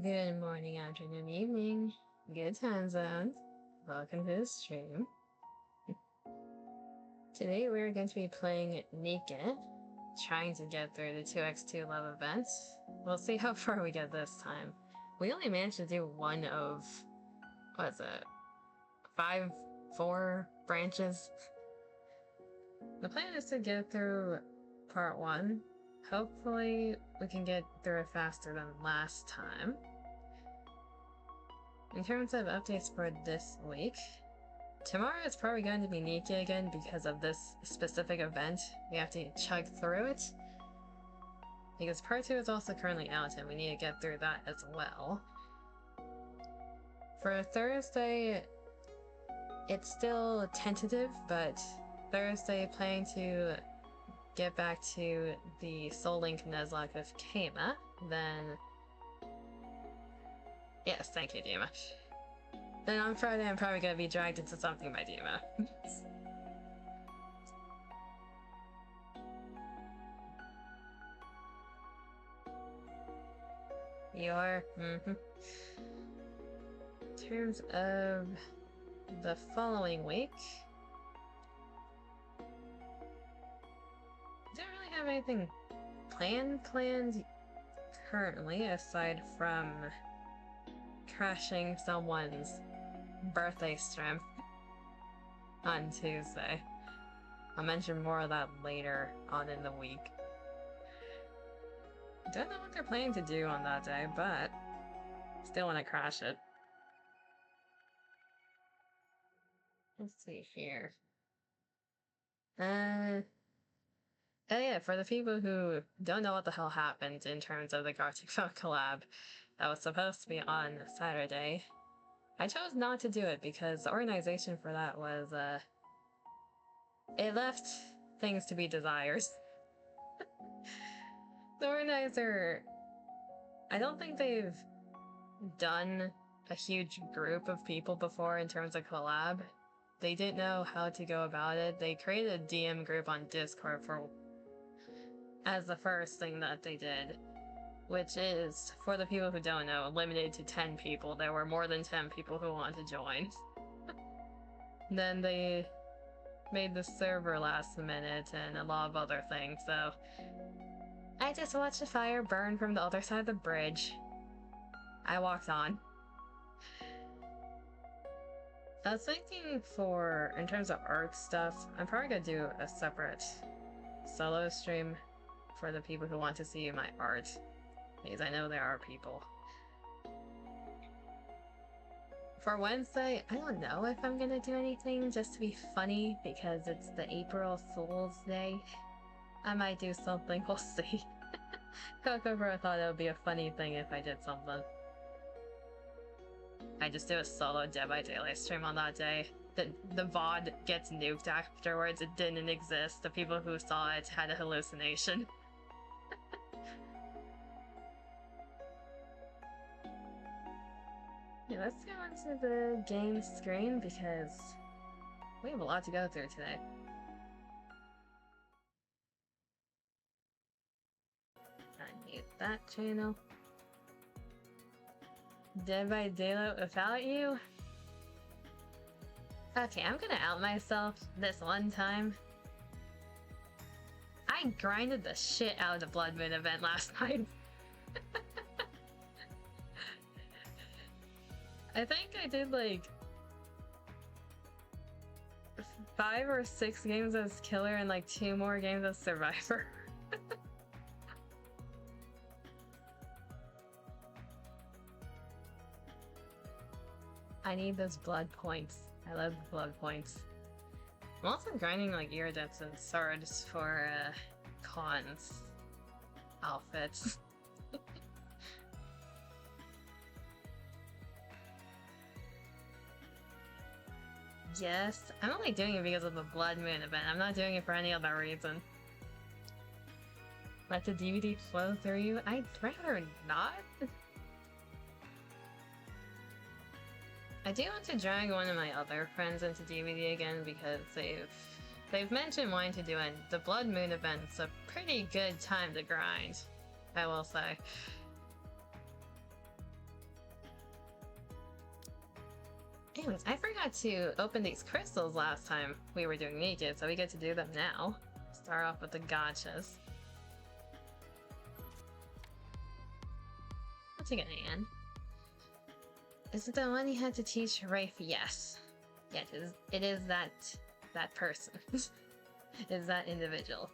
Good morning, afternoon, evening, good time zones. Welcome to the stream. Today we're going to be playing NIKKE, trying to get through the 2x2 love events. We'll see how far we get this time. We only managed to do one of, what is it, 4 branches. The plan is to get through part 1. Hopefully we can get through it faster than last time. In terms of updates for this week, tomorrow is probably going to be NIKKE again because of this specific event. We have to chug through it. Because part 2 is also currently out and we need to get through that as well. For Thursday, it's still tentative, but Thursday planning to get back to the Soul Link Nuzlocke with Kama, then... Yes, thank you, Dima. Then on Friday I'm probably gonna be dragged into something by Dima. In terms of the following week, don't really have anything planned currently, aside from crashing someone's birthday stream on Tuesday. I'll mention more of that later on in the week. Don't know what they're planning to do on that day, but still want to crash it. Let's see here. Oh yeah, for the people who don't know what the hell happened in terms of the Gartic Phone collab that was supposed to be on Saturday, I chose not to do it because the organization for that was, it left things to be desired. The organizer, I don't think they've done a huge group of people before in terms of collab. They didn't know how to go about it. They created a DM group on Discord as the first thing that they did, which is, for the people who don't know, limited to 10 people. There were more than 10 people who wanted to join. Then they made the server last minute and a lot of other things, so I just watched the fire burn from the other side of the bridge. I walked on. I was thinking in terms of art stuff, I'm probably gonna do a separate solo stream for the people who want to see my art, because I know there are people. For Wednesday, I don't know if I'm gonna do anything just to be funny because it's the April Fool's Day. I might do something, we'll see. Kokoro thought it would be a funny thing if I did something. I just do a solo Dead by Daylight stream on that day. The VOD gets nuked afterwards, it didn't exist. The people who saw it had a hallucination. Yeah, let's go into the game screen because we have a lot to go through today. Unmute that channel. Dead by Daylight without you? Okay, I'm gonna out myself this one time. I grinded the shit out of the Blood Moon event last night. I think I did like 5 or 6 games as Killer and like 2 more games as Survivor. I need those blood points. I love the blood points. I'm also grinding like Iridescent and swords for Khan's outfits. Yes, I'm only doing it because of the Blood Moon event. I'm not doing it for any other reason. Let the DVD flow through you? I'd rather not. I do want to drag one of my other friends into DVD again because they've mentioned wanting to do it. The Blood Moon event's a pretty good time to grind, I will say. And I forgot to open these crystals last time we were doing NIKKE, so we get to do them now. Start off with the gotchas. I'll take a hand. Is it the one you had to teach Rafe? Yes. Yeah, it is that person. It is that individual.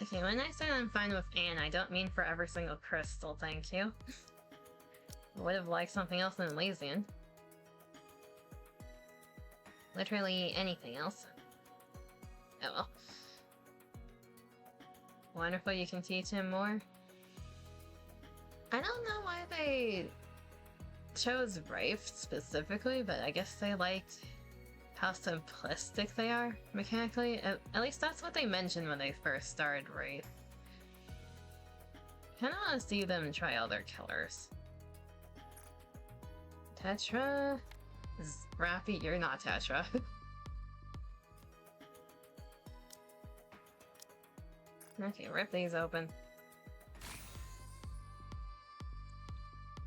Okay, when I say I'm fine with Anne, I don't mean for every single crystal, thank you. I would have liked something else in Elysian. Literally anything else. Oh well. Wonderful, you can teach him more. I don't know why they chose Rafe specifically, but I guess they liked how simplistic they are mechanically. At least that's what they mentioned when they first started Rafe. Kinda wanna see them try other killers. Tetra? Rappy, you're not Tetra. Okay, rip these open.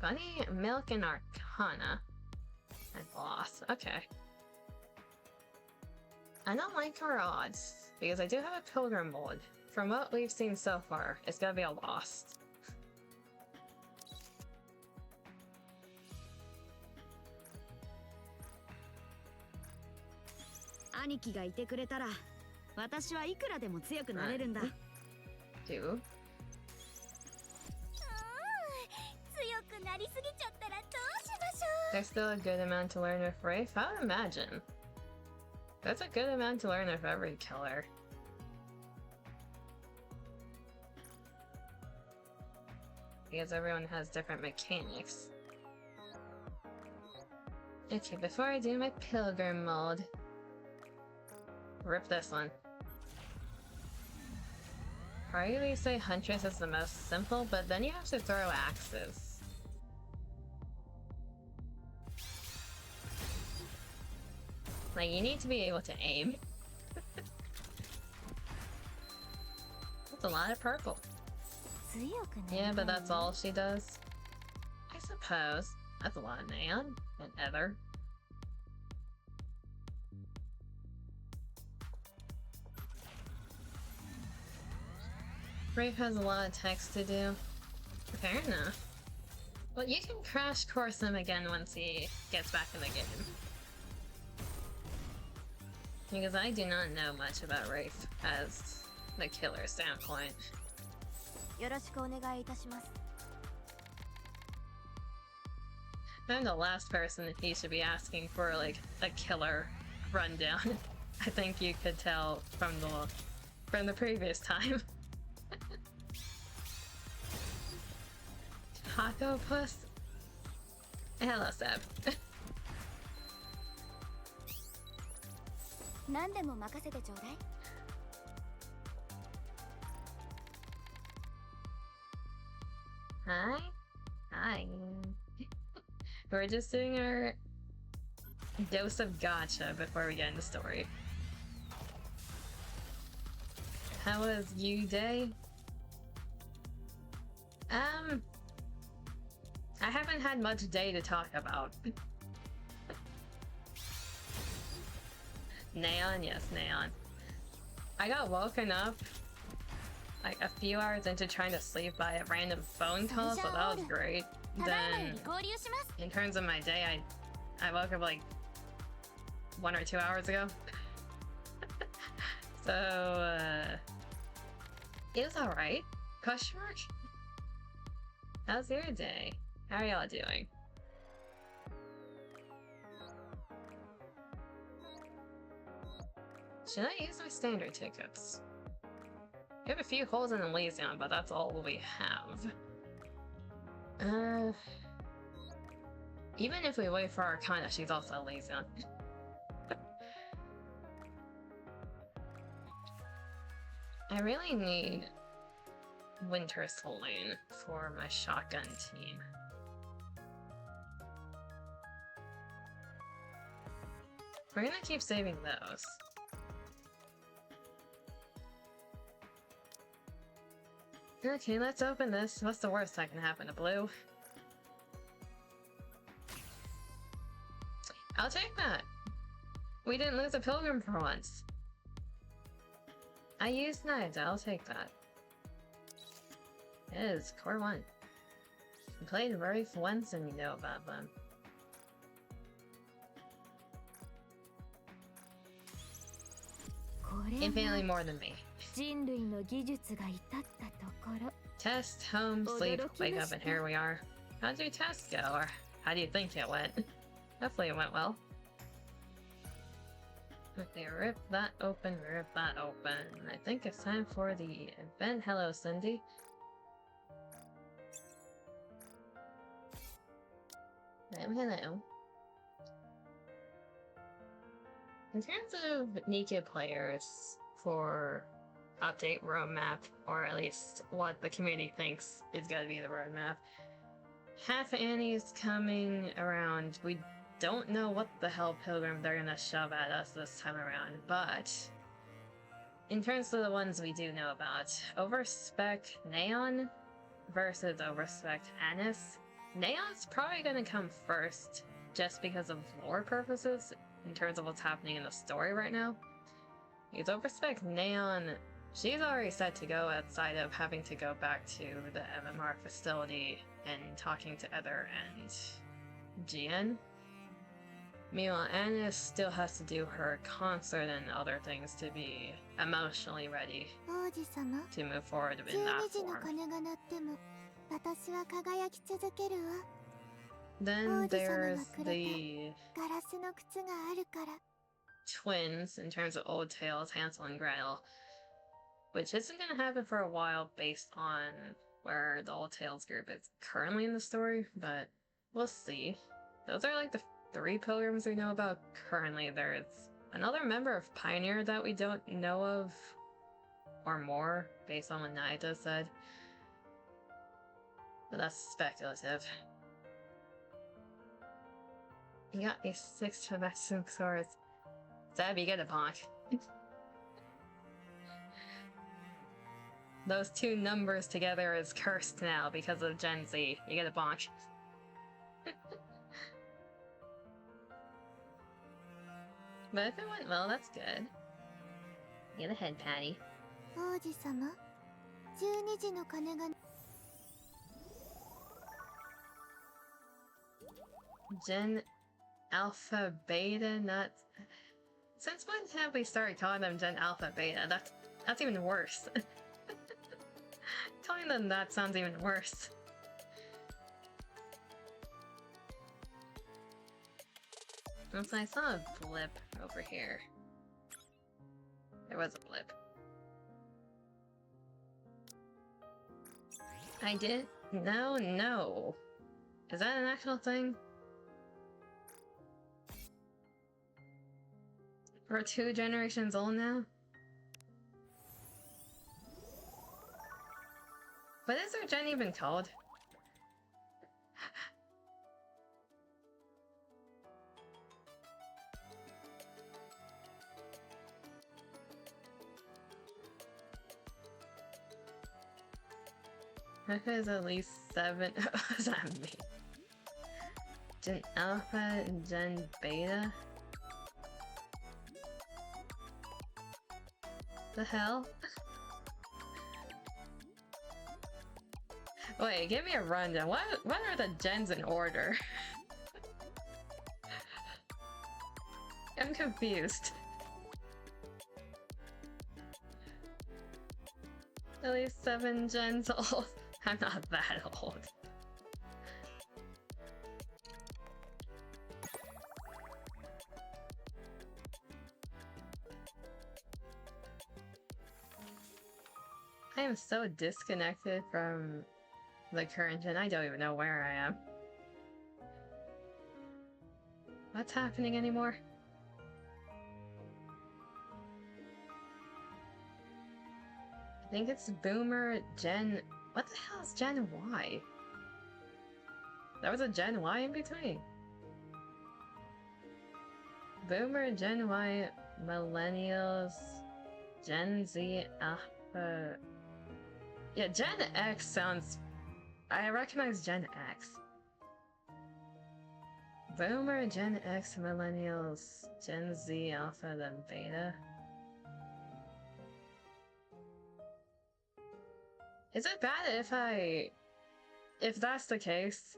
Bunny, Milk, and Arcana. And Loss. Okay. I don't like her odds, because I do have a Pilgrim mold. From what we've seen so far, it's gonna be a Lost. NIKKE がいてくれたら、私はいくらでも強くなれるんだ。Do? 強くなりすぎちゃったらどうしましょう。 There's still a good amount to learn with Rafe? I would imagine. That's a good amount to learn with every killer. Because everyone has different mechanics. Okay, before I do my Pilgrim mold, rip this one. Probably say Huntress is the most simple, but then you have to throw axes. Like, you need to be able to aim. That's a lot of purple. Yeah, but that's all she does. I suppose. That's a lot of neon and ether. Rafe has a lot of text to do. Fair enough. Well, you can crash course him again once he gets back in the game. Because I do not know much about Rafe as the killer standpoint. I'm the last person that he should be asking for, like, a killer rundown. I think you could tell from the previous time. Taco Puss? Hello, Seb. Hi? Hi. We're just doing our dose of gacha before we get into the story. How was you day? I haven't had much day to talk about. Neon, yes, Neon. I got woken up like a few hours into trying to sleep by a random phone call, so that was great. Then, in terms of my day, I woke up like 1 or 2 hours ago. So, it was alright. Question mark? How's your day? How are y'all doing? Should I use my standard tickets? We have a few holes in Elysian, but that's all we have. Even if we wait for Arcana, she's also Elysian. I really need Winter Lane for my shotgun team. We're gonna keep saving those. Okay, let's open this. What's the worst that can happen to Blue? I'll take that. We didn't lose a pilgrim for once. I used knives. I'll take that. It is core 1. We played Rafe once and you know about them. Infinitely more than me. Test, home, sleep, wake up, and here we are. How'd your test go, or how do you think it went? Hopefully it went well. Okay, rip that open, rip that open. I think it's time for the event. Hello, Cindy. Hello. In terms of NIKKE players for update roadmap, or at least what the community thinks is going to be the roadmap, half Annie's coming around. We don't know what the hell pilgrim they're gonna shove at us this time around, but in terms of the ones we do know about, Overspec Neon versus Overspec Anis. Neon's probably gonna come first just because of lore purposes in terms of what's happening in the story right now. Because Overspec Neon, she's already set to go outside of having to go back to the MMR facility and talking to Ether and GN. Meanwhile, Anis still has to do her concert and other things to be emotionally ready to move forward in that form. Then there's the twins in terms of Old Tales, Hansel and Gretel, which isn't going to happen for a while based on where the Old Tales group is currently in the story, but we'll see. Those are like the 3 pilgrims we know about currently. There's another member of Pioneer that we don't know of, or more, based on what Naida said. But that's speculative. You got a 6 to Maximum Swords. Zeb, you get a bonk. Those 2 numbers together is cursed now because of Gen Z. You get a bonk. But if it went well, that's good. Get a head patty. Gen Alpha Beta, not... Since when have we started calling them Gen Alpha Beta? That's even worse. Calling them that sounds even worse. So I saw a blip over here. There was a blip. I did? No. Is that an actual thing? We're 2 generations old now? What is our gen even called? That is at least 7. What does that mean? Gen Alpha and Gen Beta? The hell? Wait, give me a rundown. What are the gens in order? I'm confused. At least 7 gens old. I'm not that old. I am so disconnected from the current gen, I don't even know where I am. What's happening anymore? I think it's Boomer, Gen... What the hell is Gen Y? There was a Gen Y in between. Boomer, Gen Y, Millennials, Gen Z, Alpha... Yeah, Gen X sounds... I recognize Gen X. Boomer, Gen X, Millennials, Gen Z, Alpha, then Beta. Is it bad if that's the case?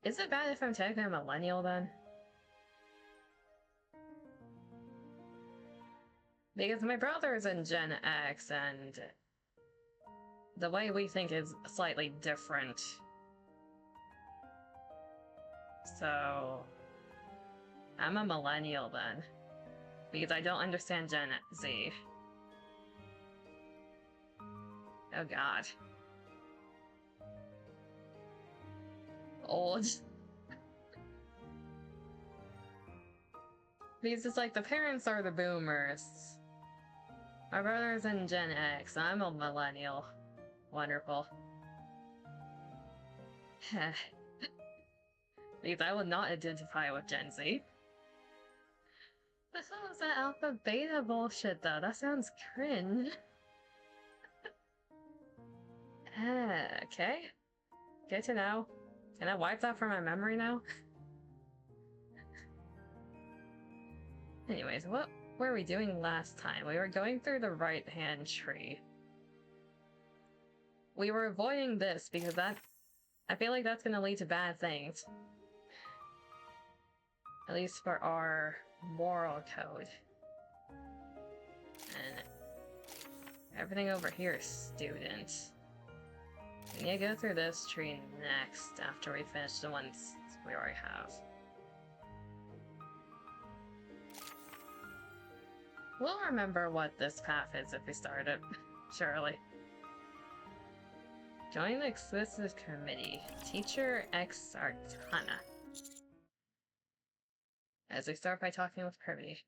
Is it bad if I'm technically a millennial then? Because my brother is in Gen X and the way we think is slightly different. So I'm a millennial then. Because I don't understand Gen Z. Oh god. Old. Because it's like the parents are the boomers. My brother's in Gen X. I'm a millennial. Wonderful. Because I will not identify with Gen Z. The hell is that alpha beta bullshit though? That sounds cringe. Okay. Good to know. Can I wipe that from my memory now? Anyways, what were we doing last time? We were going through the right-hand tree. We were avoiding this because I feel like that's gonna lead to bad things. At least for our moral code. And everything over here is student. We need to go through this tree next after we finish the ones we already have. We'll remember what this path is if we start it, surely. Join the exclusive committee. Teacher X Arcana. As we start by talking with Privity.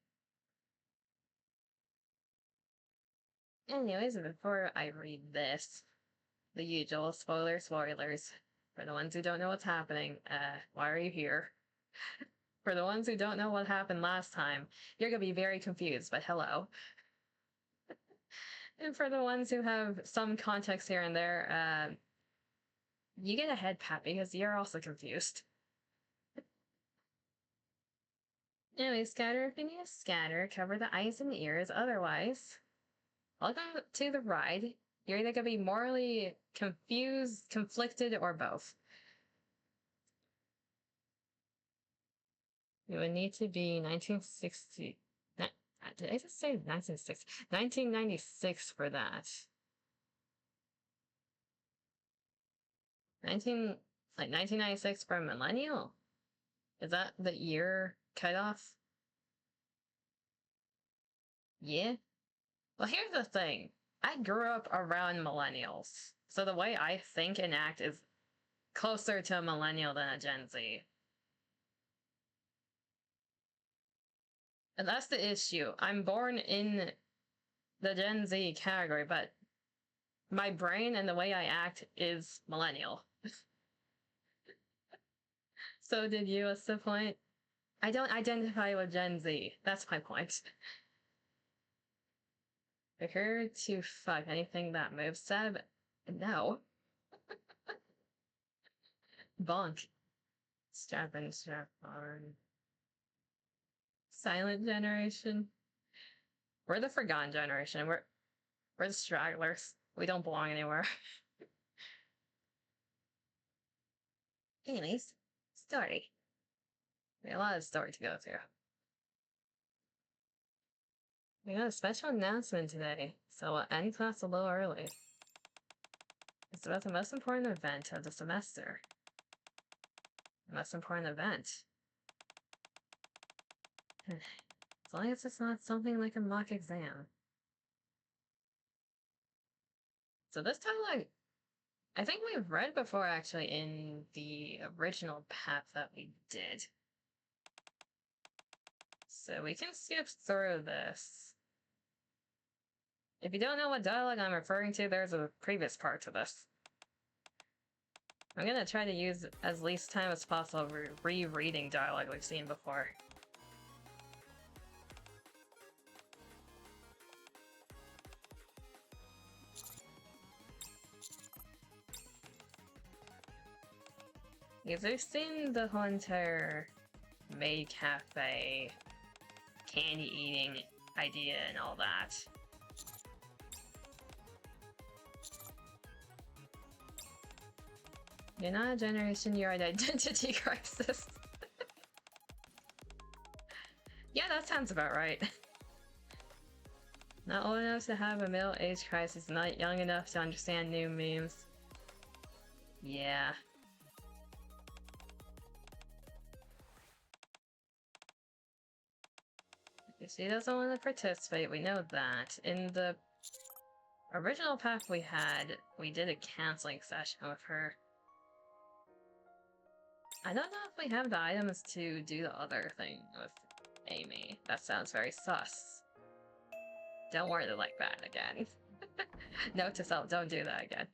Anyways, before I read this, the usual spoilers. For the ones who don't know what's happening, why are you here? For the ones who don't know what happened last time, you're gonna be very confused, but hello. And for the ones who have some context here and there, you get a head pat because you're also confused. Anyway, scatter if you need to scatter, cover the eyes and ears, otherwise, welcome to the ride. You're either gonna be morally confused, conflicted, or both. You would need to be 1960... Did I just say 1960? 1996 for that. 1996 for a millennial? Is that the year cutoff? Yeah? Well, here's the thing. I grew up around millennials, so the way I think and act is closer to a millennial than a Gen Z. And that's the issue. I'm born in the Gen Z category, but my brain and the way I act is millennial. So did you, what's the point? I don't identify with Gen Z. That's my point. Prepare to fuck anything that moves, Seb? No. Bonk. Strap in, strap on. Silent generation. We're the forgotten generation. We're the stragglers. We don't belong anywhere. Anyways, story. We have a lot of story to go through. We got a special announcement today, so we'll end class a little early. It's about the most important event of the semester. The most important event. As long as it's not something like a mock exam. So this timeline, I think we've read before actually in the original path that we did. So we can skip through this. If you don't know what dialogue I'm referring to, there's a previous part to this. I'm gonna try to use as least time as possible rereading dialogue we've seen before. Because I've seen the whole entire maid cafe, candy eating idea and all that. You're not a generation, you're an identity crisis. Yeah, that sounds about right. Not old enough to have a middle-age crisis, not young enough to understand new memes. Yeah. She doesn't want to participate, we know that. In the original pack we had, we did a canceling session with her. I don't know if we have the items to do the other thing with Amy. That sounds very sus. Don't word it like that again. Note to self, don't do that again.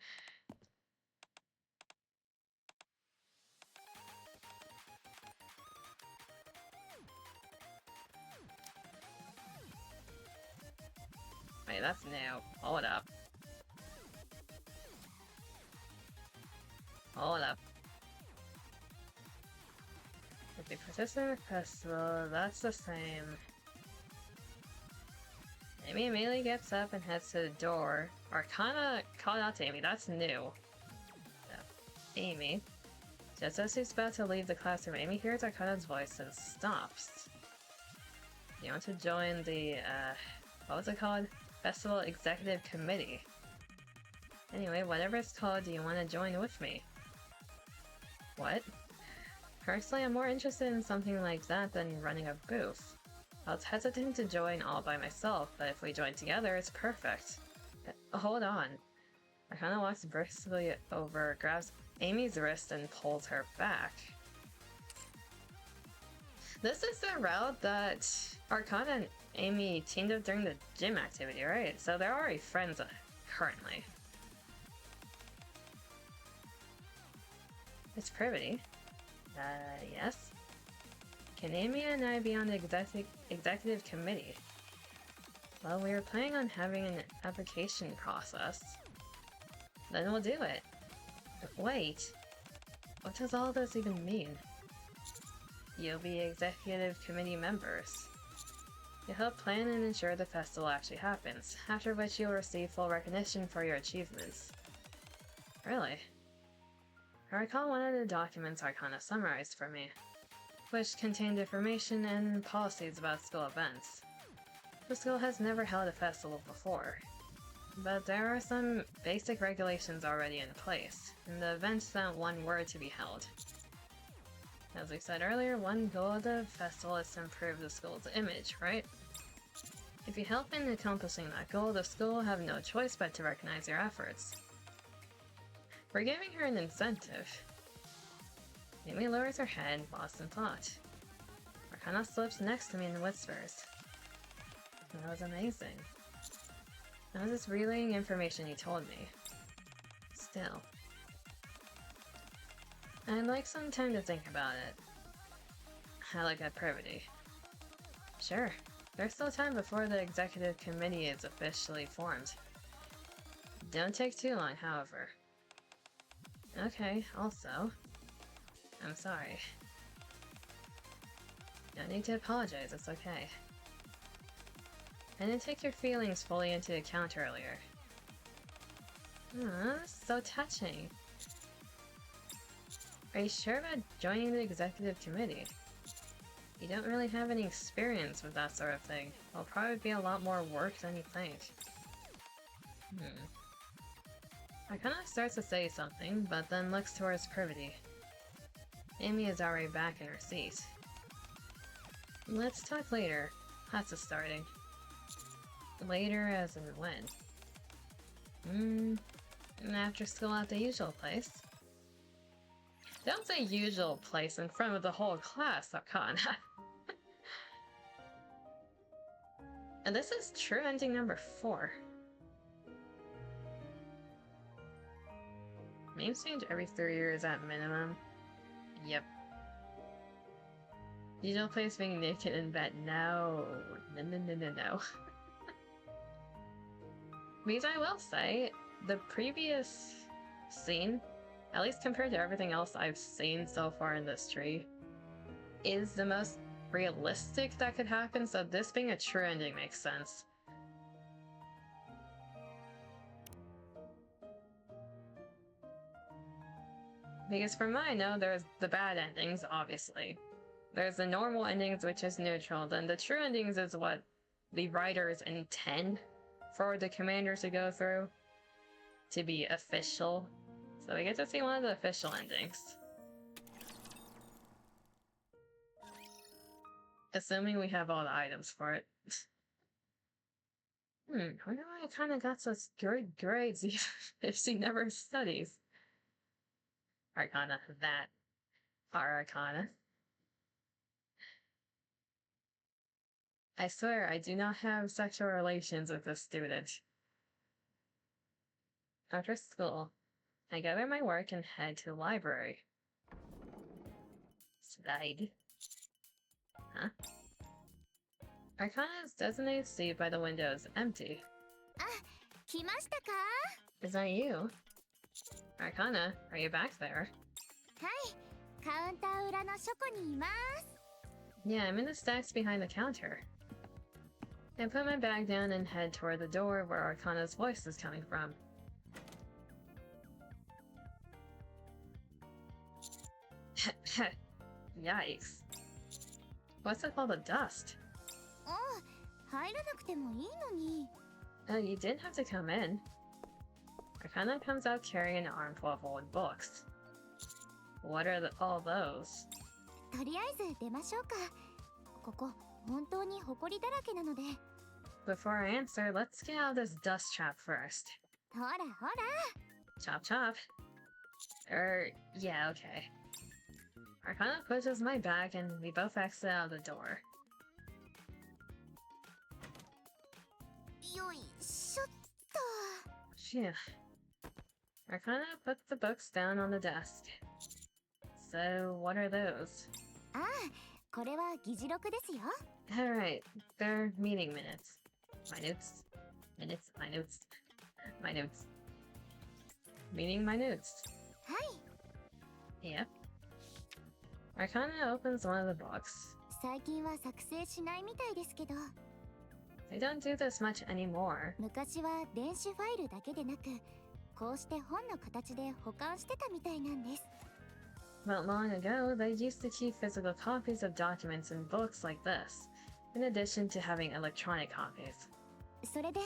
Wait, that's new. Hold up. Hold up. If you participate in the festival, that's the same. Amy immediately gets up and heads to the door. Arcana called out to Amy, that's new. Amy. Just as she's about to leave the classroom, Amy hears Arcana's voice and stops. You want to join the, what was it called? Festival Executive Committee. Anyway, whatever it's called, do you want to join with me? What? Personally, I'm more interested in something like that than running a booth. I was hesitant to join all by myself, but if we join together, it's perfect. Hold on. Arcana walks briskly over, grabs Amy's wrist, and pulls her back. This is the route that Arcana and Amy teamed up during the gym activity, right? So they're already friends currently. It's Privity. Yes? Can Amy and I be on the executive committee? Well, we were planning on having an application process. Then we'll do it. But wait. What does all this even mean? You'll be executive committee members. You'll help plan and ensure the festival actually happens, after which you'll receive full recognition for your achievements. Really? I recall one of the documents Arcana summarized for me, which contained information and policies about school events. The school has never held a festival before, but there are some basic regulations already in place, and the events that one were to be held. As we said earlier, one goal of the festival is to improve the school's image, right? If you help in accomplishing that goal, the school will have no choice but to recognize your efforts. We're giving her an incentive. Amy lowers her head, lost in thought. Arcana slips next to me and whispers. That was amazing. I was just relaying information you told me. Still. I'd like some time to think about it. I like that Privity. Sure. There's still time before the executive committee is officially formed. Don't take too long, however. Okay, also, I'm sorry. No need to apologize, it's okay. I didn't take your feelings fully into account earlier. So touching. Are you sure about joining the executive committee? You don't really have any experience with that sort of thing. It'll probably be a lot more work than you think. Arcana starts to say something, but then looks towards Privity. Amy is already back in her seat. Let's talk later. Class is starting. Later as in when? After school at the usual place. Don't say usual place in front of the whole class, Arcana. And this is true ending number 4. Names change every 3 years at minimum. Yep. Usual place being naked in bed. No. No. Because I will say, the previous scene at least compared to everything else I've seen so far in this tree, is the most realistic that could happen, so this being a true ending makes sense. Because for mine, no, there's the bad endings, obviously. There's the normal endings, which is neutral, then the true endings is what the writers intend for the commanders to go through to be official. So we get to see one of the official endings. Assuming we have all the items for it. I wonder why I kinda got such good grades if she never studies. Arcana, that. Our Arcana. I swear, I do not have sexual relations with this student. After school, I gather my work and head to the library. Slide. Huh? Arcana's designated seat by the window is empty. Ah, 来ましたか? Is that you? Arcana, are you back there? はい、カウンター裏の書庫にいます。 Yeah, I'm in the stacks behind the counter. I put my bag down and head toward the door where Arcana's voice is coming from. Yikes. What's with all the dust? あ、入らなくてもいいのに。 Oh, you didn't have to come in. Arcana comes out carrying an armful of old books. What are all those? とりあえず出ましょうか。ここ本当に埃だらけなので。 Before I answer, let's get out of this dust trap first. ほらほら。 Chop chop. Yeah, okay. Arcana pushes my back and we both exit out the door. よいしょっと。 Phew. Arcana puts the books down on the desk. So, what are those? ああ、これは議事録ですよ。 Alright, they're meeting minutes. My notes. Minutes, my notes. My notes. Meeting my notes. はい。 Yep. Arcana opens one of the books. 最近は作成しないみたいですけど。 They don't do this much anymore. 昔は電子ファイルだけでなく、こうして本の形で保管してたみたいなんです。 But long ago, they used to keep physical copies of documents in books like this, in addition to having electronic copies. それで、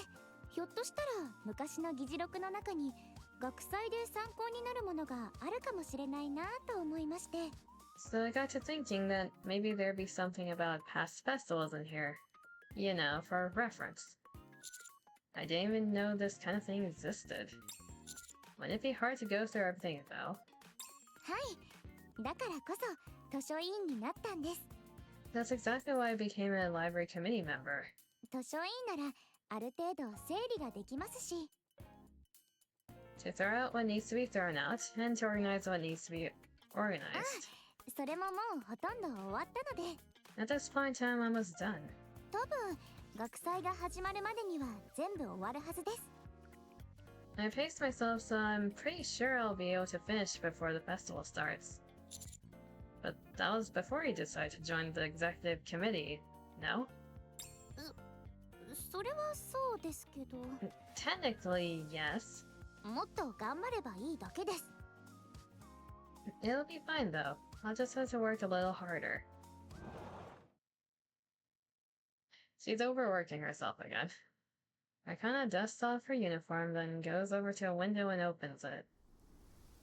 ひょっとしたら昔の議事録の中に学祭で参考になるものがあるかもしれないなと思いまして。 So I got to thinking that maybe there'd be something about past festivals in here. You know, for reference. I didn't even know this kind of thing existed. Wouldn't it be hard to go through everything though? はい。だからこそ図書委員になったんです。 That's exactly why I became a library committee member. 図書委員ならある程度整理ができますし。 To throw out what needs to be thrown out, and to organize what needs to be organized. それももうほとんど終わったので。 At this point in time, I'm almost done. 多分学祭が始まるまでには全部終わるはずです。 I paced myself, so I'm pretty sure I'll be able to finish before the festival starts. But that was before you decided to join the executive committee, no? それはそうですけど。 Technically, yes. もっと頑張ればいいだけです。 It'll be fine though. I'll just have to work a little harder. She's overworking herself again. Arcana dusts off her uniform, then goes over to a window and opens it.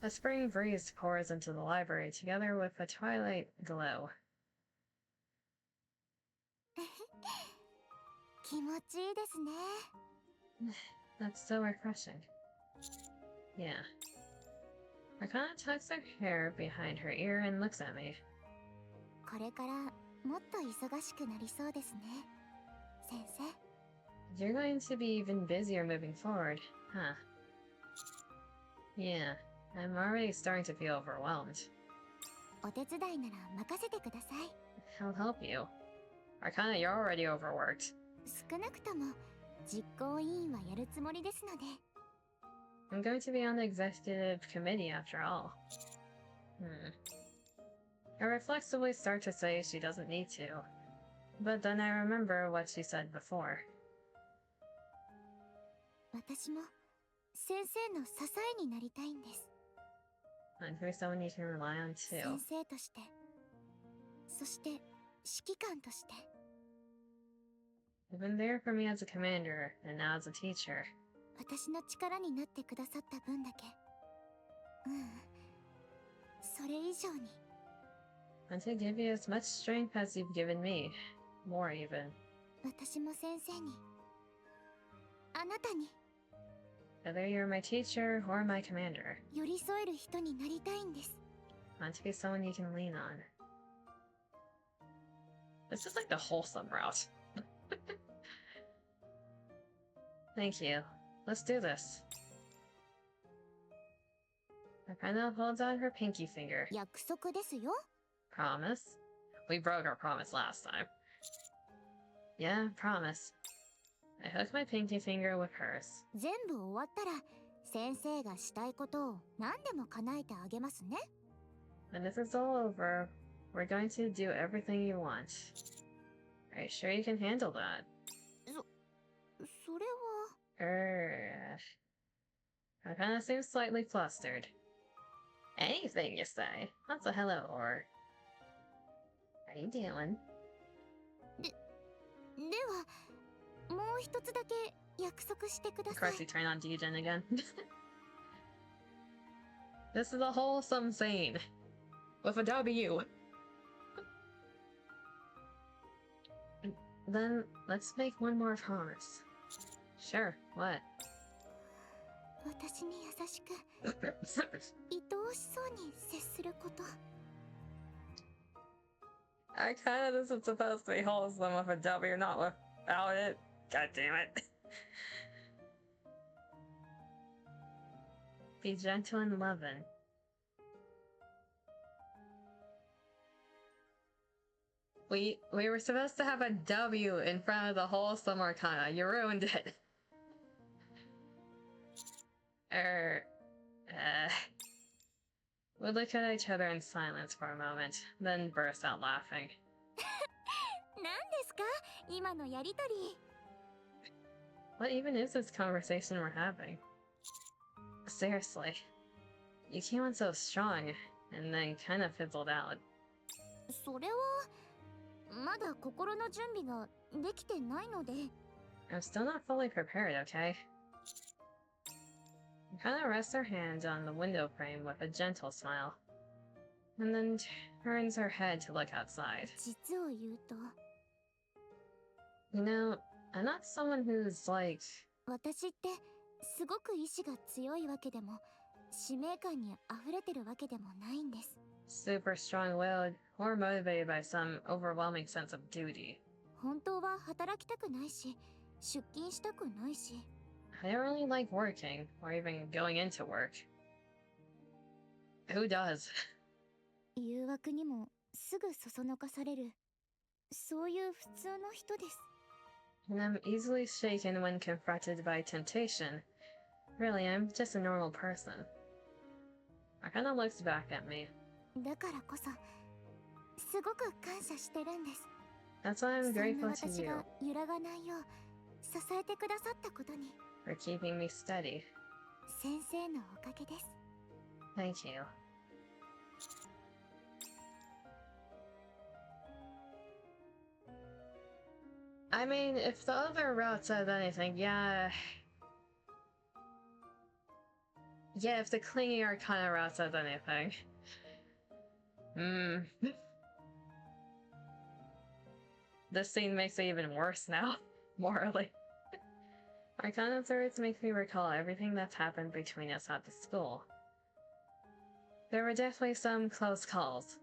A spring breeze pours into the library together with a twilight glow. 気持ちいいですね。 That's so refreshing. Yeah. Arcana tucks her hair behind her ear and looks at me. これからもっと忙しくなりそうですね。先生。 You're going to be even busier moving forward, huh? Yeah, I'm already starting to feel overwhelmed. お手伝いなら任せてください。 I'll help you. Arcana, you're already overworked. 少なくとも実行委員はやるつもりですので。I'm going to be on the executive committee after all. I reflexively start to say she doesn't need to, but then I remember what she said before. 私も先生の支えになりたいんです。 And for someone you can rely on too. 先生として、そして指揮官として。 You've been there for me as a commander, and now as a teacher. 私の力になってくださった分だけ、それ以上に。 And to give you as much strength as you've given me. More even. 私も先生に、あなたに Whether you're my teacher or my commander. 寄り添える人になりたいんです。 I want to be someone you can lean on. This is like the wholesome route. Thank you. Let's do this. Akana holds out her pinky finger. 約束ですよ。 Promise? We broke our promise last time. Yeah, promise. I hooked my pinky finger with hers. 全部終わったら先生がしたいことを何でも叶えてあげますね。 When this is all over, we're going to do everything you want. Are you sure you can handle that? それは。Akana seems slightly flustered. Anything you say. That's a hello or. How you doing? では、もう一つだけ約束してくだ Of さい。 course, you turn on Dejin again. This is a wholesome scene. With a W. Then, let's make one more promise. Sure, what? 私に優しく、愛おしそうに接すること。 I kinda, this is supposed to be wholesome with a W, not without it. God damn it. Be gentle and loving. We were supposed to have a W in front of the wholesome arcana. You ruined it. We look at each other in silence for a moment, then burst out laughing. 何ですか今のやりとり。 What even is this conversation we're having? Seriously. You came on so strong, and then kind of fizzled out. それはまだ心の準備ができてないので。 I'm still not fully prepared, okay? Akana rests her hand on the window frame with a gentle smile, and then turns her head to look outside. 実を言うと、 You know, I'm not someone who's like... 私ってすごく意志が強いわけでも、使命感に溢れてるわけでもないんです。 super strong-willed or motivated by some overwhelming sense of duty. 本当は働きたくないし、出勤したくないし。 I don't really like working, or even going into work. Who does? 誘惑にもすぐそそのかされる、そういう普通の人です。 And I'm easily shaken when confronted by temptation. Really, I'm just a normal person. Akana looks back at me. だからこそ、すごく感謝してるんです。 That's why I'm そんな grateful to 私 you が揺らがないよう支えてくださったことに、 for keeping me steady. 先生のおかげです。 Thank you. I mean, if the other route said anything, yeah... Yeah, if the clingy arcana route says anything. This scene makes it even worse now, morally. Arcana's words make me recall everything that's happened between us at the school. There were definitely some close calls.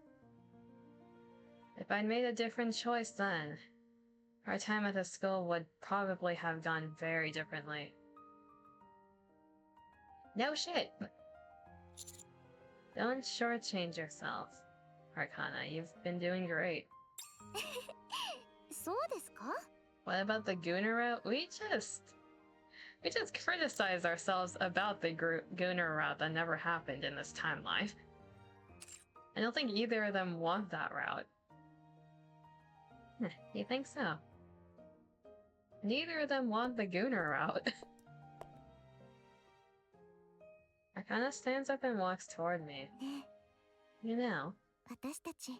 If I'd made a different choice then, our time at the school would probably have gone very differently. No shit! Don't shortchange yourself, Arcana. You've been doing great. そうですか？ What about the Gooner route? We just... We just criticize ourselves about the Gunner route that never happened in this timeline. I don't think either of them want that route. You think so? Neither of them want the Gunner route. Arcana stands up and walks toward me. You know, 私たち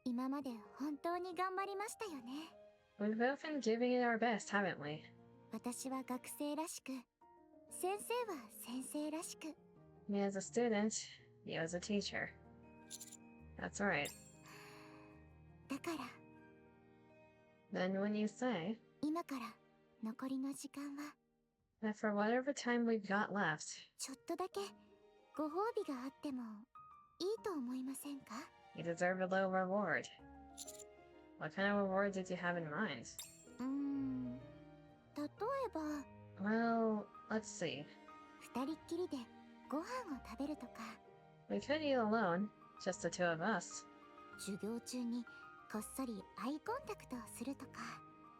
今まで本当に頑張りましたよね。 we've both been giving it our best, haven't we? 私は学生らしく、先生は先生らしく。 Me as a student, you as a teacher. That's right. だから Then when you say 今から残りの時間は that for whatever time we've got left, ちょっとだけご褒美があってもいいと思いませんか？ you deserve a little reward. What kind of reward did you have in mind? 例えば Well, let's see. 二人っきりでご飯を食べるとか、 We could eat alone, just the two of us. 授業中にこっそりアイコンタクトをするとか、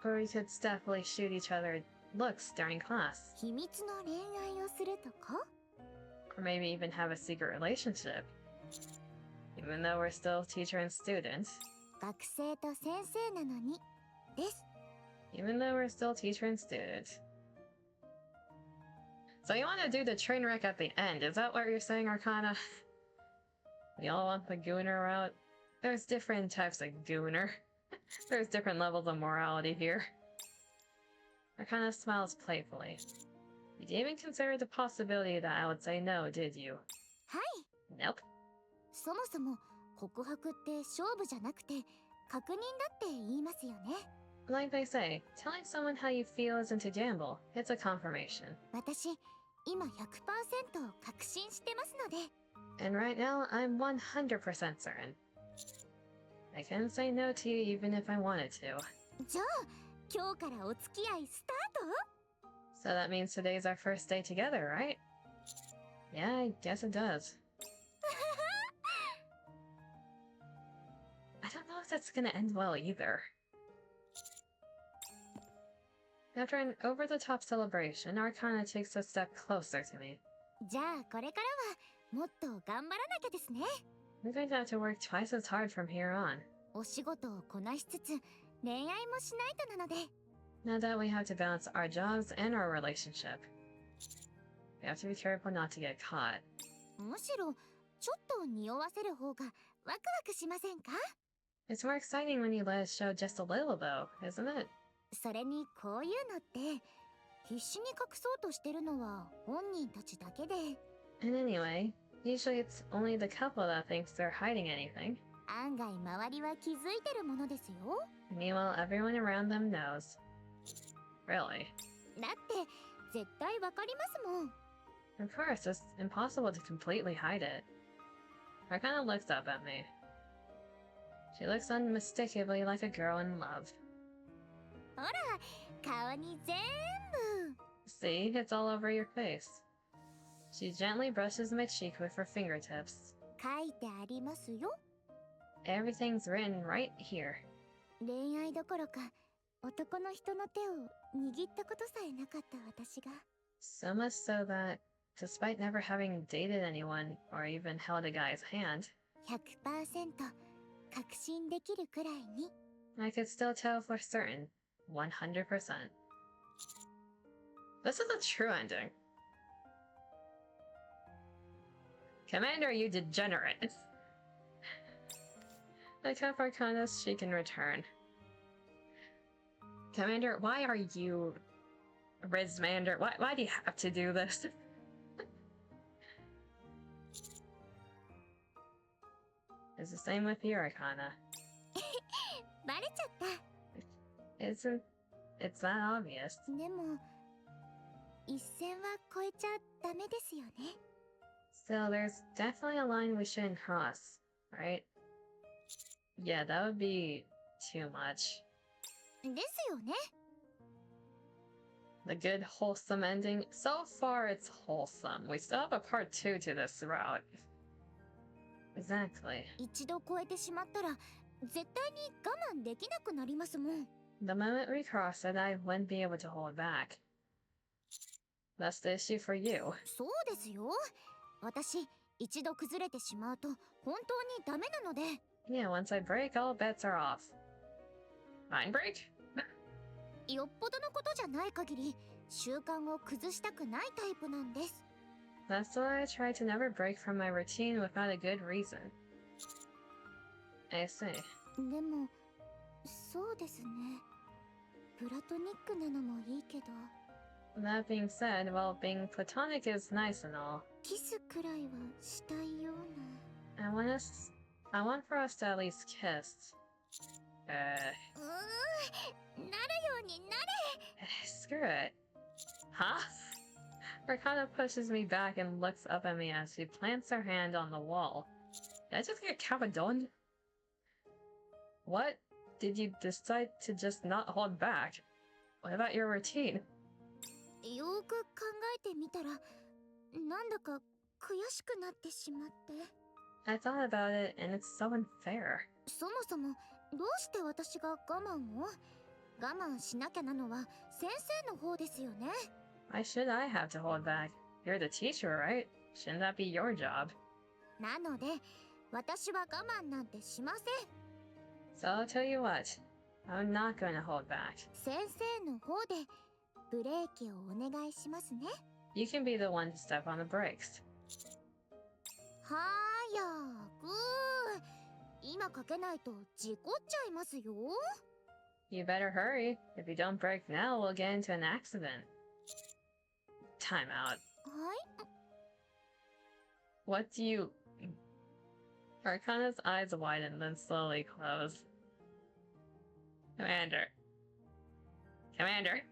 Or we could stealthily shoot each other looks during class. 秘密の恋愛をするとか、 Or maybe even have a secret relationship. Even though we're still teacher and student. 学生と先生なのにです。 Even though we're still teacher and student. So you want to do the train wreck at the end, is that what you're saying, Arcana? We all want the Gooner route? There's different types of Gooner. There's different levels of morality here. Arcana smiles playfully. You didn't even consider the possibility that I would say no, did you? はい。 Nope. そもそも告白って勝負じゃなくて確認だって言いますよね。 Like they say, telling someone how you feel isn't a gamble, it's a confirmation. 私今 100% 確信してますので。 And right now, I'm 100% certain. I couldn't say no to you even if I wanted to. じゃあ今日からお付き合いスタート？ So that means today's our first day together, right? Yeah, I guess it does. I don't know if that's gonna end well either. After an over-the-top celebration, Arcana takes a step closer to me. じゃあこれからはもっと頑張らなきゃですね。 We're going to have to work twice as hard from here on. お仕事をこなしつつ恋愛もしないとなので。 Now that we have to balance our jobs and our relationship, we have to be careful not to get caught. むしろちょっと匂わせる方がワクワクしませんか？ It's more exciting when you let us show just a little, though, isn't it? それにこういうのって必死に隠そうとしてるのは本人たちだけで。 And anyway, usually it's only the couple that thinks they're hiding anything. 案外周りは気づいてるものですよ。 Meanwhile, everyone around them knows. Really? だって絶対わかりますもん。 Of course, it's impossible to completely hide it. Arcana looks up at me. She looks unmistakably like a girl in love. ほら、顔に全部。 See, it's all over your face. She gently brushes my cheek with her fingertips. 書いてありますよ。 Everything's written right here. 恋愛どころか男の人の手を握ったことさえなかった私が。 So much so that, despite never having dated anyone or even held a guy's hand, 100% 確信できるくらいに。 I could still tell for certain, 100%. This is a true ending. Commander, you degenerate! I cuff Arcana's cheek in return. Commander, why are you... Rizmander, why do you have to do this? It's the same with you, Arcana. バレちゃった。 It's that obvious. でも一線は越えちゃダメですよね。 Still, there's definitely a line we shouldn't cross, right? Yeah, that would be too much. ですよね。 The good, wholesome ending. So far, it's wholesome. We still have a part 2 to this route. Exactly. 一度越えてしまったら絶対に我慢できなくなりますもん。 The moment we cross it, I wouldn't be able to hold back. That's the issue for you. そうですよ。私、一度崩れてしまうと本当にダメなので。Yeah, once I break, all bets are off. Mind break? よっぽどのことじゃない限り、習慣を崩したくないタイプなんです。That's why I try to never break from my routine without a good reason. I see. でも、そうですね。プラトニックなのもいいけど。That being said, well, being platonic is nice and all. キスくらいはしたいような。I want for us to at least kiss. なるようになれ。Screw it. Huh? Ricardo pushes me back and looks up at me as she plants her hand on the wall. Did I just get cabadon? What? Did you decide to just not hold back? What about your routine? よーく考えてみたら、なんだか悔しくなってしまって。I thought about it and it's so unfair. そもそもどうして私が我慢を？我慢しなきゃなのは先生の方ですよね。Why should I have to hold back? You're the teacher, right? Shouldn't that be your job? なので、私は我慢なんてしません。So I'll tell you what. I'm not going to hold back. 先生の方でブレーキをお願いしますね。You can be the one to step on the brakes. はーやーくー。今かけないと事故っちゃいますよ。You better hurry. If you don't brake now, we'll get into an accident. Time out. はい。What do you... Arcana's eyes widen, then slowly close. Commander. Commander!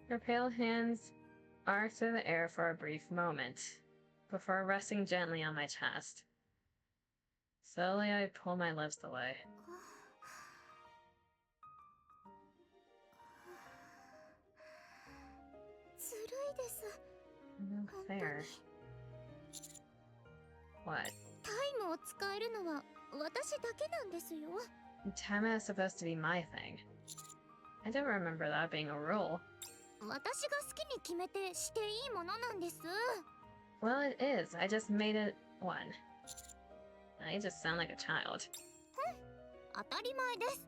Her pale hands arc through the air for a brief moment, before resting gently on my chest. Slowly I pull my lips away. ずるいです。 No fair. What? タイムを使えるのは私だけなんですよ。Time is supposed to be my thing. I don't remember that being a rule. 私が好きに決めてしていいものなんです。 Well, it is. I just made it one. I just sound like a child. 当たり前です。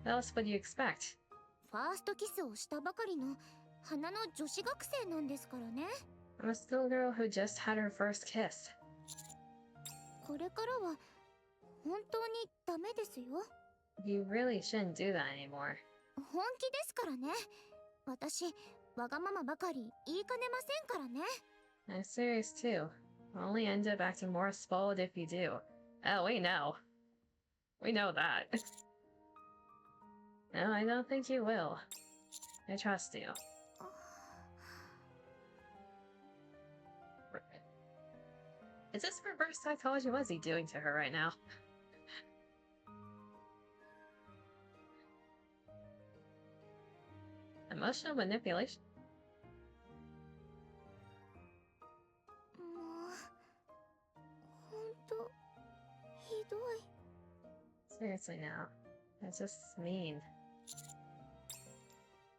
What else would you expect? ファーストキスをしたばかりの花の女子学生なんですからね。I'm a schoolgirl who just had her first kiss. これからは本当にダメですよ。 You really shouldn't do that anymore. 本気ですからね。私、わがままばかり言いかねませんからね。I'm serious too. I'll only end up acting more spoiled if you do. Oh, we know. We know that. No, I don't think you will. I trust you. Is this reverse psychology? What is he doing to her right now? Emotional manipulation? もう、ほんと、ひどい。 Seriously now. That's just mean.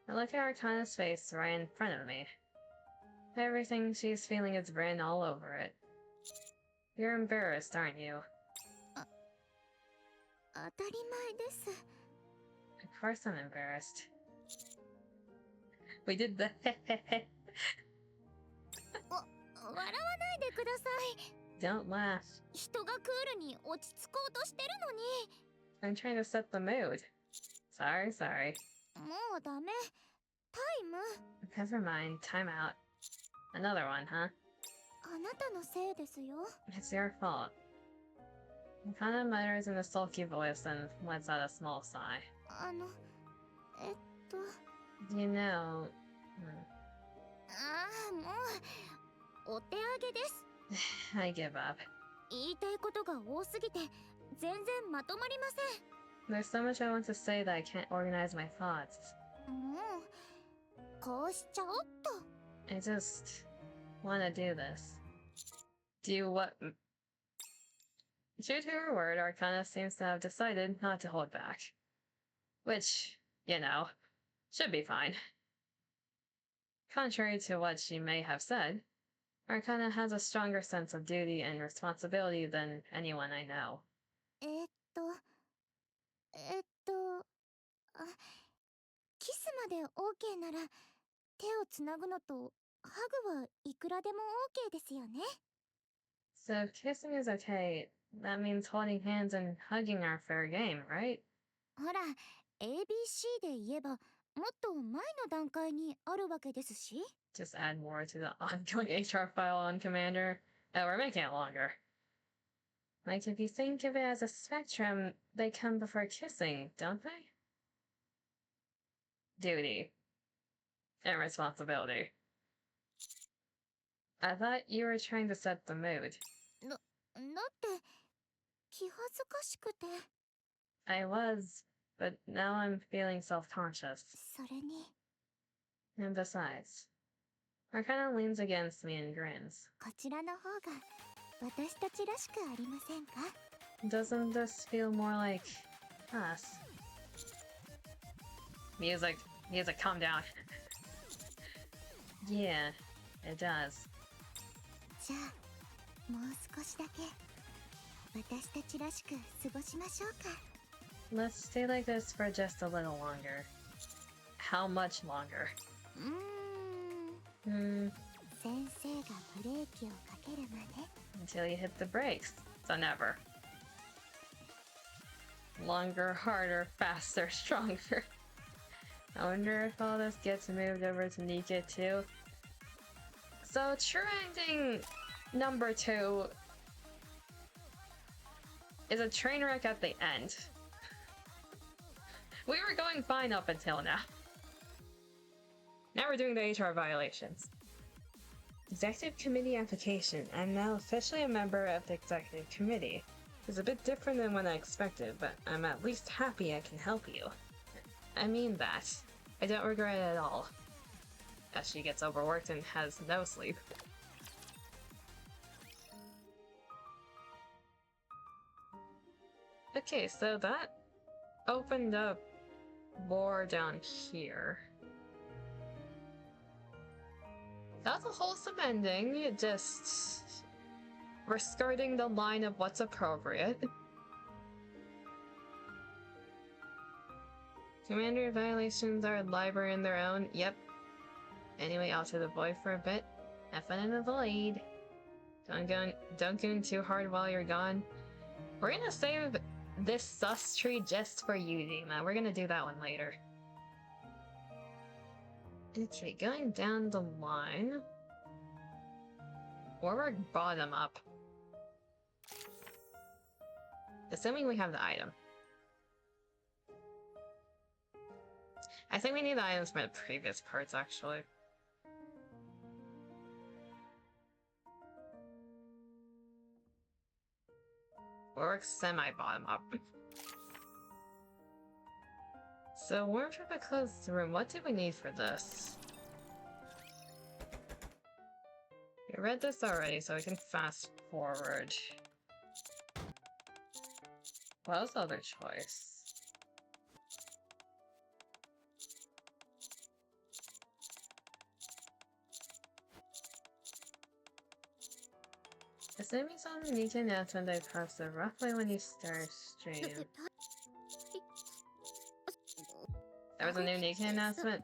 I look at Arcana's face right in front of me. Everything she's feeling is written all over it. You're embarrassed, aren't you? 当たり前です。 Of course I'm embarrassed. We did the 笑わないでください。 Don't laugh. 人がクールに落ち着こうとしてるのに。 I'm trying to set the mood. Sorry, sorry. もうダメ。タイム。 Never mind. Time out. Another one, huh? あなたのせいですよ。 It's your fault. Arcana mutters in a sulky voice and lets out a small sigh. えっと。 You know... ああ、もう。お手上げです。I give up. 言いたいことが多すぎて全然まとまりません。 There's so much I want to say that I can't organize my thoughts. もうこうしちゃおっと。 I just want to do this. Do what? True to her word, Arcana seems to have decided not to hold back. Which, you know, Should be fine. Contrary to what she may have said, Arcana has a stronger sense of duty and responsibility than anyone I know. えっとえっとあキスまで OK なら手をつなぐのとハグはいくらでも OK ですよね。 So if kissing is okay, that means holding hands and hugging are fair game, right? ほら ABC で言えばもっと前の段階にあるわけですし。 Just add more to the ongoing HR file on Commander. Oh, we're making it longer. Like, if you think of it as a spectrum, they come before kissing, don't they? Duty. And responsibility. I thought you were trying to set the mood. だって気恥ずかしくて。 I was, but now I'm feeling self-conscious. それに And besides, Arcana leans against me and grins. こちらの方が私たちらしくありませんか？ Doesn't this feel more like us? Music, calm down. Yeah, it does. じゃあもう少しだけ私たちらしく過ごしましょうか。 Let's stay like this for just a little longer. How much longer? 先生がブレーキをかけるまで。 Until you hit the brakes. So never. Longer, harder, faster, stronger. I wonder if all this gets moved over to NIKKE too. So true ending number 2 is a train wreck at the end. We were going fine up until now. Now we're doing the HR violations. Executive Committee application. I'm now officially a member of the Executive Committee. It's a bit different than what I expected, but I'm at least happy I can help you. I mean that. I don't regret it at all. As she gets overworked and has no sleep. Okay, so that opened up more down here. That's a wholesome ending, just we're skirting the line of what's appropriate. Commander violations are a library in their own, yep. Anyway, I'll to the boy for a bit. Have fun in the void. Don't go in too hard while you're gone. We're gonna save this sus tree just for you, Dima. We're gonna do that one later. Okay, going down the line. Or we're bottom up. Assuming we have the item. I think we need the items from the previous parts, actually. Or we're semi-bottom up. So, warm for the closed room. What do we need for this? We read this already, so we can fast forward. What was the other choice? Assuming some NIKKE announcement I posted roughly when you start stream. There was a new NIKKE announcement?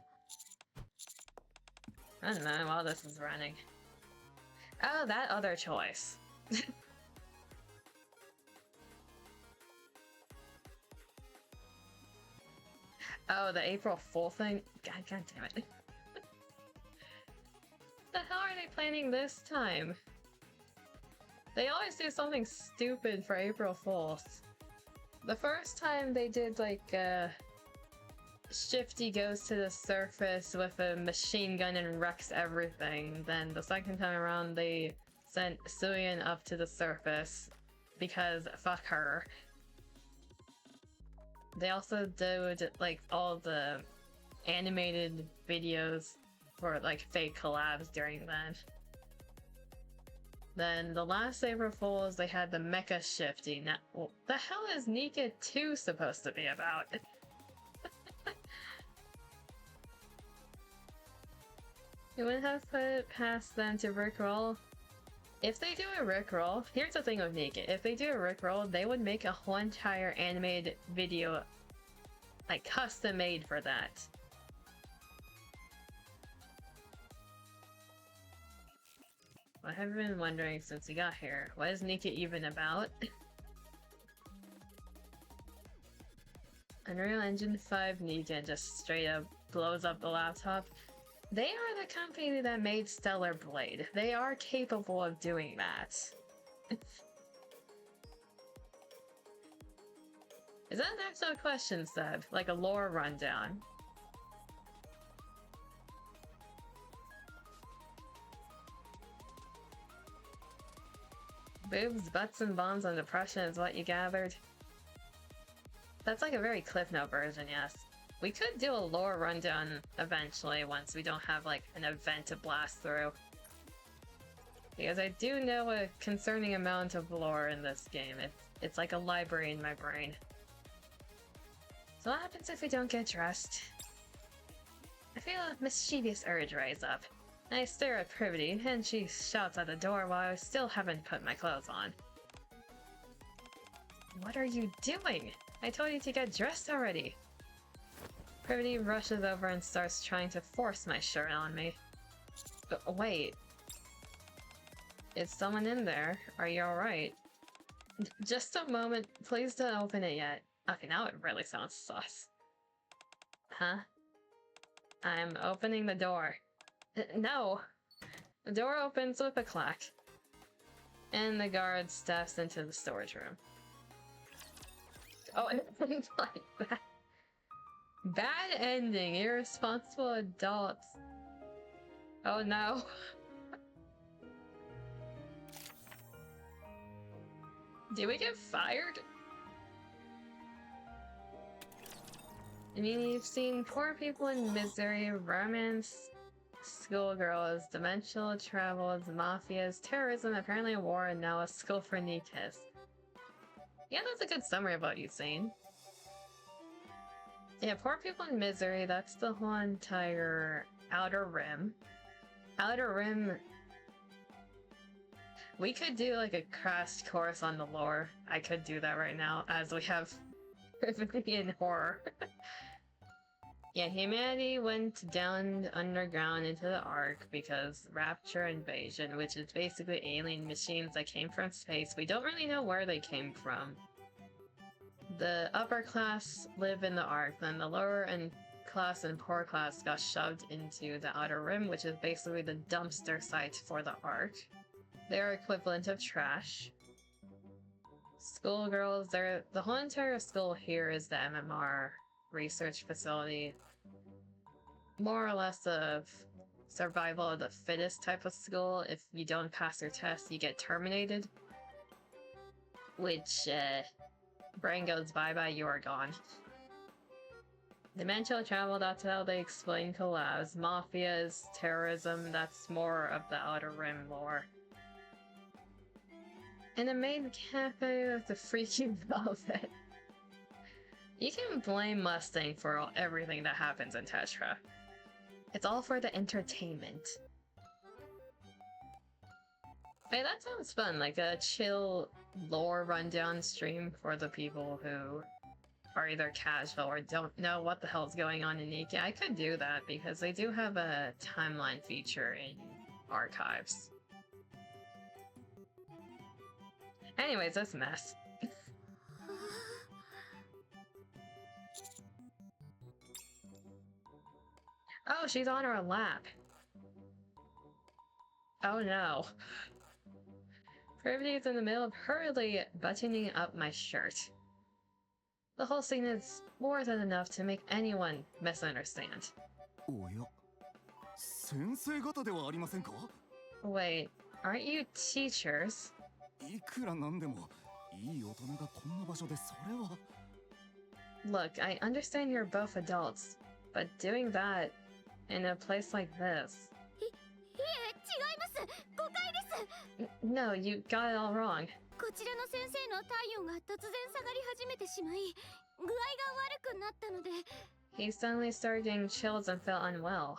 I don't know while this is running. Oh, that other choice. Oh, the April Fool thing? God damn it. The hell are they planning this time? They always do something stupid for April Fools. The first time they did like Shifty goes to the surface with a machine gun and wrecks everything. Then the second time around they sent Suyin up to the surface because fuck her. They also did like all the animated videos for like fake collabs during that. Then the last April Fools, they had the Mecha Shifty. Now, well, the hell is NIKKE 2 supposed to be about? You wouldn't have put it past them to rickroll. If they do a rickroll, here's the thing with NIKKE. If they do a rickroll, they would make a whole entire animated video, like custom made for that. I have been wondering since we got here, what is NIKKE even about? Unreal Engine 5 NIKKE just straight up blows up the laptop. They are the company that made Stellar Blade. They are capable of doing that. Is that an actual question, Seb? Like a lore rundown? Boobs, butts, and bombs on depression is what you gathered? That's like a very Cliff Note version, yes. We could do a lore rundown eventually once we don't have like an event to blast through. Because I do know a concerning amount of lore in this game. It's like a library in my brain. So what happens if we don't get dressed? I feel a mischievous urge rise up. I stare at Privity, and she shouts at the door while I still haven't put my clothes on. What are you doing? I told you to get dressed already. Privity rushes over and starts trying to force my shirt on me. But wait. Is someone in there? Are you alright? Just a moment, please don't open it yet. Okay, now it really sounds sus. Huh? I'm opening the door. No! The door opens with a clack. And the guard steps into the storage room. Oh, it's like that. Bad ending, irresponsible adults. Oh no. Did we get fired? I mean, you've seen poor people in misery, romance, schoolgirls, dimensional travels, mafias, terrorism, apparently a war, and now a school for NIKKEs. Yeah, that's a good summary of what you've seen. Yeah, poor people in misery, that's the whole entire Outer Rim. Outer Rim... We could do like a crash course on the lore. I could do that right now, as we have in horror. Yeah, humanity went down underground into the Ark because Rapture Invasion, which is basically alien machines that came from space. We don't really know where they came from. The upper class live in the Ark, then the lower class and poor class got shoved into the Outer Rim, which is basically the dumpster site for the Ark. They're equivalent of trash. Schoolgirls, the whole entire school here is the MMR research facility. More or less a survival of the fittest type of school. If you don't pass your test, you get terminated. Which, brain goes bye-bye, you are gone. Dimensional travel, that's how they explain collabs. Mafias, terrorism, that's more of the Outer Rim lore. And a maid cafe with the freaky velvet. You can blame Mustang for everything that happens in Tetra. It's all for the entertainment. Hey, that sounds fun, like a chill lore rundown stream for the people who are either casual or don't know what the hell's going on in NIKKE. I could do that because they do have a timeline feature in archives. Anyways, this mess. Oh, she's on her lap. Oh no. Privity is in the middle of hurriedly buttoning up my shirt. The whole scene is more than enough to make anyone misunderstand. Wait, aren't you teachers? Look, I understand you're both adults, but doing that in a place like this... No, you got it all wrong. He suddenly started getting chills and felt unwell.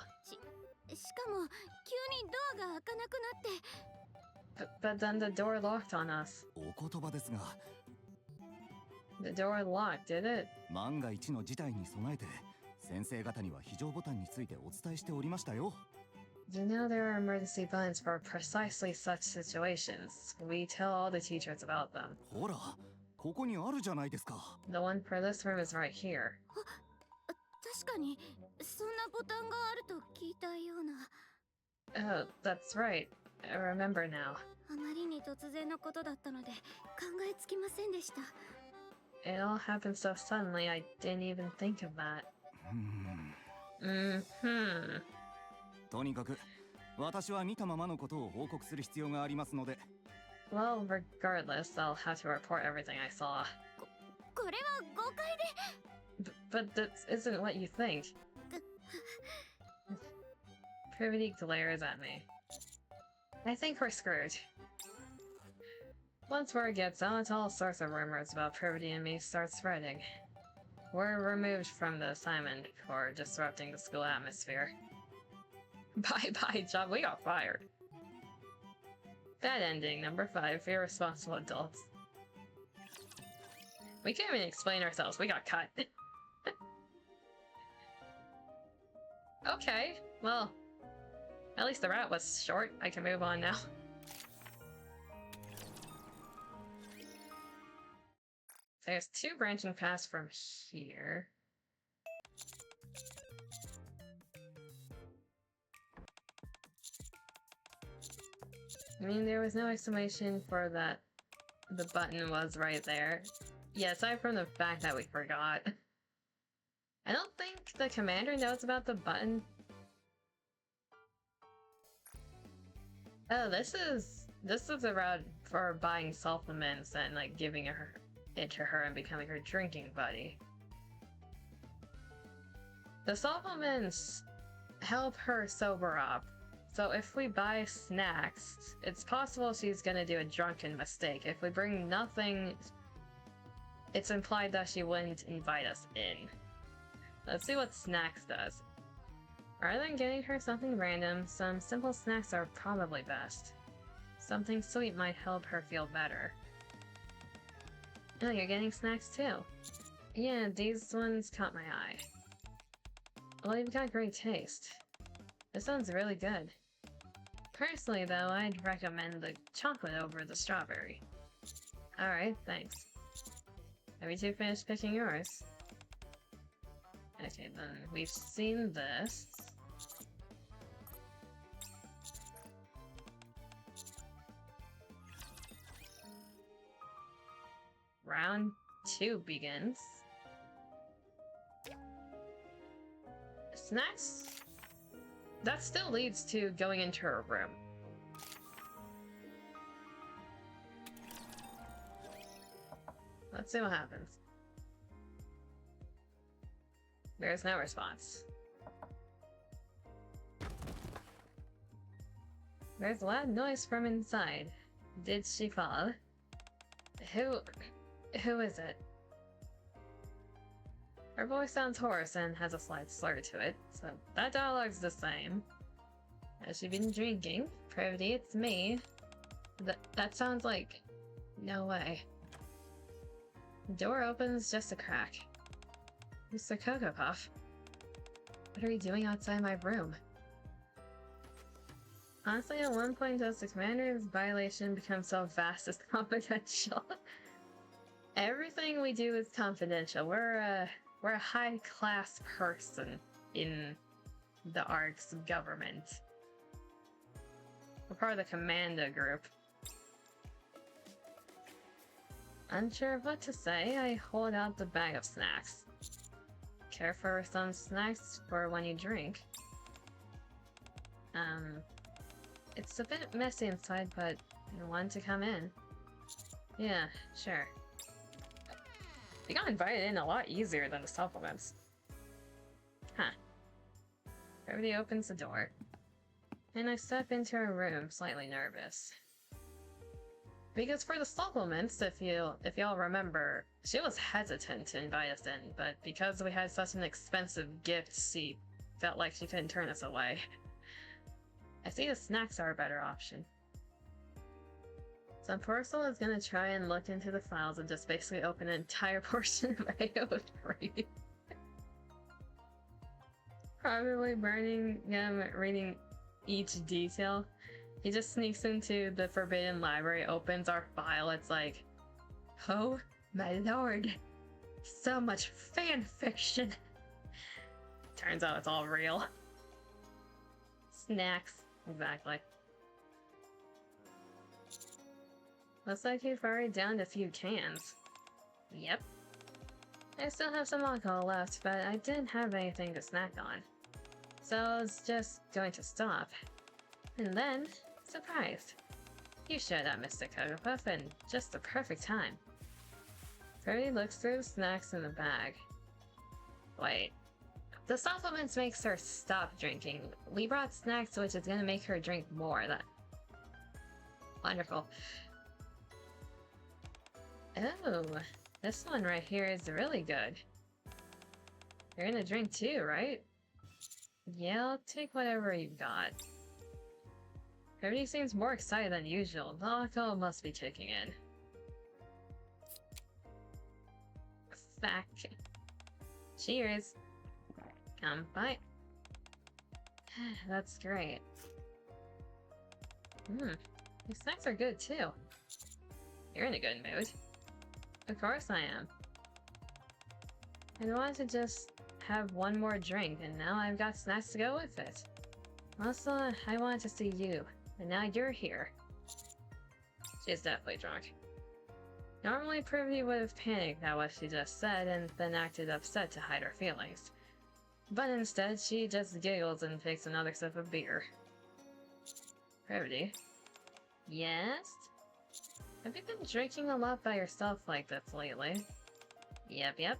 しかも急にドアが開かなくなって。But then the door locked on us. お言葉ですが、 The door locked, did it? 万が一の事態に備えて先生方には非常ボタンについてお伝えしておりましたよ。 You know there are emergency buttons for precisely such situations. We tell all the teachers about them. ほら、ここにあるじゃないですか。 The one for this room is right here. 確かにそんなボタンがあると聞いたような。 Oh, that's right. I remember now. あまりに突然のことだったので考えつきませんでした。 It all happened so suddenly I didn't even think of that. とにかく私は見たままのことを報告する必要がありますので。 Well, regardless, I'll have to report everything I saw. これは誤解で。 But this isn't what you think. Privity glares at me. I think we're screwed. Once word gets out, all sorts of rumors about Privity and me start spreading. We're removed from the assignment for disrupting the school atmosphere. Bye-bye, job. We got fired. Bad ending, number 5, irresponsible adults. We can't even explain ourselves. We got cut. Okay, well, at least the route was short. I can move on now. There's 2 branching paths from here. I mean, there was no explanation for that. The button was right there. Yeah, aside from the fact that we forgot. I don't think the commander knows about the button. Oh, this is a route for buying supplements and like giving it to her and becoming her drinking buddy. The supplements help her sober up. So if we buy snacks, it's possible she's gonna do a drunken mistake. If we bring nothing, it's implied that she wouldn't invite us in. Let's see what snacks does. Rather than getting her something random, some simple snacks are probably best. Something sweet might help her feel better. Oh, you're getting snacks too. Yeah, these ones caught my eye. Well, you've got great taste. This sounds really good. Personally, though, I'd recommend the chocolate over the strawberry. Alright, thanks. Have you two finished picking yours? Okay, then we've seen this. Round 2 begins. Snacks? That still leads to going into her room. Let's see what happens. There's no response. There's a loud noise from inside. Did she fall? Who is it? Her voice sounds hoarse and has a slight slur to it, so that dialogue's the same. Has she been drinking? Privity, it's me. That sounds like... no way. The door opens just a crack. Mr. Cocoa Puff, what are you doing outside my room? Honestly, at one point does the commander's violation become so vast as confidential? Everything we do is confidential. We're a high-class person in the ARC's government. We're part of the Commando group. Unsure of what to say, I hold out the bag of snacks. Care for some snacks for when you drink? It's a bit messy inside, but you want to come in? Yeah, sure. We got invited in a lot easier than the supplements. Huh. Everybody opens the door. And I step into her room, slightly nervous. Because for the supplements, if y'all remember, she was hesitant to invite us in, but because we had such an expensive gift, she felt like she couldn't turn us away. I see the snacks are a better option. So Porcel is gonna try and look into the files and just basically open an entire portion of AO3. Probably burning him, reading each detail. He just sneaks into the Forbidden Library, opens our file, it's like, oh my lord, so much fan fiction. Turns out it's all real. Snacks, exactly. Looks like you've already downed a few cans. Yep. I still have some alcohol left, but I didn't have anything to snack on. So I was just going to stop. And then, surprised. You showed up, Mr. Cocopuff, in just the perfect time. Freddy looks through the snacks in the bag. Wait. The supplements makes her stop drinking. We brought snacks, which is gonna make her drink more. That wonderful. Oh, this one right here is really good. You're gonna drink too, right? Yeah, I'll take whatever you've got. Everybody seems more excited than usual. The alcohol must be kicking in. Fact. Cheers. Come by. That's great. These snacks are good too. You're in a good mood. Of course I am. I wanted to just have one more drink, and now I've got snacks to go with it. Also, I wanted to see you, and now you're here. She's definitely drunk. Normally, Privy would have panicked at what she just said and then acted upset to hide her feelings. But instead, she just giggles and takes another sip of beer. Privy? Yes? Have you been drinking a lot by yourself like this lately? Yep.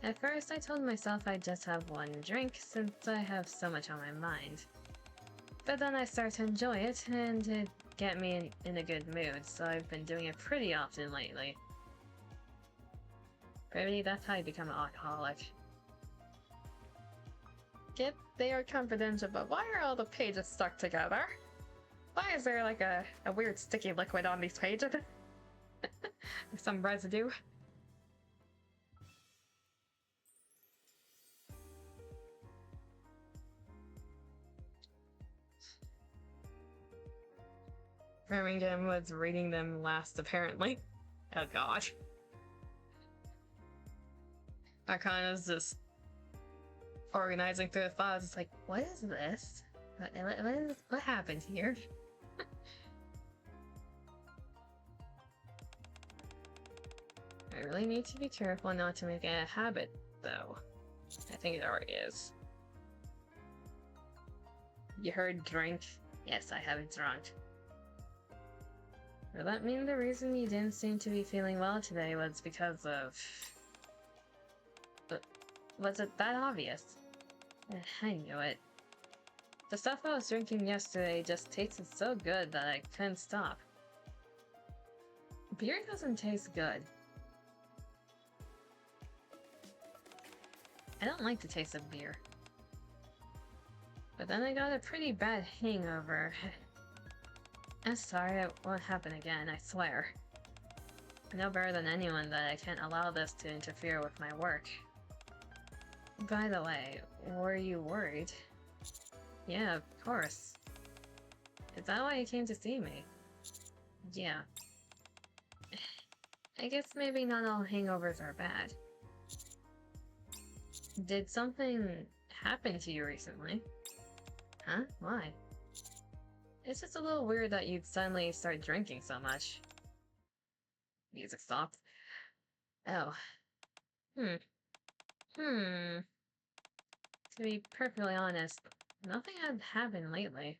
At first, I told myself I'd just have one drink since I have so much on my mind. But then I started to enjoy it, and it get me in a good mood, so I've been doing it pretty often lately. Pretty, that's how you become an alcoholic. Yep, they are confidential, but why are all the pages stuck together? Why is there like a weird sticky liquid on these pages? Some residue. Birmingham was reading them last, apparently. Oh god. Arcana's just organizing through the files. It's like, what is this? What happened here? I really need to be careful not to make it a habit, though. I think it already is. You heard drink? Yes, I have drunk. Does that mean the reason you didn't seem to be feeling well today was because of... Was it that obvious? I knew it. The stuff I was drinking yesterday just tasted so good that I couldn't stop. Beer doesn't taste good. I don't like the taste of beer. But then I got a pretty bad hangover. I'm sorry, it won't happen again, I swear. I know better than anyone that I can't allow this to interfere with my work. By the way, were you worried? Yeah, of course. Is that why you came to see me? Yeah. I guess maybe not all hangovers are bad. Did something happen to you recently? Huh? Why? It's just a little weird that you'd suddenly start drinking so much. Music stopped. Oh. To be perfectly honest, nothing had happened lately.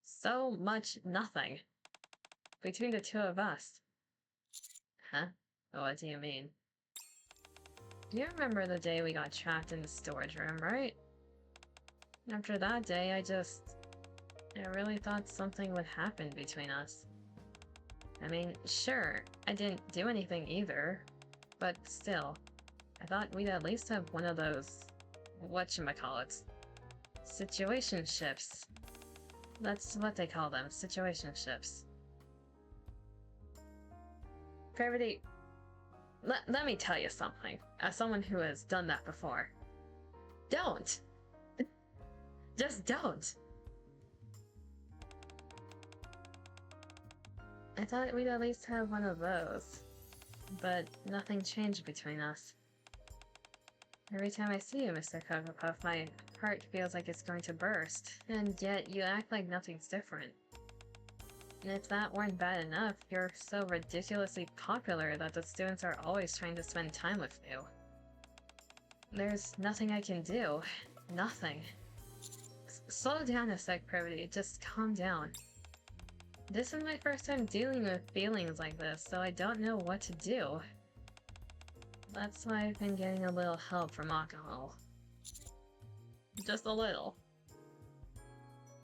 So much nothing. Between the two of us. Huh? What do you mean? You remember the day we got trapped in the storage room, right? After that day, I really thought something would happen between us. I mean, sure, I didn't do anything either, but still, I thought we'd at least have one of those, whatchamacallits, situationships, That's what they call them, situationships. Pravity, let me tell you something, as someone who has done that before. Don't! Just don't! I thought we'd at least have one of those, but nothing changed between us. Every time I see you, Mr. Cocoa Puff, my heart feels like it's going to burst, and yet you act like nothing's different. And if that weren't bad enough, you're so ridiculously popular that the students are always trying to spend time with you. There's nothing I can do. Nothing. Slow down a sec, Pravity. Just calm down. This is my first time dealing with feelings like this, so I don't know what to do. That's why I've been getting a little help from alcohol. Just a little.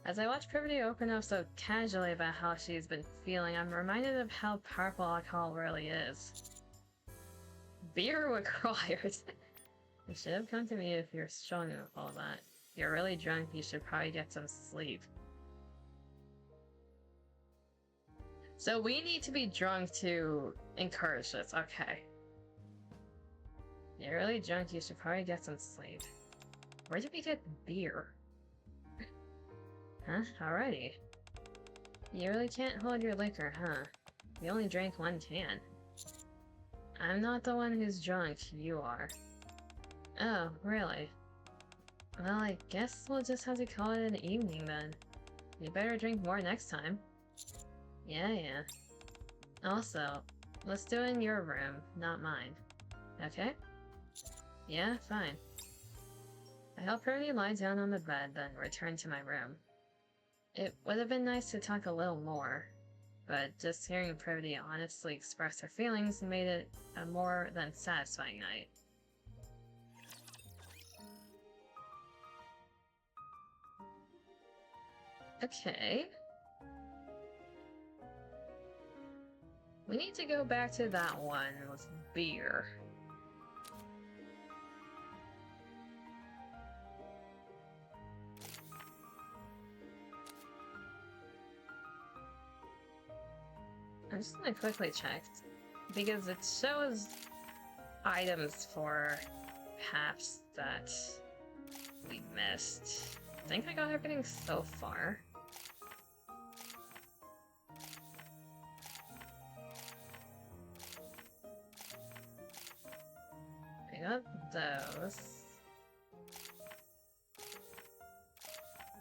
As I watch Pravity open up so casually about how she's been feeling, I'm reminded of how powerful alcohol really is. Beer required! You should have come to me if you're strong enough for all that. If you're really drunk, you should probably get some sleep. So we need to be drunk to encourage this, okay. You're really drunk, you should probably get some sleep. Where did we get beer? Huh? Alrighty. You really can't hold your liquor, huh? You only drank one can. I'm not the one who's drunk, you are. Oh, really? Well, I guess we'll just have to call it an evening then. You better drink more next time. Yeah. Also, let's do it in your room, not mine. Okay? Yeah, fine. I helped Pravity lie down on the bed, then returned to my room. It would have been nice to talk a little more, but just hearing Pravity honestly express her feelings made it a more than satisfying night. Okay. We need to go back to that one with beer. I'm just gonna quickly check, because it shows items for paths that we missed. I think I got everything so far. I got those.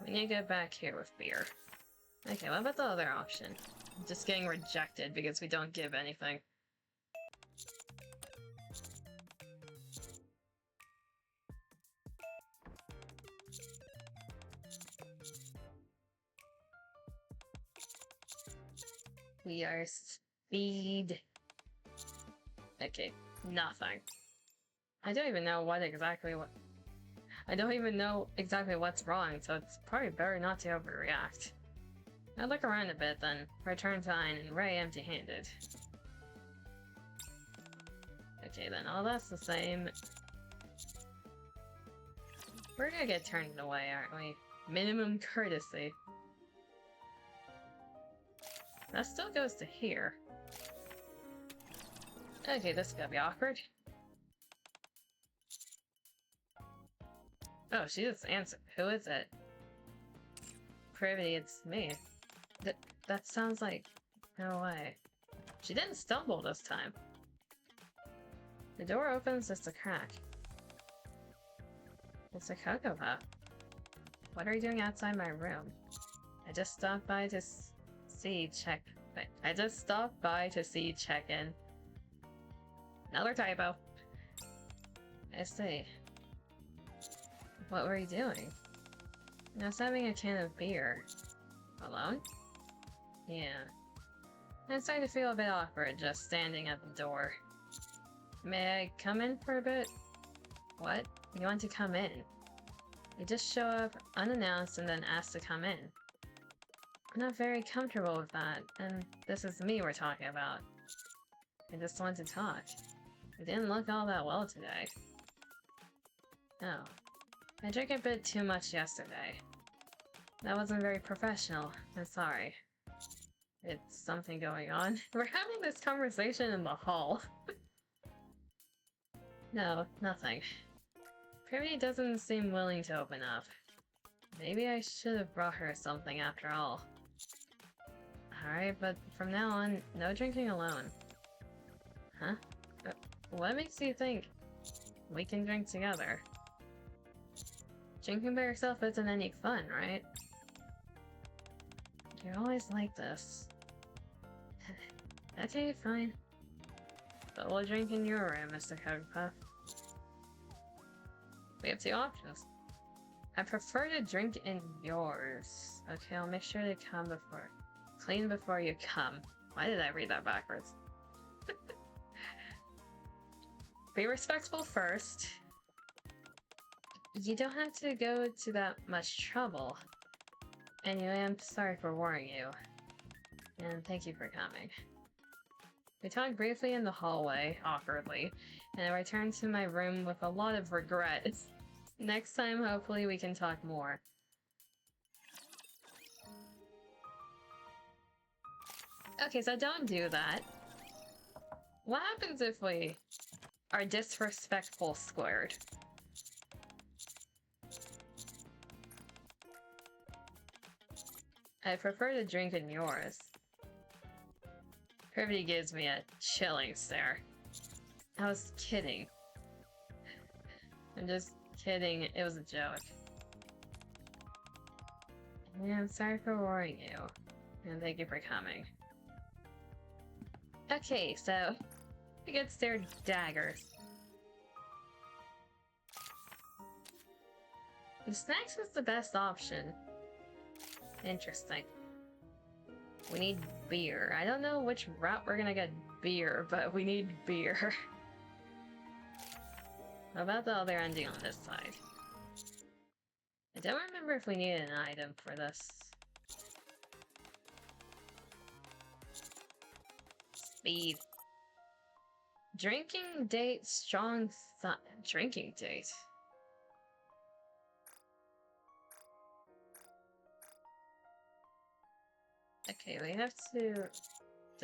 We need to get back here with beer. Okay, what about the other option? Just getting rejected because we don't give anything. We are speed. Okay, nothing. I don't even know I don't even know exactly what's wrong, so it's probably better not to overreact. I'll look around a bit, then return to Ein and Ray empty-handed. Okay, then all that's the same. We're gonna get turned away, aren't we? Minimum courtesy. That still goes to here. Okay, this is gonna be awkward. Oh, she just answered. Who is it? Pravity, it's me. That sounds like... No way. She didn't stumble this time. The door opens just a crack. It's a Cocoa Puff. What are you doing outside my room? I just stopped by to see check-in. Another typo. I see. What were you doing? I was having a can of beer. Alone? Yeah. I'm starting to feel a bit awkward just standing at the door. May I come in for a bit? What? You want to come in? You just show up unannounced and then ask to come in. I'm not very comfortable with that, and this is me we're talking about. I just want to talk. You didn't look all that well today. Oh. I drank a bit too much yesterday. That wasn't very professional. I'm sorry. It's something going on. We're having this conversation in the hall. No, nothing. Privy doesn't seem willing to open up. Maybe I should have brought her something after all. Alright, but from now on, no drinking alone. Huh? What makes you think we can drink together? Drinking by yourself isn't any fun, right? You're always like this. Okay, fine. But we'll drink in your room, Mr. Cokepuff. We have two options. I prefer to drink in yours. Okay, I'll make sure to come before... Clean before you come. Why did I read that backwards? Be respectful first. You don't have to go to that much trouble. Anyway, I'm sorry for worrying you. And thank you for coming. We talked briefly in the hallway, awkwardly, and I returned to my room with a lot of regret. Next time, hopefully we can talk more. Okay, so don't do that. What happens if we are disrespectful squared? I prefer to drink in yours. Privy gives me a chilling stare. I was kidding. I'm just kidding, it was a joke. Yeah, I'm sorry for worrying you. And thank you for coming. Okay, so we get their daggers. The snacks is the best option. Interesting. We need beer. I don't know which route we're gonna get beer, but we need beer. What about the other ending on this side? I don't remember if we needed an item for this. Speed. Drinking date, strong drinking date. Okay, we have to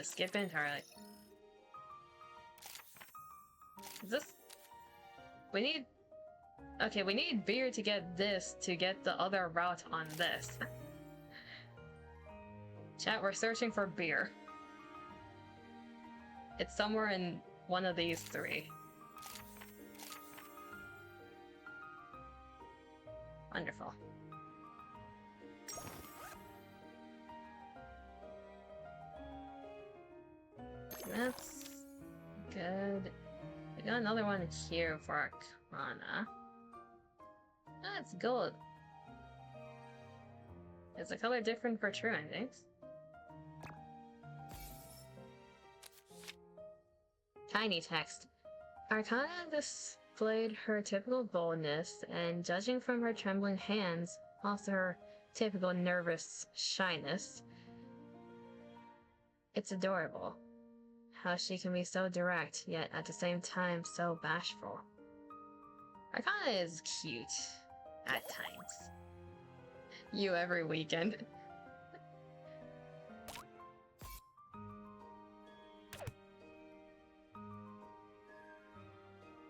skip entirely. Is this... We need... Okay, we need beer to get this, to get the other route on this. Chat, we're searching for beer. It's somewhere in one of these three. Wonderful. That's good. We got another one here for our Arcana. That's gold. Is the color different for true endings? Tiny text. Arcana displayed her typical boldness, and judging from her trembling hands, also her typical nervous shyness. It's adorable. How she can be so direct, yet at the same time so bashful. Arcana is cute. At times. You every weekend.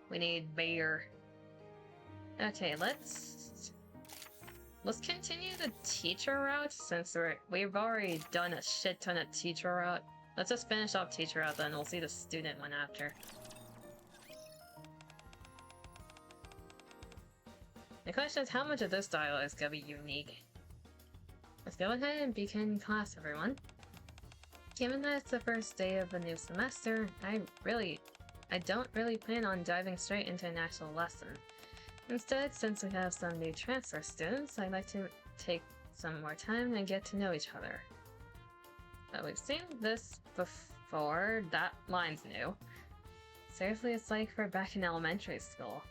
We need beer. Okay, let's continue the teacher route since we've already done a shit ton of teacher route. Let's just finish off teacher route, then we'll see the student one after. The question is, how much of this dialogue is gonna be unique? Let's go ahead and begin class, everyone. Given that it's the first day of the new semester, I don't really plan on diving straight into an actual lesson. Instead, since we have some new transfer students, I'd like to take some more time and get to know each other. But we've seen this before, that line's new. Seriously, it's like we're back in elementary school.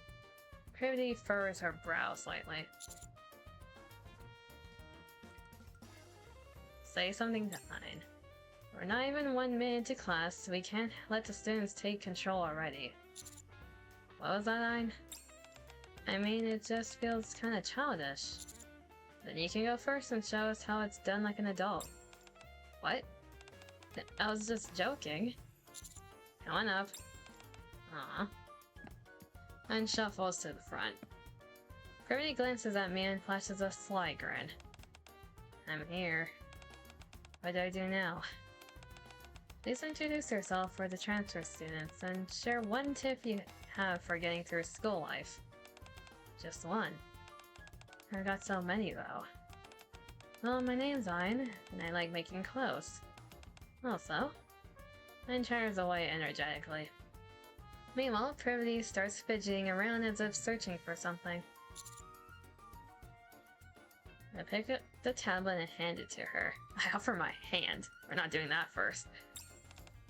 Privy furrows her brow slightly. Say something to Fine. We're not even 1 minute into class, so we can't let the students take control already. What was that line? I mean, it just feels kinda childish. Then you can go first and show us how it's done like an adult. What? I was just joking. Come on up. Aww. And shuffles to the front. Privity glances at me and flashes a sly grin. I'm here. What do I do now? Please introduce yourself for the transfer students and share one tip you have for getting through school life. Just one. I've got so many though. Well, my name's Ein, and I like making clothes. Also, Ein chatters away energetically. Meanwhile, Privity starts fidgeting around as if searching for something. I pick up the tablet and hand it to her. I offer my hand. We're not doing that first.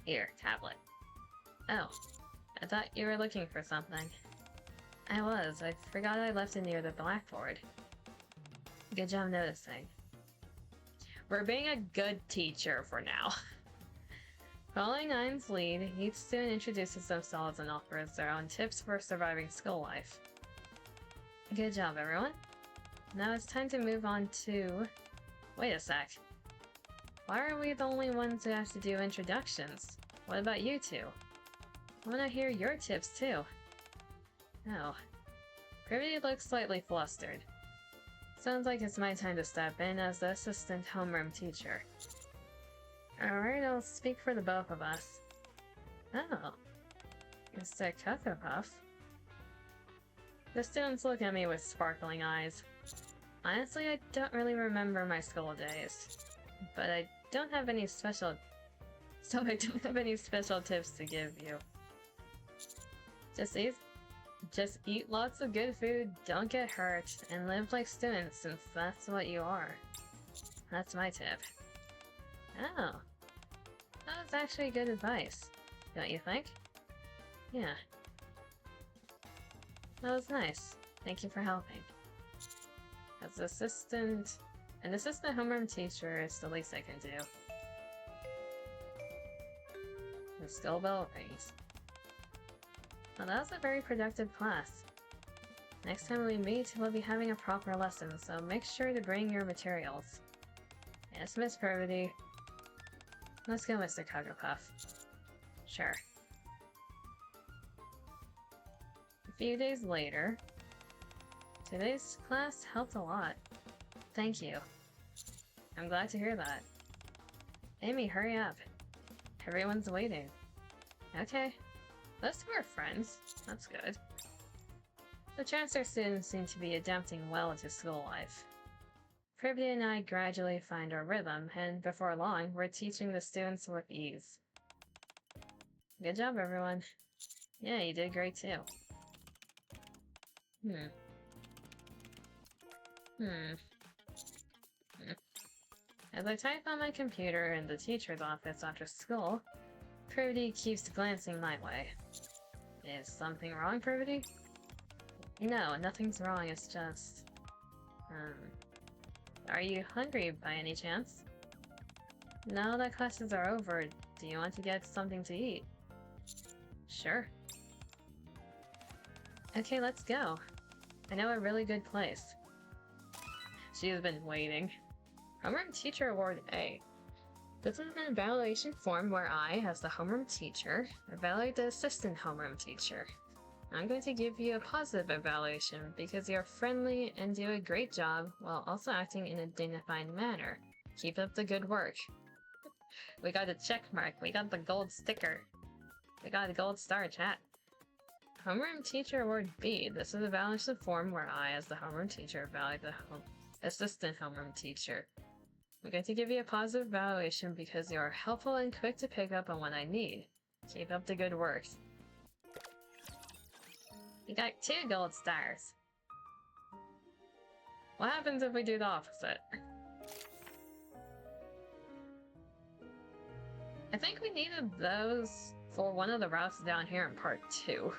Here, tablet. Oh, I thought you were looking for something. I was. I forgot I left it near the blackboard. Good job noticing. We're being a good teacher for now. Following Ein's lead, each student introduces themselves and offers their own tips for surviving school life. Good job, everyone. Now it's time to move on to... Wait a sec. Why are we the only ones who have to do introductions? What about you two? I want to hear your tips too. Oh. Privity looks slightly flustered. Sounds like it's my time to step in as the assistant homeroom teacher. Alright, I'll speak for the both of us. Oh. Mr. Cocoa Puff. The students look at me with sparkling eyes. Honestly, I don't really remember my school days. But I don't have any special... So I don't have any special tips to give you. Just eat lots of good food, don't get hurt, and live like students since that's what you are. That's my tip. Oh. That was actually good advice, don't you think? Yeah. That was nice. Thank you for helping. As an assistant homeroom teacher is the least I can do. The school bell rings. Well, that was a very productive class. Next time we meet, we'll be having a proper lesson, so make sure to bring your materials. Yes, Miss Privity. Let's go, Mr. Cocoa. Sure. A few days later, today's class helped a lot. Thank you. I'm glad to hear that. Amy, hurry up. Everyone's waiting. Okay. Those two are friends. That's good. The transfer students seem to be adapting well to school life. Privity and I gradually find our rhythm, and before long, we're teaching the students with ease. Good job, everyone. Yeah, you did great too. As I type on my computer in the teacher's office after school, Privity keeps glancing my way. Is something wrong, Privity? No, nothing's wrong, it's just... Are you hungry by any chance? Now that classes are over, do you want to get something to eat? Sure. Okay, let's go. I know a really good place. She has been waiting. Homeroom Teacher Award A. This is an evaluation form where I, as the homeroom teacher, evaluate the assistant homeroom teacher. I'm going to give you a positive evaluation because you're friendly and do a great job while also acting in a dignified manner. Keep up the good work. We got a check mark. We got the gold sticker. We got a gold star chat. Homeroom Teacher Award B. This is a evaluation form where I, as the homeroom teacher, evaluate the assistant homeroom teacher. I'm going to give you a positive evaluation because you are helpful and quick to pick up on what I need. Keep up the good work. You got 2 gold stars. What happens if we do the opposite? I think we needed those for one of the routes down here in part 2.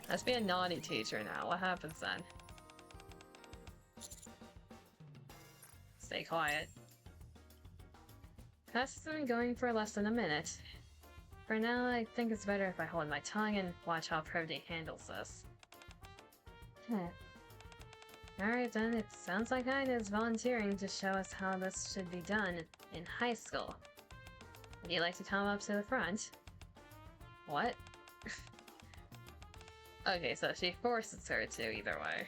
Let's be a naughty teacher now. What happens then? Stay quiet. Class has been going for less than a minute. For now, I think it's better if I hold my tongue and watch how Privity handles this. Alright then, it sounds like Ida is volunteering to show us how this should be done in high school. Would you like to come up to the front? What? Okay, so she forces her to either way.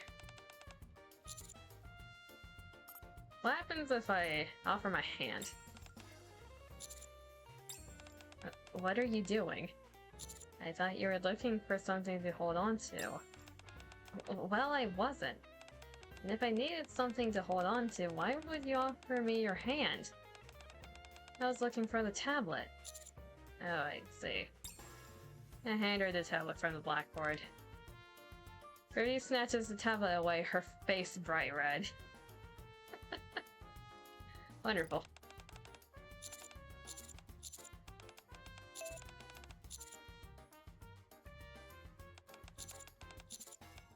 What happens if I offer my hand? What are you doing? I thought you were looking for something to hold on to. Well, I wasn't. And if I needed something to hold on to, why would you offer me your hand? I was looking for the tablet. Oh, I see. I hand her the tablet from the blackboard. Ruby snatches the tablet away, her face bright red. Wonderful.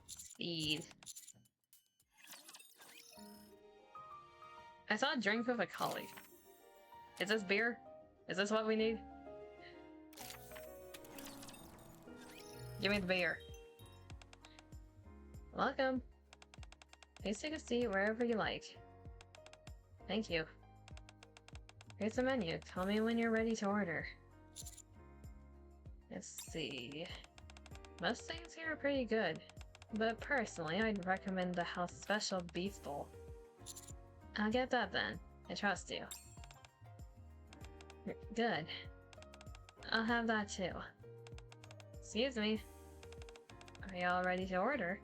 Speed. I saw a drink with a colleague. Is this beer? Is this what we need? Give me the beer. Welcome. Please take a seat wherever you like. Thank you. Here's the menu. Tell me when you're ready to order. Let's see. Most things here are pretty good, but personally, I'd recommend the house special beef bowl. I'll get that then. I trust you. Good. I'll have that too. Excuse me. Are you all ready to order?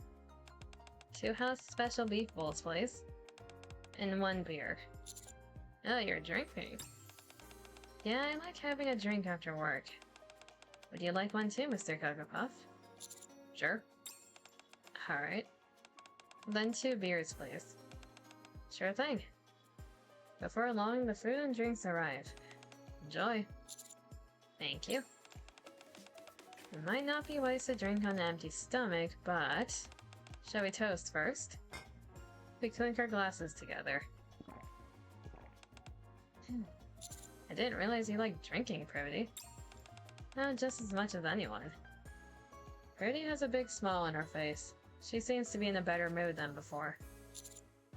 2 house special beef bowls, please. And 1 beer. Oh, you're drinking. Yeah, I like having a drink after work. Would you like one too, Mr. Cocoa Puff? Sure. Alright. Then 2 beers, please. Sure thing. Before long, the food and drinks arrive. Enjoy. Thank you. It might not be wise to drink on an empty stomach, but... Shall we toast first? We clink our glasses together. I didn't realize you liked drinking, Privity. Not just as much as anyone. Privity has a big smile on her face. She seems to be in a better mood than before.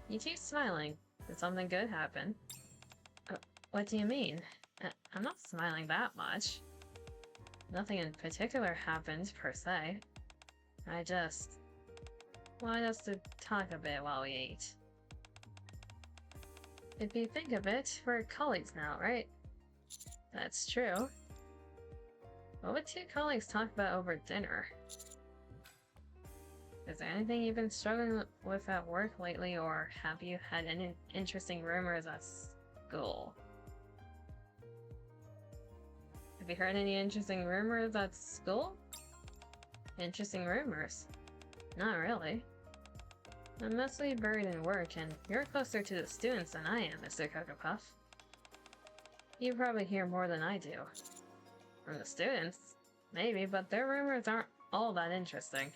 You keep smiling. Did something good happen? What do you mean? I'm not smiling that much. Nothing in particular happened, per se. I just wanted us to talk a bit while we ate. If you think of it, we're colleagues now, right? That's true. What would 2 colleagues talk about over dinner? Is there anything you've been struggling with at work lately, or have you had any interesting rumors at school? Have you heard any interesting rumors at school? Interesting rumors? Not really. I'm mostly buried in work, and you're closer to the students than I am, Mr. Cocoa Puff. You probably hear more than I do. From the students? Maybe, but their rumors aren't all that interesting.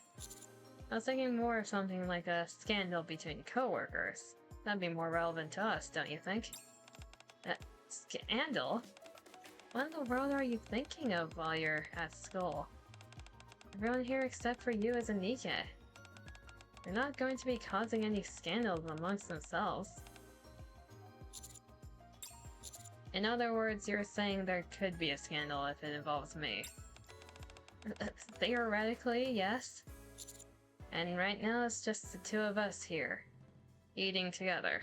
I was thinking more of something like a scandal between coworkers. That'd be more relevant to us, don't you think? Scandal? What in the world are you thinking of while you're at school? Everyone here except for you is a NIKKE. They're not going to be causing any scandals amongst themselves. In other words, you're saying there could be a scandal if it involves me. Theoretically, yes. And right now it's just the 2 of us here, eating together.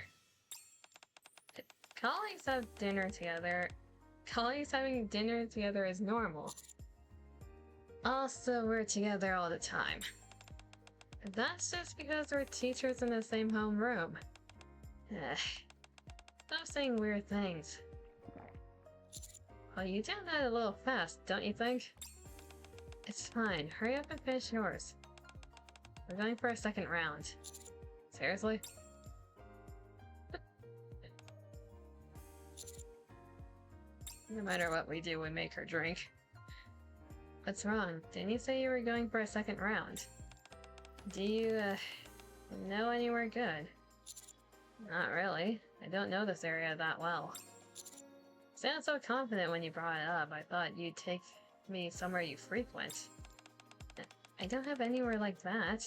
Colleagues have dinner together. Colleagues having dinner together is normal. Also, we're together all the time. That's just because we're teachers in the same homeroom. Stop saying weird things. Well, you did that a little fast, don't you think? It's fine. Hurry up and finish yours. We're going for a 2nd round. Seriously? No matter what we do, we make her drink. What's wrong? Didn't you say you were going for a 2nd round? Do you, know anywhere good? Not really. I don't know this area that well. You sounded so confident when you brought it up. I thought you'd take me somewhere you frequent. I don't have anywhere like that.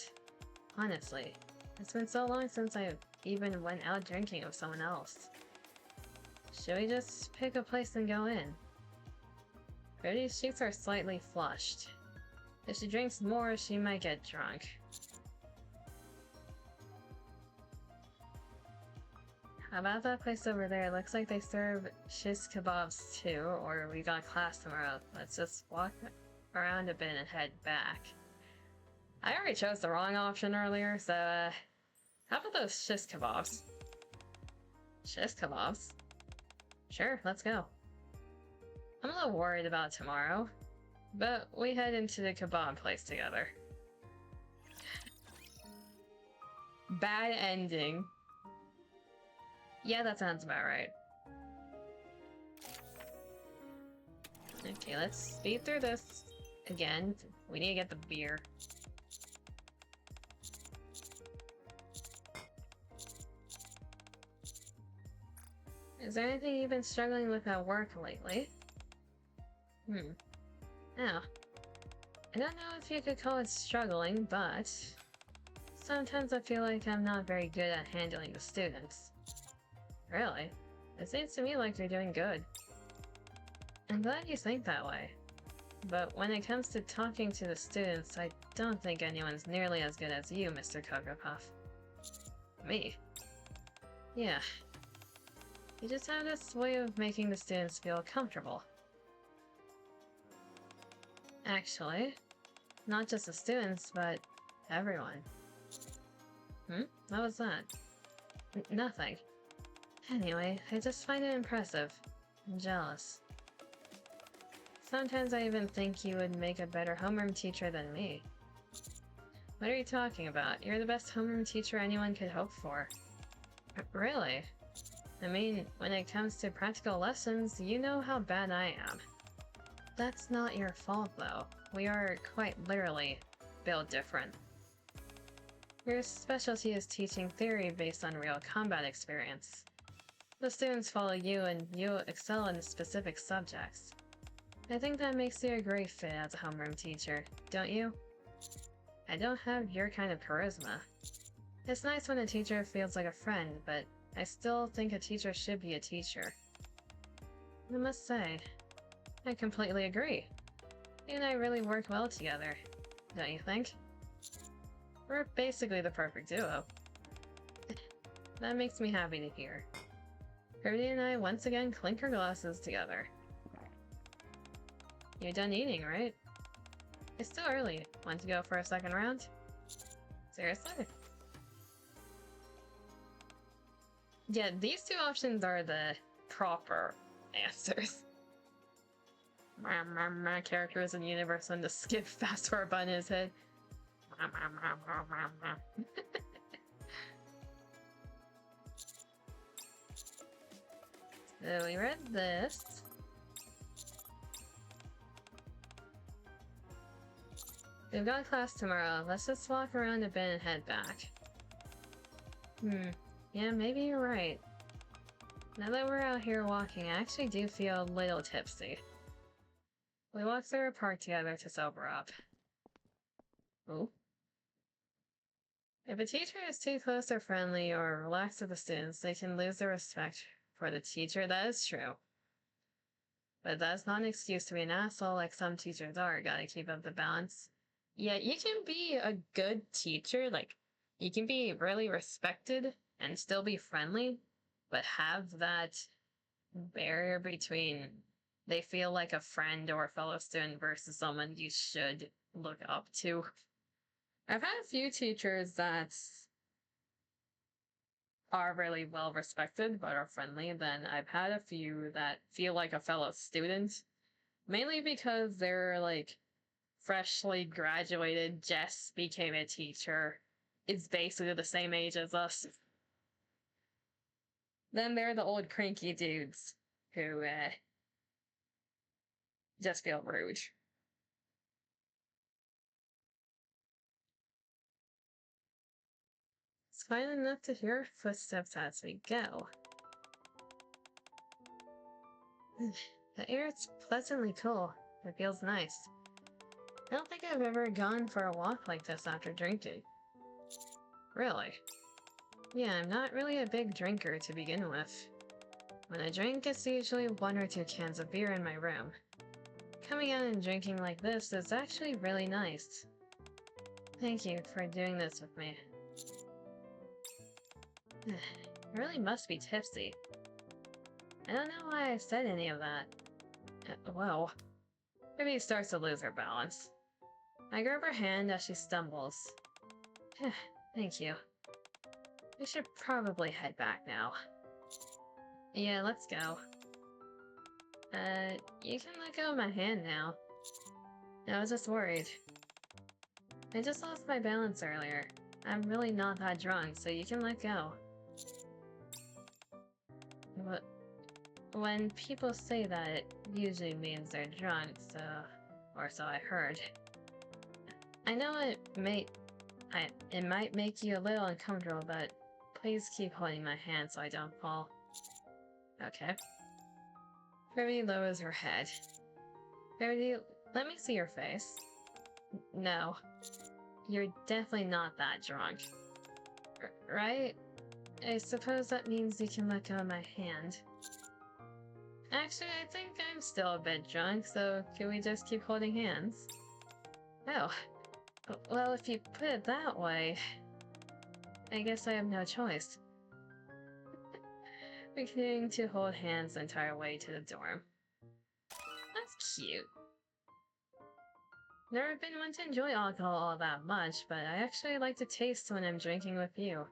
Honestly. It's been so long since I even went out drinking with someone else. Should we just pick a place and go in? Rudy's cheeks are slightly flushed. If she drinks more, she might get drunk. How about that place over there? Looks like they serve shish kebabs too, or we got class tomorrow. Let's just walk around a bit and head back. I already chose the wrong option earlier, so how about those shish kebabs? Shish kebabs? Sure, let's go. I'm a little worried about tomorrow, but we head into the kebab place together. Bad ending. Yeah, that sounds about right. Okay, let's speed through this. Again, we need to get the beer. Is there anything you've been struggling with at work lately? Oh. I don't know if you could call it struggling, but sometimes I feel like I'm not very good at handling the students. Really? It seems to me like you're doing good. I'm glad you think that way. But when it comes to talking to the students, I don't think anyone's nearly as good as you, Mr. Cocoa Puff. Me? Yeah. You just have this way of making the students feel comfortable. Actually, not just the students, but everyone. What was that? Nothing. Anyway, I just find it impressive. I'm jealous. Sometimes I even think you would make a better homeroom teacher than me. What are you talking about? You're the best homeroom teacher anyone could hope for. Really? I mean, when it comes to practical lessons, you know how bad I am. That's not your fault, though. We are quite literally built different. Your specialty is teaching theory based on real combat experience. The students follow you and you excel in specific subjects. I think that makes you a great fit as a homeroom teacher, don't you? I don't have your kind of charisma. It's nice when a teacher feels like a friend, but I still think a teacher should be a teacher. I must say, I completely agree. You and I really work well together, don't you think? We're basically the perfect duo. That makes me happy to hear. Rudy and I once again clink our glasses together. You're done eating, right? It's still early. Want to go for a second round? Seriously? Yeah, these two options are the proper answers. My character is in universe when the skip fast forward button is hit. So we read this. We've got class tomorrow. Let's just walk around a bit and head back. Yeah, maybe you're right. Now that we're out here walking, I actually do feel a little tipsy. We walk through a park together to sober up. Ooh. If a teacher is too close or friendly or relaxed with the students, they can lose their respect for the teacher. That is true. But that's not an excuse to be an asshole like some teachers are. Gotta keep up the balance. Yeah, you can be a good teacher, like, you can be really respected and still be friendly, but have that barrier between they feel like a friend or a fellow student versus someone you should look up to. I've had a few teachers that are really well respected but are friendly, then I've had a few that feel like a fellow student, mainly because they're like freshly graduated, just became a teacher, is basically the same age as us. Then there are the old cranky dudes who just feel rude. It's fine enough to hear footsteps as we go. The air is pleasantly cool. It feels nice. I don't think I've ever gone for a walk like this after drinking. Really? Yeah, I'm not really a big drinker to begin with. When I drink, it's usually 1 or 2 cans of beer in my room. Coming out and drinking like this is actually really nice. Thank you for doing this with me. I really must be tipsy. I don't know why I said any of that. Whoa. Maybe starts to lose her balance. I grab her hand as she stumbles. Thank you. We should probably head back now. Yeah, let's go. You can let go of my hand now. I was just worried. I just lost my balance earlier. I'm really not that drunk, so you can let go. But when people say that, it usually means they're drunk, so... or so I heard. I know it might make you a little uncomfortable, but please keep holding my hand so I don't fall. Okay. Rarity lowers her head. Rarity, let me see your face. No. You're definitely not that drunk. Right? I suppose that means you can let go of my hand. Actually, I think I'm still a bit drunk, so can we just keep holding hands? Oh. Well, if you put it that way, I guess I have no choice. We're continuing to hold hands the entire way to the dorm. That's cute. Never been one to enjoy alcohol all that much, but I actually like to taste when I'm drinking with you.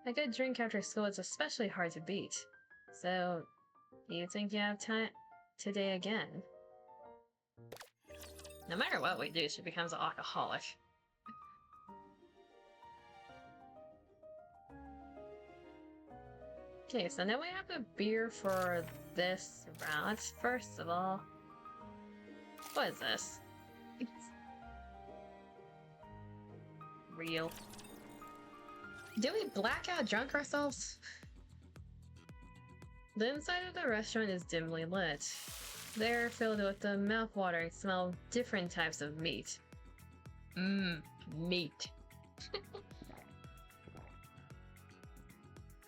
A good drink after school is especially hard to beat. So, do you think you have time today again? No matter what we do, she becomes an alcoholic. Okay, so now we have a beer for this round. First of all, what is this? Real. Do we blackout drunk ourselves? The inside of the restaurant is dimly lit. They're filled with the mouth-watering smell of different types of meat. Meat.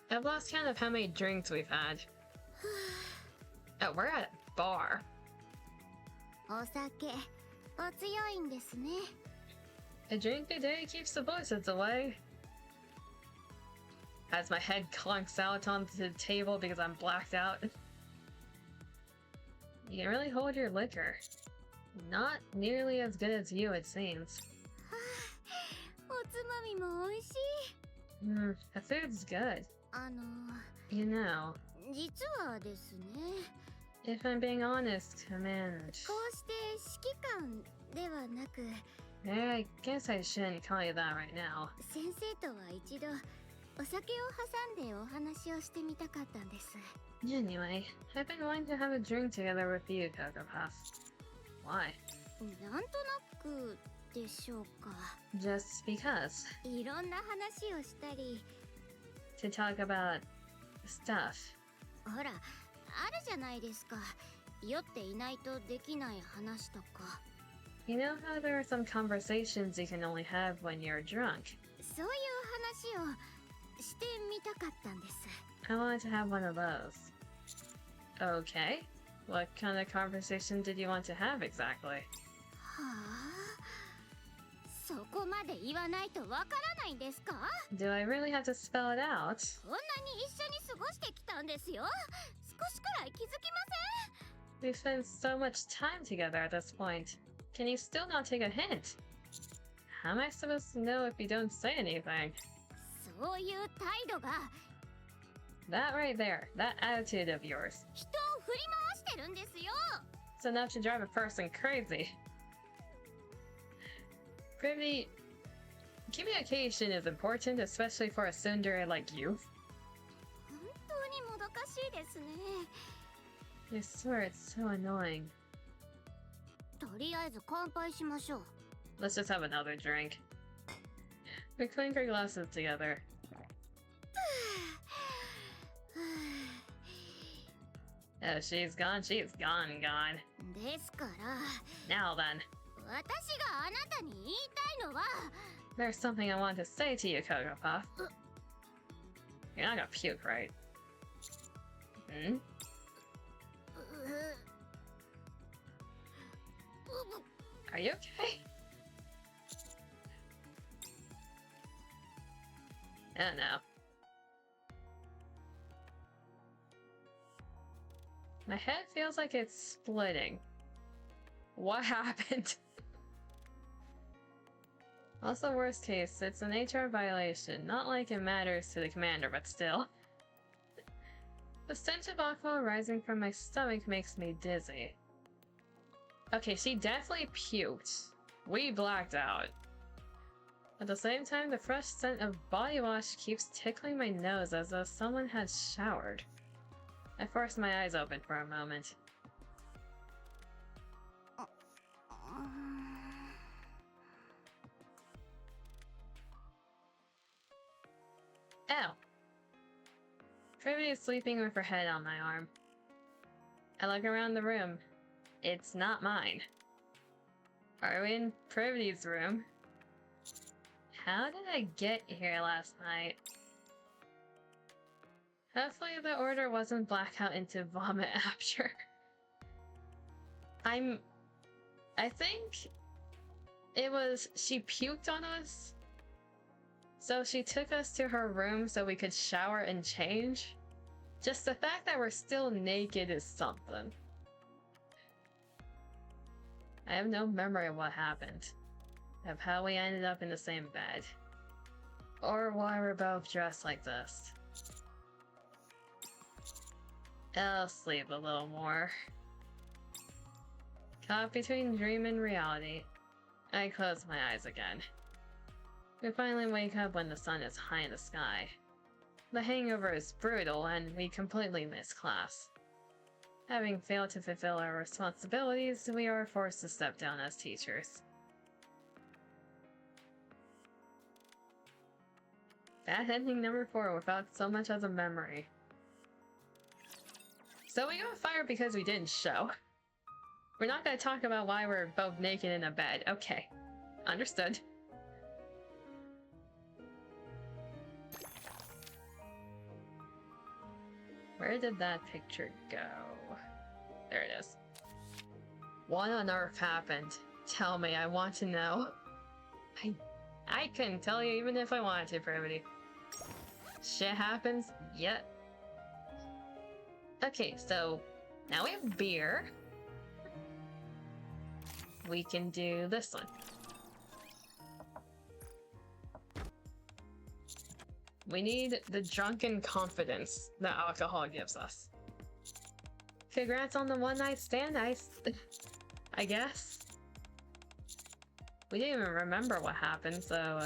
I've lost count of how many drinks we've had. Oh, we're at a bar. お酒、お強いんですね。 A drink a day keeps the voices away. As my head clunks out onto the table because I'm blacked out. You can really hold your liquor. Not nearly as good as you, it seems. おつまみも美味しい。The food's good. You know, 実はですね。 if I'm being honest, command. こうして指揮官ではなく。 I guess I shouldn't call you that right now. 先生とは一度お酒を挟んでお話をしてみたかったんです。 Anyway, I've been wanting to have a drink together with you, Kokopuff. Why? なんとなくでしょうか。 Just because. いろんな話をしたり。 To talk about stuff. ほら、あるじゃないですか。酔っていないとできない話とか。 You know how there are some conversations you can only have when you're drunk? そういう話をしてみたかったんです。 I wanted to have one of those. Okay. What kind of conversation did you want to have exactly? はあ、そこまで言わないとわからないんですか？ Do I really have to spell it out? こんなに一緒に過ごしてきたんですよ。少しくらい気づきま We've spent so much time together at this point. Can you still not take a hint? How am I supposed to know if you don't say anything? せん。そういう態度が That right there, that attitude of yours. 人を振り回してるんですよ。 It's enough to drive a person crazy. Privy, communication is important, especially for a tsundere like you. 本当にもどかしいですね。 I swear it's so annoying. とりあえず乾杯しましょう。 Let's just have another drink. We clink our glasses together. Oh, she's gone, gone. ですから、 Now then. 私があなたに言いたいのは There's something I want to say to you, Cocoa Puff. You're not gonna puke, right? Hmm? Are you okay? I don't know. My head feels like it's splitting. What happened? Also, worst case, it's an HR violation. Not like it matters to the commander, but still. The stench of aqua rising from my stomach makes me dizzy. Okay, she definitely puked. We blacked out. At the same time, the fresh scent of body wash keeps tickling my nose as though someone had showered. I forced my eyes open for a moment. Ow! Privy is sleeping with her head on my arm. I look around the room. It's not mine. Are we in Privity's room? How did I get here last night? Hopefully the order wasn't blackout into vomit after. I think it was she puked on us. So she took us to her room so we could shower and change. Just the fact that we're still naked is something. I have no memory of what happened. Of how we ended up in the same bed. Or why we're both dressed like this. I'll sleep a little more. Caught between dream and reality, I close my eyes again. We finally wake up when the sun is high in the sky. The hangover is brutal and we completely miss class. Having failed to fulfill our responsibilities, we are forced to step down as teachers. Bad ending number 4 without so much as a memory. So we got fired because we didn't show. We're not gonna talk about why we're both naked in a bed. Okay. Understood. Where did that picture go? There it is. What on earth happened? Tell me, I want to know. I couldn't tell you even if I wanted to, Privity. Shit happens? Yep. Okay, so now we have beer. We can do this one. We need the drunken confidence that alcohol gives us. Congrats on the one night stand, I guess. We didn't even remember what happened, so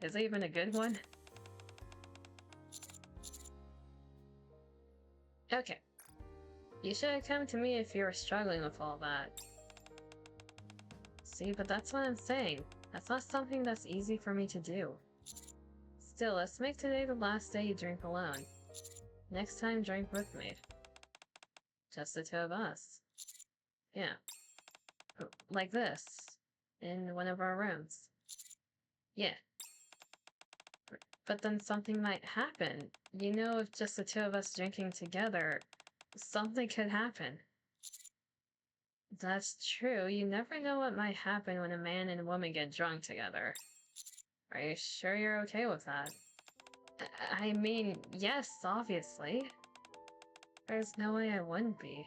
is it even a good one? Okay. You should have come to me if you were struggling with all that. See, but that's what I'm saying. That's not something that's easy for me to do. Still, let's make today the last day you drink alone. Next time, drink with me. Just the two of us. Yeah. Like this. In one of our rooms. Yeah. But then something might happen. You know, if just the two of us drinking together, something could happen. That's true. You never know what might happen when a man and a woman get drunk together. Are you sure you're okay with that? I mean, yes, obviously. There's no way I wouldn't be.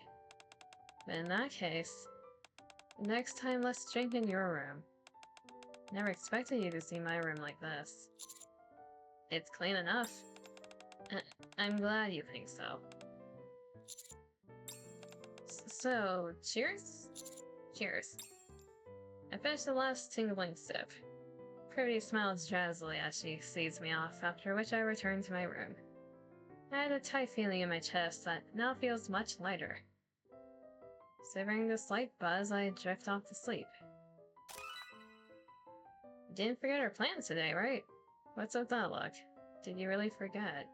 But in that case, next time let's drink in your room. Never expected you to see my room like this. It's clean enough. I'm glad you think so. So, cheers? Cheers. I finished the last tingling sip. Privy smiles jazzily as she sees me off, after which I return to my room. I had a tight feeling in my chest that now feels much lighter. Savoring the slight buzz, I drift off to sleep. Didn't forget our plans today, right? What's with that look? Did you really forget?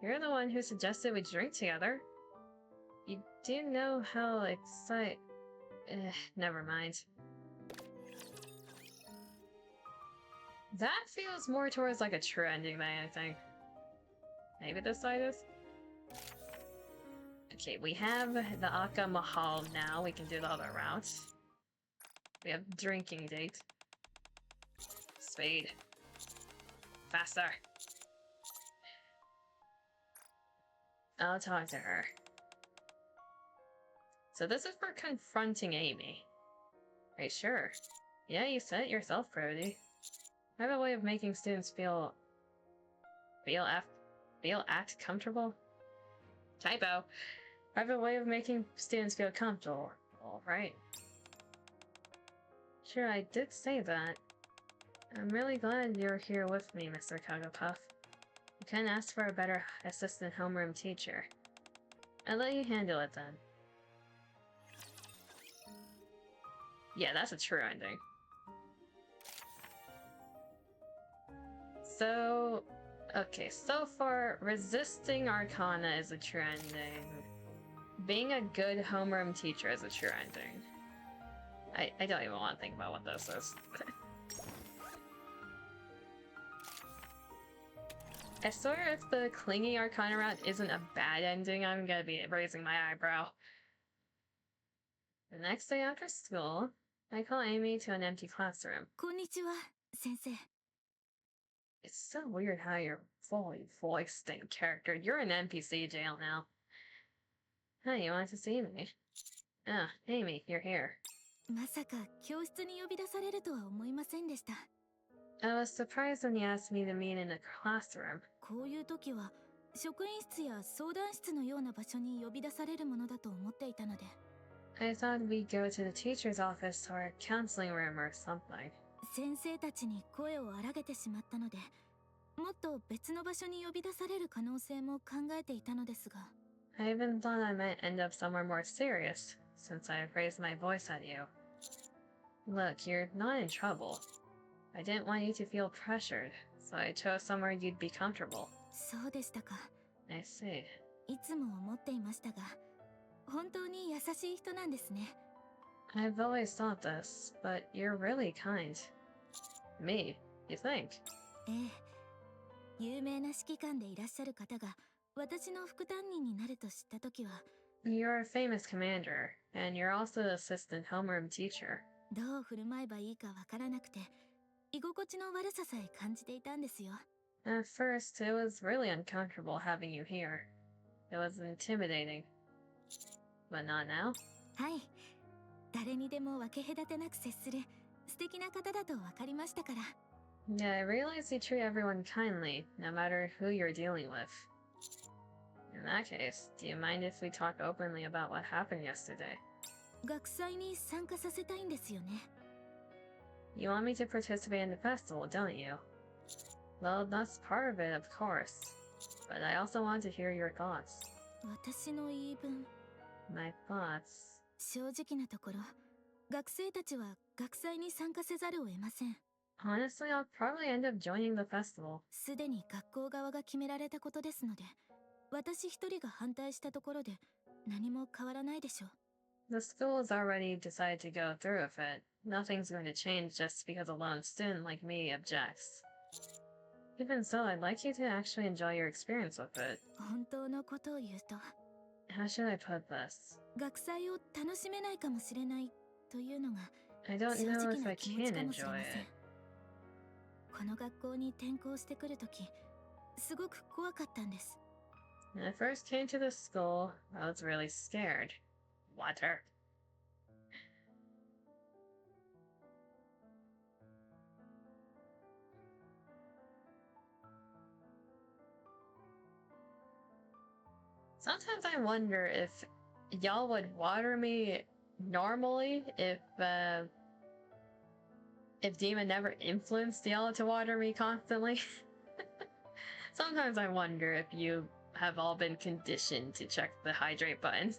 You're the one who suggested we drink together. You do know how never mind. That feels more towards like a true ending than anything. Maybe this side is? Okay, we have the Akka Mahal now. We can do the other route. We have drinking date. Speed. Faster. I'll talk to her. So this is for confronting Amy. Are you sure? Yeah, you said it yourself, Brody. I have a way of making students feel act comfortable? Typo. I have a way of making students feel comfortable. All right. Sure, I did say that. I'm really glad you're here with me, Mr. Kagapuff. You couldn't ask for a better assistant homeroom teacher. I'll let you handle it then. Yeah, that's a true ending. So, okay, so far, resisting Arcana is a true ending. Being a good homeroom teacher is a true ending. I don't even want to think about what this is. I swear if the clingy Arcana route isn't a bad ending, I'm gonna be raising my eyebrow. The next day after school, I call Amy to an empty classroom. こんにちは、先生。 It's so weird how you're fully voiced in character. You're an NPC jail now. Hi, you wanted to see me? Ah, Amy, you're here. まさか教室に呼び出されるとは思いませんでした。 I was surprised when you asked me to meet in the classroom. こういう時は職員室や相談室のような場所に呼び出されるものだと思っていたので。 I thought we'd go to the teacher's office or a counseling room or something. 先生たちに声を荒げてしまったので、もっと別の場所に呼び出される可能性も考えていたのですが。 I even thought I might end up somewhere more serious, since I've raised my voice at you. Look, you're not in trouble. I didn't want you to feel pressured, so I chose somewhere you'd be comfortable. そうでしたか。 I see. いつも思っていましたが、本当に優しい人なんですね。 I've always thought this, but you're really kind. Me, you think? ええ、有名な指揮官でいらっしゃる方が私の副担任になると知ったときは、 You're a famous commander, and you're also the assistant homeroom teacher. どう振る舞えばいいかわからなくて、居心地の悪ささえ感じていたんですよ。 At first, it was really uncomfortable having you here. It was intimidating. But not now? はい、誰にでも分け隔てなく接する素敵な方だと分かりましたから。 Yeah, I realize you treat everyone kindly, no matter who you're dealing with. In that case, do you mind if we talk openly about what happened yesterday? 学祭に参加させたいんですよね。 You want me to participate in the festival, don't you? Well, that's part of it, of course. But I also want to hear your thoughts. 私の言い分、 My thoughts. 正直なところ、学生たちは学祭に参加せざるを得ません。 Honestly, I'll probably end up joining the festival. すでに学校側が決められたことですので、私一人が反対したところで何も変わらないでしょう。 The school has already decided to go through with it. Nothing's going to change just because a lone student like me objects. Even so, I'd like you to actually enjoy your experience with it. 本当のことを言うと、 How should I put this? 学祭を楽しめないかもしれないというのが I don't 正 know 直 if な I 気持 can ちかもしれ enjoy ません。 it. この学校に転校してくるとき、すごく怖かったんです。 When I first came to this school, I was really scared. Water. Sometimes I wonder if y'all would water me normally if Demon never influenced y'all to water me constantly. Sometimes I wonder if you have all been conditioned to check the hydrate button.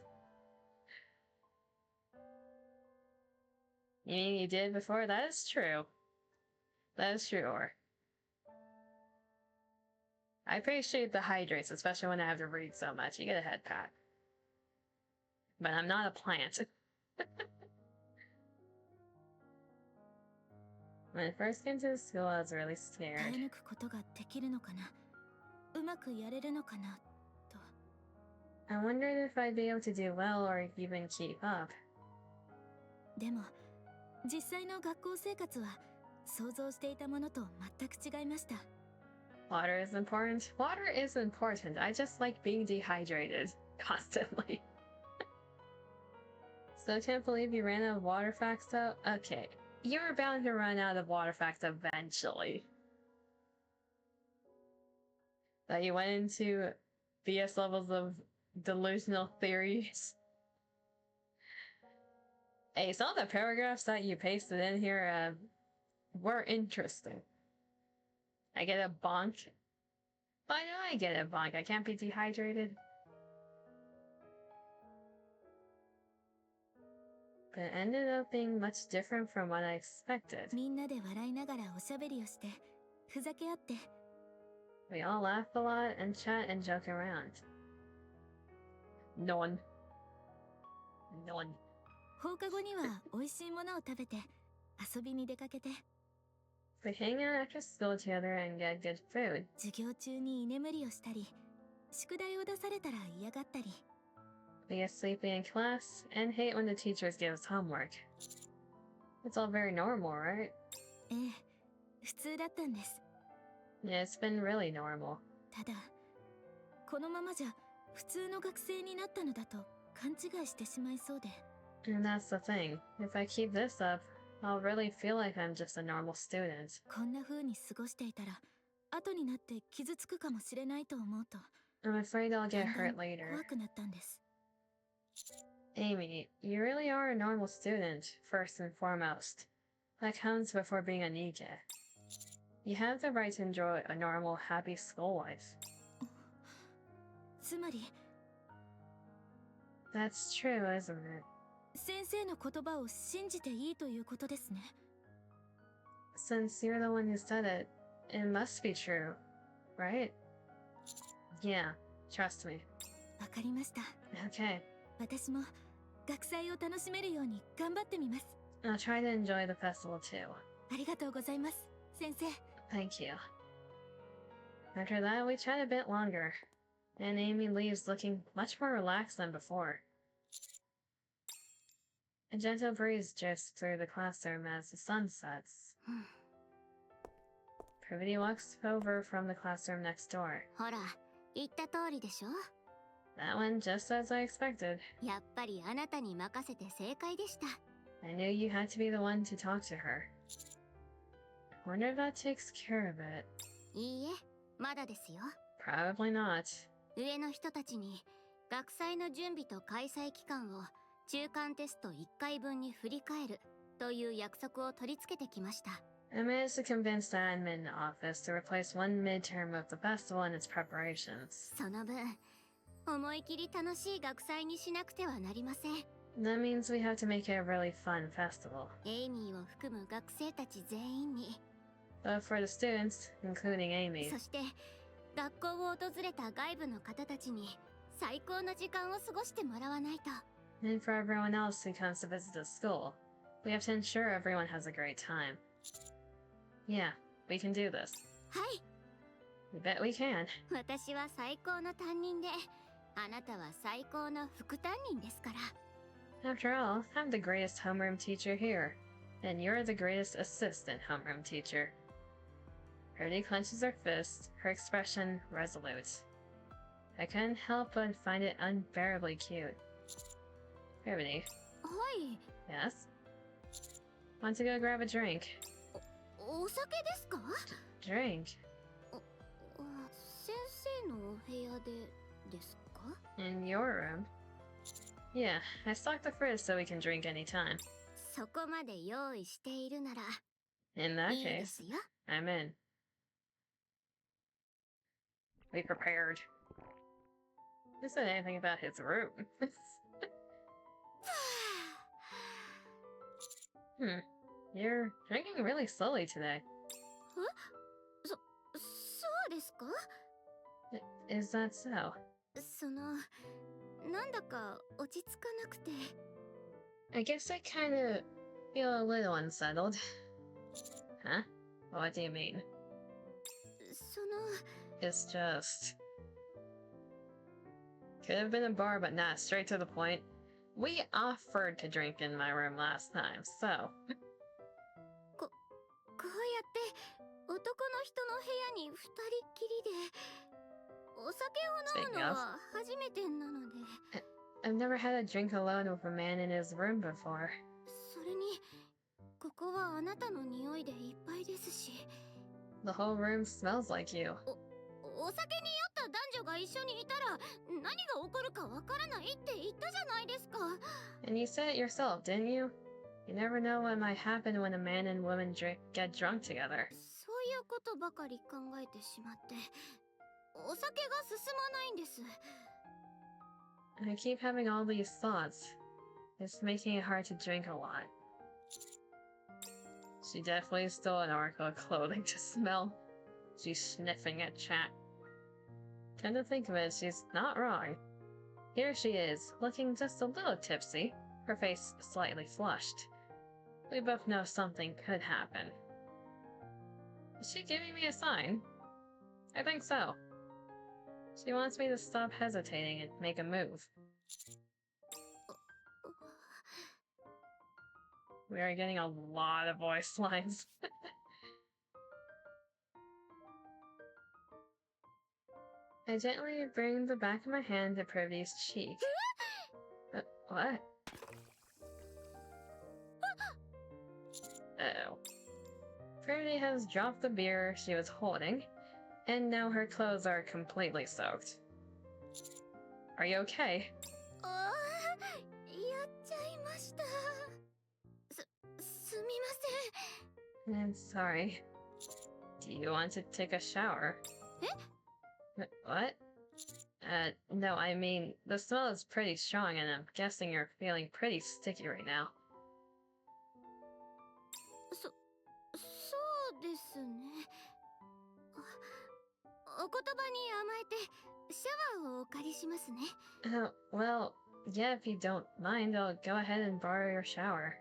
You mean you did before? That is true. That is true, or I appreciate the hydrates, especially when I have to read so much. You get a head pat. But I'm not a plant. When I first came to the school, I was really 耐 scared. え抜くことができるのかな、うまくやれるのかなと。 I wondered if I'd be able to do well or even keep up. でも実際の学校生活は想像していたものと全く違いました。 Water is important. Water is important. I just like being dehydrated constantly. So I can't believe you ran out of water facts though? Okay. You're bound to run out of water facts eventually. That you went into BS levels of delusional theories. Hey, some of the paragraphs that you pasted in here were interesting. I get a bonk. Why do I get a bonk? I can't be dehydrated. But it ended up being much different from what I expected. みんなで笑いながらおしゃべりをしてふざけ合って、 We all laugh a lot and chat and joke around. None. 放課後には美味しいものを食べて遊びに出かけて、 We hang out after school together and get good food. 授業中に居眠りをしたり、宿題を出されたら嫌がったり。 We get sleepy in class and hate when the teachers give us homework. It's all very normal, right? ええ、普通だったんです。 Yeah, it's been really normal. ただこのままじゃ普通の学生になったのだと勘違いしてしまいそうで。 And that's the thing. If I keep this up, I'll really feel like I'm just a normal student. こんな風に過ごしていたら後になって傷つくかもしれないと思うと、 I'm afraid I'll だ get んだ hurt ん later. 怖くなったんです。 Amy, you really are a normal student, first and foremost. That comes before being a NIKKE. You have the right to enjoy a normal, happy school life. つまり That's true, isn't it? 先生の言葉を信じていいということですね。 Since you're the one who said it, it must be true, right? Yeah, trust me. わかりました。 Okay, 私も学祭を楽しめるように頑張ってみます。 I'll try to enjoy the festival too. ありがとうございます、先生。 Thank you. After that, we chat a bit longer, and Amy leaves looking much more relaxed than before. A gentle breeze drifts through the classroom as the sun sets. Privity walks over from the classroom next door. ほら、言った通りでしょ。 That went just as I expected. やっぱりあなたに任せて正解でした。 I knew you had to be the one to talk to her. Wonder if that takes care of it. いいえ、まだですよ。 Probably not. 上の人たちに学祭の準備と開催期間を中間テスト1回分に振り返るという約束を取り付けてきました。 I managed to convince the admin office to replace one midterm of the festival and its preparations. その分、思い切り楽しい学祭にしなくてはなりません。 That means we have to make it a really fun festival. エイミーを含む学生たち全員に、 But for the students, including Amy, そして学校を訪れた外部の方たちに最高の時間を過ごしてもらわないと。 and for everyone else who comes to visit the school, we have to ensure everyone has a great time. Yeah, we can do this. はい、 We bet we can. 私は最高の担任で、あなたは最高の副担任ですから。 After all, I'm the greatest homeroom teacher here, and you're the greatest assistant homeroom teacher. Privity clenches her fist, her expression resolute. I couldn't help but find it unbearably cute. Privity, はい、 yes? Want to go grab a drink? お酒ですか？ Drink? 先生のお部屋でですか？ In your room? Yeah, I stocked the fridge so we can drink anytime. そこまで用意しているなら In that いいで case, すよ。 I'm in. We prepared. Who said anything about his room? You're drinking really slowly today. そうですか？ Is that so? なんだか落ち着かなくて。 I guess I kind of feel a little unsettled. Huh? What do you mean? その It's just... Could have been a bar, but not straight to the point. We offered to drink in my room last time, so... こうやって男の人の部屋に二人っきりでお酒を飲むのは初めてなので。I've never had a drink alone with a man in his room before. それにここはあなたの匂いでいっぱいですし。 The whole room smells like you. お酒に酔った男女が一緒にいたら何が起こるかわからないって言ったじゃないですか。 And you said it yourself, didn't you? You never know what might happen when a man and woman get drunk together. そういうことばかり考えてしまってお酒が進まないんです。 I keep having all these thoughts. It's making it hard to drink a lot. She definitely stole an article of clothing to smell. She's sniffing at chat. Come to think of it, she's not wrong. Here she is, looking just a little tipsy, her face slightly flushed. We both know something could happen. Is she giving me a sign? I think so. She wants me to stop hesitating and make a move. We are getting a lot of voice lines. I gently bring the back of my hand to Privity's cheek. What? Uh-oh. Privity has dropped the beer she was holding, and now her clothes are completely soaked. Are you okay? ああ、やっちゃいました。すみません。 I'm sorry. Do you want to take a shower? What? No, I mean, the smell is pretty strong and I'm guessing you're feeling pretty sticky right now. そうですね。お言葉に甘えてシャワーをお借りしますね。 Well, yeah, if you don't mind, I'll go ahead and borrow your shower.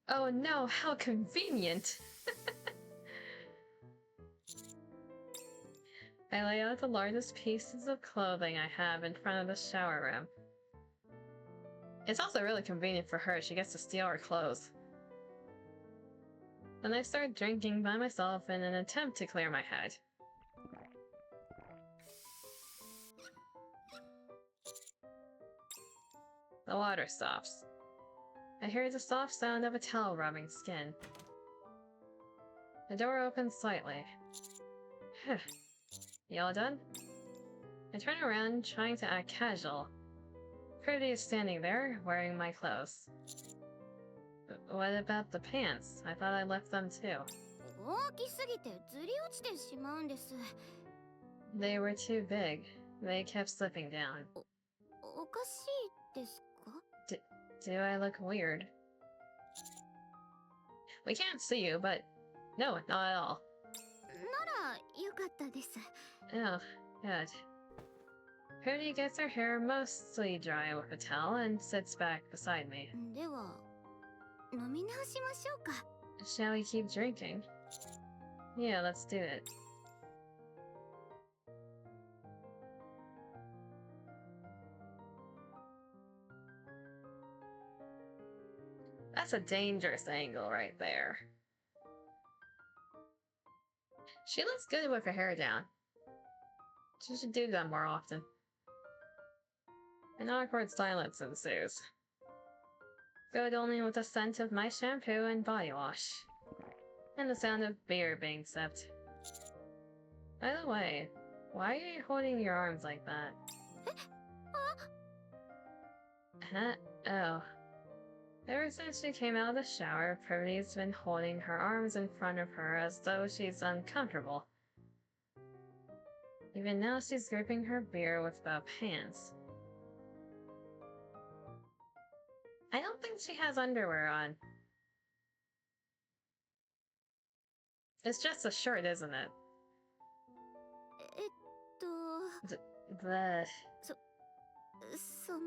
Oh no, how convenient! I lay out the largest pieces of clothing I have in front of the shower room. It's also really convenient for her, she gets to steal her clothes. Then I start drinking by myself in an attempt to clear my head. The water stops. I hear the soft sound of a towel rubbing skin. The door opens slightly. You all done? I turn around, trying to act casual. Privity is standing there, wearing my clothes. What about the pants? I thought I left them too. 大きすぎてずり落ちてしまうんです。 They were too big. They kept slipping down. おかしいですか? Do I look weird? We can't see you, but no, not at all. ならよかったです。 Oh, good. Privity gets her hair mostly dry with a towel and sits back beside me. では飲み直しましょうか。 Shall we keep drinking? Yeah, let's do it. That's a dangerous angle right there. She looks good with her hair down. She should do that more often. An awkward silence ensues. Good only with the scent of my shampoo and body wash. And the sound of beer being sipped. By the way, why are you holding your arms like that? Huh? Oh. Ever since she came out of the shower, Privity's been holding her arms in front of her as though she's uncomfortable. Even now she's gripping her beer with both hands. I don't think she has underwear on. It's just a shirt, isn't it? その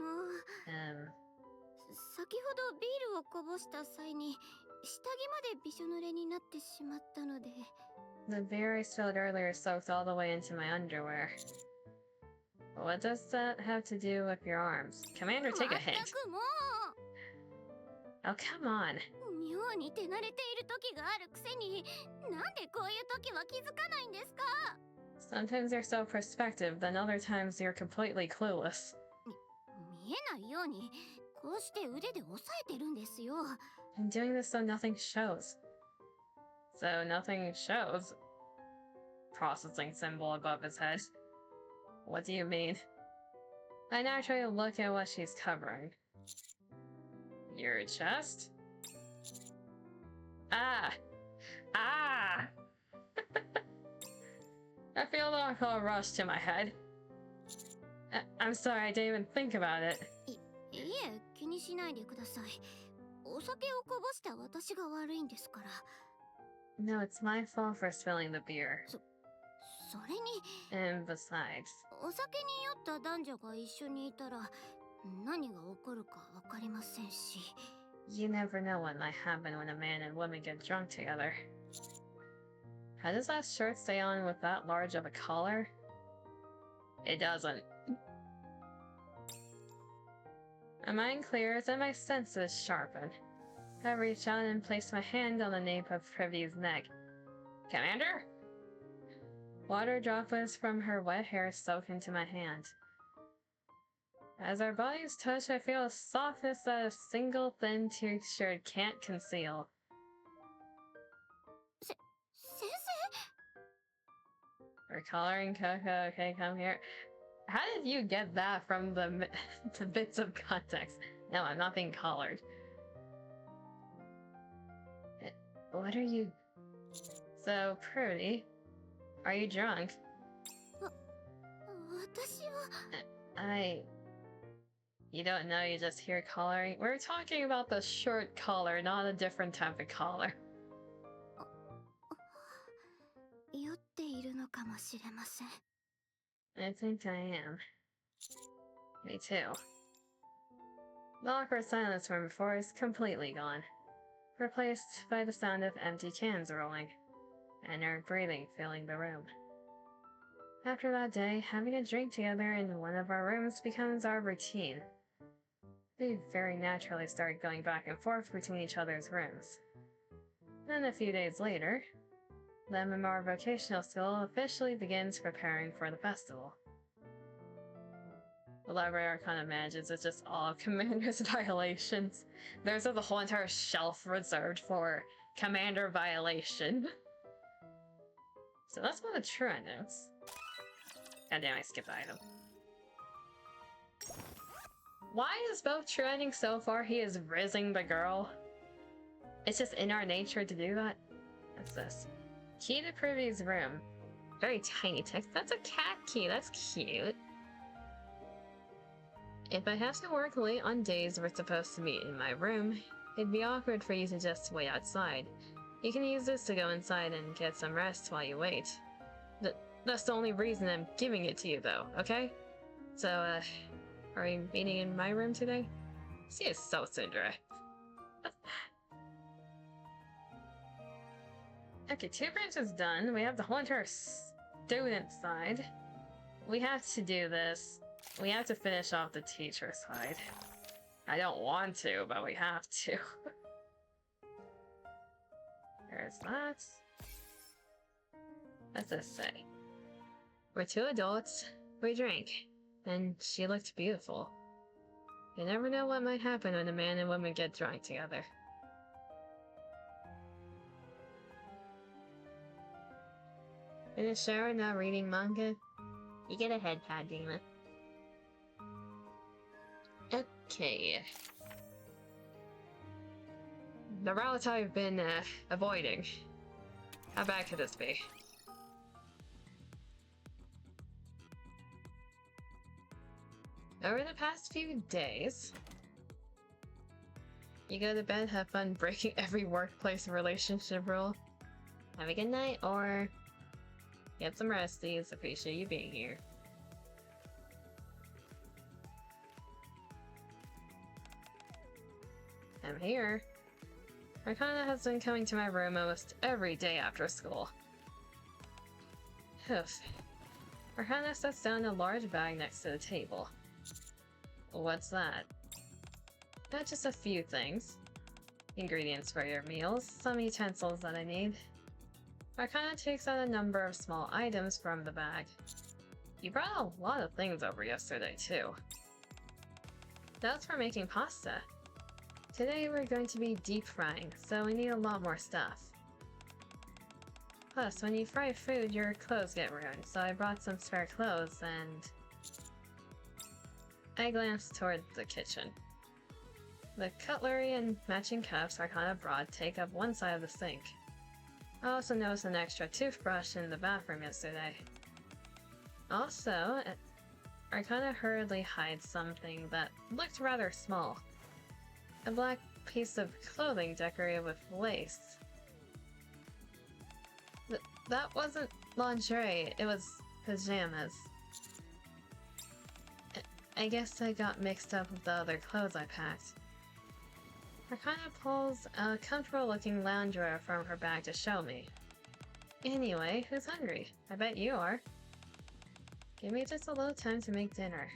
先ほどビールをこぼした際に下までびしょ濡れになってしまったので。 The beer I spilled earlier soaked all the way into my underwear. What does that have to do with your arms? Commander, take a まった hint. くもう Oh, come on. 妙に手慣れている時があるくせに、なんでこういう時は気づかないんですか？ Sometimes you're so perspective, then other times you're completely clueless. 見えないようにこうして腕で押さえてるんですよ。 I'm doing this so nothing shows. So nothing shows? Processing symbol above his head. What do you mean? I naturally look at what she's covering. Your chest? Ah! Ah! I feel the alcohol rush to my head. I'm sorry, I didn't even think about it. いえ、気にしないでください。お酒をこぼした私が悪いんですから。 No, it's my fault for spilling the beer. それに And besides, お酒に酔った男女が一緒にいたら何が起こるかわかりませんし。 you never know what might happen when a man and woman get drunk together. How does that shirt stay on with that large of a collar? It doesn't. My mind clears and my senses sharpen. I reach out and place my hand on the nape of Privy's neck. Commander? Water droplets from her wet hair soak into my hand. As our bodies touch, I feel a softness that a single thin t-shirt can't conceal. 先 We're coloring Coco, okay, come here. How did you get that from the bits of context? No, I'm not being collared. What are you... So, Prudy, are you drunk? 生私は You don't know, you just hear collaring? We're talking about the short collar, not a different type of collar. 酔っているのかもしれません。 I think I am. Me too. The awkward silence from before is completely gone, replaced by the sound of empty cans rolling, and her breathing filling the room. After that day, having a drink together in one of our rooms becomes our routine. We very naturally start going back and forth between each other's rooms. Then a few days later, the MMR vocational school officially begins preparing for the festival. The library arcana manages it's just all of Commander's violations. There's a whole entire shelf reserved for Commander violation. So that's one of the true endings. God damn, I skipped the item. Why is both true endings so far he is rizzing the girl? It's just in our nature to do that. What's this? Key to Privy's room. Very tiny text. That's a cat key. That's cute. If I have to work late on days we're supposed to meet in my room, it'd be awkward for you to just wait outside. You can use this to go inside and get some rest while you wait. That's the only reason I'm giving it to you, though, okay? So, are we meeting in my room today? She is so Syndra. Okay, 2 branches done. We have the whole entire student side. We have to do this. We have to finish off the teacher side. I don't want to, but we have to. There's that. What's this say? We're 2 adults. We drink. And she looked beautiful. You never know what might happen when a man and woman get drunk together. In the shower, not reading manga? You get a head pad, Dina. Okay. The route I've been avoiding. How bad could this be? Over the past few days, you go to bed, have fun breaking every workplace relationship rule. Have a good night, or get some resties. Appreciate you being here. I'm here. Arcana has been coming to my room almost every day after school. Oof. Arcana sets down a large bag next to the table. What's that? Not just a few things. Ingredients for your meals, some utensils that I need. Arcana takes out a number of small items from the bag. You brought a lot of things over yesterday, too. That's for making pasta. Today we're going to be deep frying, so we need a lot more stuff. Plus, when you fry food, your clothes get ruined, so I brought some spare clothes and... I glanced toward the kitchen. The cutlery and matching cups Arcana brought take up one side of the sink. I also noticed an extra toothbrush in the bathroom yesterday. Also, Arcana hurriedly hides something that looked rather small. A black piece of clothing decorated with lace. That wasn't lingerie, it was pajamas. I guess I got mixed up with the other clothes I packed. Arcana pulls a comfortable-looking loungewear from her bag to show me. Anyway, who's hungry? I bet you are. Give me just a little time to make dinner.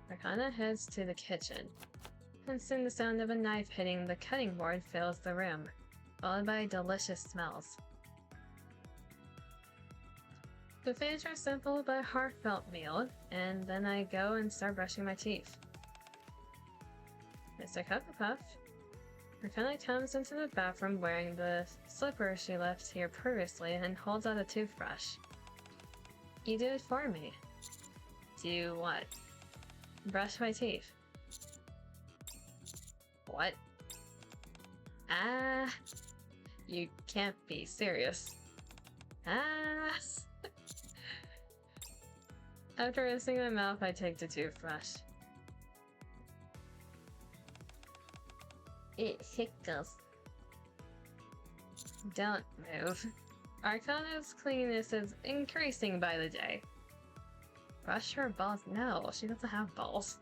Arcana heads to the kitchen, and soon the sound of a knife hitting the cutting board fills the room, followed by delicious smells. We finish our simple but heartfelt meal, and then I go and start brushing my teeth. Mr. Hufflepuff. Arcana comes into the bathroom wearing the slippers she left here previously and holds out a toothbrush. You do it for me. Do what? Brush my teeth. What? Ah! You can't be serious. Ah! After rinsing my mouth, I take the toothbrush. It hiccoughs. Don't move. Arcana's cleanliness is increasing by the day. Brush her balls? No, she doesn't have balls.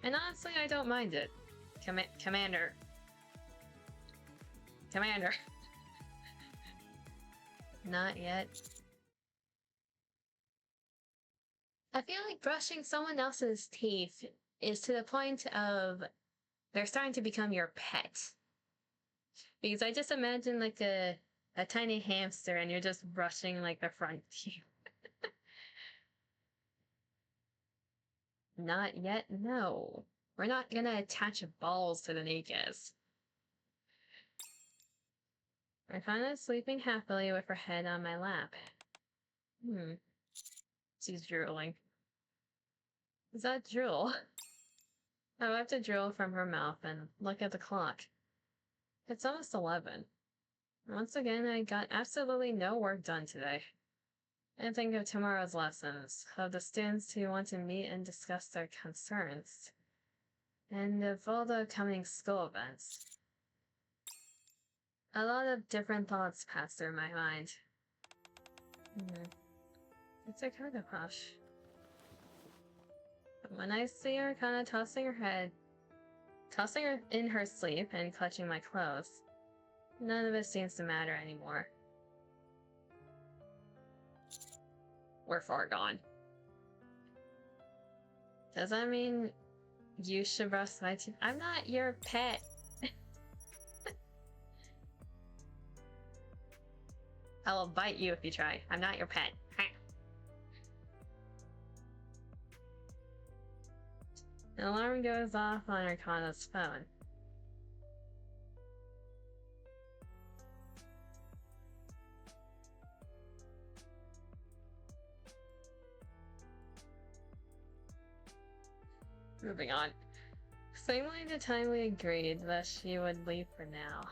And honestly, I don't mind it. Commander. Commander. Not yet. I feel like brushing someone else's teeth is to the point of they're starting to become your pet. Because I just imagine like a tiny hamster and you're just brushing like the front teeth. Not yet, no. We're not gonna attach balls to the NIKKEs. Arcana's sleeping happily with her head on my lap. She's drooling. Is that drool? I wipe the drool from her mouth and look at the clock. It's almost 11. Once again, I got absolutely no work done today. I think of tomorrow's lessons, of the students who want to meet and discuss their concerns, and of all the coming school events. A lot of different thoughts pass through my mind. It's a kind of hush. But when I see her kind of tossing her in her sleep and clutching my clothes, none of it seems to matter anymore. We're far gone. Does that mean you should brush my teeth? I'm not your pet. I will bite you if you try. I'm not your pet. An alarm goes off on Arcana's phone. Moving on. Similarly the time we agreed that she would leave for now.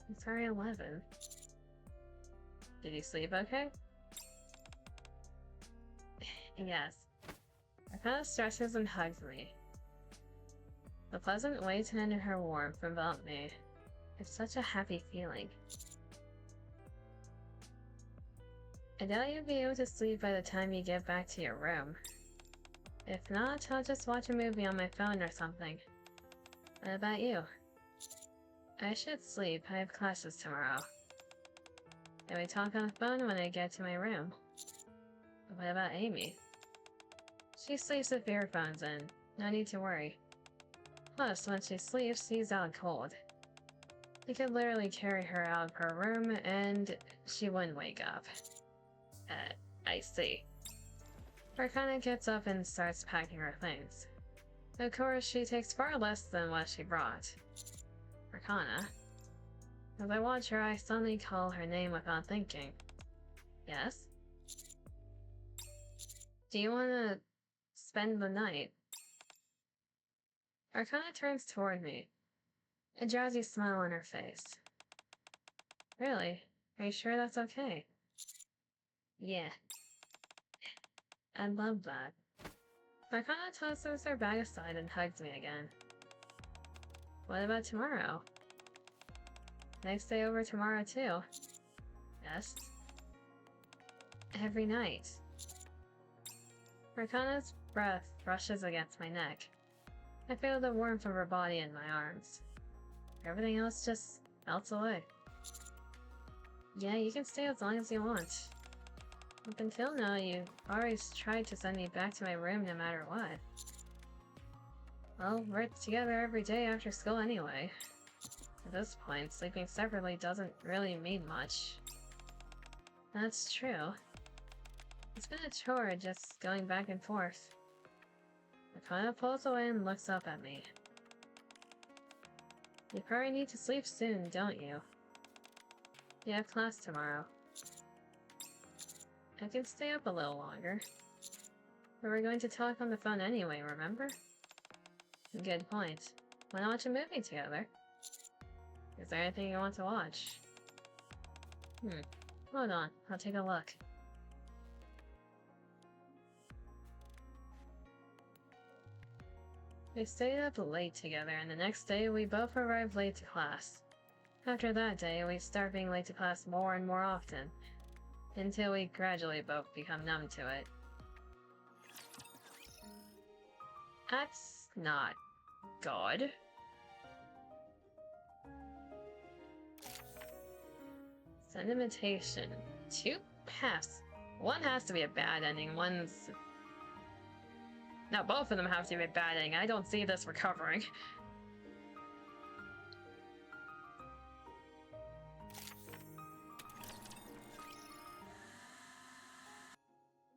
It's already 11. Did you sleep okay? Yes. Arcana stretches and hugs me. The pleasant weight and her warmth envelop me. It's such a happy feeling. I doubt you'll be able to sleep by the time you get back to your room. If not, I'll just watch a movie on my phone or something. What about you? I should sleep. I have classes tomorrow. Can we talk on the phone when I get to my room? What about Amy? She sleeps with earphones in. No need to worry. Plus, when she sleeps, she's out cold. You could literally carry her out of her room and she wouldn't wake up. I see. Arcana gets up and starts packing her things. Of course, she takes far less than what she brought. Arcana. As I watch her, I suddenly call her name without thinking. Yes? Do you want to spend the night? Arcana turns toward me, a drowsy smile on her face. Really? Are you sure that's okay? Yeah. I love that. Arcana tosses her bag aside and hugs me again. What about tomorrow? Can I stay over tomorrow too? Yes. Every night. Arcana's breath brushes against my neck. I feel the warmth of her body in my arms. Everything else just melts away. Yeah, you can stay as long as you want. Up until now, you always tried to send me back to my room no matter what. Well, we're together every day after school anyway. At this point, sleeping separately doesn't really mean much. That's true. It's been a chore just going back and forth. Akana pulls away and looks up at me. You probably need to sleep soon, don't you? You have class tomorrow. I can stay up a little longer. But we're going to talk on the phone anyway, remember? Good point. Wanna watch a movie together? Is there anything you want to watch? Hold on, I'll take a look. We stayed up late together, and the next day we both arrived late to class. After that day, we start being late to class more and more often, until we gradually both become numb to it. That's not good. Send invitation. 2 pass. One has to be a bad ending, one's... No, both of them have to be a bad ending. I don't see this recovering.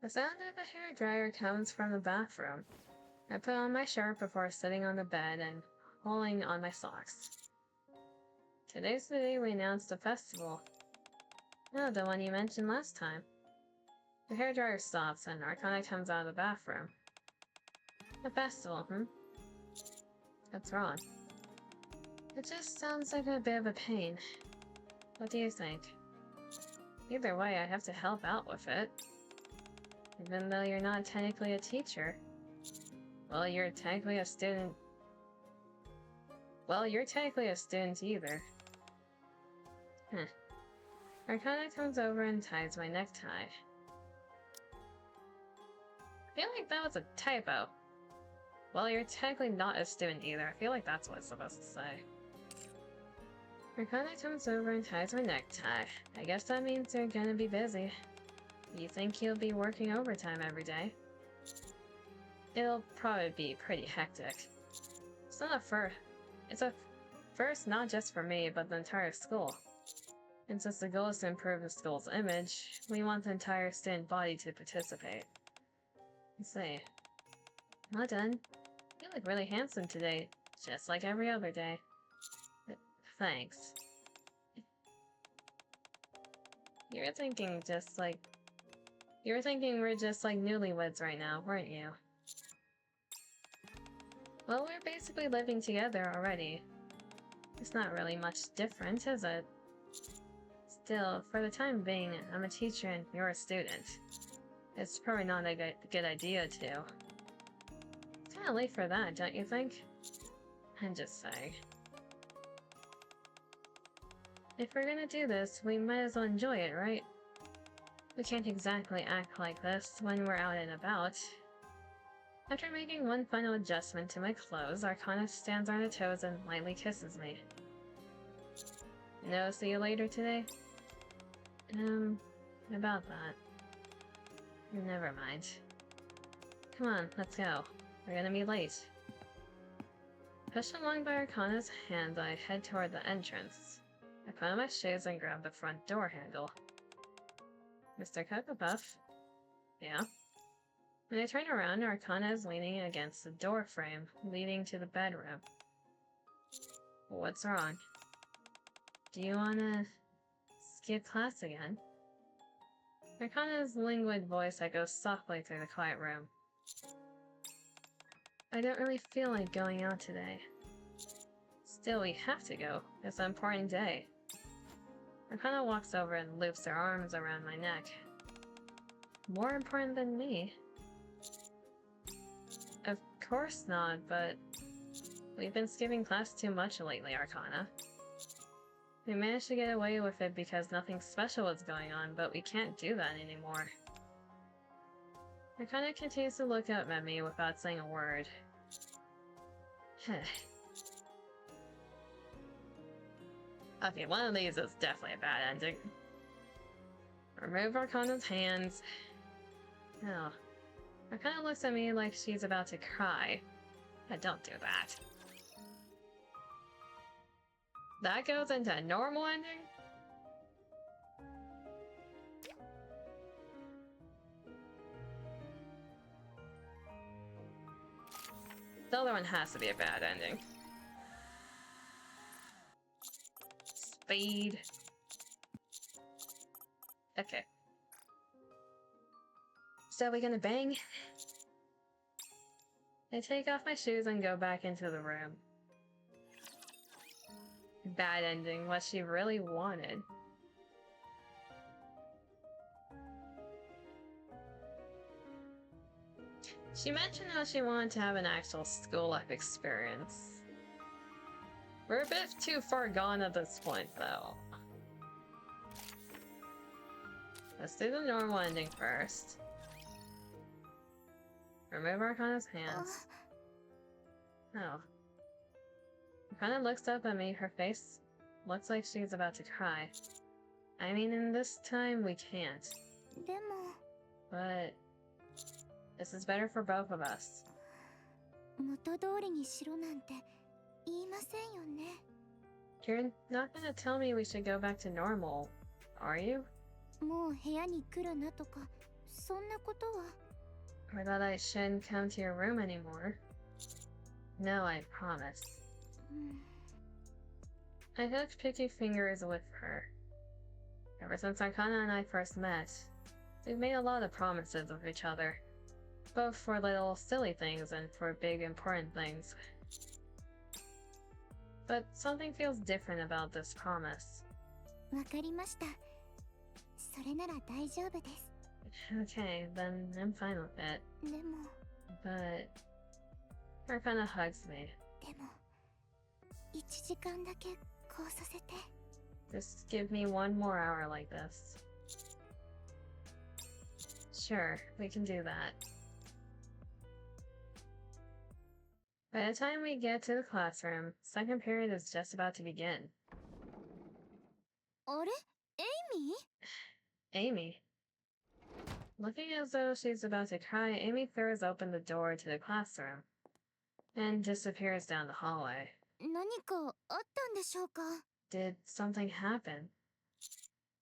The sound of a hairdryer comes from the bathroom. I put on my shirt before sitting on the bed and pulling on my socks. Today's the day we announced the festival. No, the one you mentioned last time. The hairdryer stops and Arcana comes out of the bathroom. The festival, What's wrong? It just sounds like a bit of a pain. What do you think? Either way, I have to help out with it. Even though you're not technically a teacher. Well, you're technically a student. Well, you're technically a student either. Arcana comes over and ties my necktie. I feel like that was a typo. Well, you're technically not a student either. I feel like that's what it's supposed to say. Arcana comes over and ties my necktie. I guess that means you're gonna be busy. You think you'll be working overtime every day? It'll probably be pretty hectic. It's not a first. It's a first not just for me, but the entire school. And since the goal is to improve the school's image, we want the entire student body to participate. I see. Well done. You look really handsome today, just like every other day. Thanks. You were thinking we're just like newlyweds right now, weren't you? Well, we're basically living together already. It's not really much different, is it? Still, for the time being, I'm a teacher and you're a student. It's probably not a good idea to. It's kinda late for that, don't you think? I'm just saying. If we're gonna do this, we might as well enjoy it, right? We can't exactly act like this when we're out and about. After making one final adjustment to my clothes, Arcana stands on her toes and lightly kisses me. No, see you later today? About that. Never mind. Come on, let's go. We're gonna be late. Pushed along by Arcana's hand, I head toward the entrance. I put on my shoes and grab the front door handle. Mr. Cocoa Puff? Yeah? When I turn around, Arcana is leaning against the door frame, leading to the bedroom. What's wrong? Do you wanna skip class again? Arcana's languid voice echoes softly through the quiet room. I don't really feel like going out today. Still, we have to go. It's an important day. Arcana walks over and loops her arms around my neck. More important than me? Of course not, but we've been skipping class too much lately, Arcana. We managed to get away with it because nothing special was going on, but we can't do that anymore. Arcana continues to look up at me without saying a word. Okay, one of these is definitely a bad ending. Remove Arcana's hands. Oh. Arcana looks at me like she's about to cry. Don't do that. That goes into a normal ending? The other one has to be a bad ending. Speed. Okay. So we gonna bang? I take off my shoes and go back into the room. Bad ending, what she really wanted. She mentioned how she wanted to have an actual school life experience. We're a bit too far gone at this point, though. Let's do the normal ending first. Remove Arcana's hands. Oh. Arcana looks up at me, her face looks like she's about to cry. I mean, in this time, we can't. But this is better for both of us. You're not gonna tell me we should go back to normal, are you? Or that I shouldn't come to your room anymore? No, I promise. I hooked picky fingers with her. Ever since Arcana and I first met, we've made a lot of promises with each other. Both for little silly things and for big important things. But something feels different about this promise. Okay, then I'm fine with it. But Arcana hugs me. Just give me one more hour like this. Sure, we can do that. By the time we get to the classroom, second period is just about to begin. Amy? Looking as though she's about to cry, Amy throws open the door to the classroom and disappears down the hallway. Did something happen?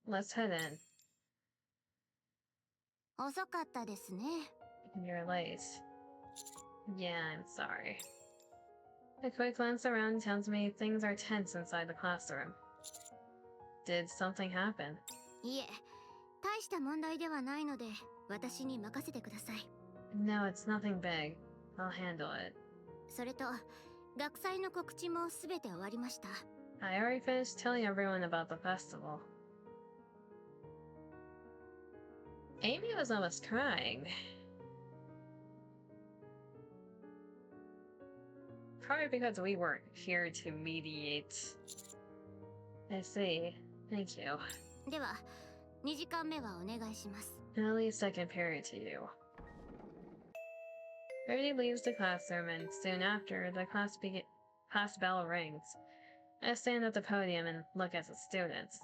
Let's head in. You're late. Yeah, I'm sorry. A quick glance around tells me things are tense inside the classroom. Did something happen? No, it's nothing big. I'll handle it. I already finished telling everyone about the festival. Amy was almost crying. Probably because we weren't here to mediate. I see. Thank you. I'll leave second period to you. Rudy leaves the classroom, and soon after, the class bell rings. I stand at the podium and look at the students.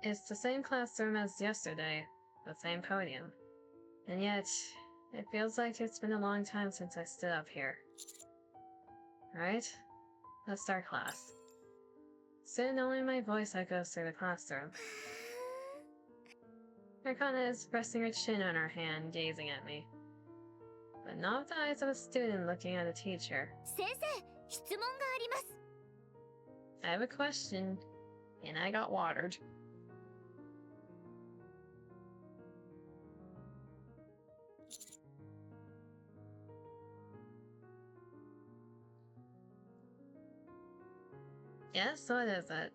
It's the same classroom as yesterday, the same podium. And yet, it feels like it's been a long time since I stood up here. Right? Let's start class. Soon only my voice echoes through the classroom. Arcana is resting her chin on her hand, gazing at me. But not with the eyes of a student looking at a teacher. 先生、質問があります。 I have a question, and I got watered. Yes, what is it?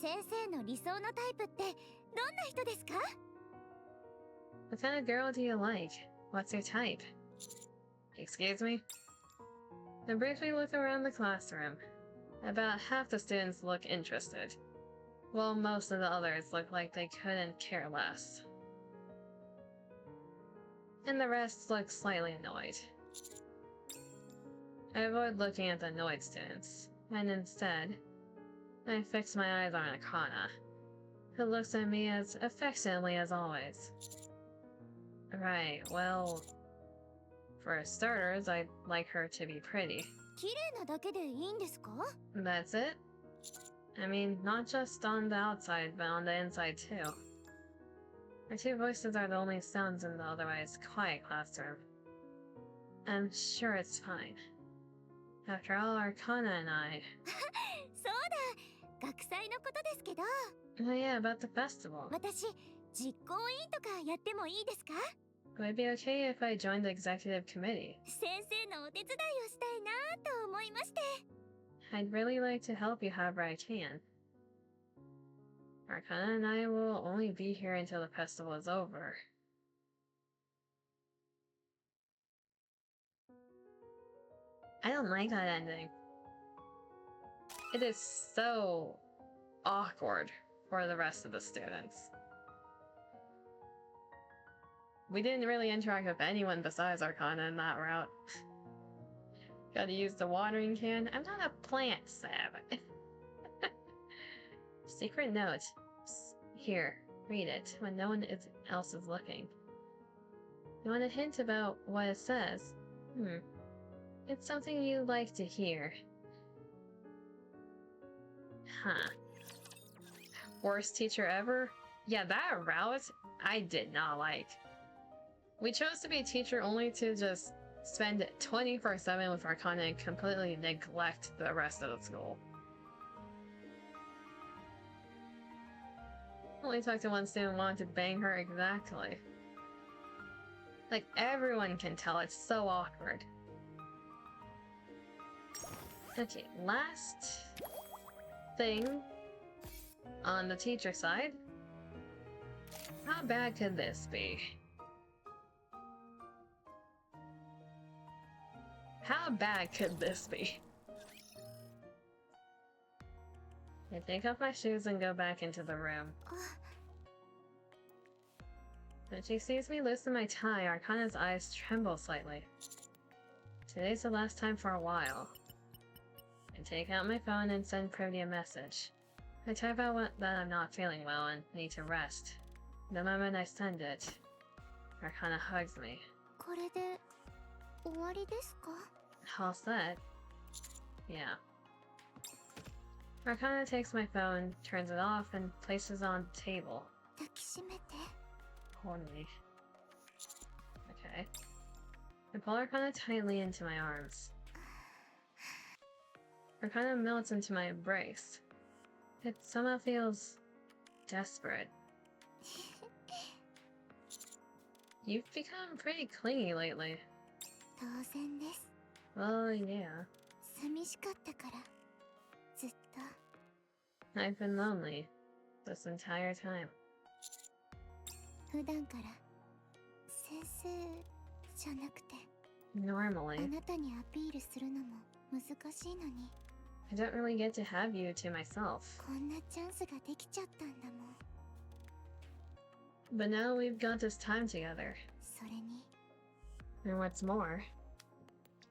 先生の理想のタイプってどんな人ですか？ What kind of girl do you like? What's your type? Excuse me? I briefly look around the classroom. About half the students look interested, while most of the others look like they couldn't care less. And the rest look slightly annoyed. I avoid looking at the annoyed students, and instead, I fix my eyes on Akana, who looks at me as affectionately as always. Right, well, for starters, I'd like her to be pretty. 綺麗なだけでいいんですか？ That's it? I mean, not just on the outside, but on the inside too. Our two voices are the only sounds in the otherwise quiet classroom. I'm sure it's fine. After all, Arcana and I... そうだ、学祭のことですけど、 Oh yeah, about the festival. 私、実行委員とかやってもいいですか？ Would it be okay if I joined the executive committee? 先生のお手伝いをしたいなと思いまして。 I'd really like to help you however I can. Arcana and I will only be here until the festival is over. I don't like that ending. It is so awkward for the rest of the students. We didn't really interact with anyone besides Arcana in that route. Gotta use the watering can. I'm not a plant, Sab. Secret note. Here, read it when no one else is looking. You want a hint about what it says? It's something you like to hear. Huh. Worst teacher ever? Yeah, that route I did not like. We chose to be teacher only to just spend 24/7 with Arcana and completely neglect the rest of the school. Only talked to one student wanted to bang her exactly. Like, everyone can tell it's so awkward. Okay, last thing on the teacher side. How bad could this be? How bad could this be? I take off my shoes and go back into the room. When she sees me loosen my tie, Arcana's eyes tremble slightly. Today's the last time for a while. I take out my phone and send Prody a message. I type out that I'm not feeling well and need to rest. The moment I send it, Arcana hugs me. これで終わりですか？ All set. Yeah. Arcana takes my phone, turns it off, and places it on the table. 抱きしめて。 Horny. Okay. I pull Arcana tightly into my arms. Arcana melts into my embrace. It somehow feels desperate. You've become pretty clingy lately. 当然です。 Well, yeah. 寂しかったから、ずっと。 I've been lonely this entire time. 普段から先生じゃなくて、 Normally, あなたにアピールするのも難しいのに、 I don't really get to have you to myself. こんなチャンスができちゃったんだもん。 But now we've got this time together. それに And what's more,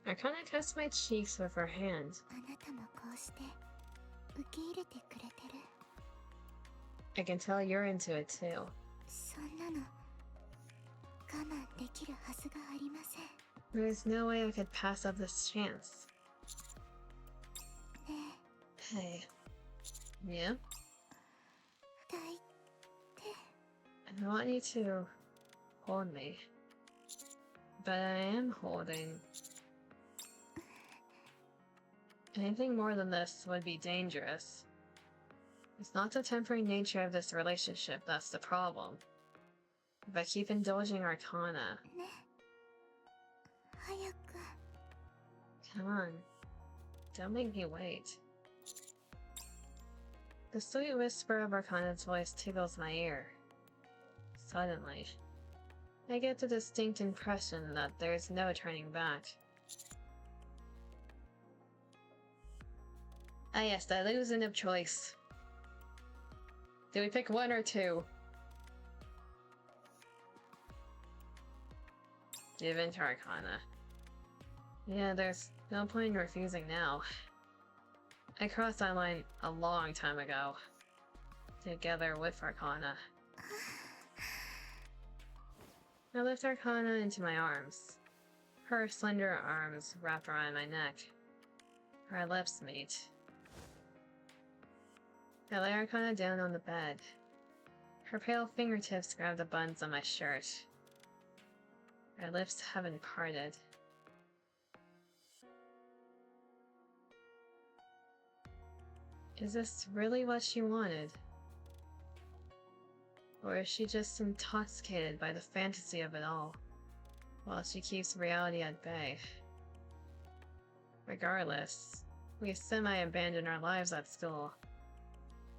Arcana touched my cheeks with her hand. あなたもこうして受け入れてくれてる。 I can tell you're into it too. そんなの我慢できるはずがありません。 There's no way I could pass up this chance. ね Hey. Yeah? え、抱いて I want you to hold me. But I am holding. Anything more than this would be dangerous. It's not the temporary nature of this relationship that's the problem. If I keep indulging Arcana, ね。早く come on, don't make me wait. The sweet whisper of Arcana's voice tickles my ear. Suddenly, I get the distinct impression that there's no turning back. Ah yes, the illusion of choice. Do we pick one or two? Give in to Arcana. Yeah, there's no point in refusing now. I crossed that line a long time ago. Together with Arcana. I lift Arcana into my arms. Her slender arms wrap around my neck. Our lips meet. I lay Arcana down on the bed. Her pale fingertips grab the buttons on my shirt. Our lips haven't parted. Is this really what she wanted? Or is she just intoxicated by the fantasy of it all, while she keeps reality at bay? Regardless, we semi-abandon our lives at school,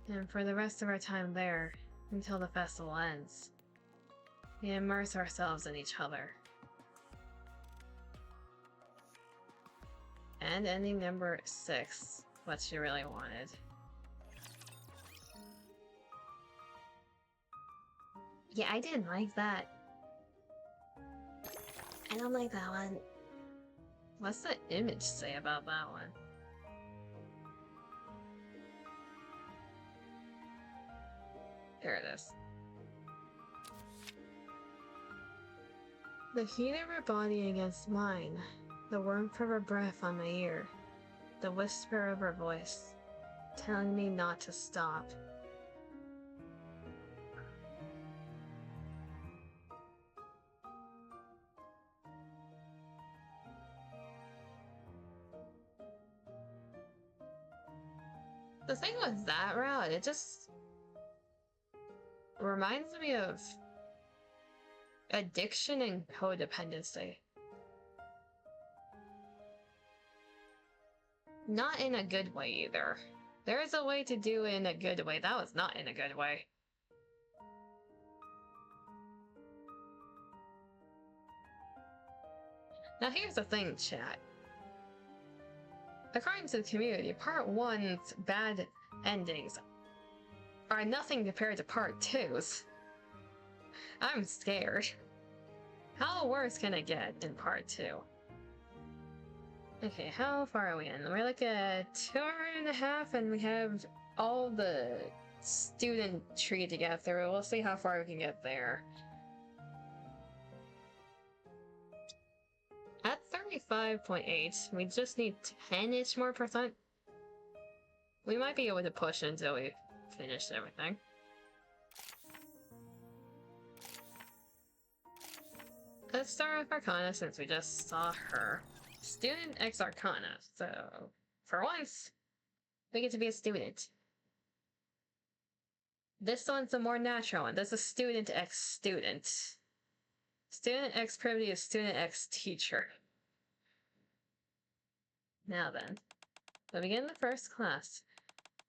and for the rest of our time there, until the festival ends, we immerse ourselves in each other. And ending number 6, what she really wanted. Yeah, I didn't like that. I don't like that one. What's the image say about that one? Here it is. The heat of her body against mine, the warmth of her breath on my ear, the whisper of her voice, telling me not to stop. The thing with that route, it just reminds me of addiction and codependency. Not in a good way either. There is a way to do it in a good way. That was not in a good way. Now here's the thing, chat. According to the community, Part 1's bad endings are nothing compared to Part 2's. I'm scared. How worse can it get in Part 2? Okay, how far are we in? We're like at 2 hours and a half, and we have all the student tree to get through. We'll see how far we can get there. At 35.8, we just need 10-ish more %. We might be able to push until we finish everything. Let's start with Arcana since we just saw her. Student X Arcana, so for once, we get to be a student. This one's a more natural one. This is Student X Student. Student X Privity is Student X Teacher. Now then, we begin the first class.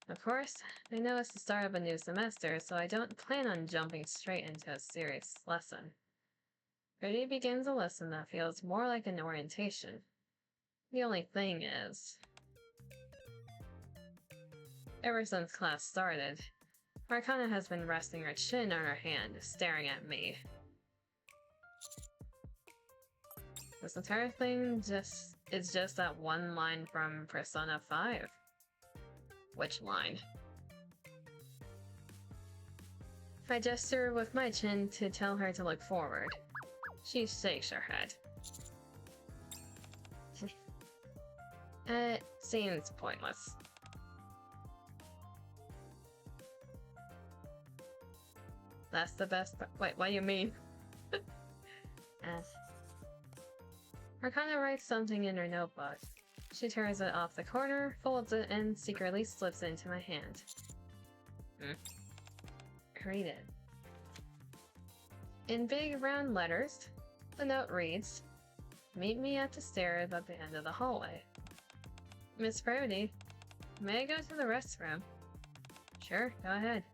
Of course, I know it's the start of a new semester, so I don't plan on jumping straight into a serious lesson. Privity begins a lesson that feels more like an orientation. The only thing is, ever since class started, Arcana has been resting her chin on her hand, staring at me. This entire thing is just that one line from Persona 5. Which line? I gesture with my chin to tell her to look forward. She shakes her head. It seems pointless. That's the best part. Wait, what do you mean? Arcana writes something in her notebook. She tears it off the corner, folds it, and secretly slips it into my hand. Read it. In big round letters, the note reads, "Meet me at the stairs at the end of the hallway. Miss Brody, may I go to the restroom?" Sure, go ahead.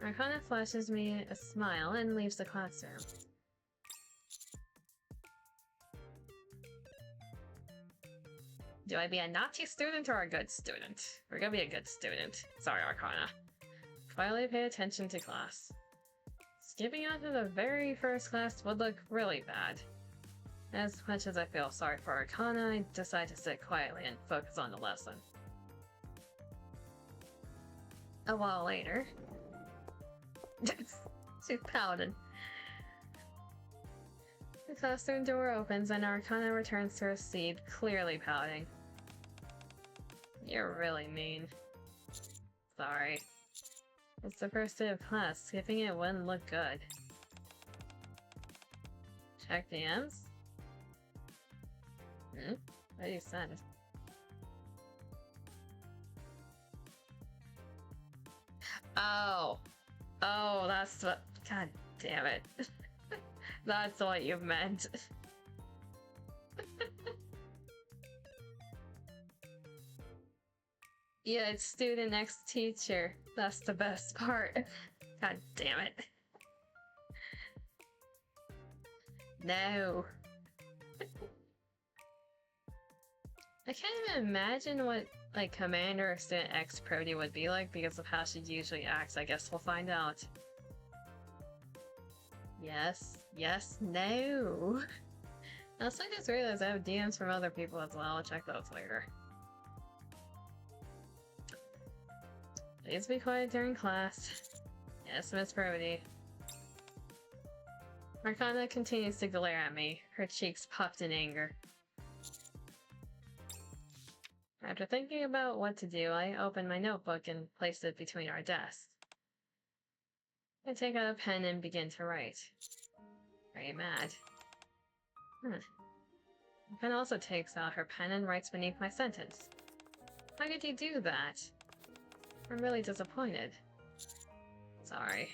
Arcana flashes me a smile and leaves the classroom. Do I be a naughty student or a good student? We're gonna be a good student. Sorry, Arcana. Finally pay attention to class. Skipping out to the very first class would look really bad. As much as I feel sorry for Arcana, I decide to sit quietly and focus on the lesson. A while later... She's pouting. The classroom door opens and Arcana returns to her seat, clearly pouting. You're really mean. Sorry. It's the first day of class. Skipping it wouldn't look good. Check DMs? What you said? Oh. Oh, that's what... God damn it. That's what you meant. Yeah, it's student next teacher. That's the best part. God damn it. No. I can't even imagine what, like, Commander or Student X Prody would be like because of how she usually acts. I guess we'll find out. Yes. Yes. No. Also, I just realized I have DMs from other people as well. I'll check those later. Please be quiet during class. Yes, Miss Brody. Arcana continues to glare at me, her cheeks puffed in anger. After thinking about what to do, I open my notebook and place it between our desks. I take out a pen and begin to write. Very mad. The pen also takes out her pen and writes beneath my sentence. How could you do that? I'm really disappointed. Sorry.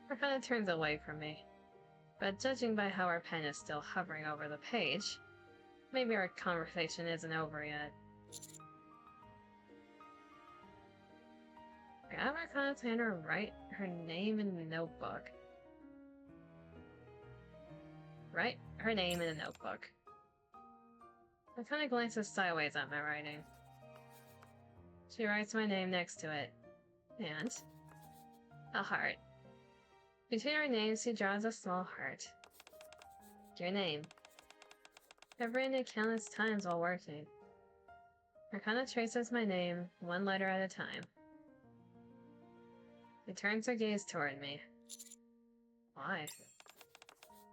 Arcana turns away from me. But judging by how our pen is still hovering over the page, maybe our conversation isn't over yet. I grab Arcana's hand and write her name in the notebook. Write her name in the notebook. Arcana glances sideways at my writing. She writes my name next to it. And a heart. Between our names, she draws a small heart. Your name. I've written it countless times while working. Arcana traces my name, one letter at a time. She turns her gaze toward me. Why?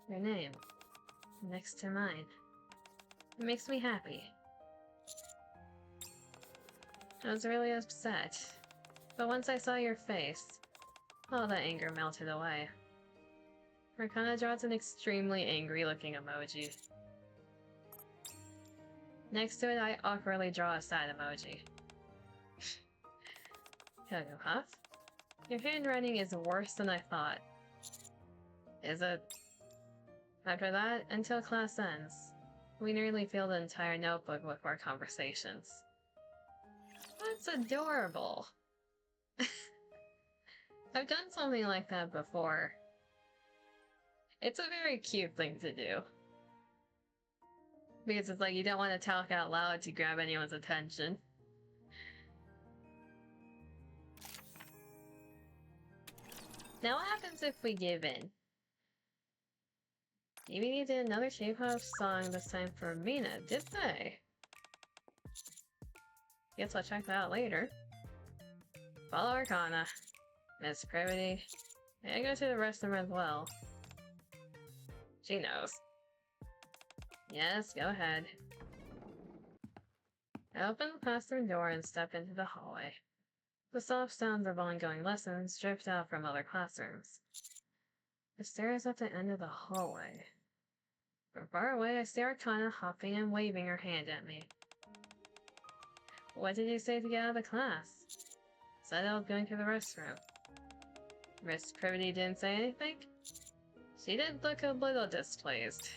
Your name. Next to mine. It makes me happy. I was really upset. But once I saw your face, all that anger melted away. Arcana draws an extremely angry-looking emoji. Next to it, I awkwardly draw a sad emoji. Hello, Huff. Your handwriting is worse than I thought. Is it? After that, until class ends, we nearly fill the entire notebook with our conversations. That's adorable. I've done something like that before. It's a very cute thing to do. Because it's like you don't want to talk out loud to grab anyone's attention. Now what happens if we give in? DVD did another K-pop song, this time for Mina, did they? Guess I'll check that out later. Follow Arcana. Miss Privity. And go to the restroom as well. She knows. Yes, go ahead. I open the classroom door and step into the hallway. The soft sounds of ongoing lessons drift out from other classrooms. The stairs at the end of the hallway. From far away, I see Arcana hopping and waving her hand at me. What did you say to get out of the class? Said I was going to the restroom. Miss Privity didn't say anything? She did look a little displeased.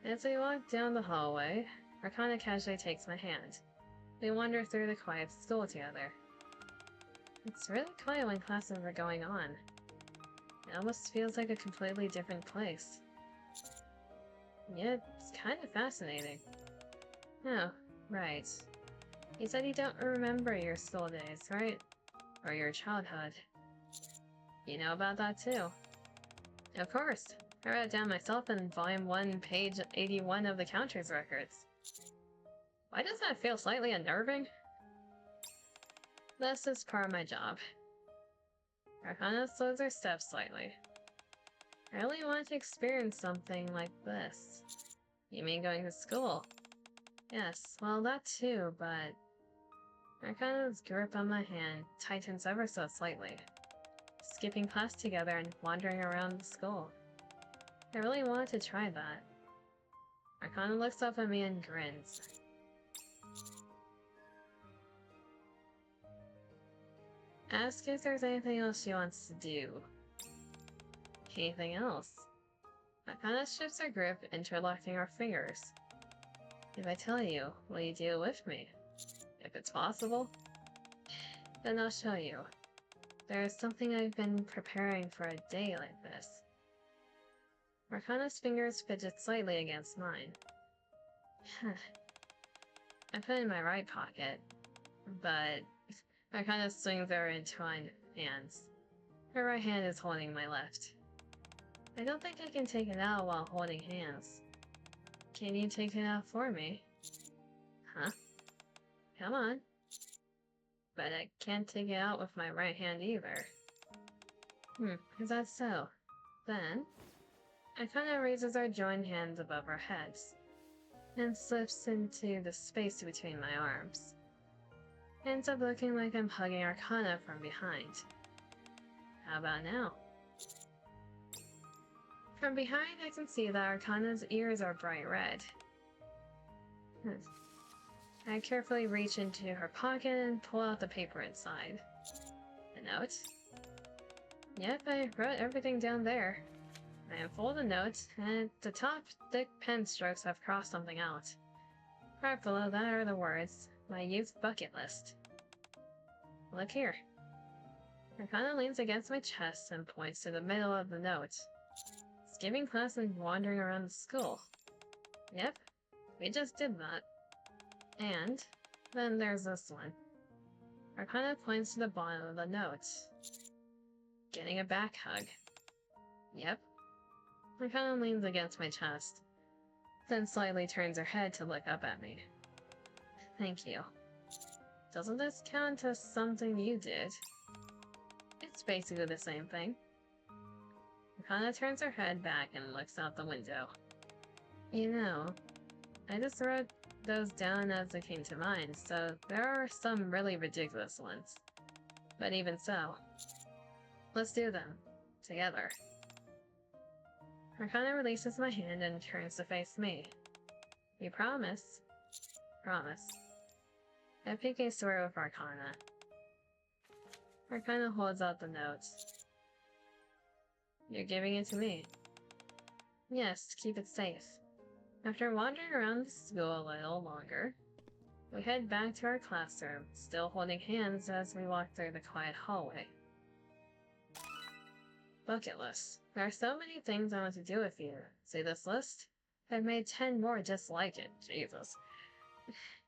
As we walk down the hallway, Arcana casually takes my hand. We wander through the quiet school together. It's really quiet when classes are going on. It almost feels like a completely different place. Yet, it's kind of fascinating. Oh, right. You said you don't remember your school days, right? Or your childhood. You know about that too. Of course. I wrote it down myself in Volume 1, page 81 of the Counters records. Why does that feel slightly unnerving? This is part of my job. Arcana slows her steps slightly. I really want to experience something like this. You mean going to school? Yes, well that too, but... Arcana's grip on my hand tightens ever so slightly. Skipping class together and wandering around the school. I really wanted to try that. Arcana looks up at me and grins. Ask if there's anything else she wants to do. Anything else? Arcana shifts her grip, interlocking our fingers. If I tell you, will you do it with me? If it's possible? Then I'll show you. There is something I've been preparing for a day like this. Arcana's fingers fidget slightly against mine. I put it in my right pocket, but Arcana swings our entwined hands. Her right hand is holding my left. I don't think I can take it out while holding hands. Can you take it out for me? Huh? Come on. But I can't take it out with my right hand either. Is that so? Then, Arcana raises our joined hands above our heads, and slips into the space between my arms. Ends up looking like I'm hugging Arcana from behind. How about now? From behind, I can see that Arcana's ears are bright red. I carefully reach into her pocket and pull out the paper inside. A note? Yep, I wrote everything down there. I unfold the note, and at the top, thick pen strokes have crossed something out. Right below that are the words, my youth bucket list. Look here. Arcana leans against my chest and points to the middle of the note. Skipping class and wandering around the school. Yep, we just did that. And then there's this one. Arcana points to the bottom of the note. Getting a back hug. Yep. Arcana leans against my chest, then slightly turns her head to look up at me. Thank you. Doesn't this count as something you did? It's basically the same thing. Arcana turns her head back and looks out the window. You know, I just wrote those down as they came to mind, so there are some really ridiculous ones. But even so, let's do them. Together. Arcana releases my hand and turns to face me. You promise? Promise. I pick a sword with Arcana. Arcana holds out the note. You're giving it to me. Yes, keep it safe. After wandering around the school a little longer, we head back to our classroom, still holding hands as we walk through the quiet hallway. Bucket list. There are so many things I want to do with you. See this list? I've made 10 more just like it. Jesus.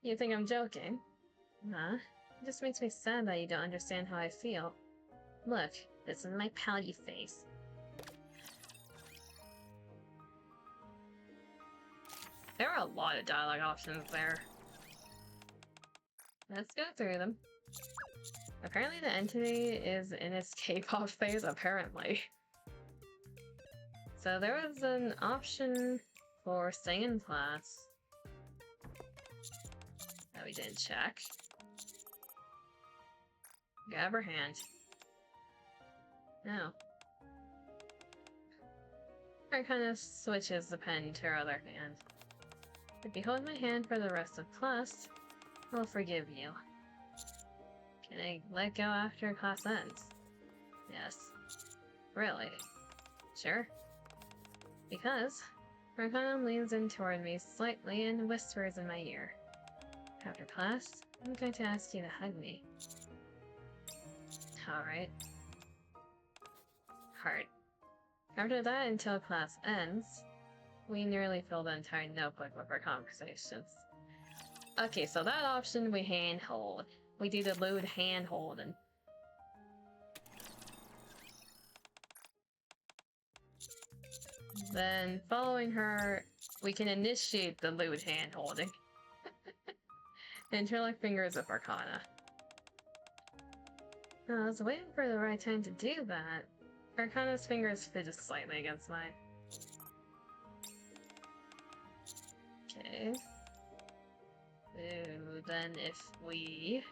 You think I'm joking? Huh? It just makes me sad that you don't understand how I feel. Look, this is my pouty face. There are a lot of dialogue options there. Let's go through them. Apparently the entity is in its K-pop phase, apparently. So there was an option for singing class that we didn't check. Grab her hand. No. Or kind of switches the pen to her other hand. If you hold my hand for the rest of class, I'll forgive you. Can I let go after class ends? Yes. Really? Sure. Because Arcanum leans in toward me slightly and whispers in my ear. After class, I'm going to ask you to hug me. Alright. Heart. After that, until class ends, we nearly fill the entire notebook with our conversations. Okay, so that option we handhold. We do the lewd hand-holding. Then, following her, we can initiate the lewd hand-holding. Interlock fingers with Arcana. I was waiting for the right time to do that. Arcana's fingers fidget slightly against mine. Okay. Ooh, then if we...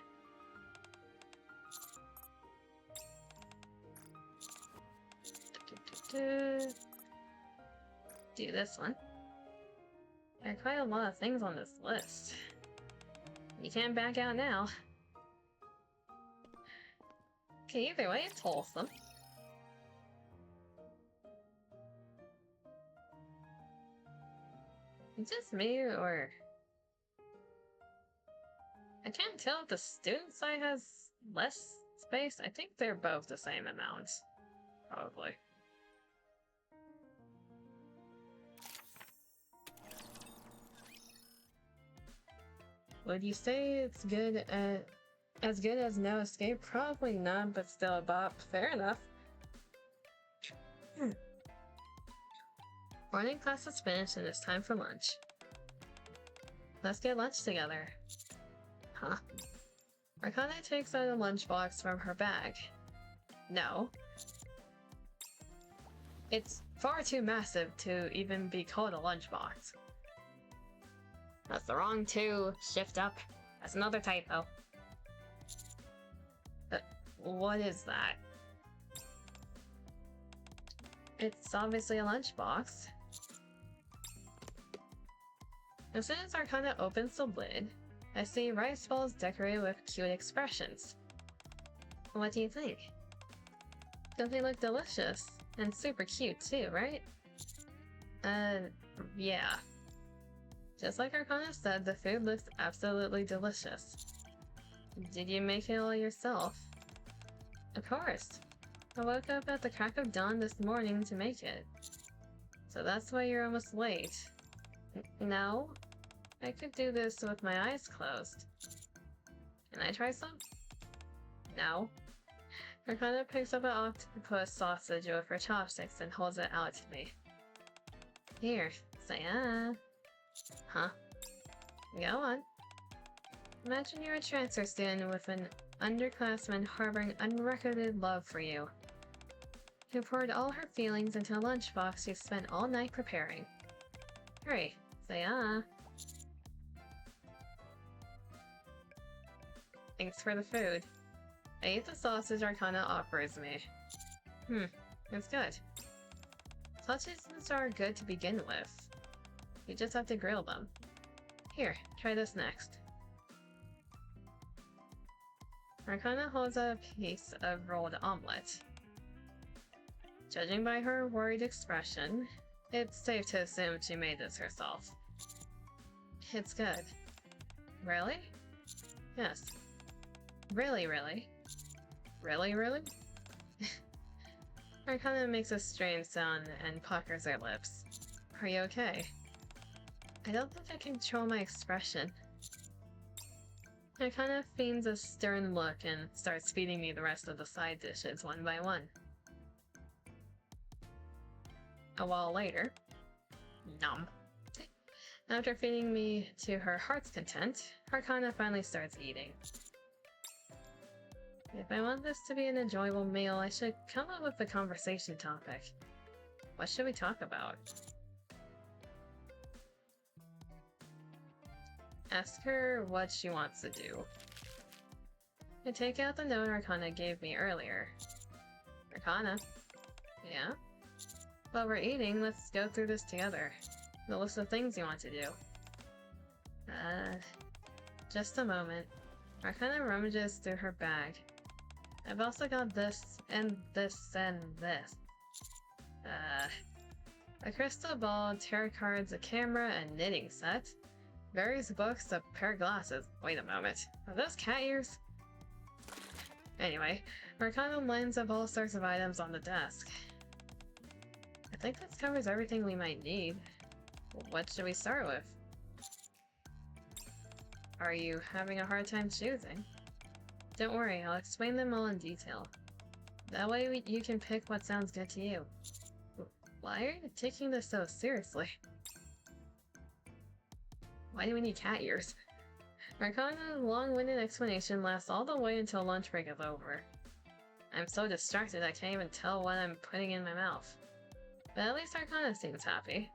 do this one. There are quite a lot of things on this list. You can't back out now. Okay, either way, it's wholesome. It's just me, or... I can't tell if the student side has less space. I think they're both the same amount. Probably. Would you say it's good as good as No Escape? Probably not, but still a bop. Fair enough. Morning class is finished and it's time for lunch. Let's get lunch together. Huh? Arcana takes out a lunchbox from her bag. No. It's far too massive to even be called a lunchbox. That's the wrong two. Shift up. That's another typo. What is that? It's obviously a lunchbox. As soon as Arcana opens the lid, I see rice balls decorated with cute expressions. What do you think? Don't they look delicious? And super cute too, right? Yeah. Just like Arcana said, the food looks absolutely delicious. Did you make it all yourself? Of course. I woke up at the crack of dawn this morning to make it. So that's why you're almost late. No? I could do this with my eyes closed. Can I try some? No. Arcana picks up an octopus sausage with her chopsticks and holds it out to me. Here, say ah. Huh? Go on. Imagine you're a transfer student with an underclassman harboring unrequited love for you, who poured all her feelings into a lunchbox you spent all night preparing. Hurry, say ah. Thanks for the food. I ate the sausage Arcana offers me. It's good. Sausages are good to begin with. You just have to grill them. Here, try this next. Arcana holds out a piece of rolled omelet. Judging by her worried expression, it's safe to assume she made this herself. It's good. Really? Yes. Really, really? Really, really? Arcana makes a strange sound and puckers her lips. Are you okay? I don't think I can control my expression. Arcana feigns a stern look and starts feeding me the rest of the side dishes one by one. A while later, nom. After feeding me to her heart's content, Arcana finally starts eating. If I want this to be an enjoyable meal, I should come up with a conversation topic. What should we talk about? Ask her what she wants to do. I take out the note Arcana gave me earlier. Arcana? Yeah? While we're eating, let's go through this together. The list of things you want to do. Just a moment. Arcana rummages through her bag. I've also got this, and this, and this. A crystal ball, tarot cards, a camera, a knitting set. Various books, a pair of glasses. Wait a moment. Are those cat ears? Anyway, Arcana lines up all sorts of items on the desk. I think this covers everything we might need. What should we start with? Are you having a hard time choosing? Don't worry, I'll explain them all in detail. That way you can pick what sounds good to you. Why are you taking this so seriously? Why do we need cat ears? Arcana's long-winded explanation lasts all the way until lunch break is over. I'm so distracted I can't even tell what I'm putting in my mouth. But at least Arcana seems happy.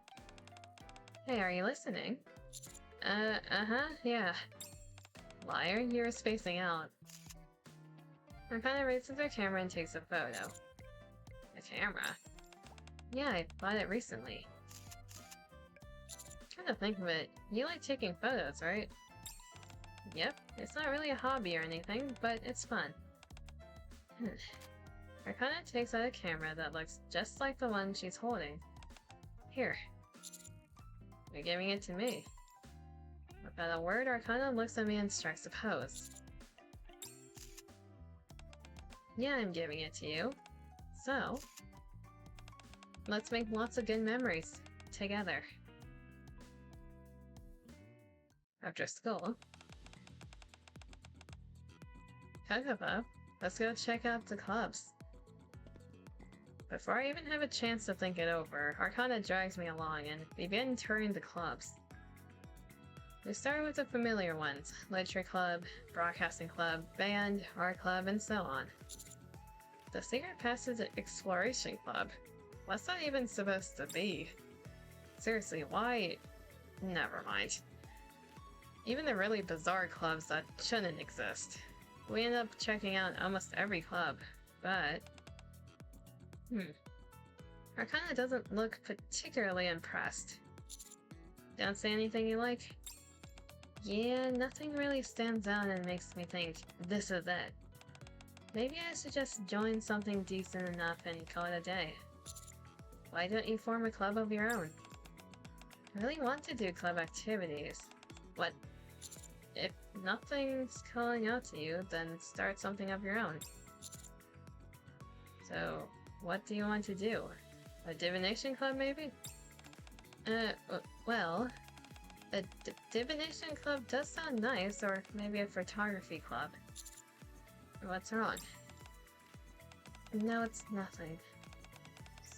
Hey, are you listening? Yeah. Liar, you're spacing out. Arcana raises her camera and takes a photo. A camera? Yeah, I bought it recently. Come to think of it, you like taking photos, right? Yep, it's not really a hobby or anything, but it's fun. Arcana takes out a camera that looks just like the one she's holding. Here. You're giving it to me. Without a word, Arcana looks at me and strikes a pose. Yeah, I'm giving it to you. So, let's make lots of good memories together. After school, Kakapa, let's go check out the clubs. Before I even have a chance to think it over, Arcana drags me along and we begin touring the clubs. We start with the familiar ones: Literature Club, Broadcasting Club, Band, Art Club, and so on. The Secret Passage Exploration Club. What's that even supposed to be? Seriously, why? Never mind. Even the really bizarre clubs that shouldn't exist. We end up checking out almost every club, but... Arcana doesn't look particularly impressed. Don't say anything you like? Yeah, nothing really stands out and makes me think, this is it. Maybe I should just join something decent enough and call it a day. Why don't you form a club of your own? I really want to do club activities. What? If nothing's calling out to you, then start something of your own. So, what do you want to do? A divination club, maybe? Well, a divination club does sound nice, or maybe a photography club. What's wrong? No, it's nothing.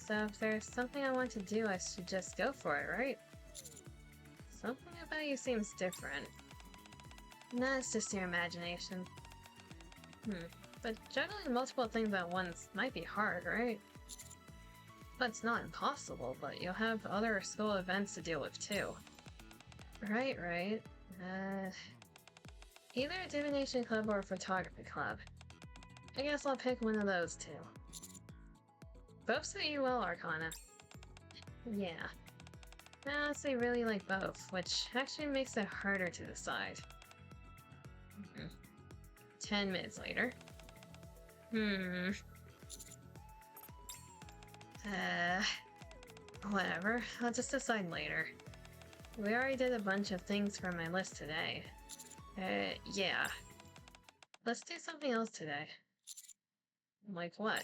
So if there's something I want to do, I should just go for it, right? Something about you seems different. Nah, it's just your imagination. But juggling multiple things at once might be hard, right? But it's not impossible, but you'll have other school events to deal with too. Right. Either a divination club or a photography club. I guess I'll pick one of those two. Both suit you well, Arcana. Yeah. I honestly really like both, which actually makes it harder to decide. 10 minutes later. Whatever. I'll just decide later. We already did a bunch of things for my list today. Yeah. Let's do something else today. Like what?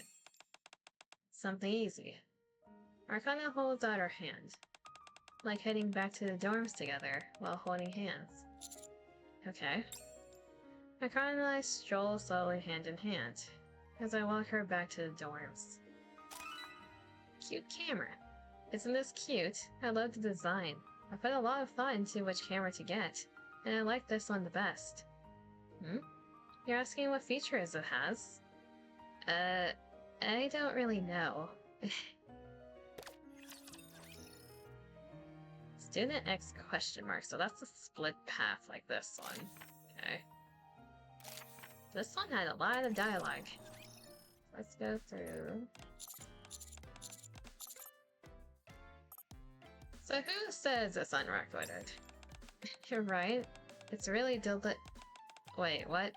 Something easy. Arcana holds out her hand. Like heading back to the dorms together while holding hands. Okay. Arcana and I stroll slowly hand in hand as I walk her back to the dorms. Cute camera. Isn't this cute? I love the design. I put a lot of thought into which camera to get, and I like this one the best. You're asking what features it has? I don't really know. Student X question mark, so that's a split path like this one. Okay. This one had a lot of dialogue. Let's go through. So who says it's unrecorded? You're right. It's really Wait, what?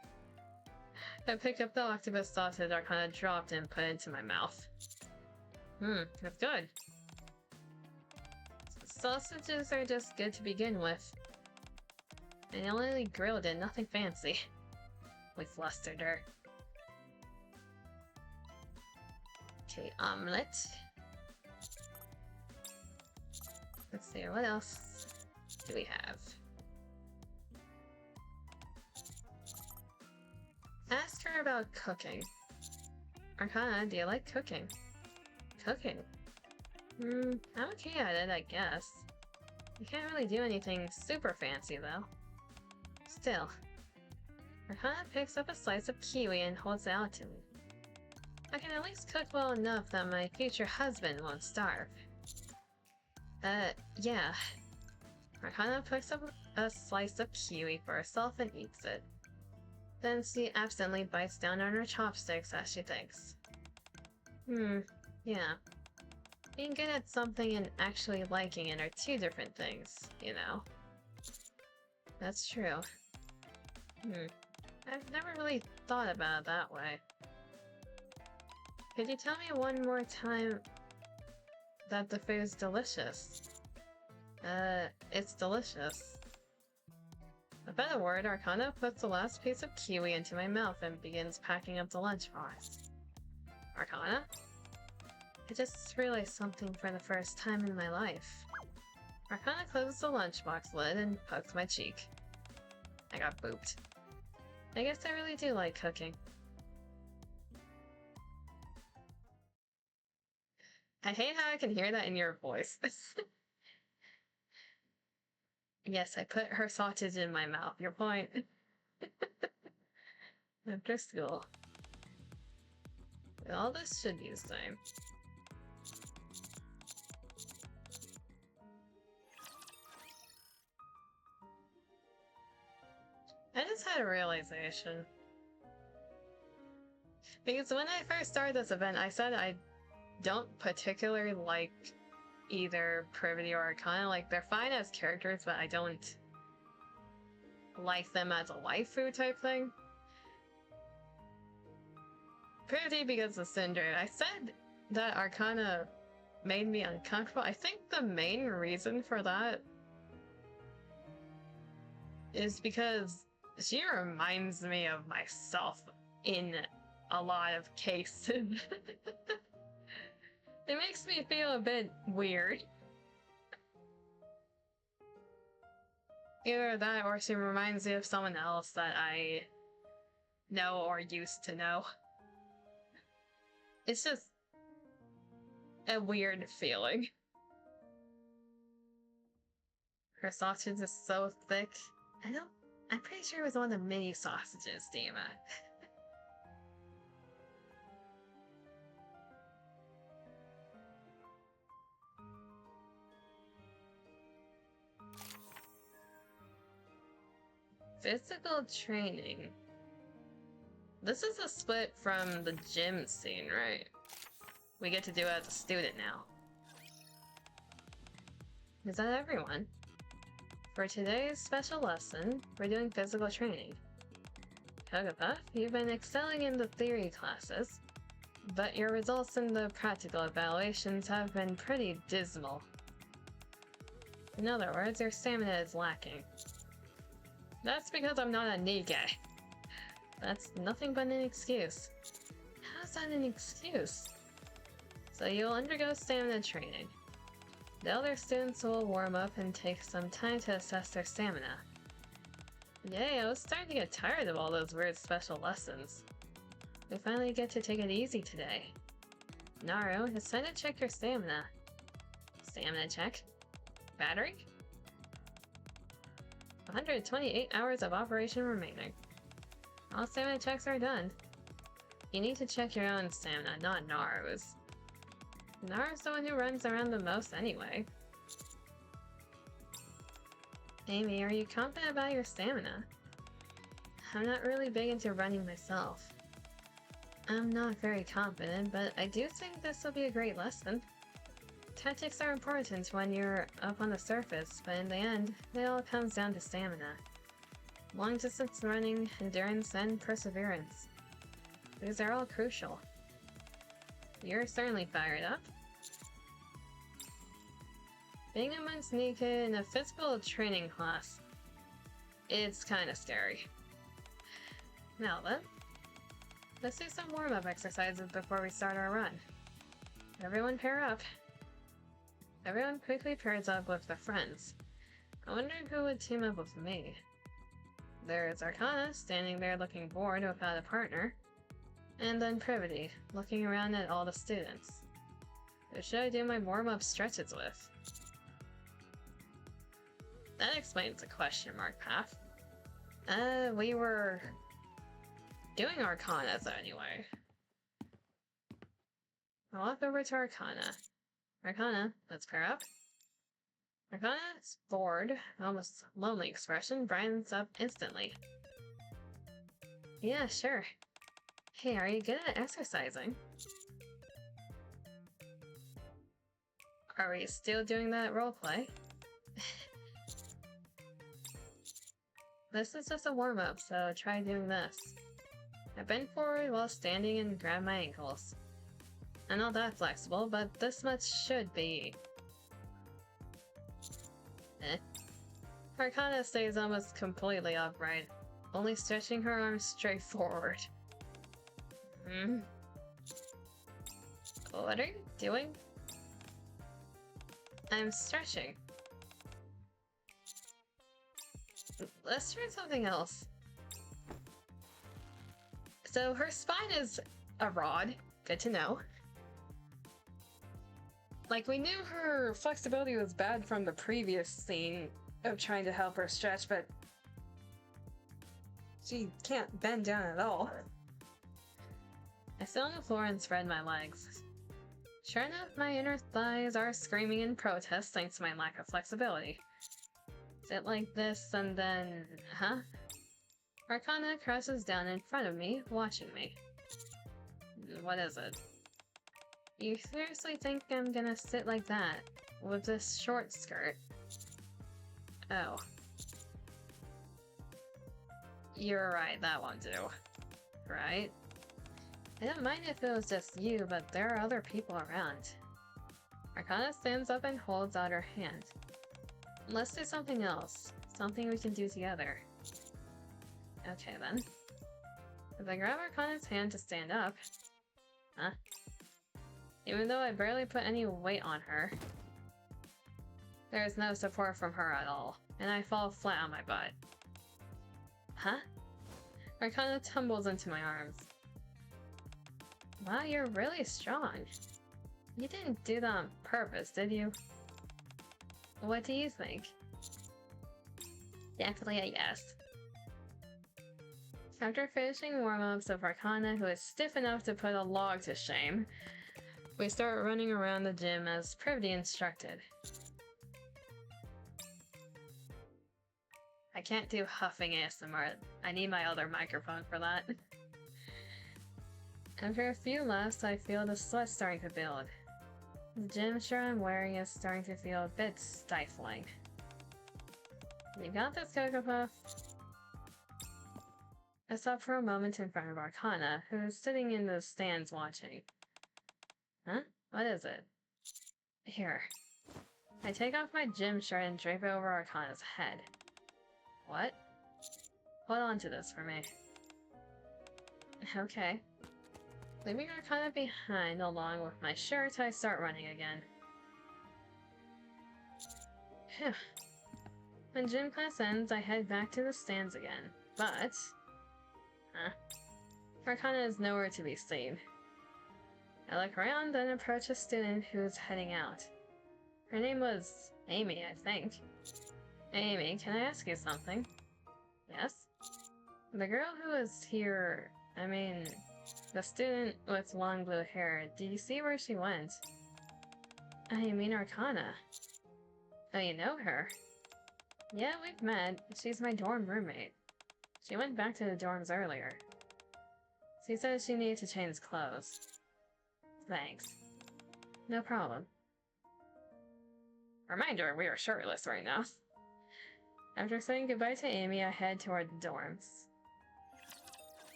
I picked up the octopus sausage I kind of dropped and put it into my mouth. That's good. Sausages are just good to begin with. And only grilled it, nothing fancy. We flustered her. Okay, omelet. Let's see, what else do we have? Ask her about cooking. Arcana, do you like cooking? Cooking? I'm okay at it, I guess. You can't really do anything super fancy, though. Still. Arcana picks up a slice of kiwi and holds it out to me. I can at least cook well enough that my future husband won't starve. Yeah. Arcana picks up a slice of kiwi for herself and eats it. Then she absently bites down on her chopsticks as she thinks. Yeah. Being good at something and actually liking it are two different things, you know. That's true. I've never really thought about it that way. Could you tell me one more time that the food's delicious? It's delicious. Without a word, Arcana puts the last piece of kiwi into my mouth and begins packing up the lunchbox. Arcana? I just realized something for the first time in my life. Arcana closes the lunchbox lid and pokes my cheek. I got booped. I guess I really do like cooking. I hate how I can hear that in your voice. Yes, I put her sausage in my mouth. Your point. After school. All this should be the same. I just had a realization. Because when I first started this event, I said I don't particularly like either Privity or Arcana. Like, they're fine as characters, but I don't like them as a waifu type thing. Privity because of Cinder. I said that Arcana made me uncomfortable. I think the main reason for that is because she reminds me of myself in a lot of cases. It makes me feel a bit weird. Either that or she reminds me of someone else that I know or used to know. It's just a weird feeling. Her sausage is so thick. I'm pretty sure it was one of the mini sausages, Dima. Physical training. This is a split from the gym scene, right? We get to do it as a student now. Is that everyone? For today's special lesson, we're doing physical training. Kogapuff, you've been excelling in the theory classes, but your results in the practical evaluations have been pretty dismal. In other words, your stamina is lacking. That's because I'm not a NIKKE. That's nothing but an excuse. How's that an excuse? So you'll undergo stamina training. The other students will warm up and take some time to assess their stamina. Yay, I was starting to get tired of all those weird special lessons. We finally get to take it easy today. Naru, it's time to check your stamina. Stamina check. Battery? 128 hours of operation remaining. All stamina checks are done. You need to check your own stamina, not Naru's. Naru's the one who runs around the most anyway. Amy, are you confident about your stamina? I'm not really big into running myself. I'm not very confident, but I do think this will be a great lesson. Tactics are important when you're up on the surface, but in the end, it all comes down to stamina. Long distance running, endurance, and perseverance. These are all crucial. You're certainly fired up. Being amongst NIKKE in a physical training class, it's kinda scary. Now then, let's do some warm-up exercises before we start our run. Everyone pair up. Everyone quickly pairs up with their friends. I wonder who would team up with me. There's Arcana, standing there looking bored without a partner. And then Privity, looking around at all the students. Who should I do my warm-up stretches with? That explains the question mark path. We were doing Arcanas anyway. I'll walk over to Arcana. Arcana, let's pair up. Arcana's bored, almost lonely expression brightens up instantly. Yeah, sure. Hey, are you good at exercising? Are we still doing that roleplay? This is just a warm-up, so try doing this. I bend forward while standing and grab my ankles. I'm not that flexible, but this much should be. Arcana stays almost completely upright, only stretching her arms straight forward. What are you doing? I'm stretching. Let's try something else. So her spine is a rod. Good to know. Like, we knew her flexibility was bad from the previous scene of trying to help her stretch, but she can't bend down at all. I sit on the floor and spread my legs. Sure enough, my inner thighs are screaming in protest thanks to my lack of flexibility. Sit like this and then... huh? Arcana crouches down in front of me, watching me. What is it? You seriously think I'm gonna sit like that, with this short skirt? Oh. You're right, that won't do. Right? I don't mind if it was just you, but there are other people around. Arcana stands up and holds out her hand. Let's do something else. Something we can do together. Okay then. As I grab Arcana's hand to stand up... Huh? Even though I barely put any weight on her, there is no support from her at all, and I fall flat on my butt. Huh? Arcana tumbles into my arms. Wow, you're really strong. You didn't do that on purpose, did you? What do you think? Definitely a yes. After finishing warm-ups of Arcana, who is stiff enough to put a log to shame, we start running around the gym as Privity instructed. I can't do huffing ASMR. I need my other microphone for that. After a few laps, I feel the sweat starting to build. The gym shirt I'm wearing is starting to feel a bit stifling. You got this, Cocoa Puff? I stop for a moment in front of Arcana, who is sitting in the stands watching. Huh? What is it? Here. I take off my gym shirt and drape it over Arcana's head. What? Hold on to this for me. Okay. Leaving Arcana behind along with my shirt, I start running again. Phew. When gym class ends, I head back to the stands again, but... Huh? Arcana is nowhere to be seen. I look around and approach a student who's heading out. Her name was Amy, I think. Amy, can I ask you something? Yes? The girl who was here, I mean, the student with long blue hair, did you see where she went? I mean Arcana. Oh, you know her? Yeah, we've met. She's my dorm roommate. She went back to the dorms earlier. She said she needed to change clothes. Thanks. No problem. Reminder, we are shirtless right now. After saying goodbye to Amy, I head toward the dorms.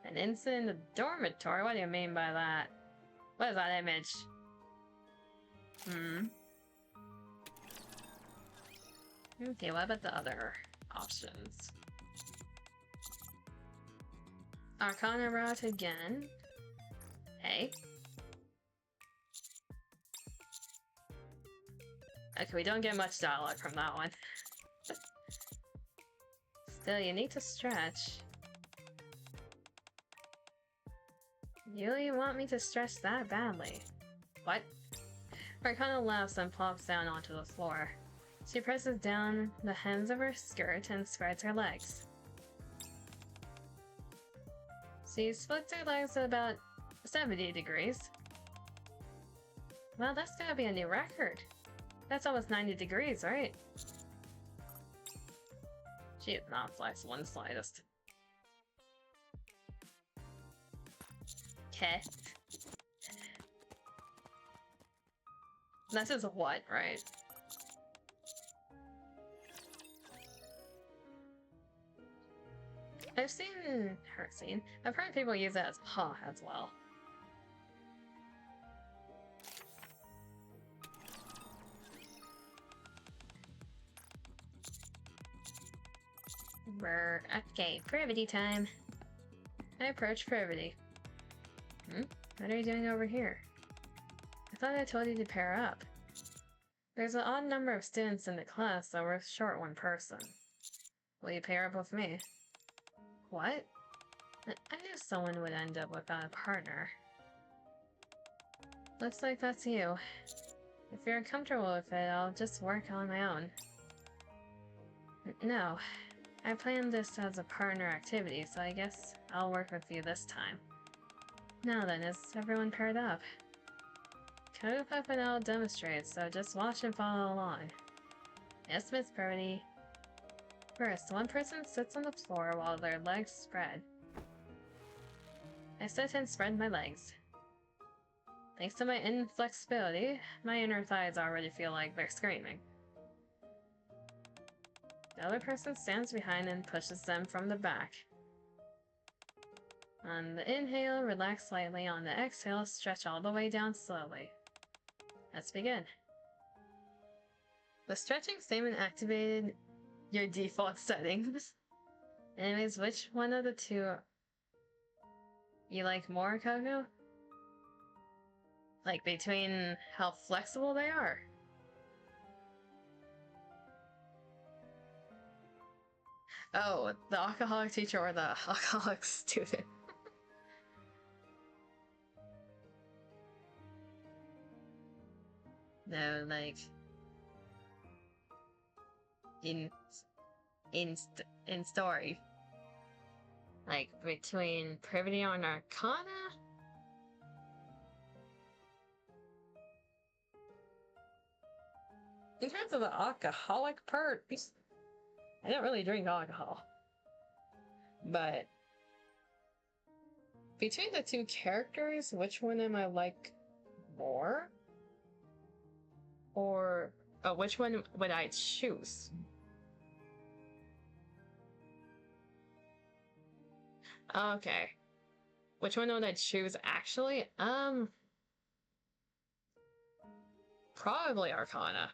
An incident in the dormitory? What do you mean by that? What is that image? Okay, what about the other options? Arcana route again. Hey. Okay, we don't get much dialogue from that one. Still, you need to stretch. You really want me to stretch that badly? What? Arcana laughs and plops down onto the floor. She presses down the hems of her skirt and spreads her legs. She splits her legs at about 70 degrees. Well, that's gonna be a new record. That's almost 90 degrees, right? She is not flexible in the slightest. Okay. This is what, right? I've heard people use it as ha as well. Okay, Privity time. I approach Privity. What are you doing over here? I thought I told you to pair up. There's an odd number of students in the class, so we're short one person. Will you pair up with me? What? I knew someone would end up without a partner. Looks like that's you. If you're comfortable with it, I'll just work on my own. No. I planned this as a partner activity, so I guess I'll work with you this time. Now then, is everyone paired up? Kodopup and I'll demonstrate, so just watch and follow along. Yes, Miss Purdy. First, one person sits on the floor while their legs spread. I sit and spread my legs. Thanks to my inflexibility, my inner thighs already feel like they're screaming. The other person stands behind and pushes them from the back. On the inhale, relax slightly. On the exhale, stretch all the way down slowly. Let's begin. The stretching statement activated your default settings. Anyways, which one of the two you like more, Coco? Like, between how flexible they are? Oh, the alcoholic teacher or the alcoholic student? No, like... In story. Like, between Privity and Arcana? In terms of the alcoholic part, I don't really drink alcohol. But between the two characters, which one am I like more? Or which one would I choose? Okay. Which one would I choose actually? Probably Arcana.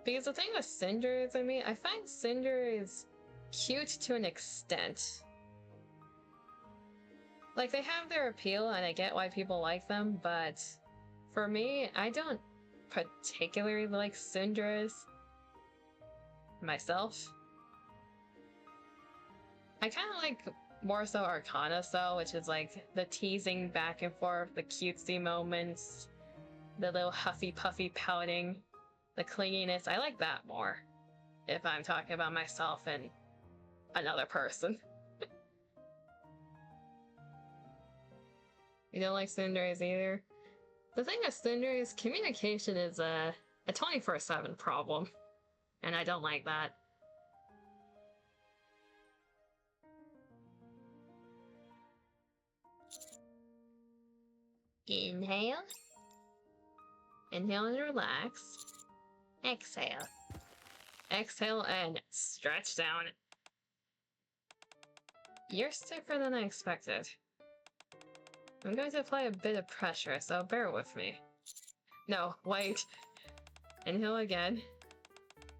Because the thing with Cinder is, I find Cinder is cute to an extent. Like, they have their appeal, and I get why people like them, but for me, I don't particularly like Cinders myself. I kind of like more so Arcana style, which is like the teasing back and forth, the cutesy moments, The little huffy puffy pouting, the clinginess, I like that more. If I'm talking about myself and another person. You don't like tsunderes either? The thing with tsunderes, communication is a 24/7 problem. And I don't like that. Inhale. Inhale and relax. Exhale. Exhale and stretch down. You're stiffer than I expected. I'm going to apply a bit of pressure, so bear with me. No, wait. Inhale again.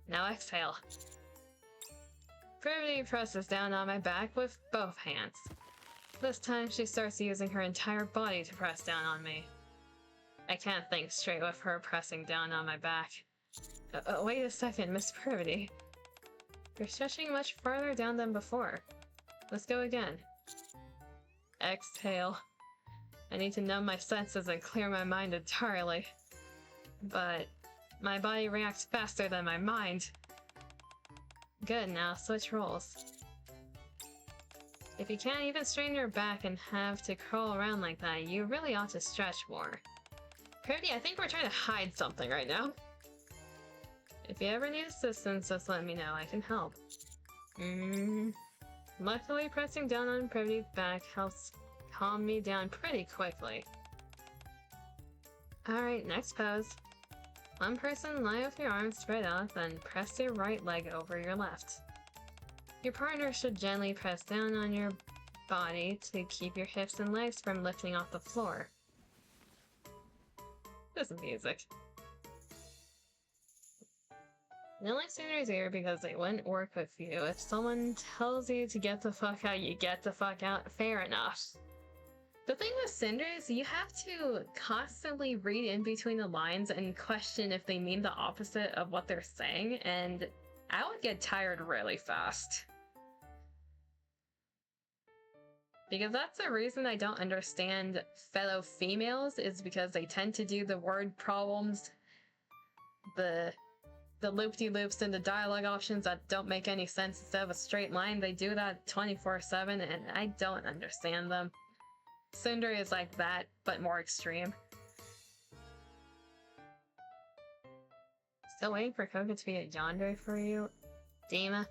Now exhale. Privity presses down on my back with both hands. This time she starts using her entire body to press down on me. I can't think straight with her pressing down on my back. Wait a second, Miss Privity. You're stretching much farther down than before. Let's go again. Exhale. I need to numb my senses and clear my mind entirely. But my body reacts faster than my mind. Good, now switch roles. If you can't even straighten your back and have to crawl around like that, you really ought to stretch more. Privity, I think we're trying to hide something right now. If you ever need assistance, just let me know. I can help. Luckily, pressing down on Privity's back helps calm me down pretty quickly. Alright, next pose. One person lie with your arms spread out, then press your right leg over your left. Your partner should gently press down on your body to keep your hips and legs from lifting off the floor. This is music. The only Suners here because they wouldn't work with you. If someone tells you to get the fuck out, you get the fuck out. Fair enough. The thing with Cinders, you have to constantly read in between the lines and question if they mean the opposite of what they're saying, and I would get tired really fast. Because that's the reason I don't understand fellow females, is because they tend to do the word problems, the loop-de-loops and the dialogue options that don't make any sense instead of a straight line. They do that 24/7 and I don't understand them. Cinder is like that, but more extreme. Still waiting for Coco to be a yandere for you, Dima.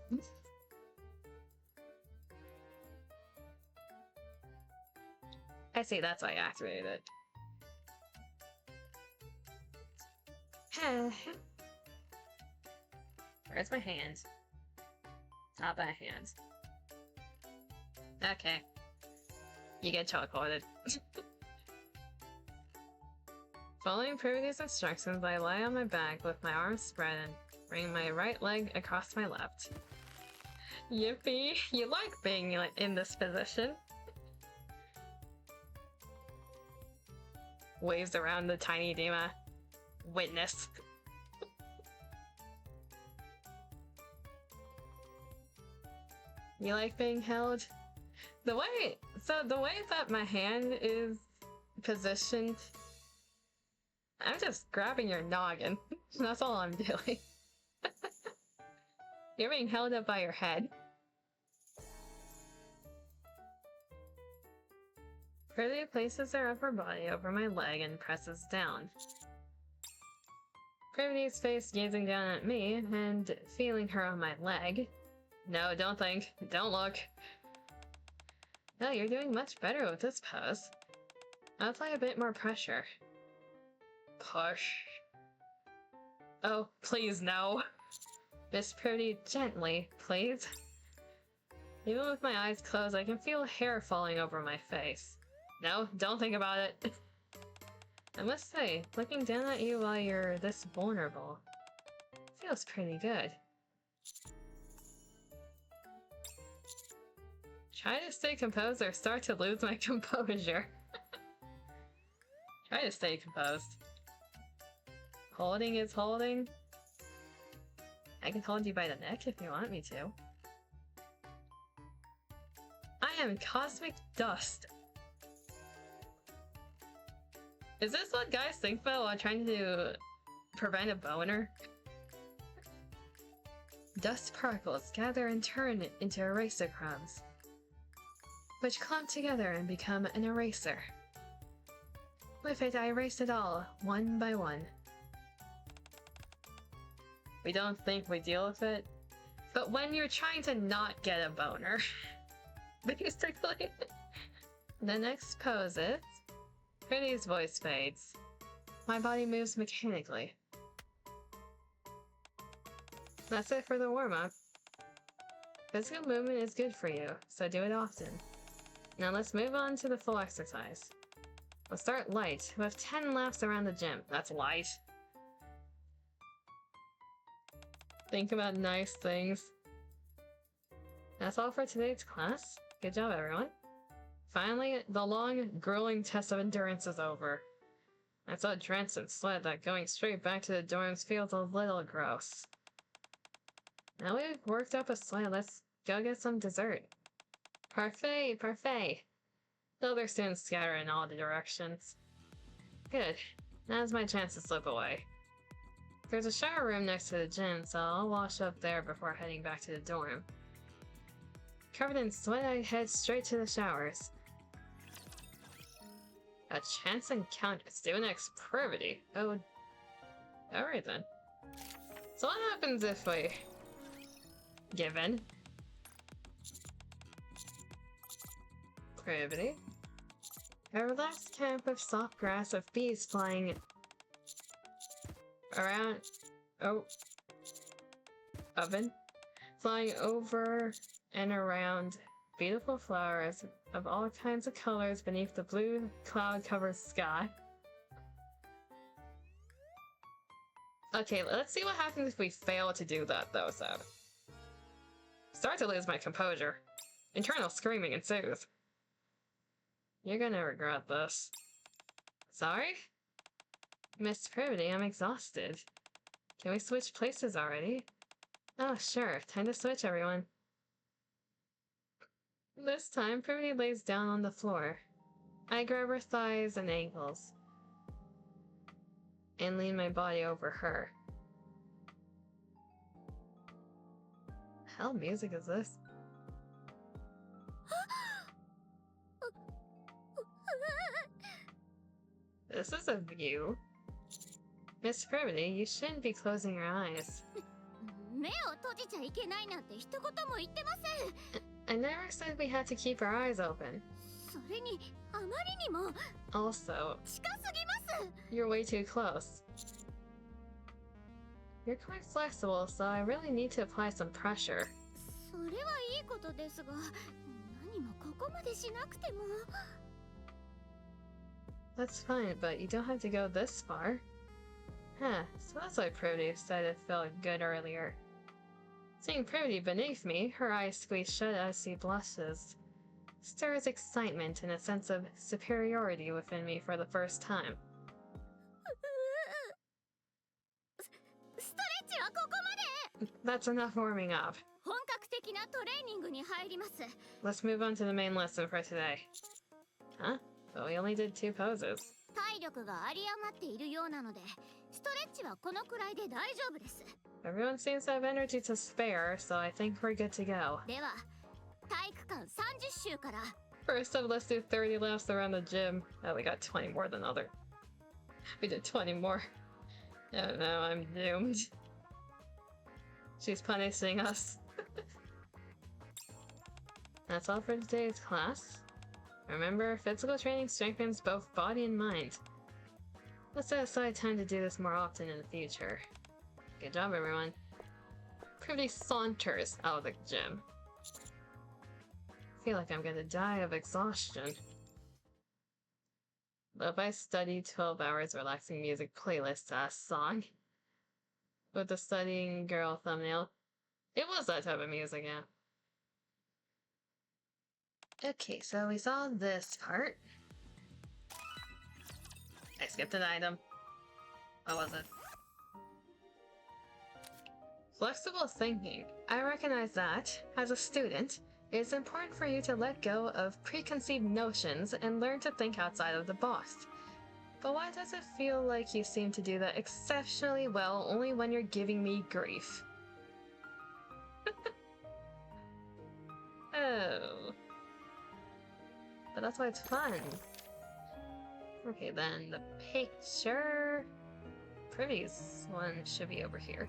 I see, that's why I activated it. Where's my hand? Not that hand. Okay. You get teleported. Following Privity's instructions, I lie on my back with my arms spread and bring my right leg across my left. Yippee! You like being in this position. Waves around the tiny Dima. Witness. You like being held? The way that my hand is positioned, I'm just grabbing your noggin. That's all I'm doing. You're being held up by your head. Privity places her upper body over my leg and presses down. Privity's face gazing down at me and feeling her on my leg. No, don't think. Don't look. No, you're doing much better with this pose. I'll apply a bit more pressure. Push. Oh, please no. Miss Privity, gently, please. Even with my eyes closed, I can feel hair falling over my face. No, don't think about it. I must say, looking down at you while you're this vulnerable feels pretty good. Try to stay composed or start to lose my composure. Try to stay composed. Holding is holding. I can hold you by the neck if you want me to. I am cosmic dust. Is this what guys think about while trying to prevent a boner? Dust particles gather and turn into eraser crumbs, which clump together and become an eraser. With it, I erase it all, one by one. We don't think we deal with it, but when you're trying to not get a boner, basically. The next pose is... Pretty's voice fades. My body moves mechanically. That's it for the warm-up. Physical movement is good for you, so do it often. Now let's move on to the full exercise. We'll start light, with 10 laps around the gym. That's light. Think about nice things. That's all for today's class. Good job, everyone. Finally, the long, grueling test of endurance is over. I so drenched in sweat that going straight back to the dorms feels a little gross. Now we've worked up a sweat, let's go get some dessert. Parfait, parfait! The other students scatter in all the directions. Good. Now's my chance to slip away. There's a shower room next to the gym, so I'll wash up there before heading back to the dorm. Covered in sweat, I head straight to the showers. A chance encounter. Student exprivity. Oh. Alright then. So what happens if we... Given. Privity. A relaxed camp of soft grass with bees flying around. Oh. Oven. Flying over and around beautiful flowers of all kinds of colors beneath the blue cloud-covered sky. Okay, let's see what happens if we fail to do that though, so. Start to lose my composure. Internal screaming ensues. You're gonna regret this. Sorry? Miss Privity, I'm exhausted. Can we switch places already? Oh, sure. Time to switch, everyone. This time, Privity lays down on the floor. I grab her thighs and ankles and lean my body over her. Hell music is this? This is a view. Miss Privity, you shouldn't be closing your eyes. I never said we had to keep our eyes open. Also, you're way too close. You're quite flexible, so I really need to apply some pressure. That's fine, but you don't have to go this far. Huh, so that's why Privity said it felt good earlier. Seeing Privity beneath me, her eyes squeeze shut as she blushes, stirs excitement and a sense of superiority within me for the first time. That's enough warming up. Let's move on to the main lesson for today. Huh? But we only did 2 poses. Everyone seems to have energy to spare, so I think we're good to go. First up, let's do 30 laps around the gym. Oh, we got 20 more than other. We did 20 more. Oh no, I'm doomed. She's punishing us. That's all for today's class. Remember, physical training strengthens both body and mind. Let's set aside time to do this more often in the future. Good job, everyone. Privity saunters out of the gym. I feel like I'm gonna die of exhaustion. Love I Study 12 Hours Relaxing Music Playlist song. With the studying girl thumbnail. It was that type of music, yeah. Okay, so we saw this part. I skipped an item. What was it? Flexible thinking. I recognize that, as a student, it is important for you to let go of preconceived notions and learn to think outside of the box. But why does it feel like you seem to do that exceptionally well only when you're giving me grief? Oh. But that's why it's fun. Okay, then the picture... Pretty's one should be over here.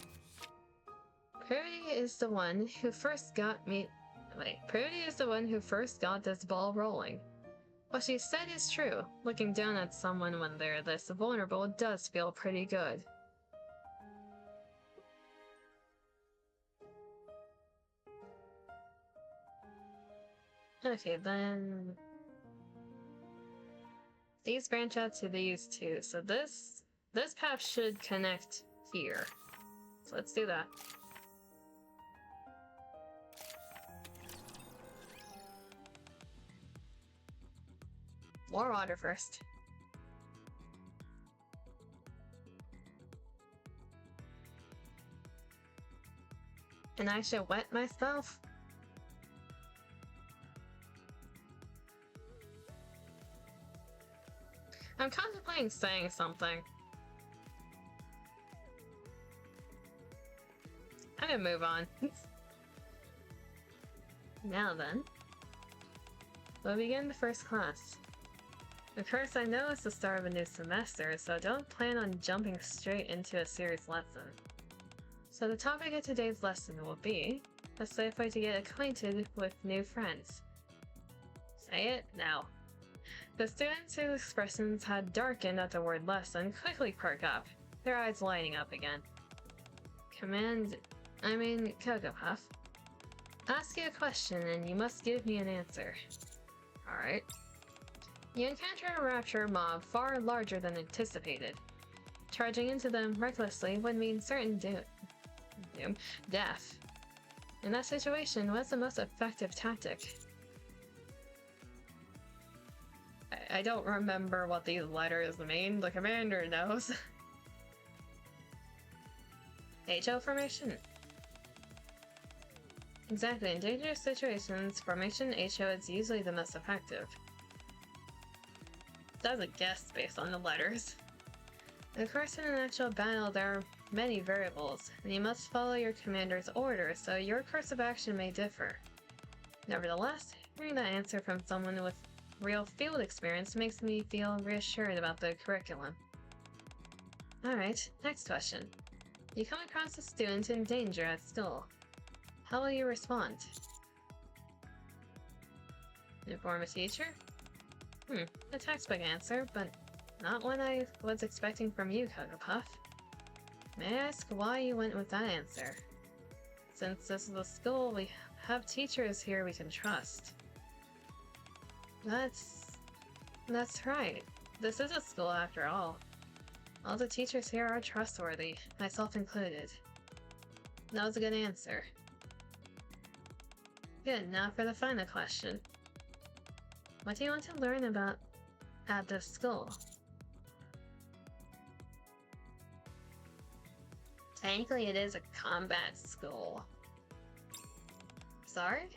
Pretty is the one who first got me... Wait, Pretty is the one who first got this ball rolling. What she said is true. Looking down at someone when they're this vulnerable does feel pretty good. Okay, then... These branch out to these two, so this path should connect here. So let's do that. More water first. And I should wet myself? I'm contemplating saying something. I'm gonna move on. Now then, we'll begin the first class. Of course, I know it's the start of a new semester, so don't plan on jumping straight into a serious lesson. So the topic of today's lesson will be a safe way to get acquainted with new friends. Say it now. The students whose expressions had darkened at the word lesson quickly perk up, their eyes lighting up again. Cocoa Puff. Ask you a question and you must give me an answer. Alright. You encounter a rapture mob far larger than anticipated. Charging into them recklessly would mean certain death. In that situation, what's the most effective tactic? I don't remember what these letters mean. The commander knows. HO formation. Exactly, in dangerous situations, formation HO is usually the most effective. That's a guess based on the letters. Of course, in an actual battle, there are many variables, and you must follow your commander's orders, so your course of action may differ. Nevertheless, hearing that answer from someone with real field experience makes me feel reassured about the curriculum. Alright, next question. You come across a student in danger at school. How will you respond? Inform a teacher? A textbook answer, but not what I was expecting from you, Cocoa Puff. May I ask why you went with that answer? Since this is a school, we have teachers here we can trust. That's right. This is a school after all. All the teachers here are trustworthy, myself included. That was a good answer. Good, now for the final question. What do you want to learn about at this school? Technically, it is a combat school. Sorry?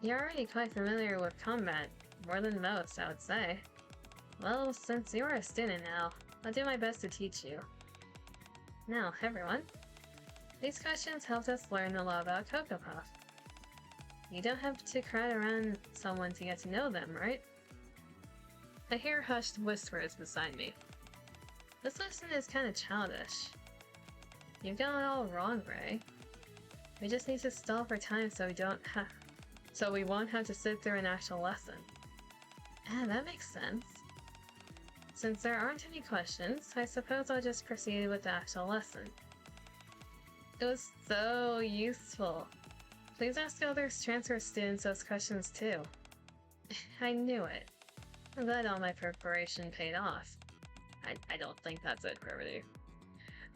You're already quite familiar with combat, more than most, I would say. Well, since you're a student now, I'll do my best to teach you. Now, everyone, these questions helped us learn a lot about Cocoa Puff. You don't have to crowd around someone to get to know them, right? I hear hushed whispers beside me. This lesson is kinda childish. You've got it all wrong, Ray. We just need to stall for time so we won't have to sit through an actual lesson. Ah, that makes sense. Since there aren't any questions, I suppose I'll just proceed with the actual lesson. It was so useful. Please ask other transfer students those questions too. I knew it. I'm glad all my preparation paid off. I don't think that's it, Brevity.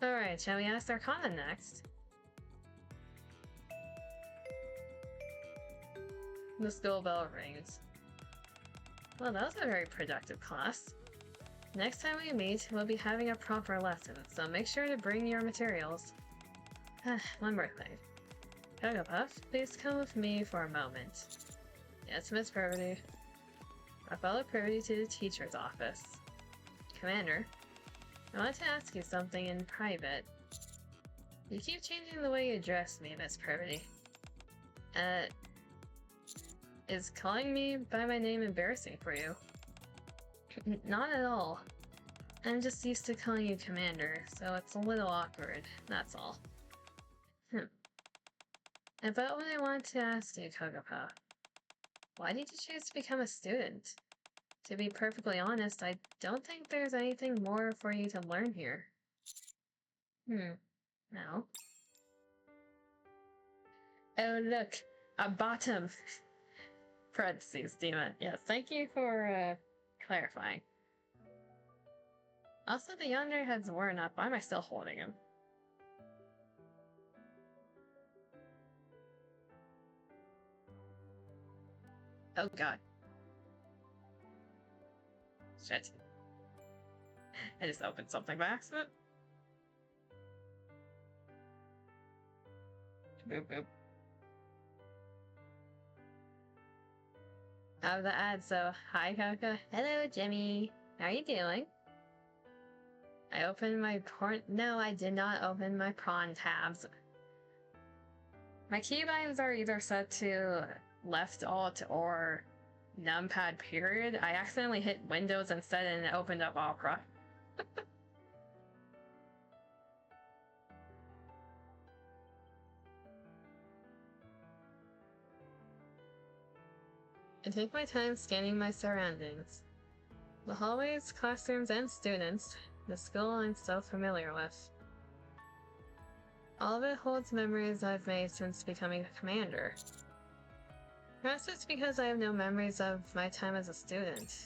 Alright, shall we ask Arcana next? The school bell rings. Well, that was a very productive class. Next time we meet, we'll be having a proper lesson, so make sure to bring your materials. One more thing. Cocoa Puff, please come with me for a moment. Yes, Miss Privity. I followed Privity to the teacher's office. Commander. I want to ask you something in private. You keep changing the way you address me, Miss Privity. Is calling me by my name embarrassing for you? Not at all. I'm just used to calling you Commander, so it's a little awkward, that's all. About what I want to ask you, Kagapa. Why did you choose to become a student? To be perfectly honest, I don't think there's anything more for you to learn here. No. Oh look, a bottom! Parentheses, demon. Yes, thank you for, clarifying. Also, the yonder head's worn up. Why am I still holding him? Oh god. Shit. I just opened something by accident. Boop boop. Out of the ad, so hi Kaka. Hello Jimmy. How are you doing? I opened my no, I did not open my prawn tabs. My keybinds are either set to left alt or numpad period. I accidentally hit Windows instead and it opened up Opera. I take my time scanning my surroundings. The hallways, classrooms, and students, the school I'm so familiar with. All of it holds memories I've made since becoming a commander. Perhaps it's because I have no memories of my time as a student.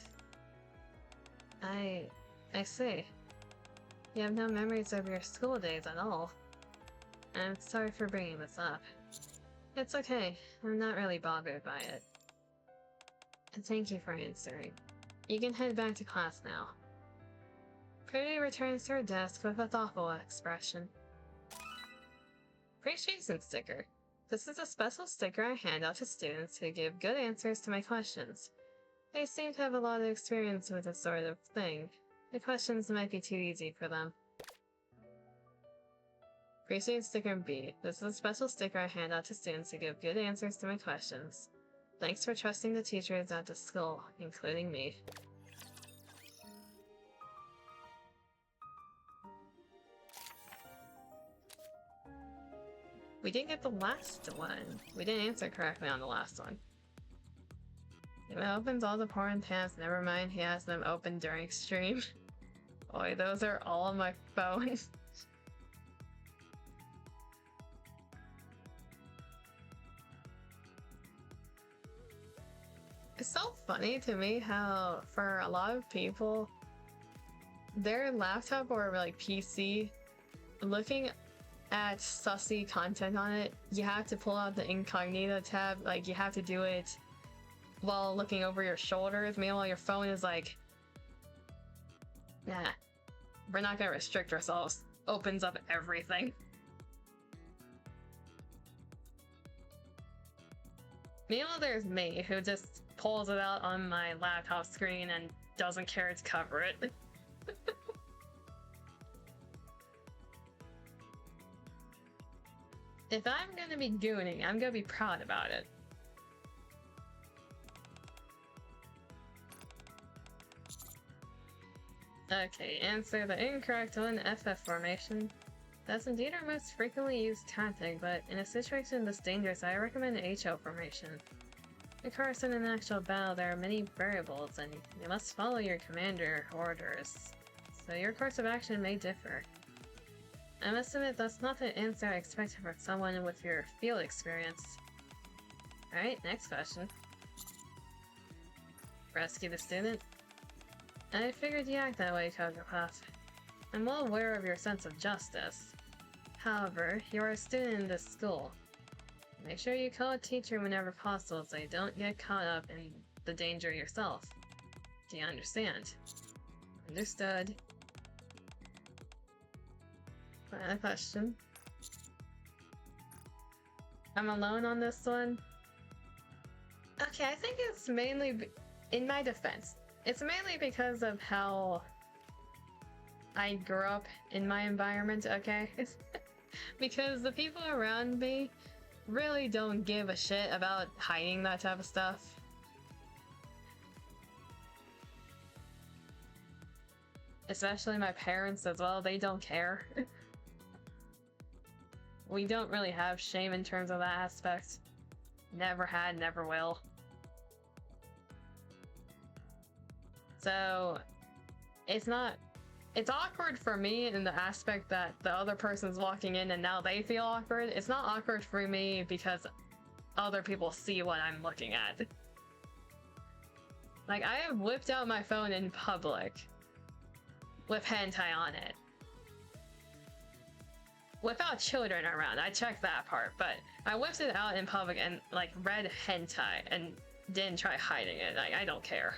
I see. You have no memories of your school days at all. I'm sorry for bringing this up. It's okay, I'm not really bothered by it. And thank you for answering. You can head back to class now. Pretty returns to her desk with a thoughtful expression. Appreciation sticker. This is a special sticker I hand out to students who give good answers to my questions. They seem to have a lot of experience with this sort of thing. The questions might be too easy for them. Appreciation sticker B. This is a special sticker I hand out to students who give good answers to my questions. Thanks for trusting the teachers at the school, including me. We didn't get the last one. We didn't answer correctly on the last one. If it opens all the porn tabs, never mind, he has them open during stream. Boy, those are all on my phone. It's so funny to me how, for a lot of people, their laptop or like PC, looking at sussy content on it, you have to pull out the incognito tab, like you have to do it while looking over your shoulders. Meanwhile, your phone is like, nah, we're not gonna restrict ourselves. Opens up everything. Meanwhile, there's me, who just pulls it out on my laptop screen and doesn't care to cover it. If I'm gonna be gooning, I'm gonna be proud about it. Okay, answer the incorrect one, FF formation. That's indeed our most frequently used tactic, but in a situation this dangerous, I recommend HO formation. Of course, in an actual battle, there are many variables, and you must follow your commander orders, so your course of action may differ. I must admit, that's not the answer I expected from someone with your field experience. Alright, next question. Rescue the student? I figured you act that way, Kogopath. I'm well aware of your sense of justice. However, you are a student in this school. Make sure you call a teacher whenever possible so you don't get caught up in the danger yourself. Do you understand? Understood. Final question. I'm alone on this one? Okay, I think it's mainly, in my defense, it's mainly because of how I grew up in my environment, okay? Because the people around me really don't give a shit about hiding that type of stuff. Especially my parents as well, they don't care. We don't really have shame in terms of that aspect. Never had, never will. So, it's awkward for me in the aspect that the other person's walking in and now they feel awkward. It's not awkward for me because other people see what I'm looking at. Like, I have whipped out my phone in public with hentai on it. Without children around, I checked that part, but I whipped it out in public and, like, read hentai and didn't try hiding it. Like, I don't care.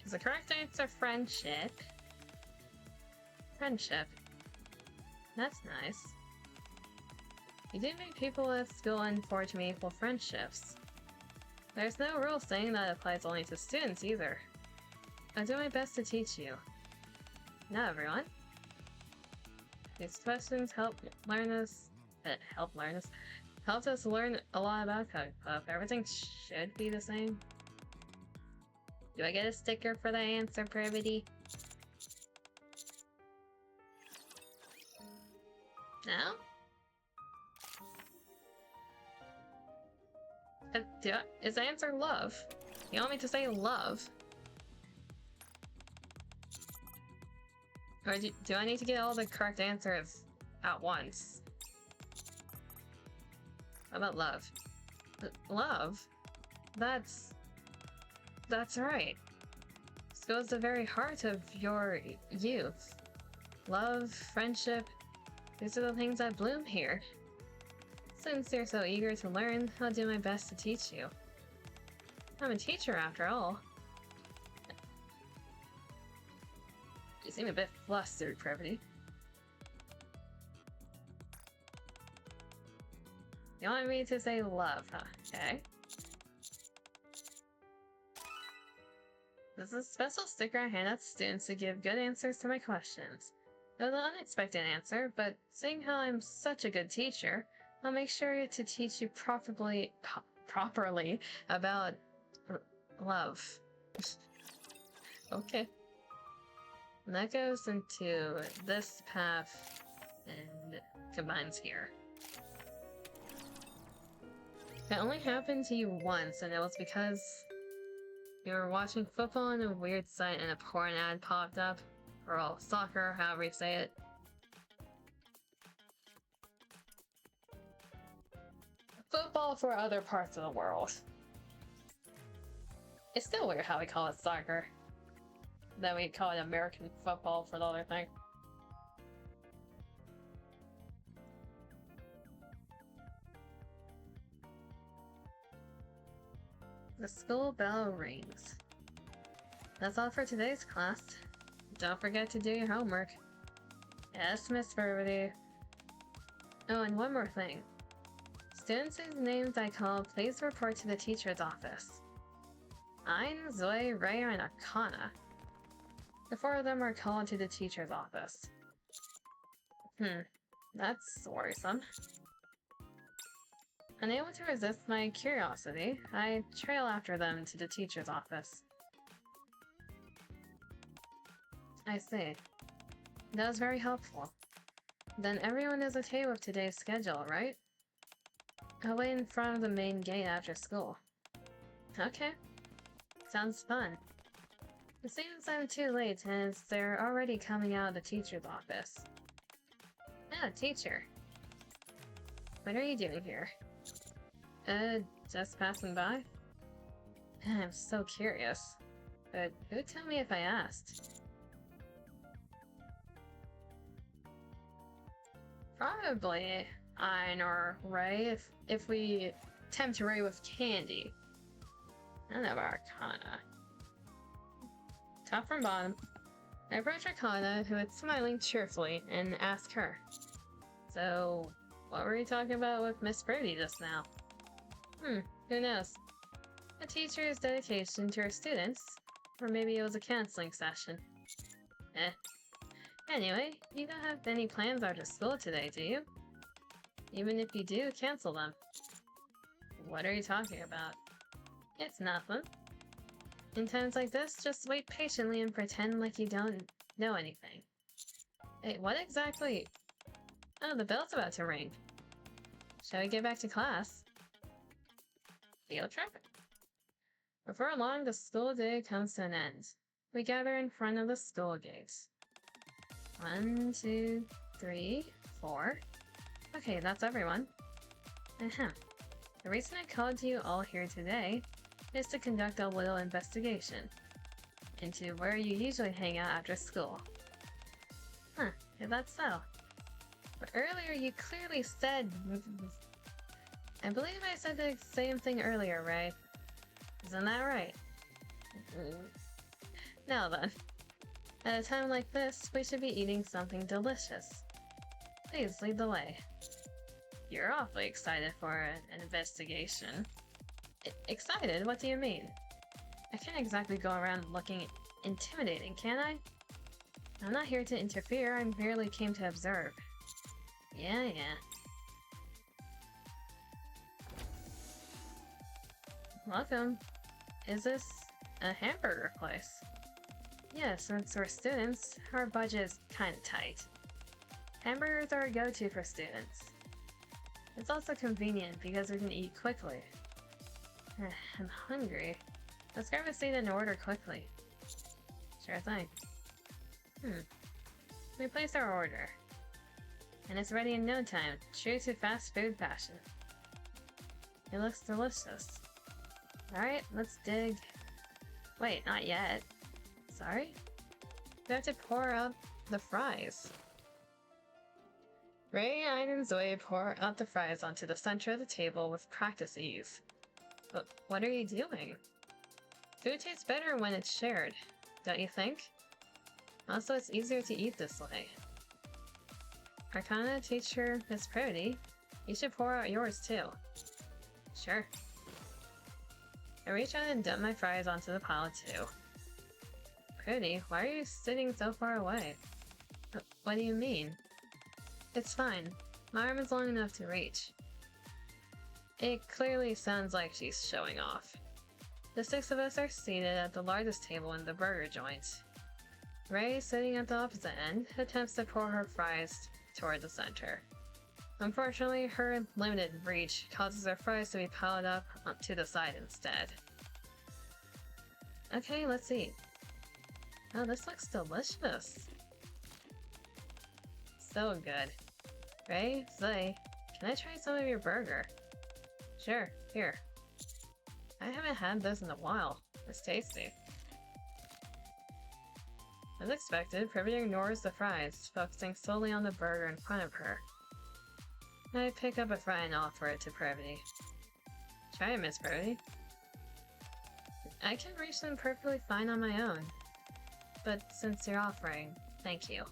Is the correct answer friendship? Friendship. That's nice. You do meet people at school and forge meaningful friendships. There's no rule saying that applies only to students either. I'll do my best to teach you. Now everyone. These questions helped us learn a lot about Code Club. Everything should be the same. Do I get a sticker for the answer, Privity? No? Is the answer love? You want me to say love? Or do I need to get all the correct answers at once? How about love? Love? That's right. This goes to the very heart of your youth. Love, friendship, these are the things that bloom here. Since you're so eager to learn, I'll do my best to teach you. I'm a teacher after all. You seem a bit flustered, Privity. You want me to say love, huh? Okay. This is a special sticker I hand out to students to give good answers to my questions. It was an unexpected answer, but seeing how I'm such a good teacher, I'll make sure to teach you properly about love. Okay. And that goes into this path and combines here. It only happened to you once, and it was because you were watching football on a weird site and a porn ad popped up. Or soccer, however you say it. Football for other parts of the world. It's still weird how we call it soccer. Then we call it American football for the other thing. The school bell rings. That's all for today's class. Don't forget to do your homework. Yes, Miss Privity. Oh, and one more thing. Students whose names I call, please report to the teacher's office. Ein, Zoe, Ray, and Akana. The four of them are called to the teacher's office. That's worrisome. Unable to resist my curiosity, I trail after them to the teacher's office. I see. That was very helpful. Then everyone is okay with today's schedule, right? I'll wait in front of the main gate after school. Okay. Sounds fun. It seems I'm too late, as they're already coming out of the teacher's office. Ah, teacher. What are you doing here? Just passing by? I'm so curious. But who'd tell me if I asked? Probably Ein or Ray if we tempt Ray with candy. None of Arcana. Top from bottom. I approach Arcana, who is smiling cheerfully, and ask her. So, what were you talking about with Miss Brady just now? Who knows? A teacher's dedication to her students. Or maybe it was a canceling session. Eh. Anyway, you don't have any plans after school today, do you? Even if you do, cancel them. What are you talking about? It's nothing. In times like this, just wait patiently and pretend like you don't know anything. Hey, what exactly? Oh, the bell's about to ring. Shall we get back to class? Field trip? Before long, the school day comes to an end. We gather in front of the school gate. 1, 2, 3, 4. Okay, that's everyone. The reason I called you all here today is to conduct a little investigation into where you usually hang out after school. If that's so. But earlier you clearly said... I believe I said the same thing earlier, right? Isn't that right? Now then. At a time like this, we should be eating something delicious. Please lead the way. You're awfully excited for an investigation. Excited? What do you mean? I can't exactly go around looking intimidating, can I? I'm not here to interfere, I merely came to observe. Yeah. Welcome. Is this a hamburger place? Yes, since we're students, our budget is kinda tight. Hamburgers are a go-to for students. It's also convenient because we can eat quickly. I'm hungry. Let's grab a seat and order quickly. Sure thing. We place our order. And it's ready in no time, true to fast food fashion. It looks delicious. Alright, let's dig. Wait, not yet. Sorry? We have to pour out the fries. Ray and Zoe pour out the fries onto the center of the table with practice ease. But what are you doing? Food tastes better when it's shared, don't you think? Also, it's easier to eat this way. Arcana teacher Miss Prody, you should pour out yours too. Sure. I reach out and dump my fries onto the pile too. Prody, why are you sitting so far away? What do you mean? It's fine. My arm is long enough to reach. It clearly sounds like she's showing off. The 6 of us are seated at the largest table in the burger joint. Ray, sitting at the opposite end, attempts to pour her fries toward the center. Unfortunately, her limited reach causes her fries to be piled up to the side instead. Okay, let's eat. Oh, this looks delicious. So good. Ray, Zoe, can I try some of your burger? Sure, here. I haven't had this in a while. It's tasty. As expected, Privy ignores the fries, focusing solely on the burger in front of her. I pick up a fry and offer it to Privy. Try it, Miss Privy. I can reach them perfectly fine on my own. But since you're offering, thank you.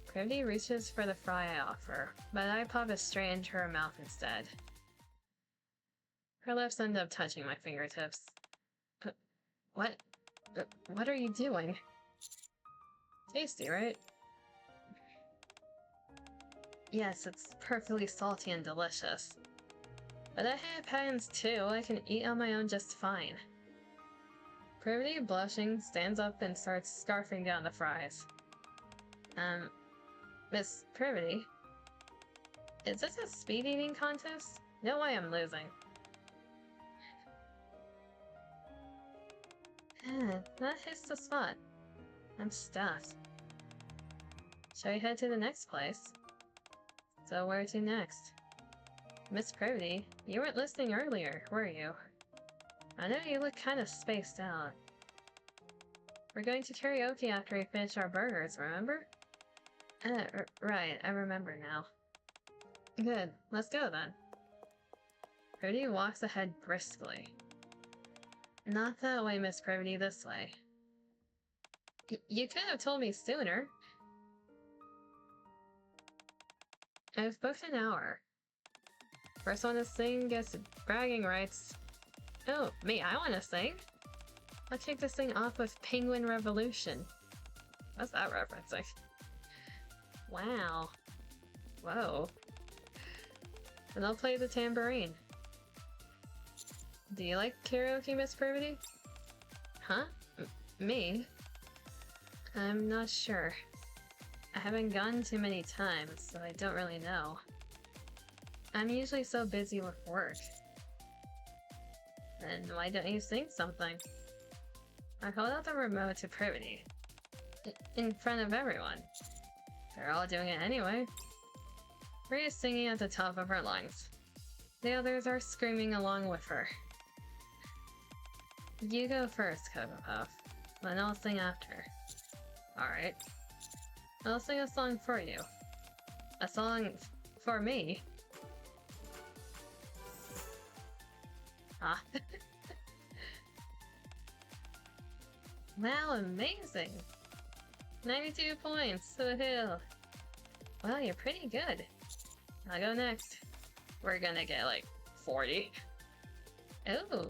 Privy reaches for the fry I offer, but I pop it straight into her mouth instead. Her lips end up touching my fingertips. What? What are you doing? Tasty, right? Yes, it's perfectly salty and delicious. But I have hands too, I can eat on my own just fine. Privy, blushing, stands up and starts scarfing down the fries. Miss Privy? Is this a speed eating contest? No way I'm losing. That hits the spot. I'm stuffed. Shall we head to the next place? So where to next? Miss Privy, you weren't listening earlier, were you? I know you look kind of spaced out. We're going to karaoke after we finish our burgers, remember? Right, I remember now. Good, let's go then. Privy walks ahead briskly. Not that way, Miss Privy, this way. You could have told me sooner. I've booked an hour. First one to sing gets bragging rights. Oh, me, I wanna sing? I'll kick this thing off with Penguin Revolution. What's that referencing? Wow. Whoa. And I'll play the tambourine. Do you like karaoke, Miss Privity? Huh? Me? I'm not sure. I haven't gone too many times, so I don't really know. I'm usually so busy with work. Then why don't you sing something? I hold out the remote to Privity. In front of everyone. They're all doing it anyway. Rhea's singing at the top of her lungs. The others are screaming along with her. You go first, Cocoa Puff. Then I'll sing after. Alright. I'll sing a song for you. A song for me. Ah. Wow, amazing! 92 points to the hill. Wow, you're pretty good. I'll go next. We're gonna get like 40. Ooh,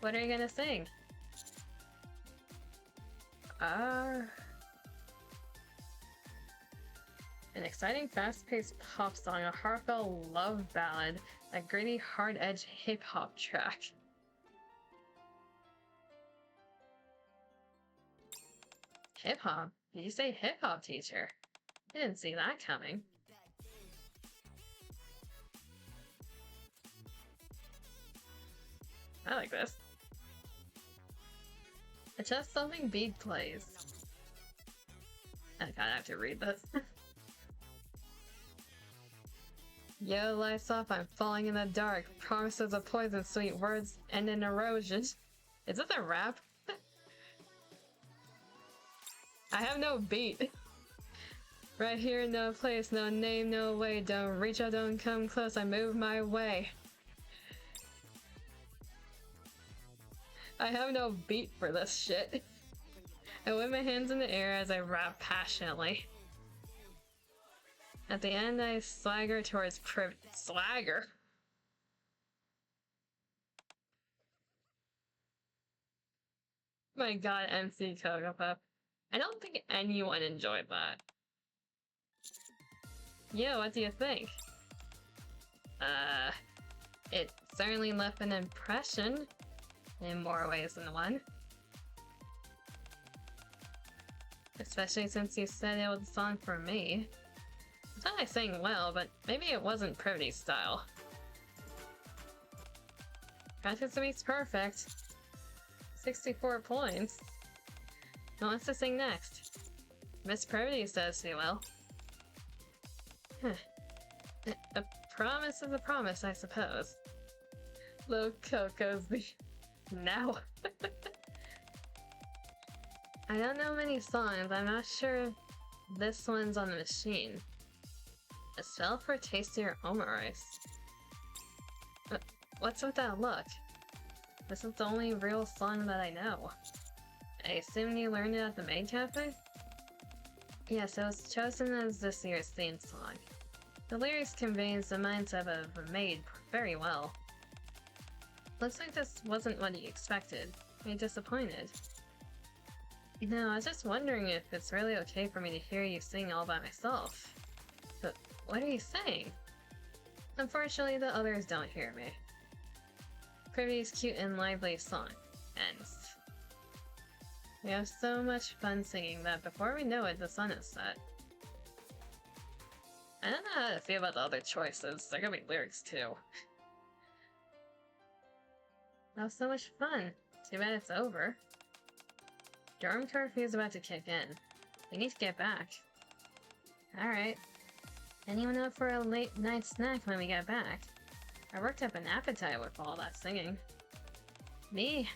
what are you gonna sing? An exciting, fast-paced pop song, a heartfelt love ballad, a gritty, hard-edged hip-hop track. Hip-hop? Did you say hip-hop, teacher? I didn't see that coming. I like this. It's just something Beat plays. I kinda have to read this. Yo, lights off, I'm falling in the dark. Promises of poison, sweet words, and an erosion. Is this a rap? I have no beat. Right here, no place, no name, no way. Don't reach out, don't come close, I move my way. I have no beat for this shit. I wave my hands in the air as I rap passionately. At the end, I swagger towards swagger? My god, MC Cocoa Puff. I don't think anyone enjoyed that. Yo, what do you think? It certainly left an impression. In more ways than one. Especially since you said it was a song for me. I thought I sang well, but maybe it wasn't Privity's style. Practice makes perfect. 64 points. Who wants to sing next? Miss Privity says she will. A promise is a promise, I suppose. Little Coco's the... Now. I don't know many songs, I'm not sure this one's on the machine. A spell for tastier omurice. What's with that look? This is the only real song that I know. I assume you learned it at the Maid Cafe? Yes, it was chosen as this year's theme song. The lyrics conveys the mindset of a maid very well. Looks like this wasn't what you expected. Are you disappointed? No, I was just wondering if it's really okay for me to hear you sing all by myself. But what are you saying? Unfortunately, the others don't hear me. Privity's cute and lively song ends. We have so much fun singing that before we know it, the sun is set. I don't know how to feel about the other choices. They're gonna be lyrics too. That was so much fun. Too bad it's over. Dorm curfew is about to kick in. We need to get back. Alright. Anyone up for a late night snack when we get back? I worked up an appetite with all that singing. Me,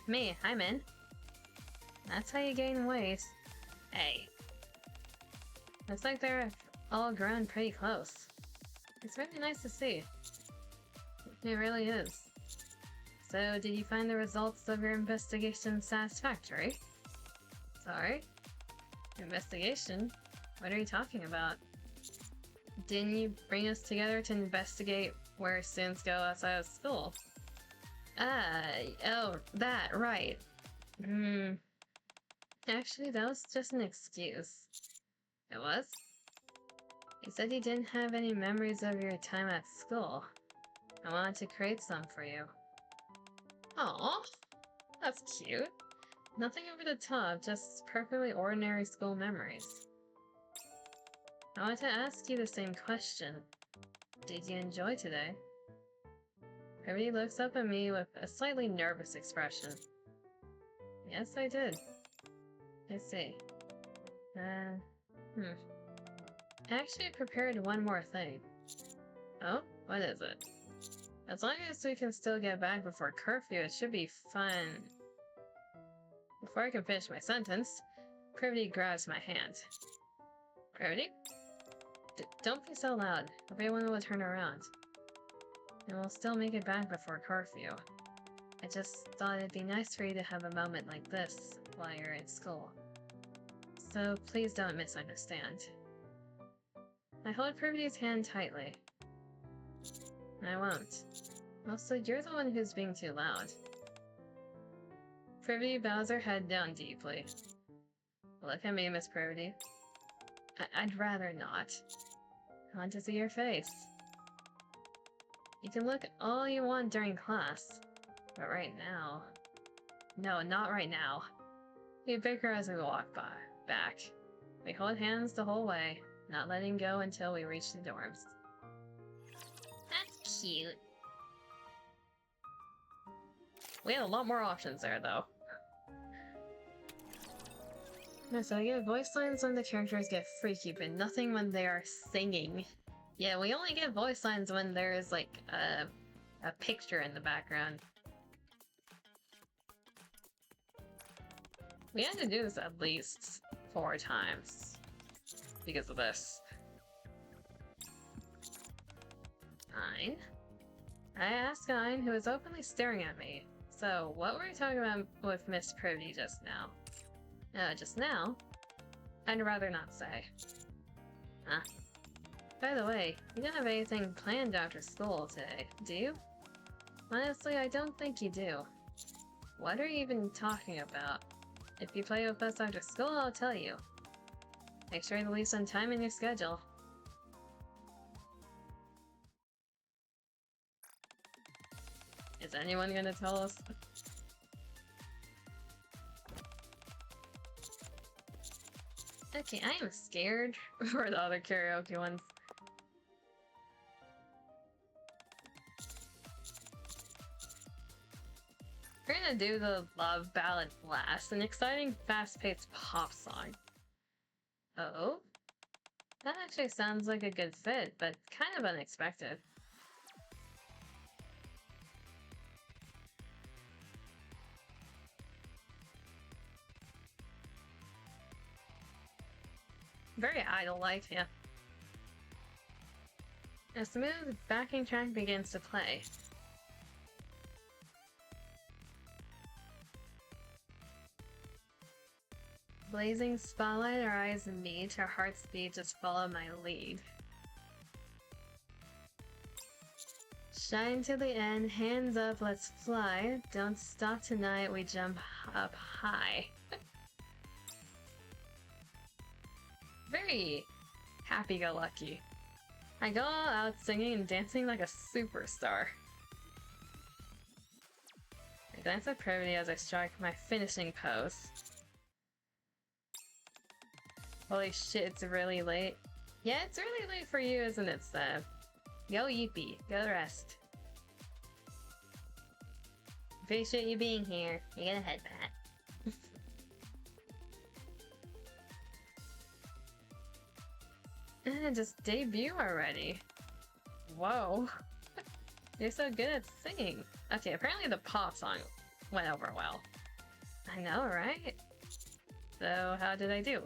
I'm in. That's how you gain weight. Hey. Looks like they're all grown pretty close. It's really nice to see. It really is. So, did you find the results of your investigation satisfactory? Sorry? Investigation? What are you talking about? Didn't you bring us together to investigate where students go outside of school? Oh, that, right. Actually, that was just an excuse. It was? You said you didn't have any memories of your time at school. I wanted to create some for you. Aww, that's cute. Nothing over the top, just perfectly ordinary school memories. I wanted to ask you the same question. Did you enjoy today? Everybody looks up at me with a slightly nervous expression. Yes, I did. I see. I actually prepared one more thing. Oh? What is it? As long as we can still get back before curfew, it should be fun. Before I can finish my sentence, Privity grabs my hand. Privity? Don't be so loud. Everyone will turn around. And we'll still make it back before curfew. I just thought it'd be nice for you to have a moment like this while you're in school. So please don't misunderstand. I hold Privity's hand tightly. I won't. Also, you're the one who's being too loud. Privity bows her head down deeply. Look at me, Miss Privity. I'd rather not. I want to see your face. You can look all you want during class, but right now... No, not right now. We bicker as we walk back. We hold hands the whole way, not letting go until we reach the dorms. That's cute. We had a lot more options there, though. No, so I get voice lines when the characters get freaky, but nothing when they are singing. Yeah, we only get voice lines when there's, like, a picture in the background. We had to do this at least 4 times. Because of this. Ein? I asked Ein, who was openly staring at me. So, what were you talking about with Miss Privity just now? Just now? I'd rather not say. Huh? By the way, you don't have anything planned after school today, do you? Honestly, I don't think you do. What are you even talking about? If you play with us after school, I'll tell you. Make sure to leave some time in your schedule. Is anyone gonna tell us? Okay, I am scared for the other karaoke ones. We're gonna do the love ballad last, an exciting, fast-paced pop song. Oh? That actually sounds like a good fit, but kind of unexpected. Very idol-like, yeah. A smooth backing track begins to play. Blazing spotlight, our eyes meet, our hearts beat, just follow my lead. Shine to the end, hands up, let's fly. Don't stop tonight, we jump up high. Very happy-go-lucky. I go all out singing and dancing like a superstar. I glance at Privity as I strike my finishing pose. Holy shit, it's really late. Yeah, it's really late for you, isn't it, Seb? Go Yippee, go rest. Appreciate you being here. You get a head pat. Just debut already. Whoa. You're so good at singing. Okay, apparently the pop song went over well. I know, right? So, how did I do?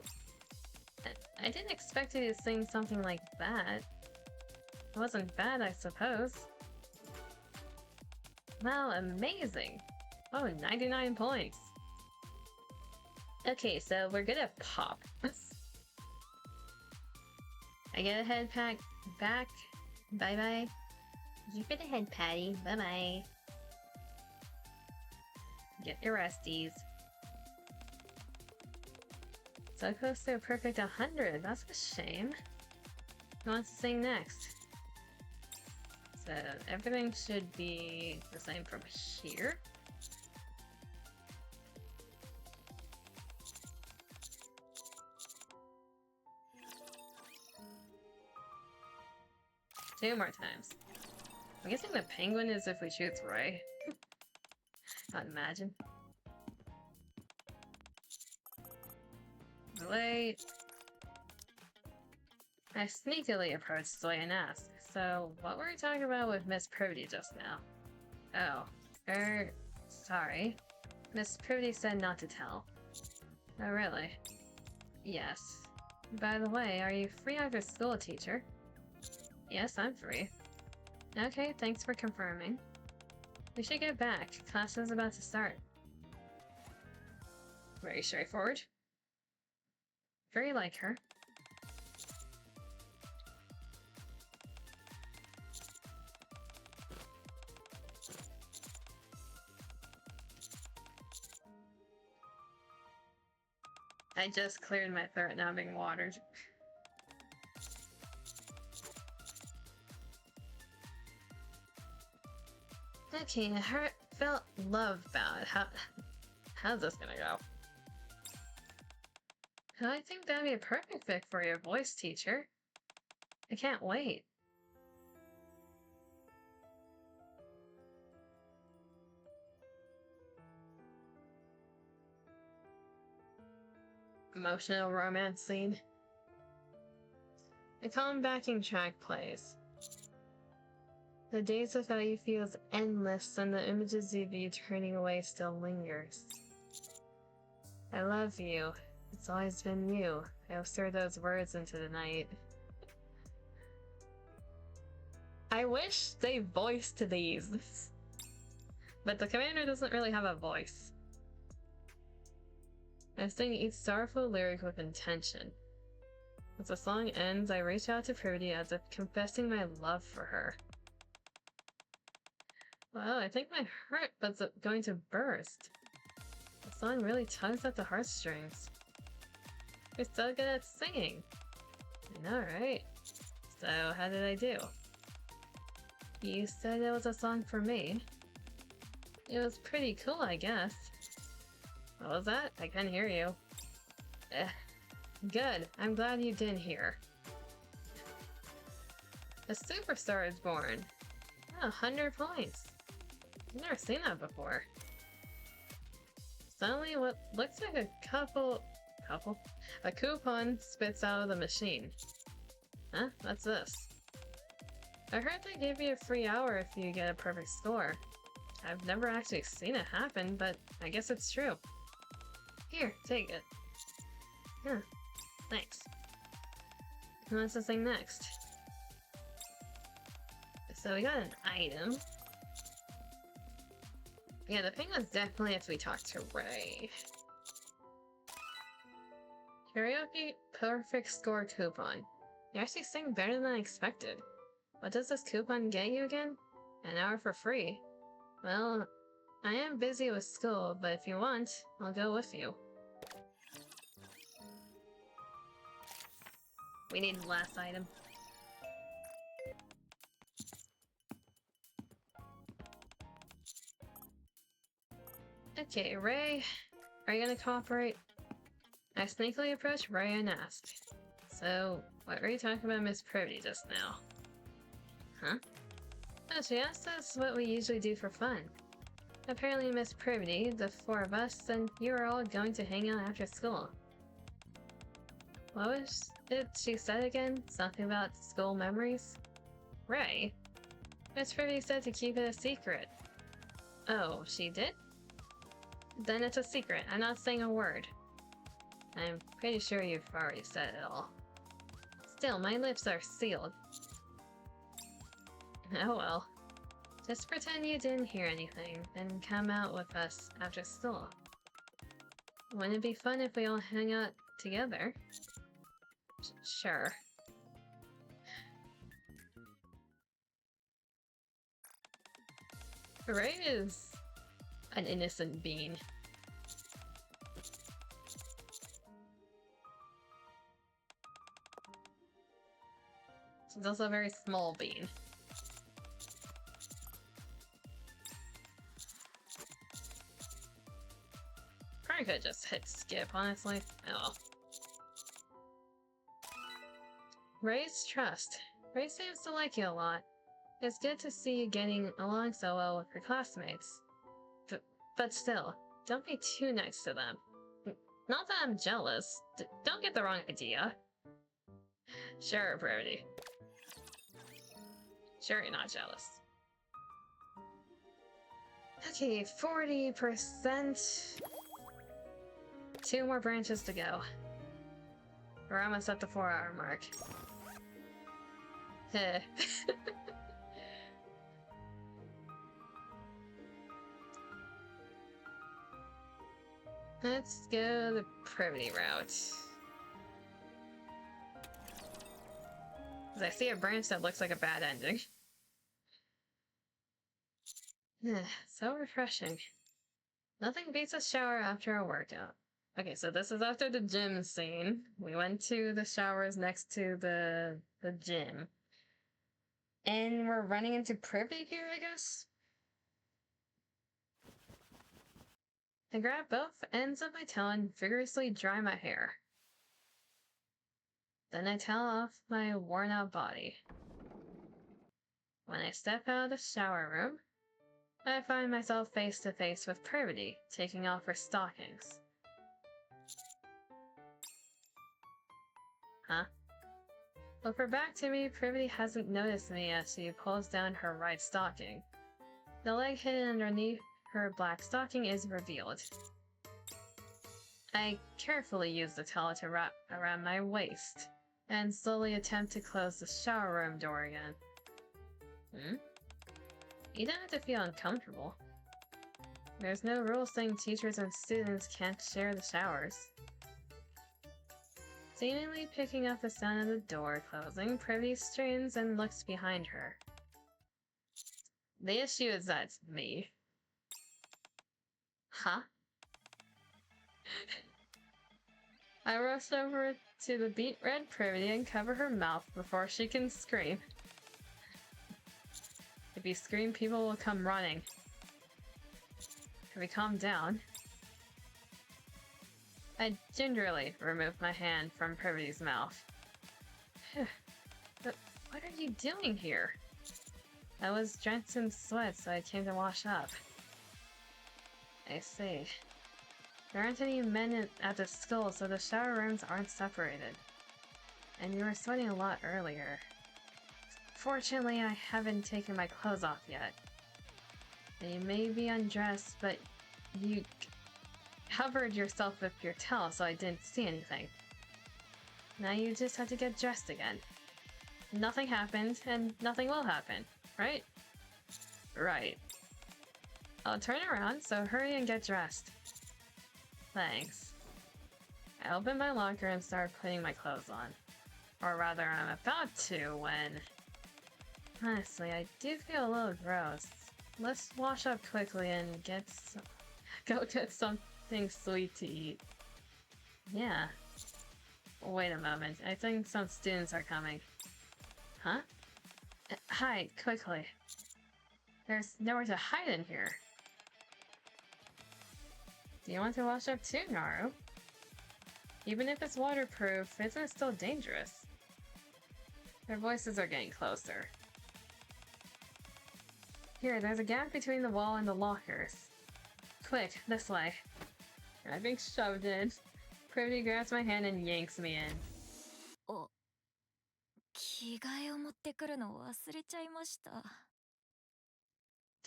I didn't expect you to sing something like that. It wasn't bad, I suppose. Wow, amazing! Oh, 99 points. Okay, so we're good at pop. I get a head pat back. Bye-bye. You for the head patty. Bye-bye. Get your resties. So close to a perfect 100. That's a shame. Who wants to sing next? So everything should be the same from here. Two more times. I'm guessing the penguin is if we choose Ray. I'd imagine. Wait. I sneakily approached Zoe and asked, so what were we talking about with Miss Privity just now? Oh, sorry. Miss Privity said not to tell. Oh, really? Yes. By the way, are you free after school, teacher? Yes, I'm free. Okay, thanks for confirming. We should get back. Class is about to start. Very straightforward. Very like her. I just cleared my throat now being watered. Okay, heartfelt love ballad. How's this gonna go? I think that'd be a perfect fit for your voice, teacher. I can't wait. Emotional romance scene. A calm backing track plays. The days without you feels endless, and the images of you turning away still lingers. I love you. It's always been you. I whisper those words into the night. I wish they voiced these. But the commander doesn't really have a voice. I sing each sorrowful lyric with intention. As the song ends, I reach out to Privity as if confessing my love for her. Wow, I think my heart was going to burst. The song really tugs at the heartstrings. You're so good at singing. I know, right? So, how did I do? You said it was a song for me. It was pretty cool, I guess. What was that? I couldn't hear you. Good. I'm glad you did hear. A superstar is born. 100 points. I've never seen that before. Suddenly, what looks like a coupon spits out of the machine. Huh? What's this? I heard they give you a free hour if you get a perfect score. I've never actually seen it happen, but I guess it's true. Here, take it. Huh. Thanks. Who wants to sing next? So we got an item. Yeah, the penguin's definitely if we talk to Ray. Karaoke perfect score coupon. You actually sing better than I expected. What does this coupon get you again? An hour for free. Well, I am busy with school, but if you want, I'll go with you. We need the last item. Okay, Ray, are you gonna cooperate? I sneakily approached Ray and asked, so, what were you talking about Miss Privity just now? Huh? Oh, she asked us what we usually do for fun. Apparently Miss Privity, the four of us, and you are all going to hang out after school. What was it she said again? Something about school memories? Ray? Miss Privity said to keep it a secret. Oh, she did? Then it's a secret. I'm not saying a word. I'm pretty sure you've already said it all. Still, my lips are sealed. Oh well. Just pretend you didn't hear anything, then come out with us after school. Wouldn't it be fun if we all hang out together? Sure. Ray is an innocent bean. She's also a very small bean. Probably could just hit skip, honestly. Oh. Ray's trust. Ray seems to like you a lot. It's good to see you getting along so well with your classmates. But still, don't be too nice to them. Not that I'm jealous. Don't get the wrong idea. Sure, Brody. Sure you're not jealous. Okay, 40%. 2 more branches to go. We're almost at the 4-hour mark. Heh. Let's go the privity route. Because I see a branch that looks like a bad ending. So refreshing. Nothing beats a shower after a workout. Okay, so this is after the gym scene. We went to the showers next to the gym. And we're running into privy here, I guess? I grab both ends of my towel and vigorously dry my hair. Then I towel off my worn-out body. When I step out of the shower room, I find myself face to face with Privity, taking off her stockings. Huh? With her back to me, Privity hasn't noticed me as she pulls down her right stocking. The leg hidden underneath her black stocking is revealed. I carefully use the towel to wrap around my waist, and slowly attempt to close the shower room door again. You don't have to feel uncomfortable. There's no rule saying teachers and students can't share the showers. Seemingly picking up the sound of the door closing, Privy strains and looks behind her. The issue is that it's me. Huh? I rush over to the beet red Privy and cover her mouth before she can scream. If you scream, people will come running. Can we calm down? I gingerly remove my hand from Privity's mouth. But what are you doing here? I was drenched in sweat, so I came to wash up. I see. There aren't any men at the school, so the shower rooms aren't separated. And you were sweating a lot earlier. Fortunately, I haven't taken my clothes off yet. And you may be undressed, but you covered yourself with your towel, so I didn't see anything. Now you just have to get dressed again. Nothing happened, and nothing will happen, right? Right. I'll turn around, so hurry and get dressed. Thanks. I open my locker and start putting my clothes on. Or rather, I'm about to when... Honestly, I do feel a little gross. Let's wash up quickly and go get something sweet to eat. Yeah. Wait a moment, I think some students are coming. Huh? Hide, quickly. There's nowhere to hide in here. Do you want to wash up too, Naru? Even if it's waterproof, isn't it still dangerous? Their voices are getting closer. Here, there's a gap between the wall and the lockers. Quick, this way. I'm being shoved in. Privity grabs my hand and yanks me in. 着替えを持ってくるのを忘れちゃいました。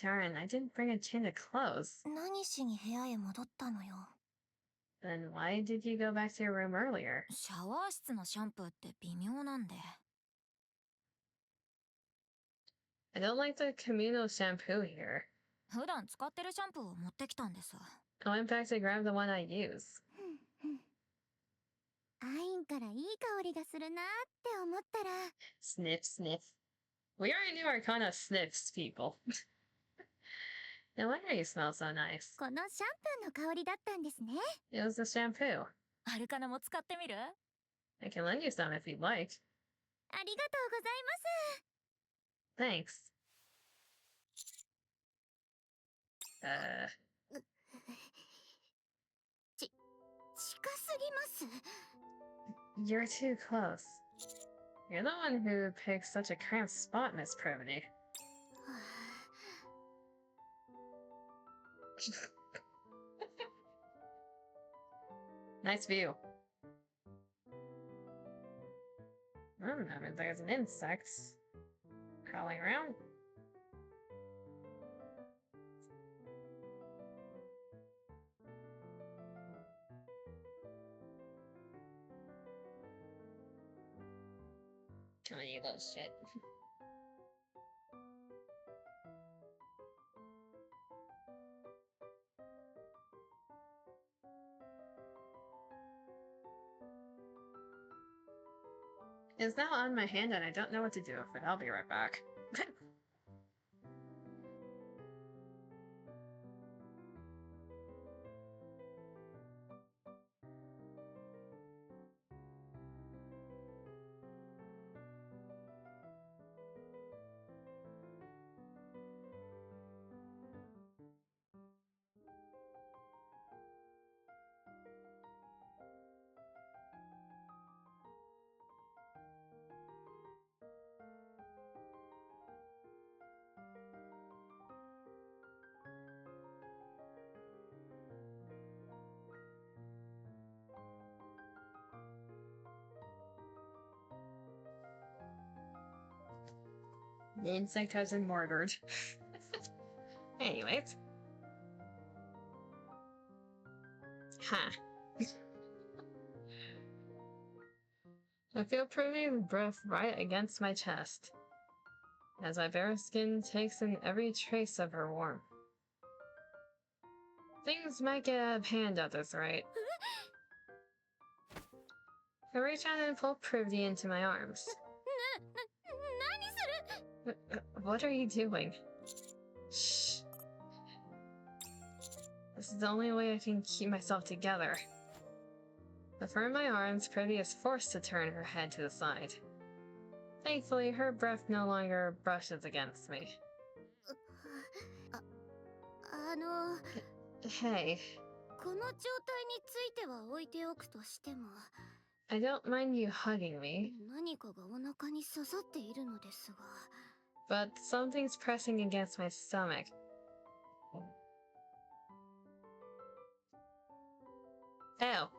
Darn, I didn't bring a change of clothes. 何しに部屋へ戻ったのよ。 Then why did you go back to your room earlier? シャワー室のシャンプーって微妙なんで。 I don't like the communal shampoo here. 普段使ってるシャンプーを持ってきたんです。 I went back to grab the one I use. アインからいい香りがするなって思ったら Sniff, sniff. We already knew Arcana sniffs people. No wonder you smell so nice. このシャンプーの香りだったんですね。 It was the shampoo. アルカナも使ってみる？ I can lend you some if you'd like. ありがとうございます。 Thanks. 近すぎます。 You're too close. You're the one who picked such a cramped spot, Miss Privity. Nice view. I mean, there's an insect crawling around. Come on, you little shit. It's now on my hand and I don't know what to do with it. I'll be right back. The insect has been murdered. Anyways. Huh. I feel pretty breath right against my chest, as my bare skin takes in every trace of her warmth. Things might get out of hand at this rate. I reach out and pull Privity into my arms. What are you doing? Shh. This is the only way I can keep myself together. With her in my arms, Privity is forced to turn her head to the side. Thankfully, her breath no longer brushes against me. Hey. この状態については置いておくとしても、 I don't mind you hugging me, 何かがお腹に刺さっているのですが。 but something's pressing against my stomach. Ow.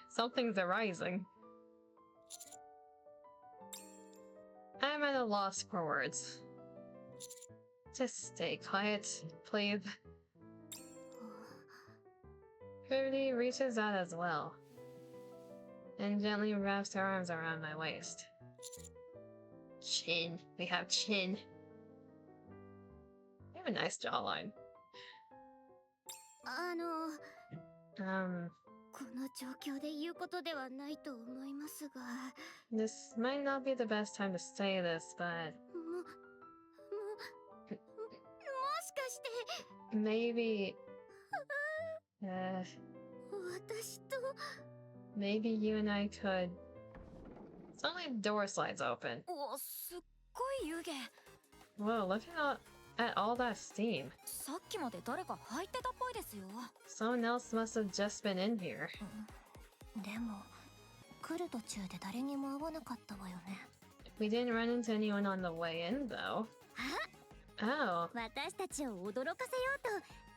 Something's arising. I'm at a loss for words. Just stay quiet, please. Privity reaches out as well, and gently wraps her arms around my waist. Chin. We have chin. You have a nice jawline. この状況で言うことではないと思いますが。 This might not be the best time to say this, but もしかして maybe... 私と maybe you and I could... Suddenly the door slides open. お、すっごい湯気。 Whoa, look at all that steam. さっきまで誰か入ってたっぽいですよ。 Someone else must have just been in here. でも来る途中で誰にも会わなかったわよね。 We didn't run into anyone on the way in, though. Oh, 私たちを驚かせよ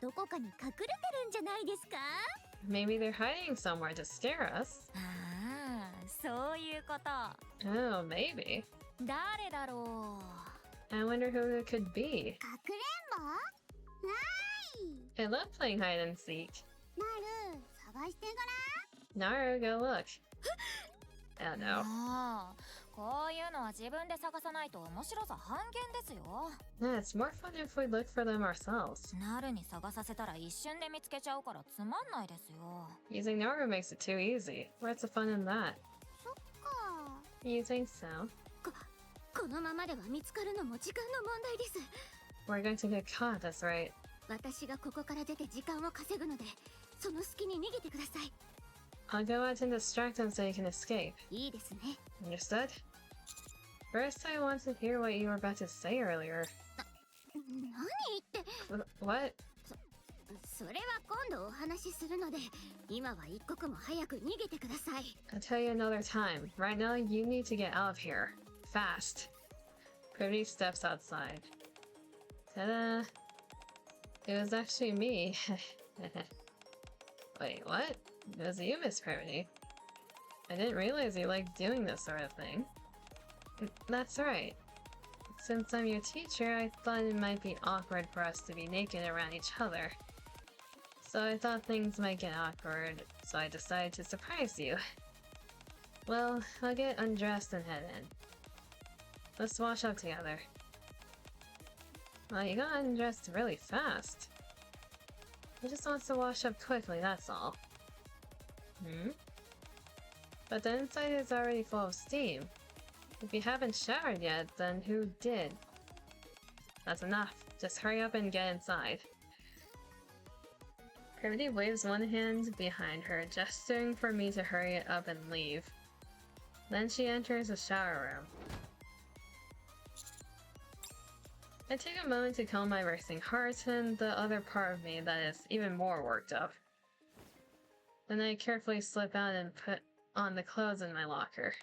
うとどこかに隠れてるんじゃないですか？ maybe they're hiding somewhere to scare us. ああ、そういうこと。 Oh, maybe. 誰だろ I wonder who it could be. かくれんぼ？わーい。 I love playing hide and seek. なる、探してご Naru, go look. Oh う。 no. ああ、こういうのは自分で探さないと面白さ半減ですよ。 Yeah, it's more fun if we look for them ourselves. ナルに探させたら一瞬で見つけちゃうからつまんないですよ。 Using Naru makes it too easy. What's the fun in that? ら。そっか。 You think so? このままでは見つかるのも時間の問題です。We're going to get caught, that's right. 私がここから出て時間を稼ぐので、その隙に逃げてください。 I'll go out and distract them so you can escape. いいですね。 Understood? First, I want to hear what you were about to say earlier. 何言って。 What? それは今度お話しするので、今は一刻も早く逃げてください。 I'll tell you another time. Right now, you need to get out of here. Fast. Pretty steps outside. Ta-da! It was actually me. Wait, what? It was you, Miss Privity. I didn't realize you liked doing this sort of thing. That's right. Since I'm your teacher, I thought it might be awkward for us to be naked around each other. So I thought things might get awkward, so I decided to surprise you. Well, I'll get undressed and head in. Let's wash up together. Well, you got undressed really fast. He just wants to wash up quickly, that's all. But the inside is already full of steam. If you haven't showered yet, then who did? That's enough. Just hurry up and get inside. Privity waves one hand behind her, gesturing for me to hurry up and leave. Then she enters the shower room. I take a moment to calm my racing heart and the other part of me that is even more worked up. Then I carefully slip out and put on the clothes in my locker.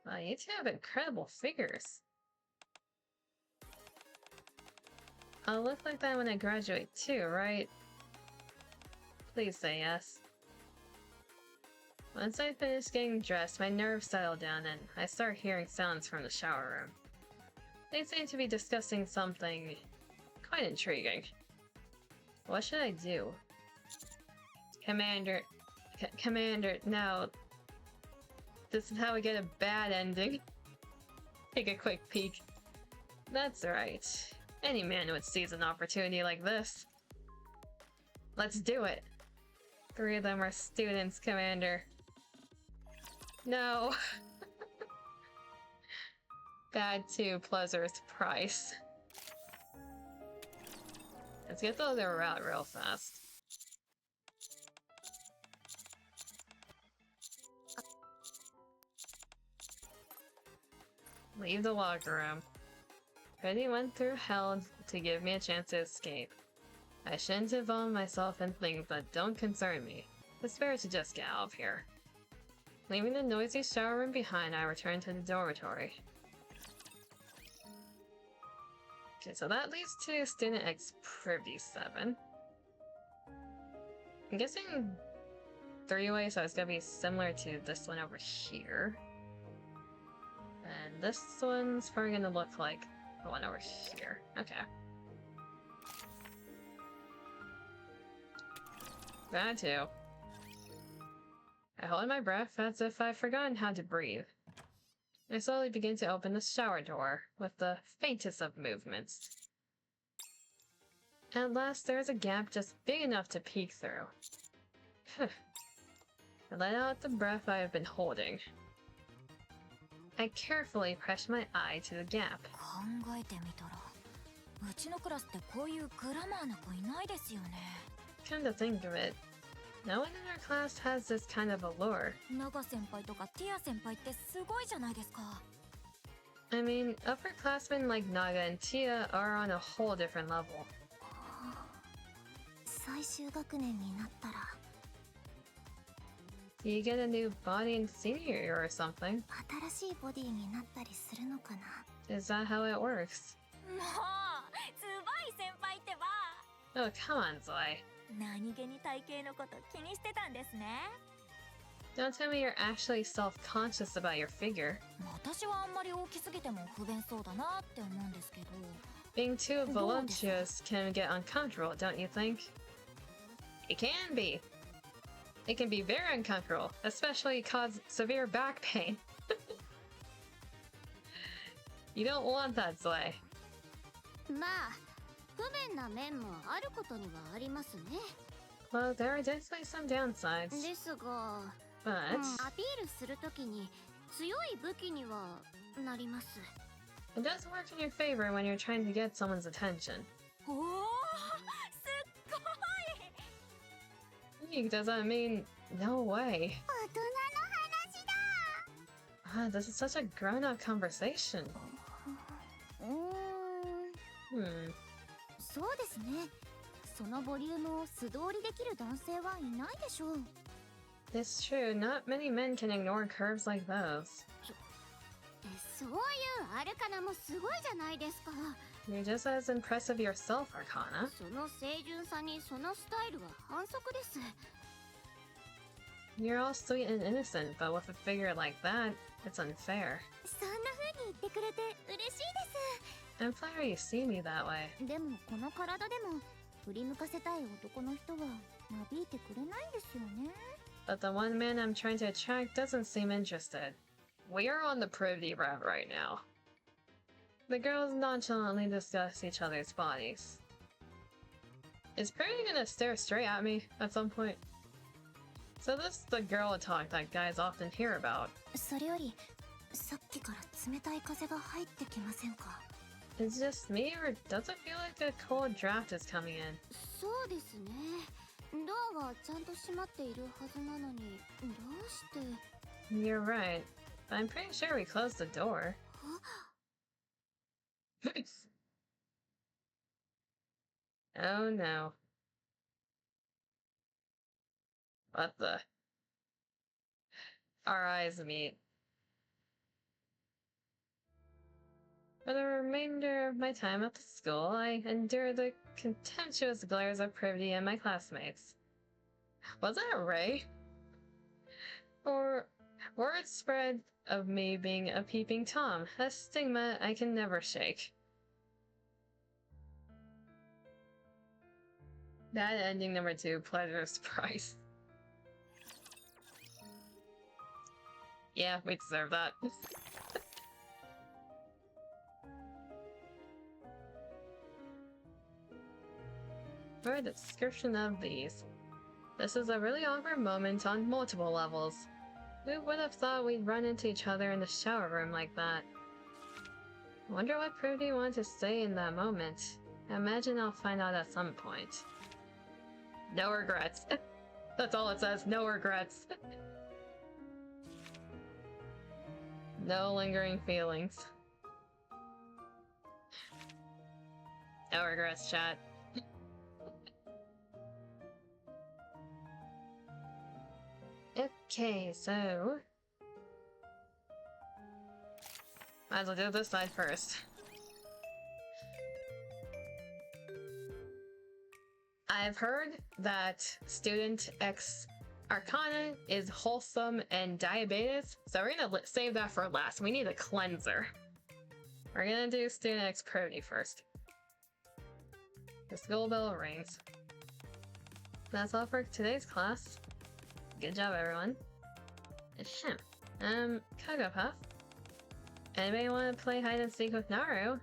Wow, you two have incredible figures. I'll look like that when I graduate too, right? Please say yes. Once I finish getting dressed, my nerves settle down and I start hearing sounds from the shower room. They seem to be discussing something quite intriguing. What should I do? Commander, now, this is how we get a bad ending. Take a quick peek. That's right. Any man would seize an opportunity like this. Let's do it. 3 of them are students, Commander. No. Bad 2, pleasure's price. Let's get the other route real fast. Leave the locker room. Freddy went through hell to give me a chance to escape. I shouldn't involve myself in things that don't concern me. It's better to just get out of here. Leaving the noisy shower room behind, I returned to the dormitory. Okay, so that leads to Student X Privy 7. I'm guessing 3-way, so it's gonna be similar to this one over here. And this one's probably gonna look like the one over here. Okay. That too. I hold my breath as if I've forgotten how to breathe. I slowly begin to open the shower door, with the faintest of movements. At last, there is a gap just big enough to peek through. I let out the breath I have been holding. I carefully press my eye to the gap. 考えてみたら、うちのクラスってこういうグラマーな子いないですよね。Come to think of it, no one in our class has this kind of allure. ナガ先輩とかティア先輩ってすごいじゃないですか。I mean, upperclassmen like Naga and Tia are on a whole different level. 最終学年になったら You get a new body in senior year or something. 新しいボディになったりするのかな。 Is that how it works? もう、すごい先輩ってば。 Oh, come on, Zoe. 何気に体型のこと気にしてたんですね。 Don't tell me you're actually self-conscious about your figure. 私はあんまり大きすぎても不便そうだなって思うんですけど。 Being too voluptuous can get uncomfortable, don't you think? It can be. It can be very uncomfortable, especially cause severe back pain. You don't want that, Zoe. まあ不便な面もあることにはありますね。 Well, there are definitely some downsides, ですが、but... アピールするときに強い武器にはなります。It does work in your favor when you're trying to get someone's attention. おお、すっごい。 Eek, does that mean no way? 大人の話だ。 Ah, this is such a grown-up conversation. そうですね。そのボリュームを素通りできる男性はいないでしょう。 It's true, not many men can ignore curves like those. そういうアルカナもすごいじゃないですか。 You're just as impressive yourself, Arcana. その清純さにそのスタイルは反則です。 You're all sweet and innocent, but with a figure like that, it's unfair. そんな風に言ってくれて嬉しいで I'm flattered you see me that way. す。でもこの体でも振り向かせたい男の人はなびいてくれないんですよね。 But the one man I'm trying to attract doesn't seem interested. We are on the privity route right now. The girls nonchalantly discuss each other's bodies. Is Privity gonna stare straight at me at some point? So this is the girl talk that guys often hear about. それよりさっきから冷たい風が入ってきませんか？ Is it just me, or does it feel like a cold draft is coming in? そうですね。ドアはちゃんと閉まっているはずなのにどうして？ You're right, but I'm pretty sure we closed the door. Oh no. What the? Our eyes meet. For the remainder of my time at the school, I endured the contemptuous glares of Privity and my classmates. Was that Ray? Or word spread of me being a peeping Tom, a stigma I can never shake. Bad ending number 2, Pleasure's Price. Yeah, we deserve that. For a description of these. This is a really awkward moment on multiple levels. Who would have thought we'd run into each other in the shower room like that? I wonder what Privity wanted to say in that moment. I imagine I'll find out at some point. No regrets. That's all it says, no regrets. No lingering feelings. No regrets, chat. Okay, so... might as well do this side first. I've heard that Student X Arcana is wholesome and diabetes, so we're gonna save that for last. We need a cleanser. We're gonna do Student X Privity first. The school bell rings. That's all for today's class. Good job, everyone. Kagapuff. Anybody want to play hide and seek with Naru?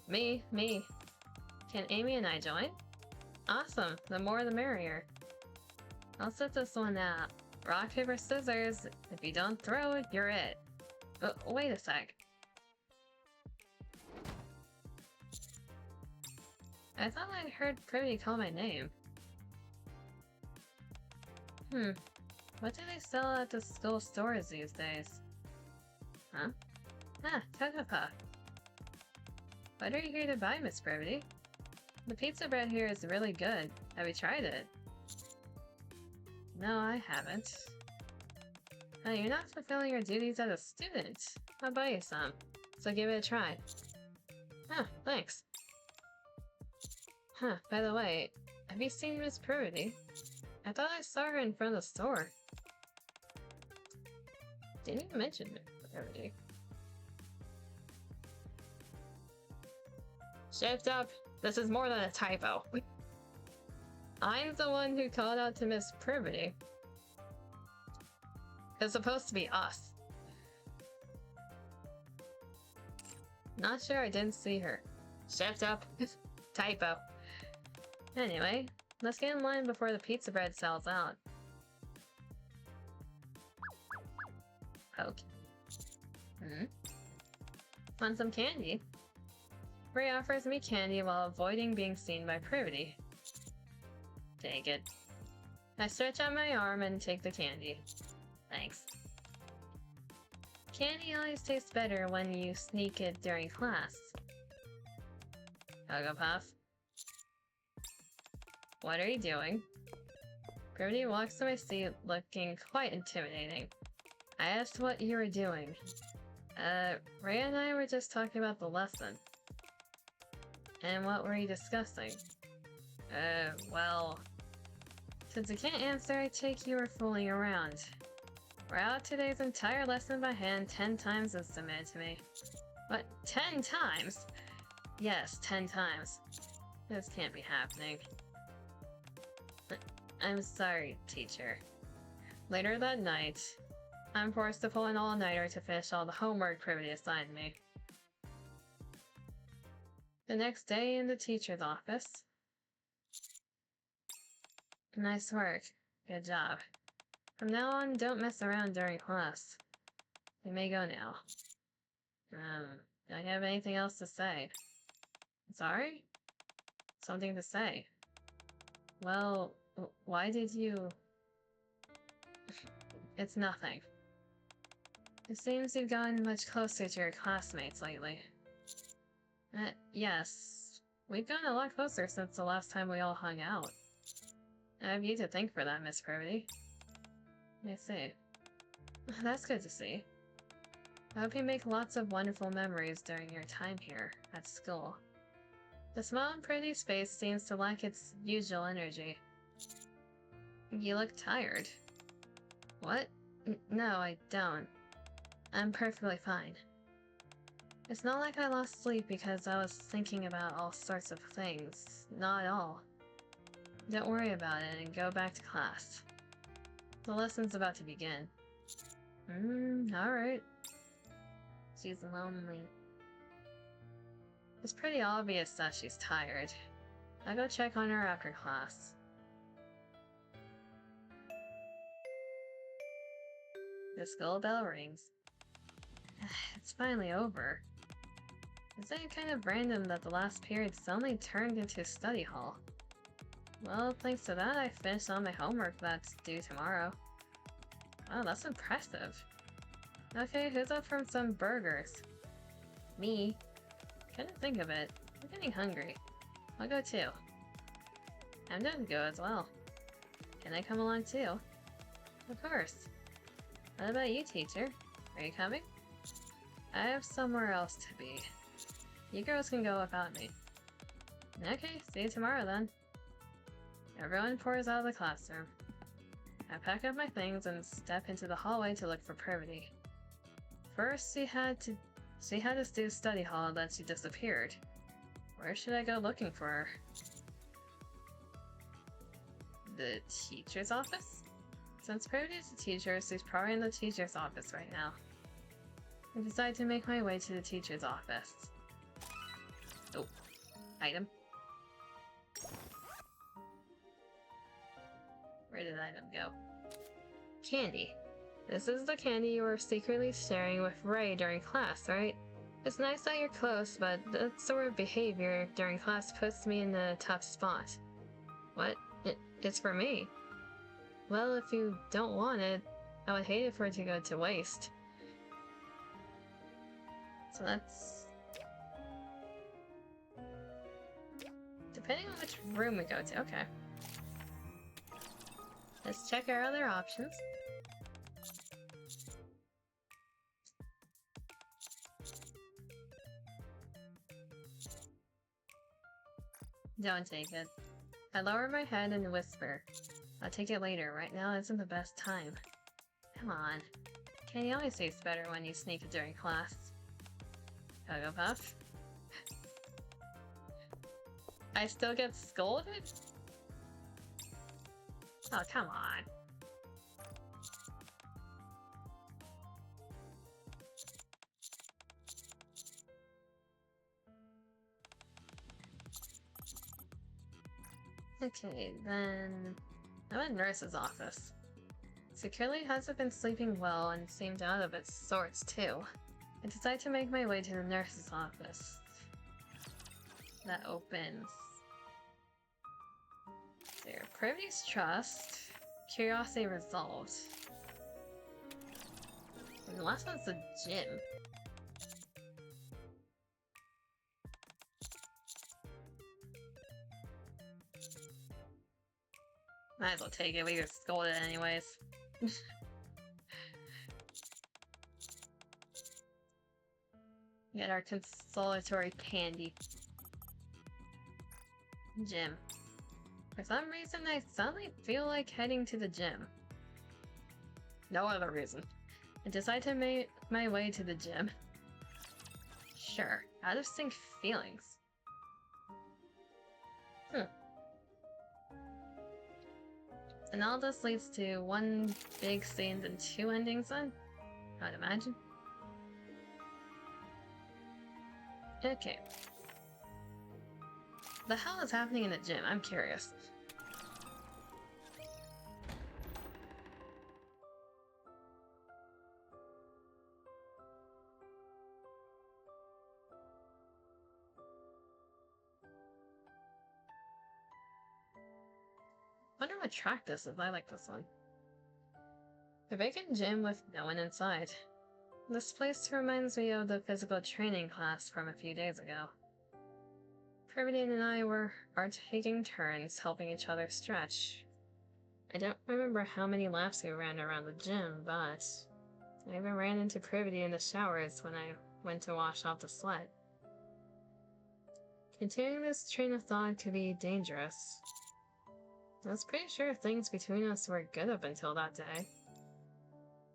Me. Can Amy and I join? Awesome, the more the merrier. I'll set this one out. Rock, paper, scissors. If you don't throw it, you're it. Oh, wait a sec. I thought I'd heard Privity call my name. What do they sell at the school stores these days? Huh? Ah, Kagapuff. What are you here to buy, Miss Privity? The pizza bread here is really good. Have you tried it? No, I haven't. You're not fulfilling your duties as a student. I'll buy you some, so give it a try. Huh, thanks. Huh, by the way, have you seen Miss Privity? I thought I saw her in front of the store. Didn't even mention Miss Privity. Shift up! This is more than a typo. I'm the one who called out to Miss Privity. It's supposed to be us. Not sure I didn't see her. Shift up. Typo. Anyway, let's get in line before the pizza bread sells out. Okay. Want some candy? Ray offers me candy while avoiding being seen by Privity. Take it. I stretch out my arm and take the candy. Thanks. Candy always tastes better when you sneak it during class. Puff. What are you doing? Privity walks to my seat looking quite intimidating. I asked what you were doing. Ray and I were just talking about the lesson. And what were you discussing? Well... Since I can't answer, I take you were fooling around. We're out today's entire lesson by hand 10 times as submitted to me. What? 10 times? Yes, 10 times. This can't be happening. I'm sorry, teacher. Later that night, I'm forced to pull an all-nighter to finish all the homework Privity assigned me. The next day in the teacher's office. Nice work. Good job. From now on, don't mess around during class. You may go now. Do I have anything else to say? Sorry? Something to say. Well, why did you... It's nothing. It seems you've gotten much closer to your classmates lately. Yes. We've gotten a lot closer since the last time we all hung out. I have you to thank for that, Miss Privity. I see. That's good to see. I hope you make lots of wonderful memories during your time here at school. The smile on Privity's face seems to lack its usual energy. You look tired. What? No, I don't. I'm perfectly fine. It's not like I lost sleep because I was thinking about all sorts of things. Not at all. Don't worry about it and go back to class. The lesson's about to begin. Alright. She's lonely. It's pretty obvious that she's tired. I'll go check on her after class. The school bell rings. It's finally over. It's kind of random that the last period suddenly turned into a study hall. Well, thanks to that, I finished all my homework that's due tomorrow. Wow, that's impressive. Okay, who's up for some burgers? Me. Couldn't think of it. I'm getting hungry. I'll go too. I'm down to go as well. Can I come along too? Of course. What about you, teacher? Are you coming? I have somewhere else to be. You girls can go without me. Okay, see you tomorrow then. Everyone pours out of the classroom. I pack up my things and step into the hallway to look for Privity. First, she had to do study hall, then she disappeared. Where should I go looking for her? The teacher's office? Since Privity is a teacher, she's probably in the teacher's office right now. I decide to make my way to the teacher's office. Oh, item. Where did item go? Candy. This is the candy you were secretly sharing with Ray during class, right? It's nice that you're close, but that sort of behavior during class puts me in a tough spot. What? It's for me. Well, if you don't want it, I would hate it for it to go to waste. So that's... Depending on which room we go to, okay. Let's check our other options. Don't take it. I lower my head and whisper. I'll take it later. Right now isn't the best time. Come on. Candy always tastes better when you sneak it during class. Puff. I still get scolded? Oh, come on. Okay, then... I'm at nurse's office. Securely hasn't been sleeping well and seemed out of its sorts, too. I decide to make my way to the nurse's office. That opens. There. Privity's trust. Curiosity resolved. And the last one's the gym. Might as well take it, we get scolded anyways. Get our consolatory candy. Gym. For some reason, I suddenly feel like heading to the gym. No other reason. I decide to make my way to the gym. Sure, out of sync feelings. And all this leads to one big scene and two endings then? I'd imagine. Okay. The hell is happening in the gym? I'm curious. Wonder what track this is. I like this one. A vacant gym with no one inside. This place reminds me of the physical training class from a few days ago. Privity and I are taking turns helping each other stretch. I don't remember how many laps we ran around the gym, but I even ran into Privity in the showers when I went to wash off the sweat. Continuing this train of thought could be dangerous. I was pretty sure things between us were good up until that day.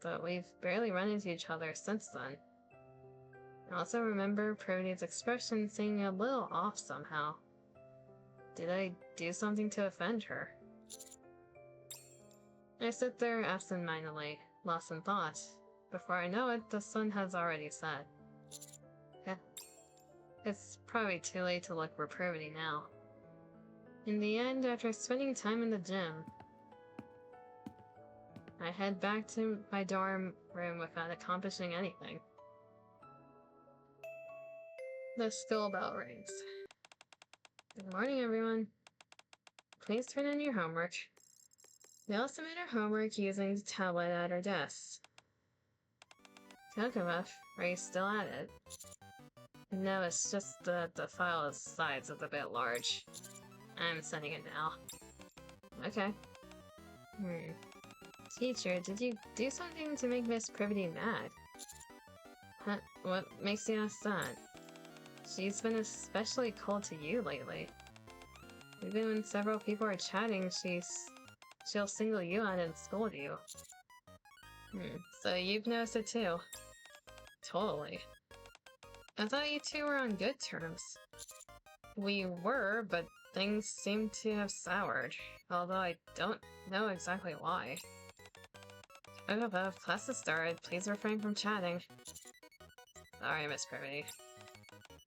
But we've barely run into each other since then. I also remember Privity's expression seeming a little off somehow. Did I do something to offend her? I sit there absent-mindedly, lost in thought. Before I know it, the sun has already set. It's probably too late to look for Privity now. In the end, after spending time in the gym, I head back to my dorm room without accomplishing anything. The school bell rings. Good morning, everyone. Please turn in your homework. We all submit our homework using the tablet at our desks. Kokomuff, are you still at it? No, it's just that the file size is a bit large. I'm sending it now. Okay. Teacher, did you do something to make Miss Privity mad? Huh? What makes you ask that? She's been especially cold to you lately. Even when several people are chatting, she'll single you out and scold you. So you've noticed it too? Totally. I thought you two were on good terms. We were, but things seem to have soured, although I don't know exactly why. Class has started. Please refrain from chatting. Sorry, Miss Privity.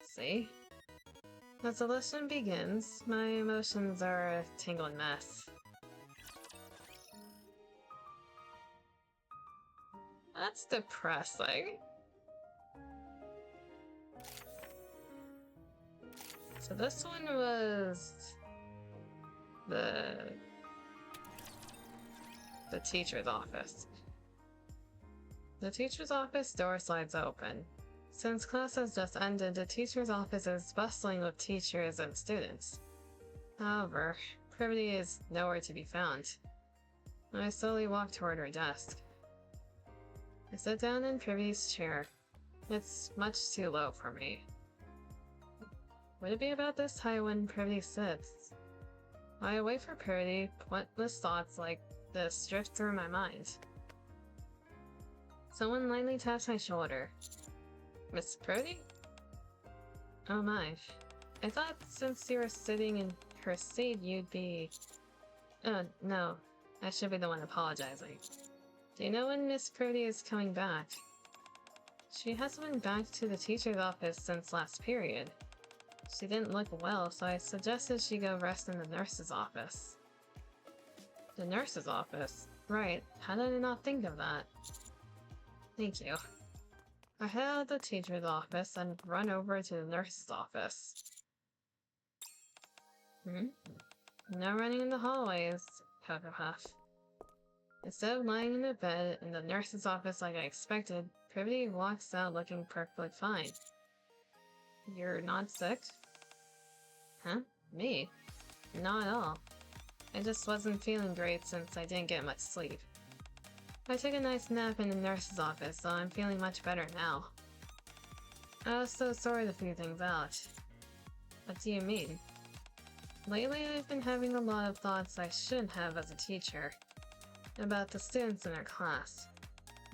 See? As the lesson begins, my emotions are a tangled mess. That's depressing. So this one was the teacher's office. The teacher's office door slides open. Since class has just ended, the teacher's office is bustling with teachers and students. However, Privity is nowhere to be found. I slowly walk toward her desk. I sit down in Privity's chair. It's much too low for me. Would it be about this high when Privity sits? I wait for Privity, pointless thoughts like this drift through my mind. Someone lightly taps my shoulder. Miss Privity? Oh my. I thought since you were sitting in her seat you'd be... Oh, no. I should be the one apologizing. Do you know when Miss Privity is coming back? She hasn't been back to the teacher's office since last period. She didn't look well, so I suggested she go rest in the nurse's office. The nurse's office? Right. How did I not think of that? Thank you. I head out of the teacher's office and run over to the nurse's office. No running in the hallways, Huff. Instead of lying in the bed in the nurse's office like I expected, Privity walks out looking perfectly fine. You're not sick? Huh? Me? Not at all. I just wasn't feeling great since I didn't get much sleep. I took a nice nap in the nurse's office, so I'm feeling much better now. I also sorted a few things out. What do you mean? Lately I've been having a lot of thoughts I shouldn't have as a teacher. About the students in our class.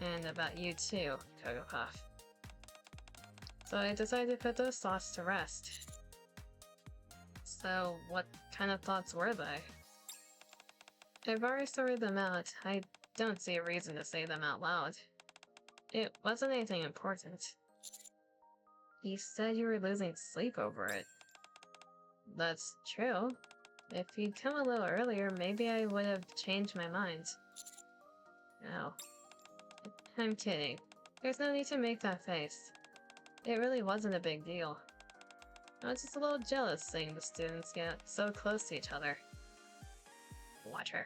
And about you too, Kogopuff. So I decided to put those thoughts to rest. So, what kind of thoughts were they? I've already sorted them out. I don't see a reason to say them out loud. It wasn't anything important. You said you were losing sleep over it. That's true. If you'd come a little earlier, maybe I would have changed my mind. Oh. I'm kidding. There's no need to make that face. It really wasn't a big deal. I was just a little jealous seeing the students get so close to each other. Watch her.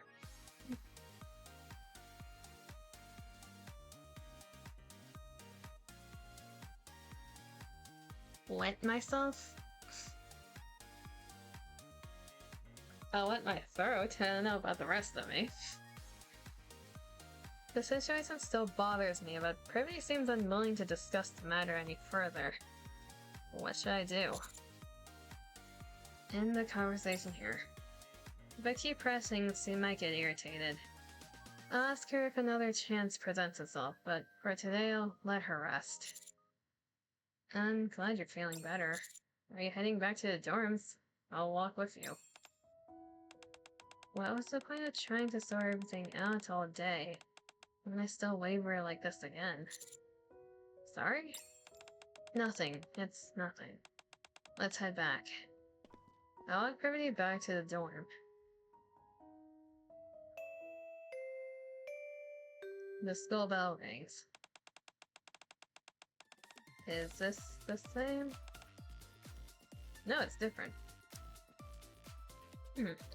Wet myself? I'll wet my throat. I don't know about the rest of me. The situation still bothers me, but Privity seems unwilling to discuss the matter any further. What should I do? End the conversation here. If I keep pressing, she might get irritated. I'll ask her if another chance presents itself, but for today I'll let her rest. I'm glad you're feeling better. Are you heading back to the dorms? I'll walk with you. What was the point of trying to sort everything out all day? I'm gonna still waver like this again. Sorry? Nothing. It's nothing. Let's head back. I'll walk Privity back to the dorm. The school bell rings. Is this the same? No, it's different.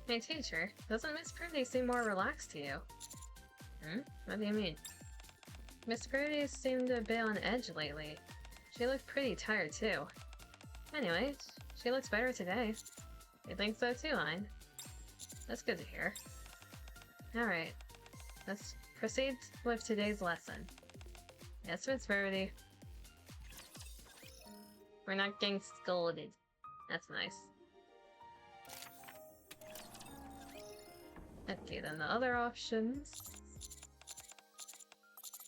Hey teacher, doesn't Miss Privity seem more relaxed to you? What do you mean? Miss Privity seemed a bit on edge lately. She looked pretty tired too. Anyway, she looks better today. You think so too, Hein? That's good to hear. Alright, let's proceed with today's lesson. Yes, Miss Privity. We're not getting scolded. That's nice. Okay, then the other options.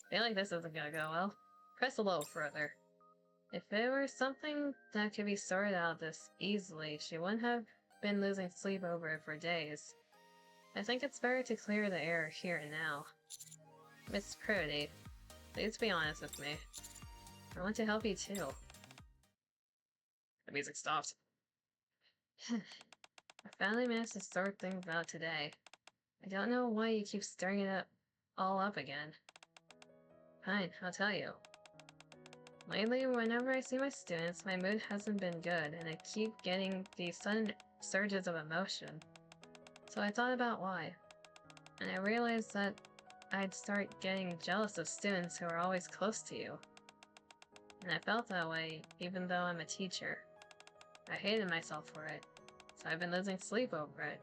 I feel like this isn't gonna go well. Press a little further. If it were something that could be sorted out this easily, she wouldn't have been losing sleep over it for days. I think it's better to clear the air here and now. Miss Privity, please be honest with me. I want to help you too. The music stopped. I finally managed to sort things out today. I don't know why you keep stirring it all up again. Fine, I'll tell you. Lately, whenever I see my students, my mood hasn't been good, and I keep getting these sudden surges of emotion. So I thought about why. And I realized that I'd start getting jealous of students who are always close to you. And I felt that way, even though I'm a teacher. I hated myself for it, so I've been losing sleep over it.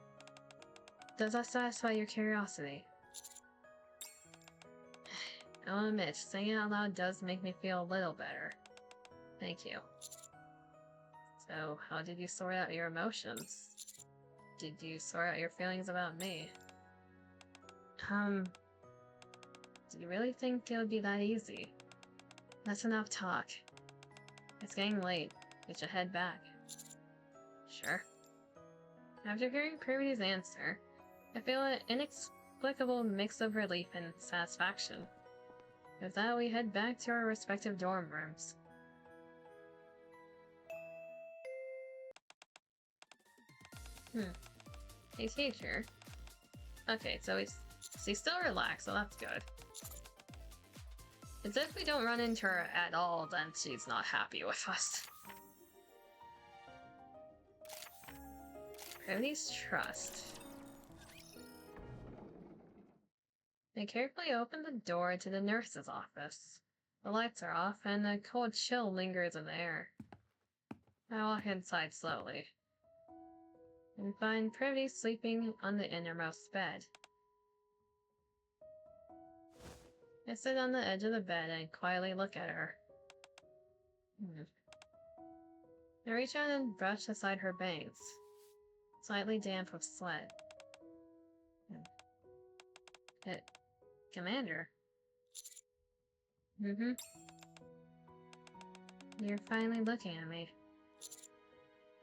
Does that satisfy your curiosity? I'll admit, saying it out loud does make me feel a little better. Thank you. So, how did you sort out your emotions? Did you sort out your feelings about me? Do you really think it would be that easy? That's enough talk. It's getting late. We should head back. Sure. After hearing Privity's answer, I feel an inexplicable mix of relief and satisfaction. With that, we head back to our respective dorm rooms. Hey teacher. Okay, so he's still relaxed, so that's good. It's if we don't run into her at all, then she's not happy with us. Privity's trust. I carefully open the door to the nurse's office. The lights are off, and a cold chill lingers in the air. I walk inside slowly, and find Privity sleeping on the innermost bed. I sit on the edge of the bed and quietly look at her. I reach out and brush aside her bangs, slightly damp with sweat. Commander? You're finally looking at me.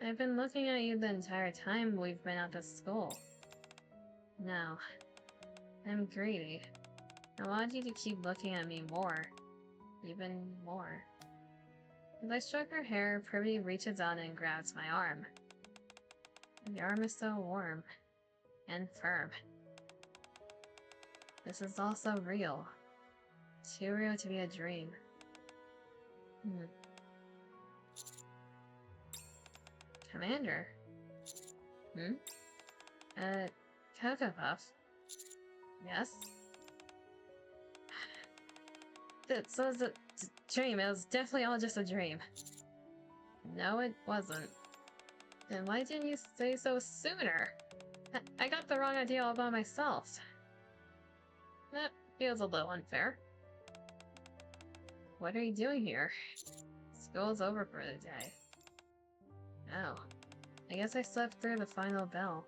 I've been looking at you the entire time we've been at this school. No. I'm greedy. I want you to keep looking at me more. Even more. As I stroke her hair, Privity reaches out and grabs my arm. The arm is so warm. And firm. This is also real. Too real to be a dream. Commander? Cocoa Puff? Yes? This was a dream. It was definitely all just a dream. No, it wasn't. Then why didn't you say so sooner? I got the wrong idea all by myself. That feels a little unfair. What are you doing here? School's over for the day. Oh. I guess I slept through the final bell.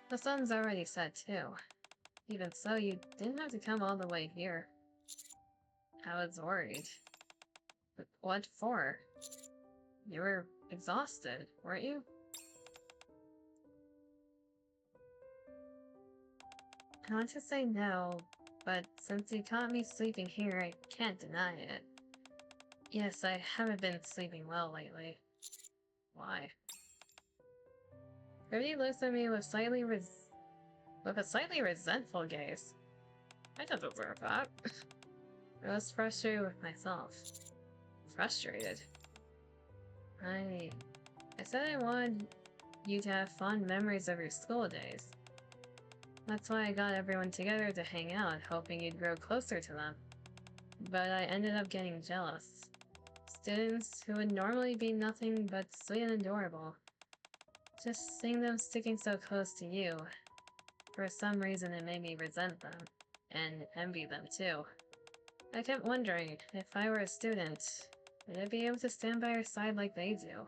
The sun's already set, too. Even so, you didn't have to come all the way here. I was worried. But what for? You were exhausted, weren't you? I want to say no, but since you caught me sleeping here, I can't deny it. Yes, I haven't been sleeping well lately. Why? Rudy looks at me with a slightly resentful gaze. I don't deserve that. I was frustrated with myself. Frustrated? I said I wanted you to have fond memories of your school days. That's why I got everyone together to hang out, hoping you'd grow closer to them. But I ended up getting jealous. Students who would normally be nothing but sweet and adorable. Just seeing them sticking so close to you, for some reason it made me resent them, and envy them too. I kept wondering, if I were a student, would I be able to stand by your side like they do?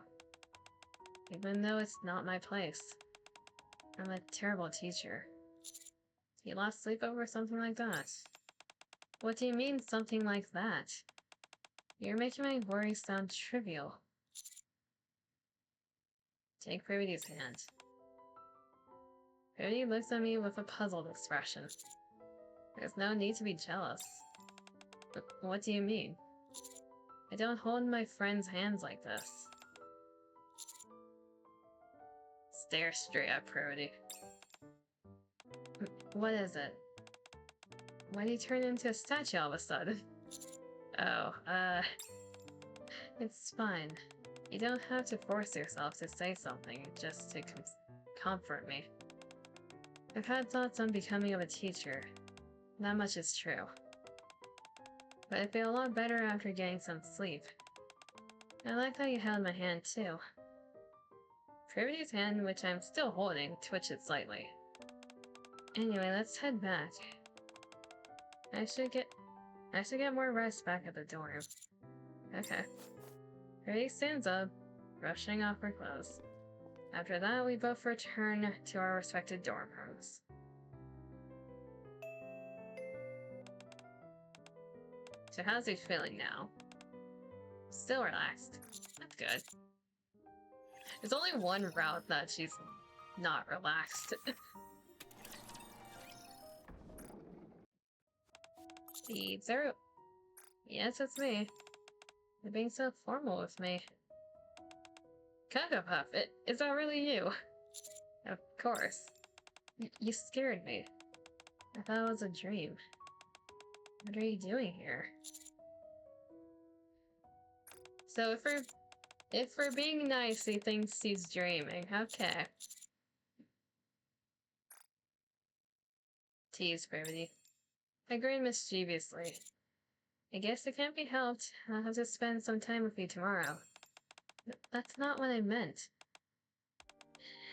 Even though it's not my place. I'm a terrible teacher. You lost sleep over something like that? What do you mean, something like that? You're making my worries sound trivial. Take Privity's hand. Privity looks at me with a puzzled expression. There's no need to be jealous. What do you mean? I don't hold my friends' hands like this. Stare straight at Privity. What is it? Why do you turn into a statue all of a sudden? Oh, it's fine. You don't have to force yourself to say something just to comfort me. I've had thoughts on becoming a teacher. That much is true. But I feel a lot better after getting some sleep. I like how you held my hand too. Privity's hand, which I'm still holding, twitches slightly. Anyway, let's head back. I should get more rest back at the dorm. Okay. Privity stands up, brushing off her clothes. After that, we both return to our respective dorm rooms. So how's he feeling now? Still relaxed. That's good. There's only one route that she's not relaxed. The Zero... Yes, it's me. You're being so formal with me. Cocoa Puff, is that really you? Of course. You scared me. I thought it was a dream. What are you doing here? So if we're being nice, he thinks he's dreaming. Okay. Tease Brevity. I grin mischievously. I guess it can't be helped. I'll have to spend some time with you tomorrow. That's not what I meant.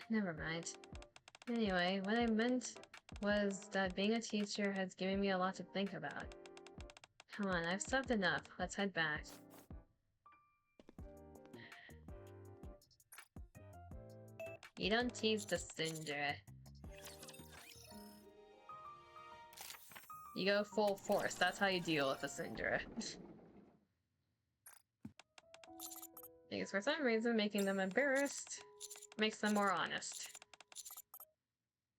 Never mind. Anyway, what I meant was that being a teacher has given me a lot to think about. Come on, I've slept enough. Let's head back. You don't tease the Cinder. You go full force. That's how you deal with a Cinder. Because for some reason, making them embarrassed makes them more honest.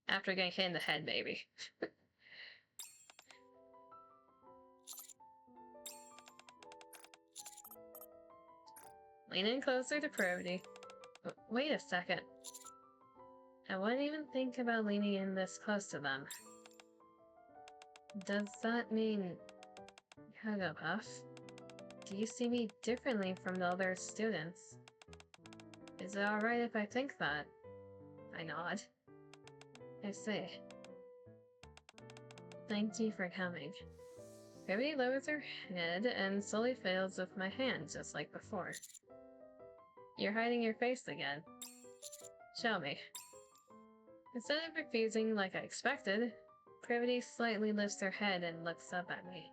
After getting hit in the head, maybe. Lean in closer to Brevity. Wait a second. I wouldn't even think about leaning in this close to them. Does that mean... Hugglepuff? Do you see me differently from the other students? Is it alright if I think that? I nod. I say. Thank you for coming. Brevity lowers her head and slowly fiddles with my hand, just like before. You're hiding your face again. Show me. Instead of refusing like I expected, Brevity slightly lifts her head and looks up at me.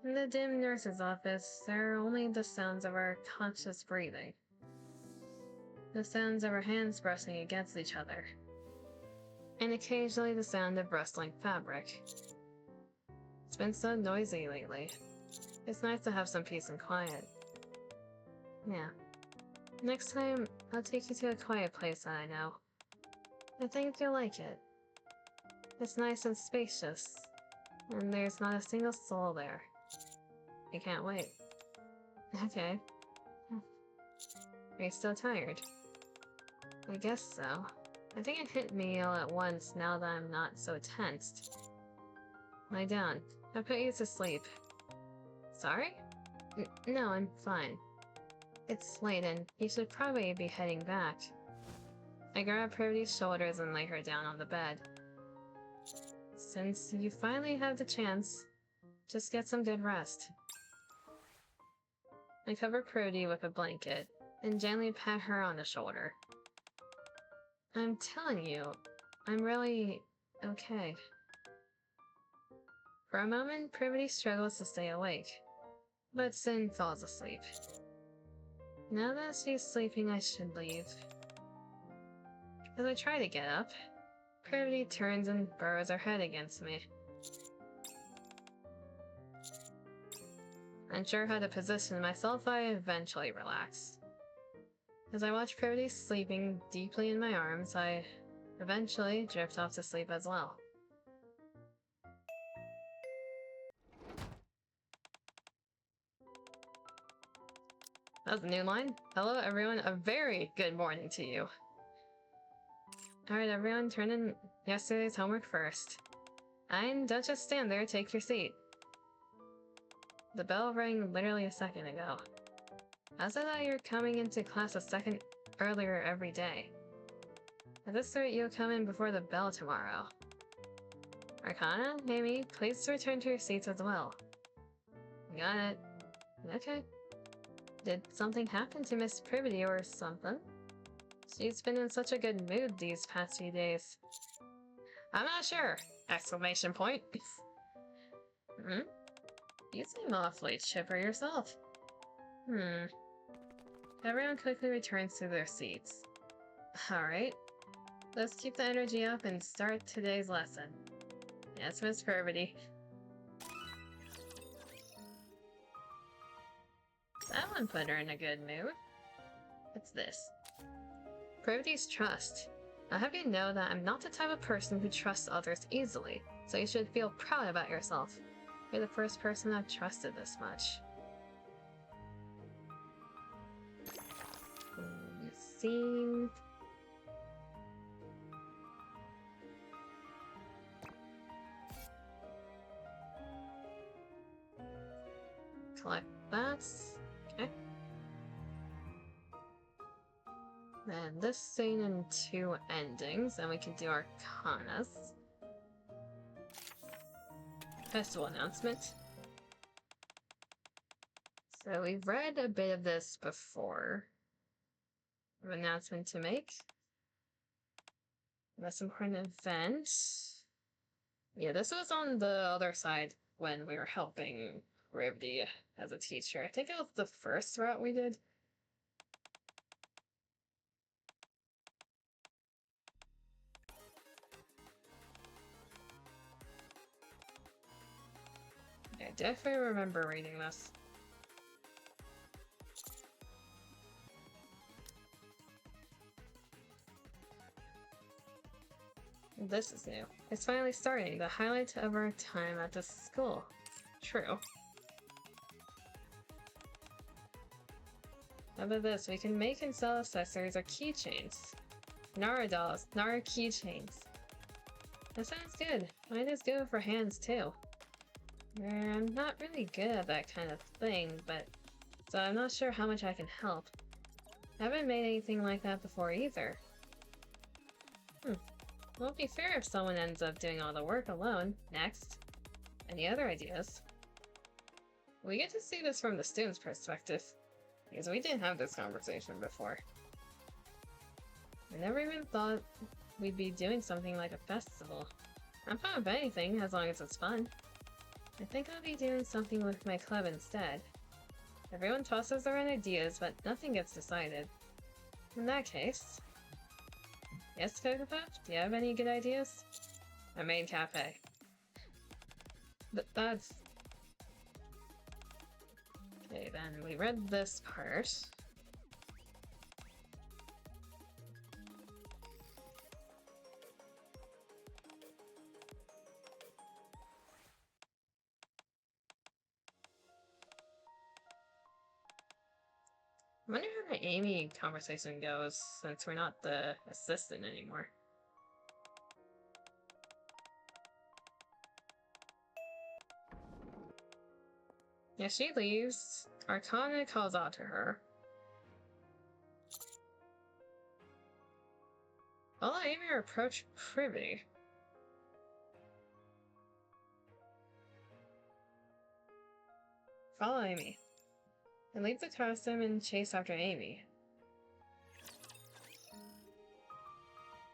In the dim nurse's office, there are only the sounds of our conscious breathing. The sounds of our hands brushing against each other. And occasionally the sound of rustling fabric. It's been so noisy lately. It's nice to have some peace and quiet. Yeah. Next time, I'll take you to a quiet place that I know. I think you'll like it. It's nice and spacious, and there's not a single soul there. I can't wait. Okay. Are you still tired? I guess so. I think it hit me all at once now that I'm not so tensed. Lie down. I'll put you to sleep. Sorry? No, I'm fine. It's late and you should probably be heading back. I grab Brevity's shoulders and lay her down on the bed. Since you finally have the chance, just get some good rest. I cover Brevity with a blanket and gently pat her on the shoulder. I'm telling you, I'm really okay. For a moment, Brevity struggles to stay awake, but soon falls asleep. Now that she's sleeping, I should leave. As I try to get up, Brevity turns and burrows her head against me. Unsure how to position myself, I eventually relax. As I watch Brevity sleeping deeply in my arms, I eventually drift off to sleep as well. That was a new line. Hello everyone, a very good morning to you. Alright everyone, turn in yesterday's homework first. And don't just stand there, take your seat. The bell rang literally a second ago. How's it that you're coming into class a second earlier every day? At this rate, you'll come in before the bell tomorrow. Arcana, Amy, please return to your seats as well. Got it. Okay. Did something happen to Miss Brevity or something? She's been in such a good mood these past few days. I'm not sure! Exclamation point. You seem awfully chipper yourself. Everyone quickly returns to their seats. Alright. Let's keep the energy up and start today's lesson. Yes, Miss Brevity. That one put her in a good mood. What's this? Brevity's trust. I'll have you know that I'm not the type of person who trusts others easily, so you should feel proud about yourself. You're the first person I've trusted this much. Scene. collect that. Okay. And this scene in 2 endings, and we can do Arcanas. Festival announcement. So we've read a bit of this before. An announcement to make. Most important event. Yeah, this was on the other side when we were helping Rivdi as a teacher. I think it was the first route we did. I definitely remember reading this. This is new. It's finally starting, the highlight of our time at this school. True. How about this? We can make and sell accessories or keychains. Nara dolls, Nara keychains. That sounds good. Mine is good for hands too. I'm not really good at that kind of thing, but so I'm not sure how much I can help. I haven't made anything like that before either. Won't be fair if someone ends up doing all the work alone. Next. Any other ideas? We get to see this from the student's perspective, because we didn't have this conversation before. I never even thought we'd be doing something like a festival. I'm fine with anything, as long as it's fun. I think I'll be doing something with my club instead. Everyone tosses their own ideas, but nothing gets decided. In that case... Yes, Cocoa Puff? Do you have any good ideas? A main cafe. That's... Okay, then we read this part. I wonder how the Amy conversation goes, since we're not the assistant anymore. As she leaves, Arcana calls out to her. Follow Amy or approach Privy. Follow Amy. And leave the costume and chase after Amy.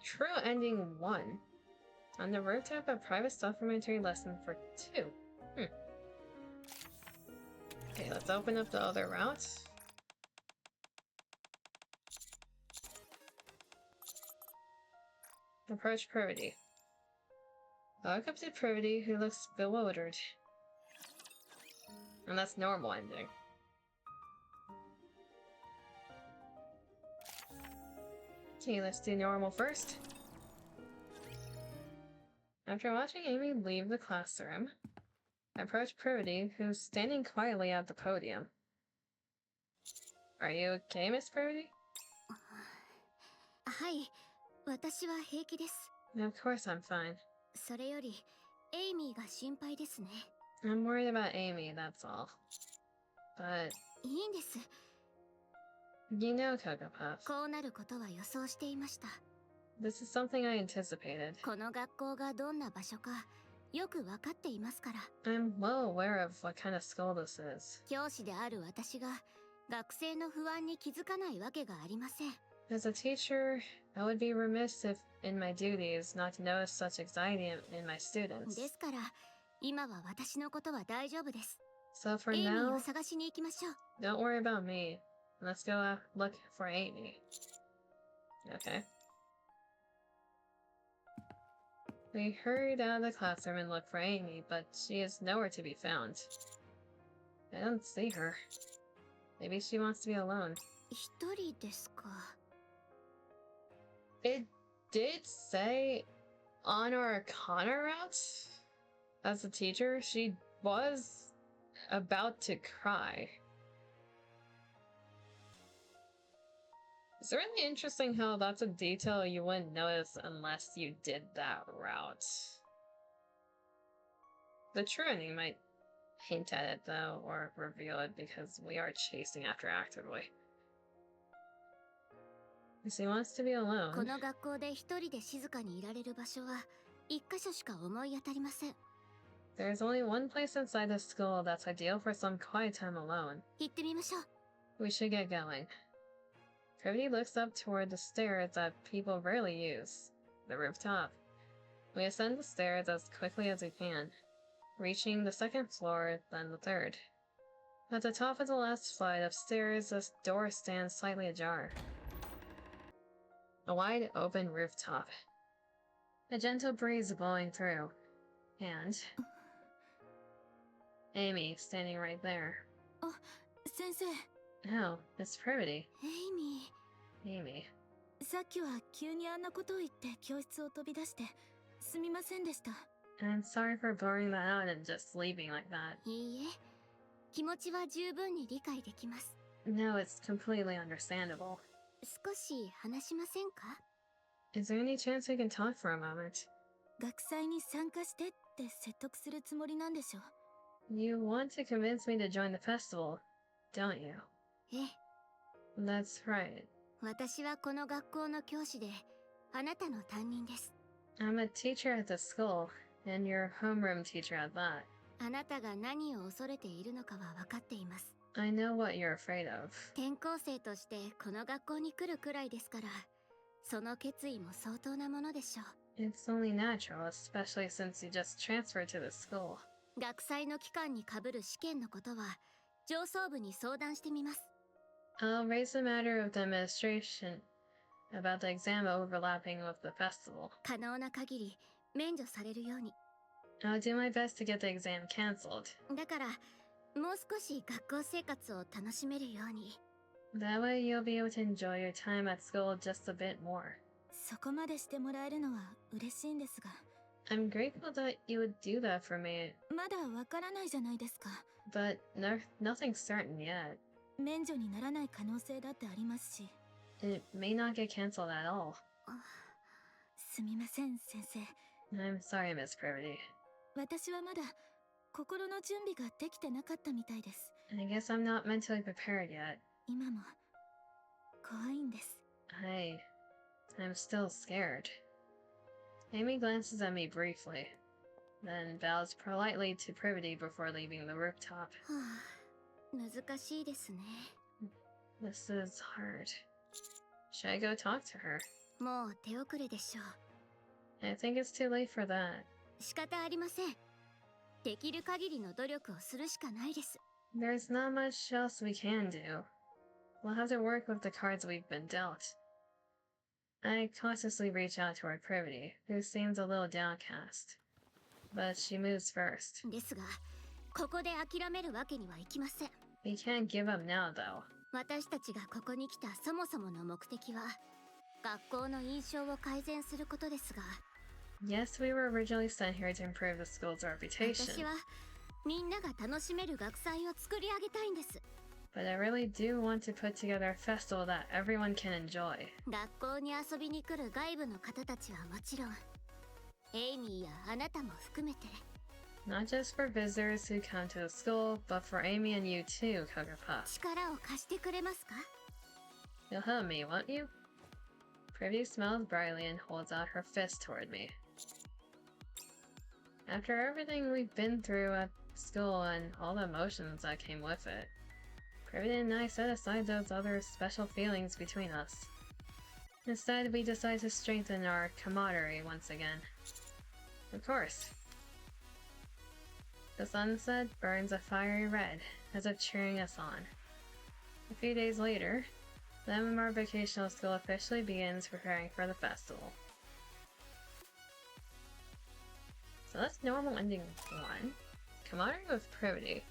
True ending 1. On the rooftop, a private supplementary lesson for 2. Okay, let's open up the other route. Approach Privity. Walk up to Privity, who looks bewildered. And that's normal ending. Okay, let's do normal first. After watching Amy leave the classroom, I approach Privity, who's standing quietly at the podium. Are you okay, Miss Privity? はい、私は平気です。 Of course I'm fine. それより、エイミーが心配ですね。 I'm worried about Amy, that's all. But... いいんです。 You know, Cocoa Puff. こうなることは予想していました。 This is something I anticipated. この学校がどんな場所か、よくわかっていますから。 I'm well aware of what kind of school this is. 教師である私が、学生の不安に気づかないわけがありません。 As a teacher, I would be remiss if, in my duties, not to notice such anxiety in my students. ですから、今は私のことは大丈夫です。 So for エイミー now, を探しに行きましょう。 don't worry about me. Let's go look for Amy. Okay. We hurried out of the classroom and looked for Amy, but she is nowhere to be found. I don't see her. Maybe she wants to be alone. 一人ですか。 It did say on our Arcana route, as a teacher, she was about to cry. It's really interesting how that's a detail you wouldn't notice unless you did that route. The true ending might hint at it though, or reveal it because we are chasing after actively. Because he wants to be こ alone. の学校で一人で静かにいられる場所は一箇所しか思い当たりません。 There's only one place inside the school that's ideal for some quiet time alone. 行ってみましょう。 We should get going. Privity looks up toward the stairs that people rarely use, the rooftop. We ascend the stairs as quickly as we can, reaching the second floor, then the third. At the top of the last flight of stairs, the door stands slightly ajar. A wide open rooftop. A gentle breeze blowing through, and Amy standing right there. 先生。 Oh, it's Privity. エイミ Amy. ー。さっきは急にあんなことを言って教室を飛び出してすみませんでした。 I'm sorry for blurring that out and just leaving like that. いいえ、気持ちは十分に理解できます。 No, it's completely understandable. 少し話しませんか？ Is there any chance we can talk for a moment? 学祭に参加してって説得するつもりなんでしょ。 You want to convince me to join the festival, don't you? ええ、 That's right. 私はこの学校の教師で、あなたの担任です。 I'm a teacher at the school, and you're a homeroom teacher at that. あなたが何を恐れているのかは分かっています。 I know what you're afraid of. 転校生としてこの学校に来るくらいですから、その決意も相当なものでしょう。 It's only natural, especially since you just transferred to the school. 学祭の期間にかぶる試験のことは上層部に相談してみます。 I'll raise the matter of the administration about the exam overlapping with the festival. 可能な限り免除されるように。 I'll do my best to get the exam cancelled. だからもう少し学校生活を楽しめるように。 That way you'll be able to enjoy your time at school just a bit more. そこまでしてもらえるのは嬉しいんですが、 I'm grateful that you would do that for me, まだわからないじゃないですか。 but nothing's certain yet. 免除にならない可能性だってありますし。 It may not get cancelled at all. すみません先生。 I'm sorry, Miss Privity. 私はまだ心の準備ができてなかったみたいです。 I guess I'm not mentally prepared yet. 今も怖いんです。 I'm still scared. Amy glances at me briefly, then bows politely to Privity before leaving the rooftop. はあ、難しいですね。 This is hard. Should I go talk to her? もう手遅れでしょう。 I think it's too late for that. 仕方ありません。できる限りの努力をするしかないです。 There's not much else we can do. We'll have to work with the cards we've been dealt. I cautiously reach out toward Privity, who seems a little downcast. But she moves first. ですが、ここで諦めるわけにはいきません。 We can't give up now, though. 私たちがここに来たそもそもの目的は、学校の印象を改善することですが、 Yes, we were originally sent here to improve the school's 私 reputation, はみんなが楽しめる学祭を作り上げたいんです。 but I really do want to put together a festival that everyone can enjoy. 学校に遊びに来る外部の方たちはもちろん、エイミーやあなたも含めて、 Not just for visitors who come to the school, but for Amy and you too, Kagapa. 力を貸してくれますか？ You'll help me, won't you? Privy smiles brightly and holds out her fist toward me. After everything we've been through at school and all the emotions that came with it, Privy and I set aside those other special feelings between us. Instead, we decide to strengthen our camaraderie once again. Of course. The sunset burns a fiery red, as if cheering us on. A few days later, the MMR Vocational School officially begins preparing for the festival. So that's normal ending 1. Camaraderie with Privity.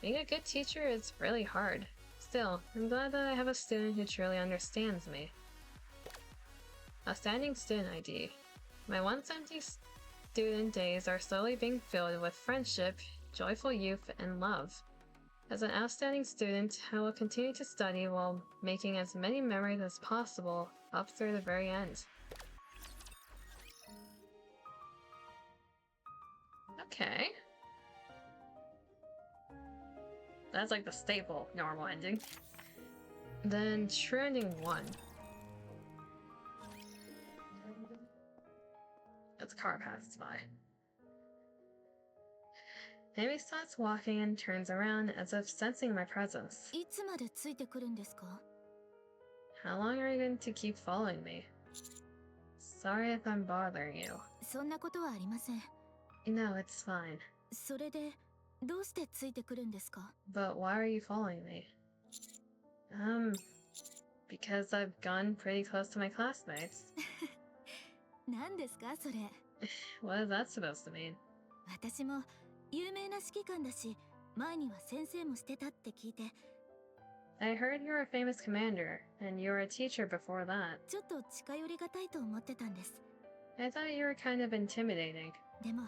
Being a good teacher is really hard. Still, I'm glad that I have a student who truly understands me. Outstanding student ID. My once empty student days are slowly being filled with friendship, joyful youth, and love. As an outstanding student, I will continue to study while making as many memories as possible up through the very end. Okay. That's like the staple normal ending. Then trending 1. As a car passes by. Amy starts walking and turns around as if sensing my presence. いつまでついてくるんですか？ How long are you going to keep following me? Sorry if I'm bothering you. そんなことはありません。 No, it's fine. それでどうしてついてくるんですか？ But why are you following me? Because I've gone pretty close to my classmates. 何ですかそれ？ What is that supposed to mean? 私も有名な指揮官だし、前には先生もしてたって聞いて、 I heard you were a famous commander, and you were a teacher before that. ちょっと近寄りがたいと思ってたんです。 I thought you were kind of intimidating. でも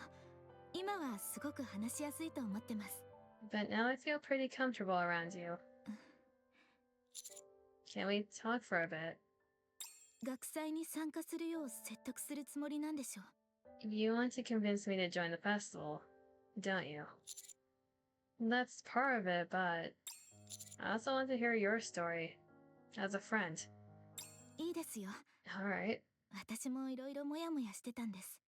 今はすごく話しやすいと思ってます。 But now I feel pretty comfortable around you. Can we talk for a bit? 学祭に参加するよう説得するつもりなんでしょう。 You want to convince me to join the festival, don't you? That's part of it, but I also want to hear your story as a friend. いいですよ。 Alright. 私もいろいろモヤモヤしてたんです。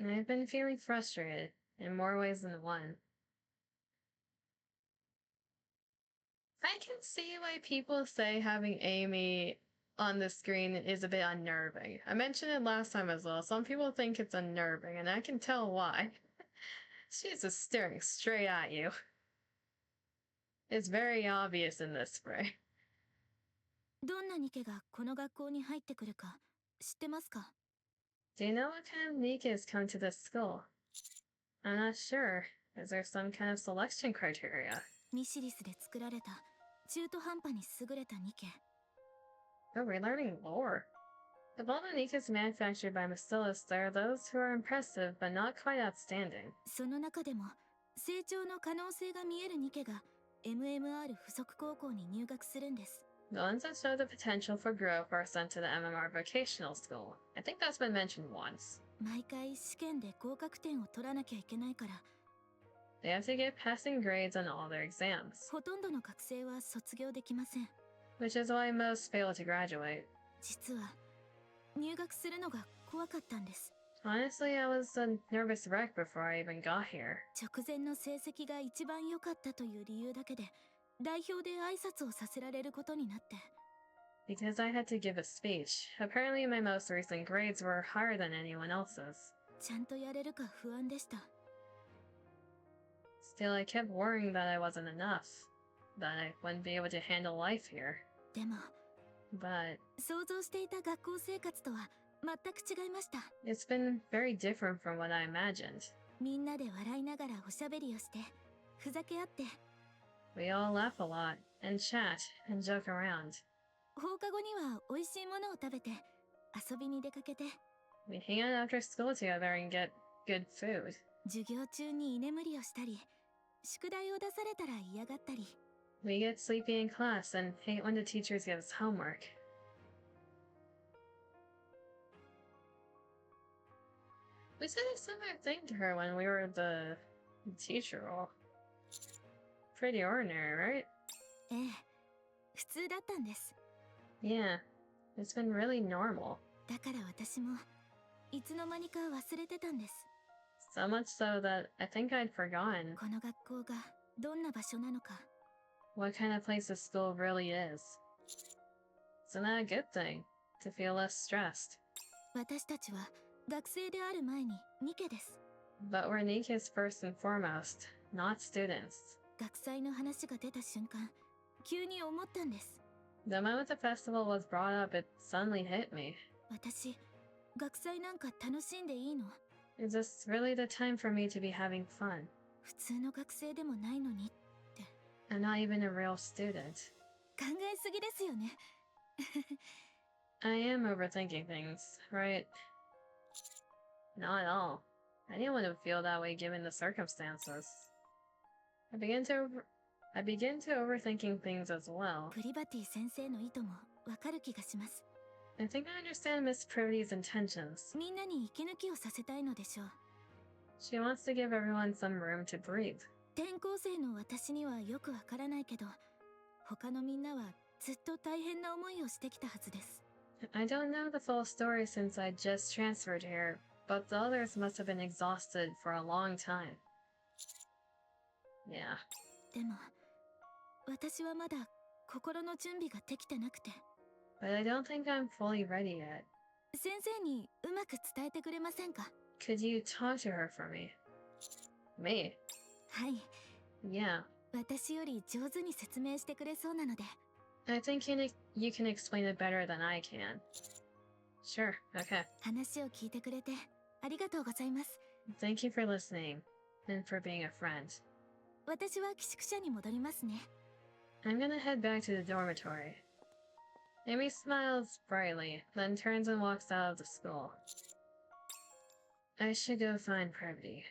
I've been feeling frustrated in more ways than one. I can see why people say having Amy on the screen is a bit unnerving. I mentioned it last time as well. Some people think it's unnerving, and I can tell why. She's just staring straight at you. It's very obvious in this spray. どんなニケがこの学校に入ってくるか知ってますか？ Do you know what kind of NIKKEs come to this school? I'm not sure. Is there some kind of selection criteria? ミシリスで作られた中途半端に優れたニケ。 Oh, we're learning lore. Of all the NIKKEs manufactured by Mastilis, there are those who are impressive but not quite outstanding. その中でも成長の可能性が見えるニケが MMR 附属高校に入学するんです。 The ones that show the potential for growth are sent to the MMR vocational school. I think that's been mentioned once. 毎回試験で合格点を取らなきゃいけないから、 They have to get passing grades on all their exams, ほとんどの学生は卒業できません。 which is why most fail to graduate. 実は入学するのが怖かったんです。 Honestly, I was a nervous wreck before I even got here. 直前の成績が一番良かったという理由だけで代表で挨拶をさせられることになって、 Because I had to give a speech. Apparently, my most recent grades were higher than anyone else's. ちゃんとやれるか不安でした。 Still, I kept worrying that I wasn't enough, that I wouldn't be able to handle life here. でも But 想像していた学校生活とは全く違いました。 it's been very different from what I imagined. みんなで笑いながらおしゃべりをしてふざけ合って、 We all laugh a lot, and chat, and joke around. 放課後には美味しいものを食べて遊びに出かけて、 We hang out after school together and get good food. 授業中に居眠りをしたり、宿題を出されたら嫌がったり、 We get sleepy in class and hate when the teachers give us homework. We said a similar thing to her when we were the teacher role. Pretty ordinary, right? ええ、普通だったんです。 Yeah, it's been really normal. だから私もいつの間にか忘れてたんです。 So much so that I think I'd forgotten この学校がどんな場所なのか。 what kind of place this school really is. Isn't that a good thing? To feel less stressed. 私たちは学生である前にニケです。 But we're NIKKEs first and foremost, not students. 学祭の話が出た瞬間、急に思ったんです。 The moment the festival was brought up, it suddenly hit me. 私、学祭なんか楽しんでいいの？ Is this really the time for me to be having fun? 普通の学生でもないのに。 I'm not even a real student. 考えすぎですよね。 I am overthinking things, right? Not at all. Anyone would feel that way given the circumstances. I begin to overthinking things as well. プリバティ先生の意図もわかる気がします。 I think I understand Miss Privity's intentions. みんなに息抜きをさせたいのでしょう。 She wants to give everyone some room to breathe. 転校生の私にはよくわからないけど、他のみんなはずっと大変な思いをしてきたはずです。I don't know the full story since I just transferred here, but the others must have been exhausted for a long time. Yeah. でも、私はまだ心の準備ができてなくて。But I don't think I'm fully ready yet. 先生にうまく伝えてくれませんか？ Could you talk to her for me? Me? はい。Yeah. 私より上手に説明してくれそうなので。I think you can explain it better than I can. Sure, okay. 話を聞いてくれてありがとうございます。Thank you for listening, and for being a friend. 私は寄宿舎に戻りますね。I'm gonna head back to the dormitory. Amy smiles brightly, then turns and walks out of the school. I should go find Privity.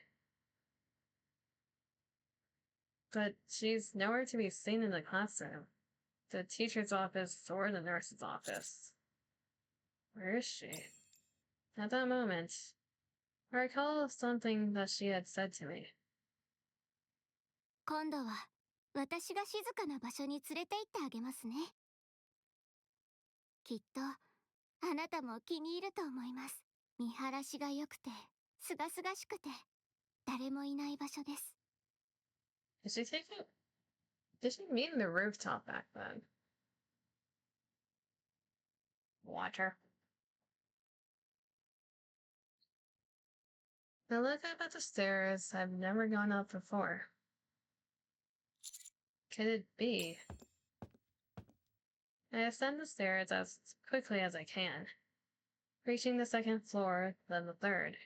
But she's nowhere to be seen in the classroom. The teacher's office or the nurse's office. Where is she? At that moment, I recall something that she had said to me. 今度は私が静かな場所に連れて行ってあげますね。きっとあなたも気に入ると思います。見晴らしが良くて、すがすがしくて、誰もいない場所です。Did she mean the rooftop back then? Water. I look up at the stairs I've never gone up before. Could it be? I ascend the stairs as quickly as I can, reaching the second floor, then the third.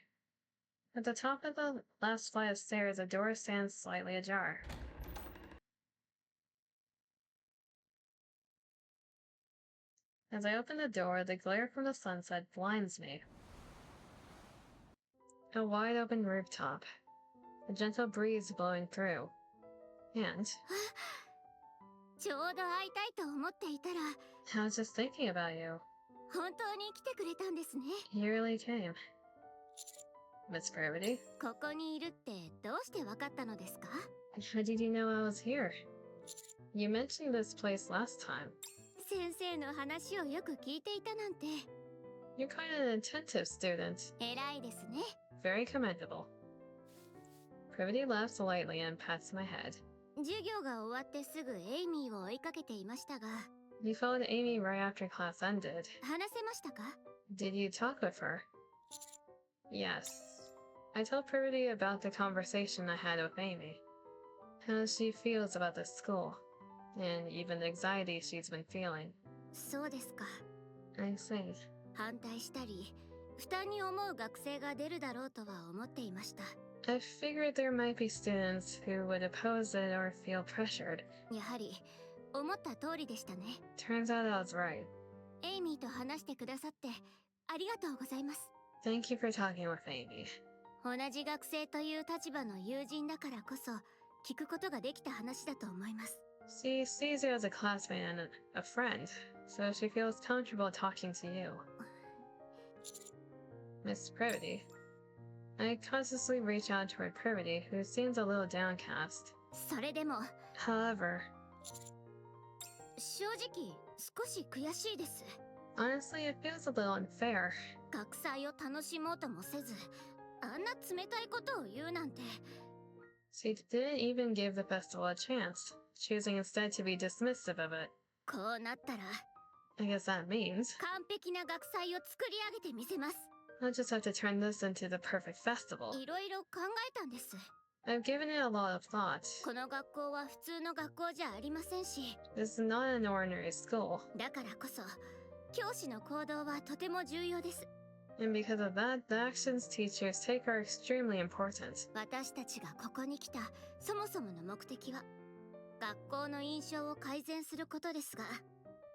At the top of the last flight of stairs, a door stands slightly ajar. As I open the door, the glare from the sunset blinds me. A wide open rooftop, a gentle breeze blowing through, and ちょうど会いたいと思っていたら、 I was just thinking about you. 本当に来てくれたんですね。 You really came. Miss Privity? ここにいるってどうしてわかったのですか？ How did you know I was here? You mentioned this place last time. 先生の話をよく聞いていたなんて。 You're quite an attentive student. 偉いですね。 Very commendable. Privity laughs lightly and pats my head. 授業が終わってすぐエイミーを追いかけていましたが、 You followed Amy right after class ended. 話せましたか？ Did you talk with her? Yes. I told Privity about the conversation I had with Amy. How she feels about the school, and even the anxiety she's been feeling. そうですか。 I see. 反対したり、負担に思う学生が出るだろうとは思っていました。 I figured there might be students who would oppose it or feel pressured. やはり思った通りでしたね。 Turns out I was right. エイミーと話してくださってありがとうございます。 Thank you for talking with Amy. 同じ学生という立場の友人だからこそ聞くことができた話だと思います。 She sees you as a classmate and a friend, so she feels comfortable talking to you. Miss Privity. I cautiously reach out toward Privity, who seems a little downcast. それでも However, 正直少し悔しいです。 honestly, it feels a little unfair. 学祭を楽しもうともせず、あんな冷たいことを言うなんて。 She didn't even give the festival a chance, choosing instead to be dismissive of it. こうなったら I guess that means 完璧な学祭を作り上げてみせます。 I'll just have to turn this into the perfect festival. いろいろ考えたんです。 I've given it a lot of thought. この学校は普通の学校じゃありませんし、 This is not an ordinary school, だからこそ教師の行動はとても重要です。 and because of that, the actions teachers take are extremely important. 私たちがここに来たそもそもの目的は学校の印象を改善することですが、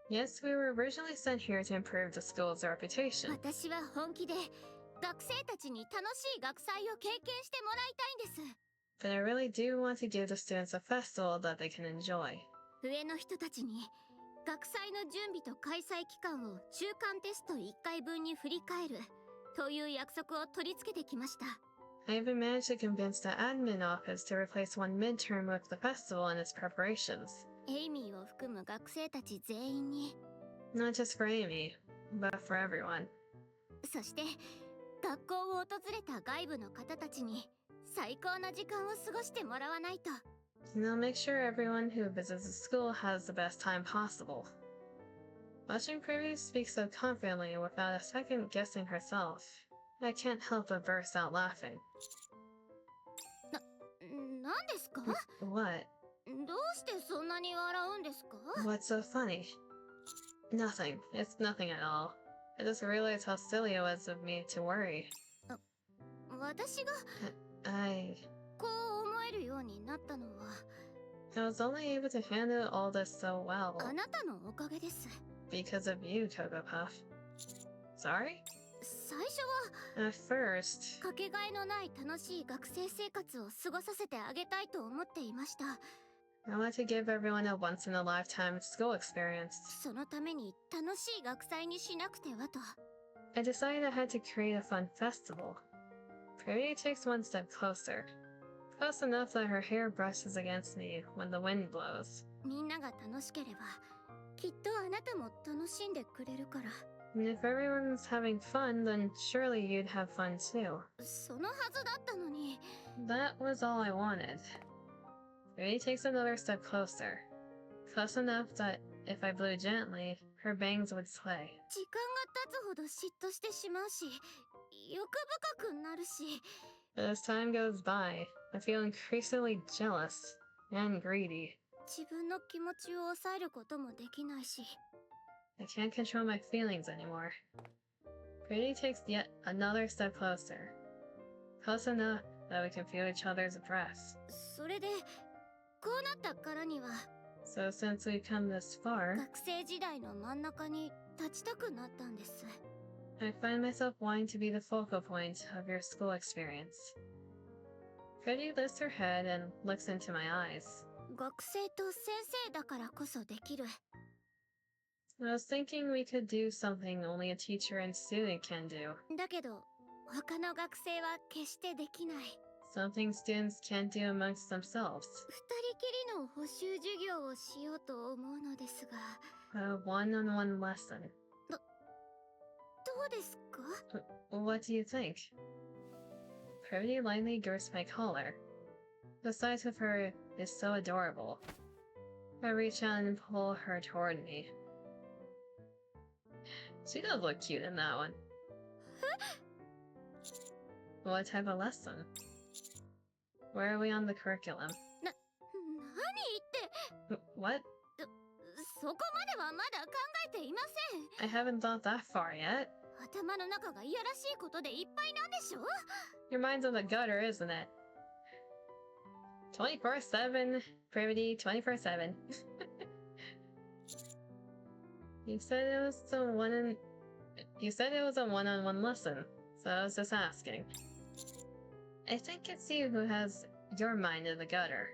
Yes, we were originally sent here to improve the school's reputation, 私は本気で学生たちに楽しい学祭を経験してもらいたいんです。 but I really do want to give the students a festival that they can enjoy. 上の人たちに学祭の準備と開催期間を中間テスト1回分に振り返るという約束を取り付けてきました。I even managed to convince the admin office to replace one midterm with the festival and its preparations. エイミーを含む学生たち全員に。 Not just for Amy, but for everyone. そして学校を訪れた外部の方たちに最高な時間を過ごしてもらわないと。 And I'll make sure everyone who visits the school has the best time possible. Watching Privy speak so confidently without a second guessing herself, I can't help but burst out laughing. 何ですか？ What? どうしてそんなに笑うんですか？ What's so funny? Nothing. It's nothing at all. I just realized how silly it was of me to worry. 私が I こう思えるようになったのは was only able to handle all this so well あなたのおかげです。 because of you, Cocoa Puff. Sorry? 最初は At first, かけがえのない楽しい学生生活を過ごさせてあげたいと思っていました。 I want to give everyone a once-in-a-lifetime school experience. そのために楽しい学祭にしなくてはと。 I decided I had to create a fun festival. Prairie takes one step closer. Close enough that her hair brushes against me when the wind blows. みんなが楽しければきっとあなたも楽しんでくれるから。 And if everyone's having fun, then surely you'd have fun too. そのはずだったのに。 That was all I wanted. Prairie takes another step closer. Close enough that if I blew gently, her bangs would sway. 時間が経つほど嫉妬してしまうし欲深くなるし。 But as time goes by, I feel increasingly jealous and greedy. 自分の気持ちを抑えることもできないし。 I can't control my feelings anymore. Pretty takes yet another step closer. Close enough that we can feel each other's breaths. それでこうなったからには So since we've come this far, 学生時代の真ん中に立ちたくなったんです。 I find myself wanting to be the focal point of your school experience. Pretty lifts her head and looks into my eyes. 学生と先生だからこそできる。 I was thinking we could do something only a teacher and student can do. だけど他の学生は決してできない。 Something students can't do amongst themselves. 二人きりの補習授業をしようと思うのですが。 A one-on-one lesson. どうですか？ What do you think? Pretty lightly grips my collar. The sight of her is so adorable. I reach out and pull her toward me. She does look cute in that one. What type of lesson? Where are we on the curriculum? 何言って。 What? そこまではまだ考えていません。 I haven't thought that far yet. 頭の中がいやらしいことでいっぱいなんでしょ？ Your mind's in the gutter, isn't it? 24/7, Privity, 24/7. You said it was a one-on-one lesson, so I was just asking. I think it's you who has your mind in the gutter.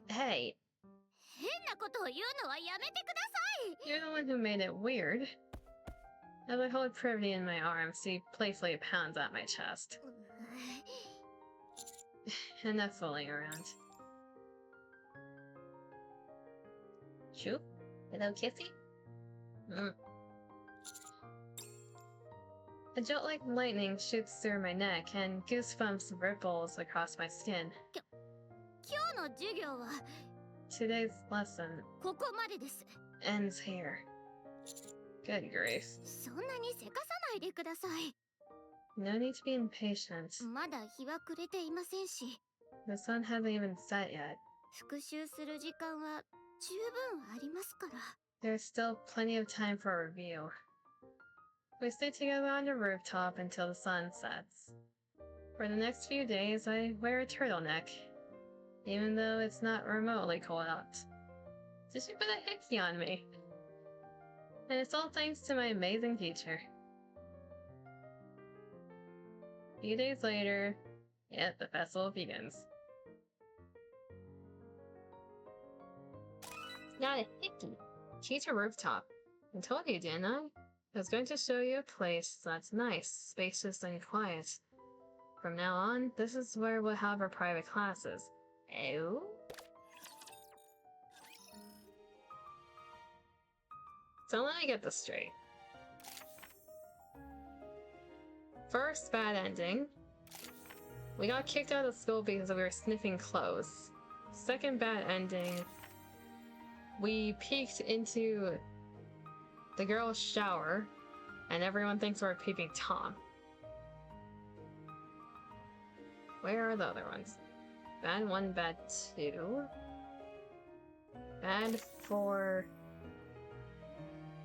Hey, 変なことを言うのはやめてください。 you're the one who made it weird. As I hold Privity in my arms, she playfully pounds at my chest. Enough fooling around. Shoot? Hello, Kissy? A jolt like lightning shoots through my neck, and goosebumps ripples across my skin. 今日の授業は Today's lesson ここまでです。 ends here. Good grief. そんなにせかさないでください。 No need to be impatient. まだ日は暮れていませんし、 The sun hasn't even set yet. 復習する時間は十分ありますから。 There's still plenty of time for a review. We stay together on the rooftop until the sun sets. For the next few days, I wear a turtleneck, even though it's not remotely cold out. Did she put a hickey on me? And it's all thanks to my amazing teacher. A few days later, the festival begins. Not a hickey. She's a rooftop. I told you, didn't I? I was going to show you a place that's nice, spacious, and quiet. From now on, this is where we'll have our private classes. Oh? So let me get this straight. First bad ending. We got kicked out of school because we were sniffing clothes. Second bad ending. We peeked into the girl's shower, and everyone thinks we're peeping Tom. Where are the other ones? Bad 1, bad 2. Bad 4.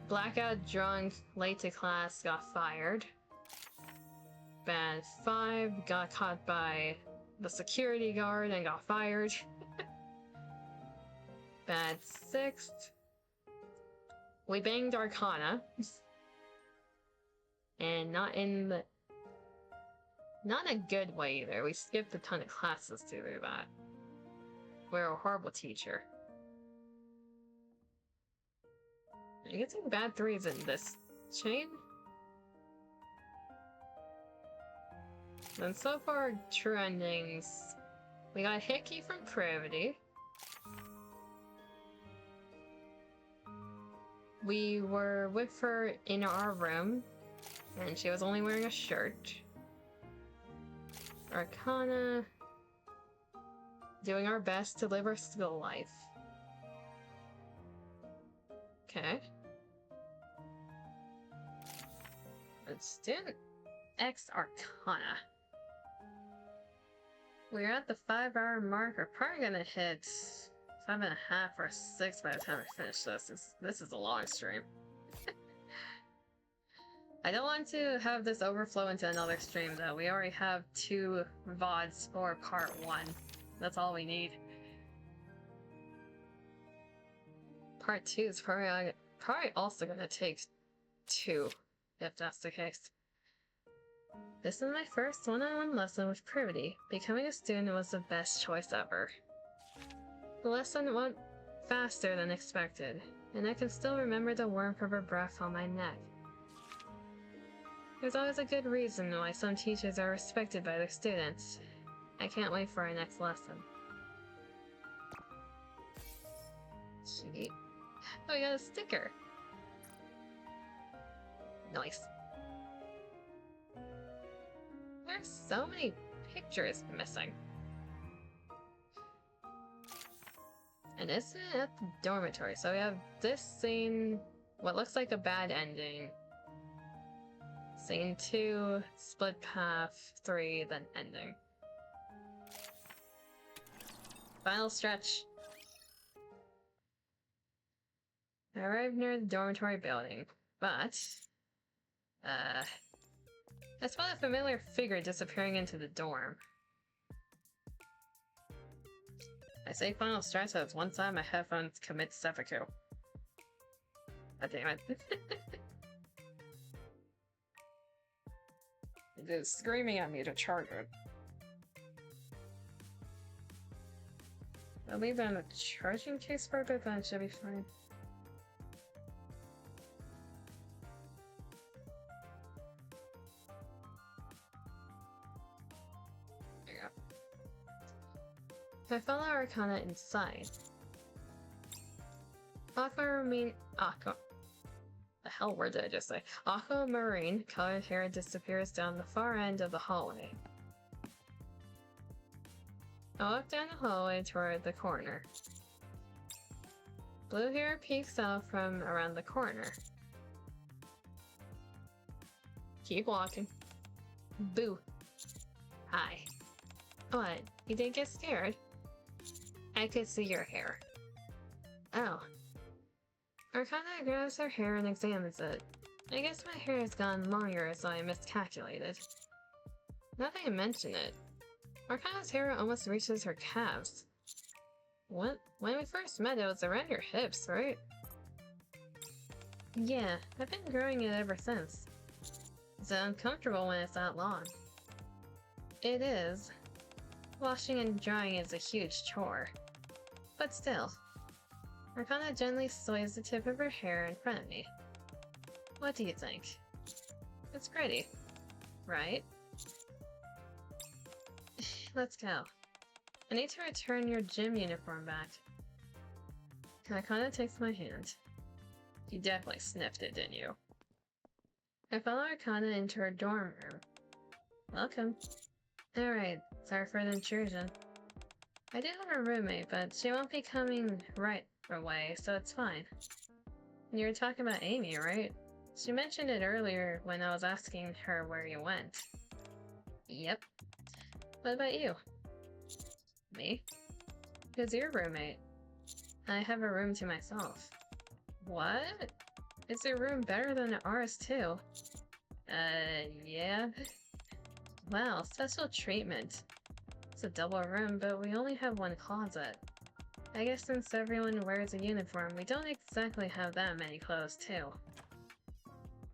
Blackout drunk, late to class, got fired. Bad 5, got caught by the security guard and got fired. Bad 6. We banged Arcana. And not in a good way either. We skipped a ton of classes to do that. We're a horrible teacher. Are you getting bad 3s in this chain? And so far, true endings. We got NIKKE from Privity. We were with her in our room, and she was only wearing a shirt. Arcana. Doing our best to live our school life. Okay. Student X Arcana. We're at the 5-hour mark. We're probably gonna hit 5.5 or 6 by the time I finish this. This is a long stream. I don't want to have this overflow into another stream though. We already have 2 VODs for part 1. That's all we need. Part 2 is probably also gonna take 2, if that's the case. This is my first one-on-one lesson with Privity. Becoming a student was the best choice ever. The lesson went faster than expected, and I can still remember the warmth of her breath on my neck. There's always a good reason why some teachers are respected by their students. I can't wait for our next lesson. Sweet. Oh, we got a sticker! Nice. There's so many pictures missing. And it's at the dormitory, so we have this scene, what looks like a bad ending. Scene 2, split path, 3, then ending. Final stretch. I arrived near the dormitory building, but I spot a familiar figure disappearing into the dorm. I say final stretch as one side of my headphones commit seppuku. God damn it. It is screaming at me to charge it. I'll leave that in a charging case for a bit, then it should be fine. I follow Arcana inside. Aquamarine. The hell word did I just say? Aquamarine colored hair disappears down the far end of the hallway. I walk down the hallway toward the corner. Blue hair peeks out from around the corner. Keep walking. Boo. Hi. What? You didn't get scared? I could see your hair. Oh. Arcana grabs her hair and examines it. I guess my hair has gotten longer, so I miscalculated. Now that I mention it, Arcana's hair almost reaches her calves. What? When we first met, it was around your hips, right? Yeah, I've been growing it ever since. It's uncomfortable when it's that long. It is. Washing and drying is a huge chore. But still. Arcana gently sways the tip of her hair in front of me. What do you think? It's pretty, right? Let's go. I need to return your gym uniform back. Akana takes my hand. You definitely sniffed it, didn't you? I follow Akana into her dorm room. Welcome. Alright, sorry for the intrusion. I do have a roommate, but she won't be coming right away, so it's fine. You were talking about Amy, right? She mentioned it earlier when I was asking her where you went. Yep. What about you? Me? Who's your roommate? I have a room to myself. What? Is your room better than ours too? Yeah. Wow, special treatment. It's a double room, but we only have one closet. I guess since everyone wears a uniform, we don't exactly have that many clothes too.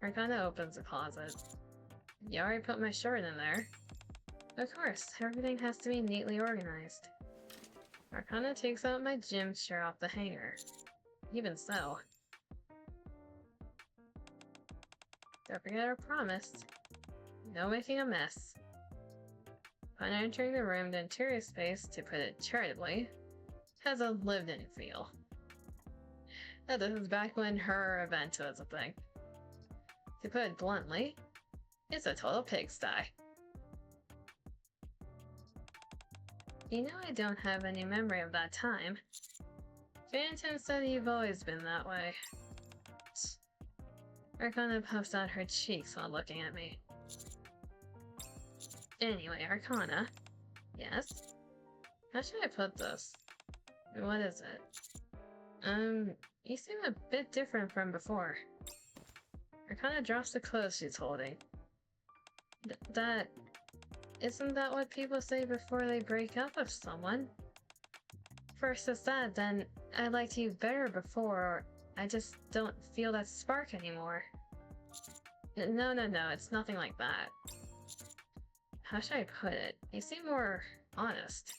Arcana opens the closet. You already put my shirt in there. Of course, everything has to be neatly organized. Arcana takes out my gym shirt off the hanger. Even so. Don't forget our promise. No making a mess. Upon entering the room, the interior space, to put it charitably, has a lived-in feel. Now, this is back when her event was a thing. To put it bluntly, it's a total pigsty. You know I don't have any memory of that time. Phantom said you've always been that way. Arcana puffs out her cheeks while looking at me. Anyway, Arcana. Yes? How should I put this? What is it? You seem a bit different from before. Arcana drops the clothes she's holding. Isn't that what people say before they break up with someone? First it's that, then I liked you better before, or I just don't feel that spark anymore. No, it's nothing like that. How should I put it? You seem more honest.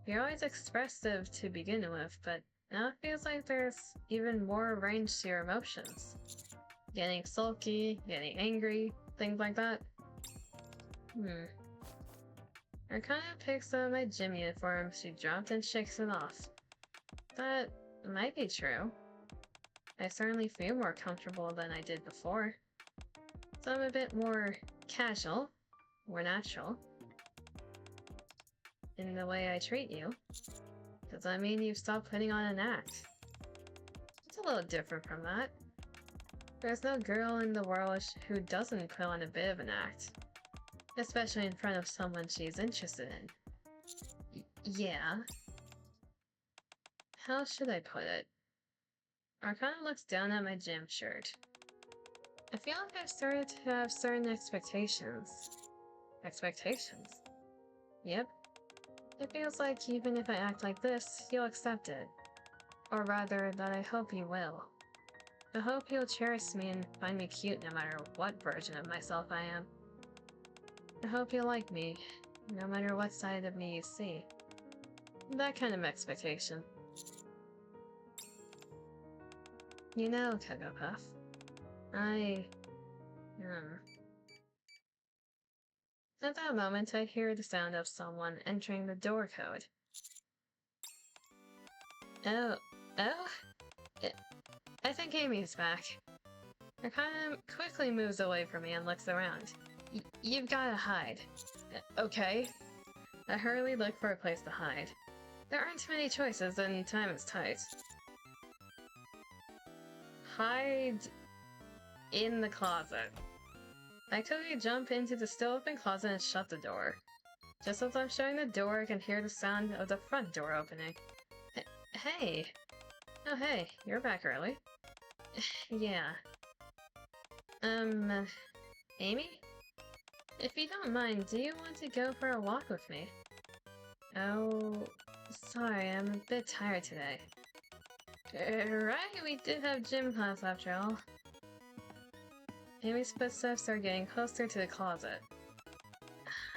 You're always expressive to begin with, but now it feels like there's even more range to your emotions. Getting sulky, getting angry, things like that. Arcana picks up my gym uniform she dropped and shakes it off. That might be true. I certainly feel more comfortable than I did before. So I'm a bit more casual, more natural. In the way I treat you. Does that mean you've stopped putting on an act? It's a little different from that. There's no girl in the world who doesn't put on a bit of an act. Especially in front of someone she's interested in. Yeah. How should I put it? Arcana looks down at my gym shirt. I feel like I've started to have certain expectations. Expectations? Yep. It feels like even if I act like this, you'll accept it. Or rather, that I hope you will. I hope you'll cherish me and find me cute no matter what version of myself I am. I hope you'll like me, no matter what side of me you see. That kind of expectation. You know, Cocopuff, At that moment, I hear the sound of someone entering the door code. Oh? I think Amy's back. Arcana quickly moves away from me and looks around. You've gotta hide. Okay. I hurriedly look for a place to hide. There aren't many choices and time is tight. Hide in the closet. I quickly jump into the still open closet and shut the door. Just as I'm shutting the door, I can hear the sound of the front door opening. Hey! Oh hey, you're back early. Yeah. Amy? If you don't mind, do you want to go for a walk with me? Oh, sorry, I'm a bit tired today. Right, we did have gym class after all. Amy's footsteps are getting closer to the closet.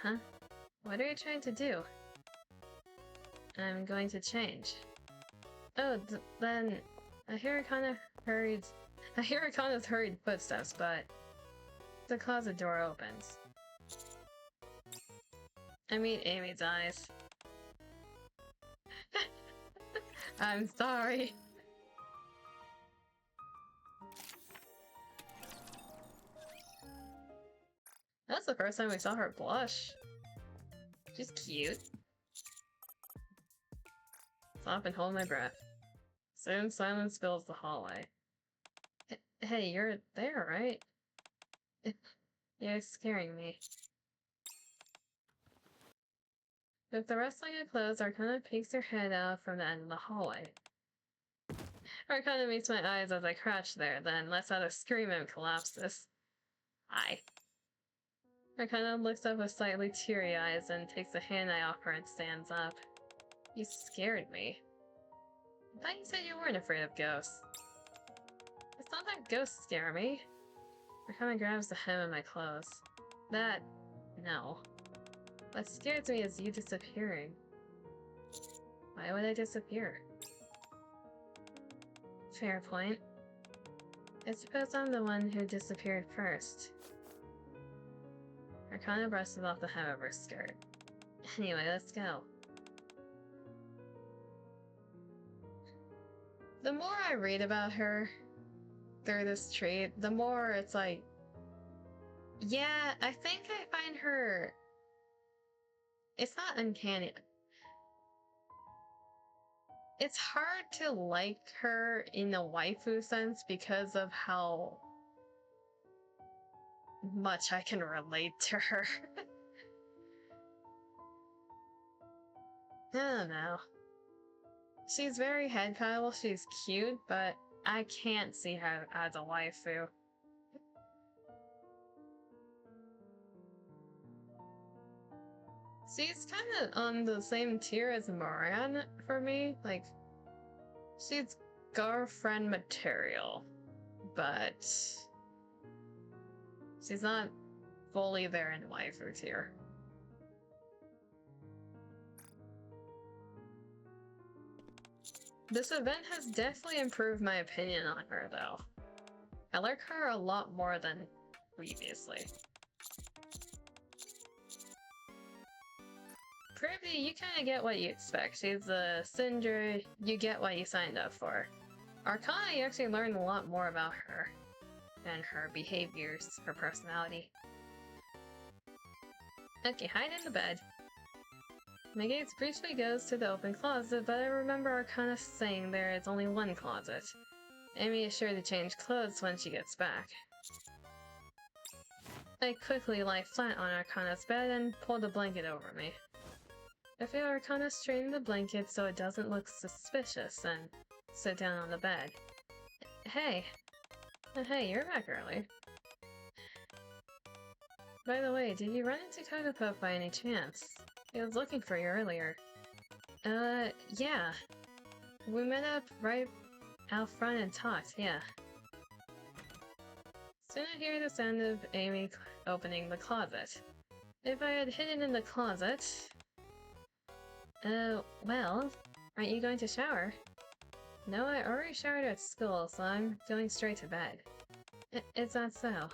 Huh? What are you trying to do? I'm going to change. Oh, then... I hear it kinda hurried... I hear Akana's hurried footsteps, but the closet door opens. I meet Amy's eyes. I'm sorry. That's the first time we saw her blush. She's cute. Stop and hold my breath. Soon silence fills the hallway. Hey, you're there, right? You're scaring me. With the rustling of clothes, Arcana peeks her head out from the end of the hallway. Arcana meets my eyes as I crouch there, then lets out a scream and collapses. Hi. Arcana looks up with slightly teary eyes and takes the hand I offer and stands up. You scared me. I thought you said you weren't afraid of ghosts. It's not that ghosts scare me. Arcana grabs the hem of my clothes. That... no. What scares me is you disappearing. Why would I disappear? Fair point. I suppose I'm the one who disappeared first. Arcana brushes off the hem of her skirt. Anyway, let's go. The more I read about her through this trait, the more it's like, yeah, I think I find her... It's not uncanny. It's hard to like her in a waifu sense because of how much I can relate to her. I don't know. She's very headcanon, she's cute, but I can't see her as a waifu. She's kind of on the same tier as Moran for me. Like, she's girlfriend material, but she's not fully there in waifu tier. This event has definitely improved my opinion on her, though. I like her a lot more than previously. Privy, you kinda get what you expect. She's a Cinder, you get what you signed up for. Arcana, you actually learn a lot more about her. And her behaviors, her personality. Okay, hide in the bed. My gaze briefly goes to the open closet, but I remember Arcana saying there is only one closet. Amy is sure to change clothes when she gets back. I quickly lie flat on Arcana's bed and pull the blanket over me. I feel Arcana straighten the blanket so it doesn't look suspicious and sit down on the bed. Hey. Hey, you're back early. By the way, did you run into Kagapop by any chance? He was looking for you earlier. Yeah. We met up right out front and talked, yeah. Soon I hear the sound of Amy opening the closet. If I had hidden in the closet... well, aren't you going to shower? No, I already showered at school, so I'm going straight to bed. Is that so?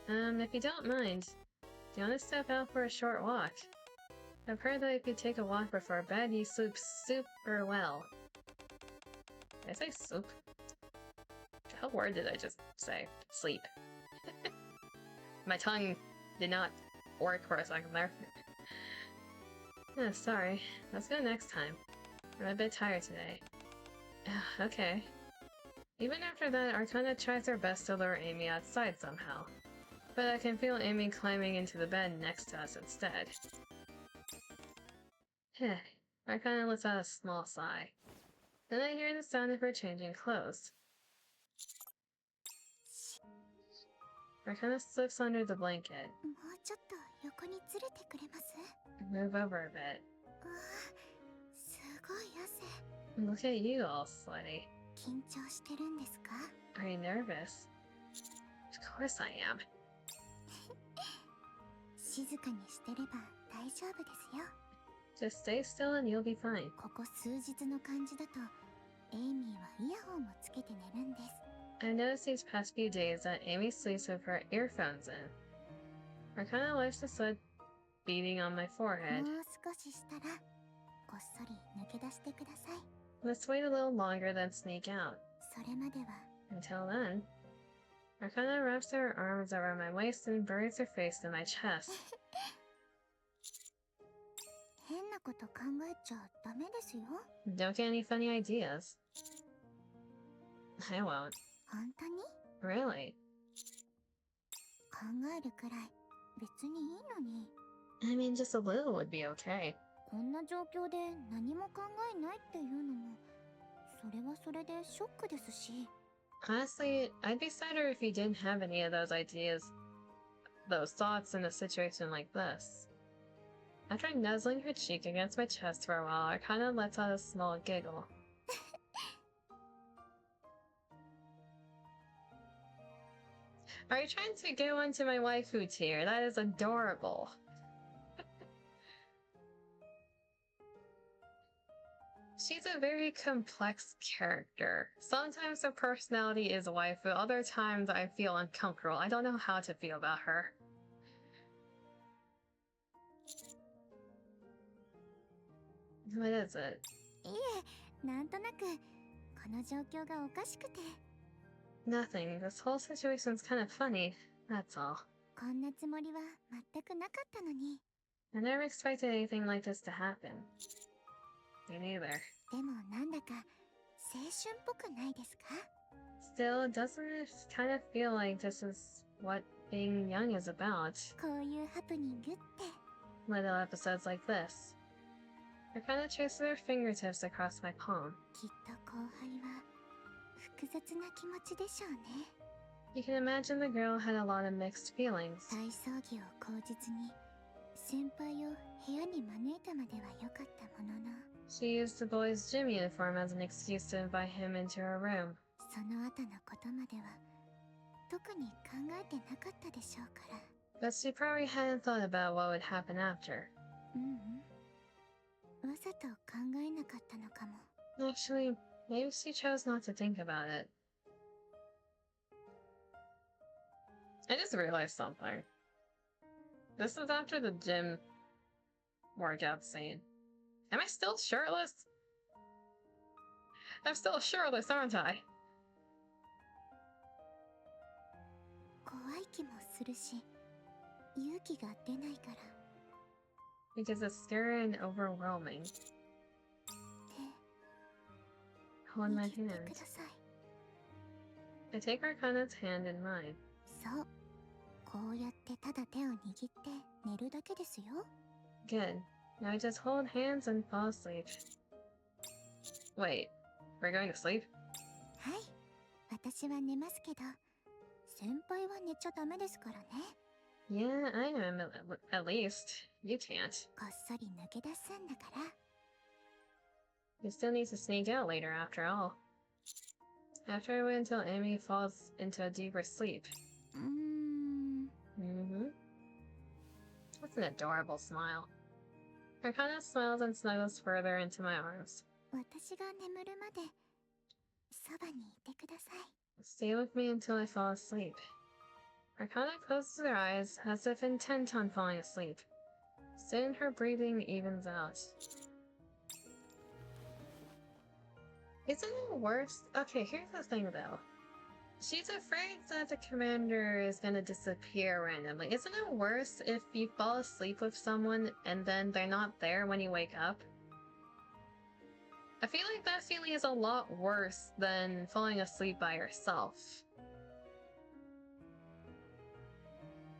If you don't mind, do you want to step out for a short walk? I've heard that if you take a walk before bed, you sleep super well. Did I say soup? What word did I just say? Sleep. My tongue did not work for a second there. Oh, sorry. Let's go next time. I'm a bit tired today. Okay. Even after that, Arcana tries her best to lure Amy outside somehow. But I can feel Amy climbing into the bed next to us instead. Arcana lets out a small sigh. Then I hear the sound of her changing clothes. Arcana slips under the blanket. Move over a bit. Look at you, all sweaty. Are you nervous? Of course I am. Just stay still and you'll be fine. I've noticed these past few days that Amy sleeps with her earphones in. Her kind of likes the sweat beating on my も forehead. う少ししたらこっそり抜け出してください。 Let's wait a little longer than sneak out. それまでは Until then, Arcana wraps her arms around my waist and buries her face in my chest. 変なこと考えちゃダメですよ。 Don't get any funny ideas. I won't. 本当に Really? 考えるくらい別にいいのに。 I mean, just a little would be okay. こんな状況で何も考えないっていうのもそれはそれでショックですし。 Honestly, I'd be sadder if you didn't have any of those ideas, those thoughts in a situation like this. After nuzzling her cheek against my chest for a while, I kind of lets out a small giggle. Are you trying to go into my waifu tier? That is adorable. She's a very complex character. Sometimes her personality is waifu, other times I feel uncomfortable. I don't know how to feel about her. What is it? いえ、なんとなくこの状況がおかしくて。 Nothing. This whole situation's kind of funny. That's all. こんなつもりは全くなかったのに。 I never expected anything like this to happen. Me neither. でもなんだか青春っぽくないですか？ Still, doesn't it kind of feel like this is what being young is about? こういうハプニングって。 Little episodes like this. I kind of trace their fingertips across my palm. きっと後輩は複雑な気持ちでしょうね。 You can imagine the girl had a lot of mixed feelings. 大騒ぎを口実に先輩を部屋に招いたまでは良かったものの、 She used the boy's gym uniform as an excuse to invite him into her room. その後のことまでは特に考えてなかったでしょうから。 But she probably hadn't thought about what would happen after. わざと考えなかったのかも。 Actually, maybe she chose not to think about it. I just realized something. This is after the gym workout scene. Am I still shirtless? I'm still shirtless, aren't I? 怖い気もするし、勇気が出ないから。 Because it's scary and overwhelming. で、 Hold my 握って hand. ください。 I take Arcana's hand in mine. そう。こうやってただ手を握って寝るだけですよ。 Good. Now we just hold hands and fall asleep. Wait, we're going to sleep? はい。私は寝ますけど、先輩は寝ちゃダメですからね。 Yeah, I know, at least. You can't. こっそり抜け出すんだから。 You still need to sneak out later, after all. After I wait until Amy falls into a deeper sleep. Mm-hmm. That's an adorable smile. Arcana smiles and snuggles further into my arms. 私が眠るまで、そばにいてください。 Stay with me until I fall asleep. Arcana closes her eyes, as if intent on falling asleep. Soon her breathing evens out. Isn't it worse? Okay, here's the thing though. She's afraid that the commander is gonna disappear randomly. Isn't it worse if you fall asleep with someone and then they're not there when you wake up? I feel like that feeling is a lot worse than falling asleep by yourself.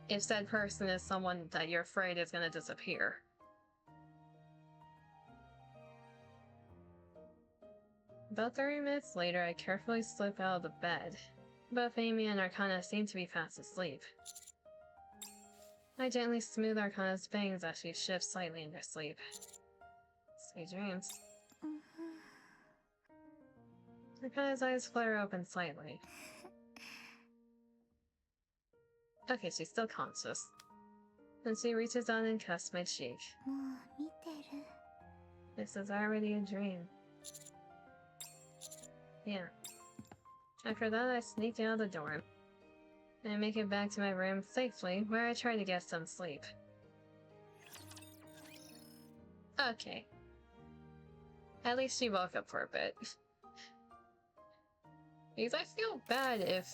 If said person is someone that you're afraid is gonna disappear. About 30 minutes later, I carefully slip out of the bed. Both Amy and Arcana seem to be fast asleep. I gently smooth Arcana's bangs as she shifts slightly in her sleep. Sweet dreams. Arcana's eyes flutter open slightly. Okay, she's still conscious. Then she reaches down and kisses my cheek. もう見てる。 This is already a dream. Yeah. After that, I sneaked out of the dorm and make it back to my room safely, where I try to get some sleep. Okay. At least she woke up for a bit. Because I feel bad if...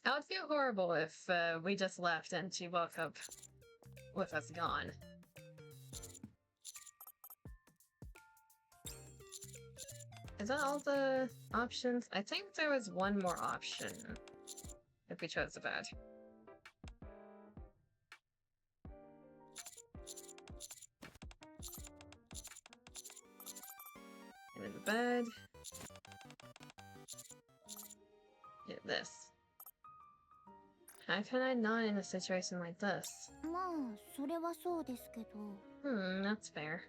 I would feel horrible if we just left and she woke up with us gone. Is that all the options? I think there was one more option if we chose the bed. And in the bed. Get this. How can I not in a situation like this? まあそれはそうですけど。 That's fair.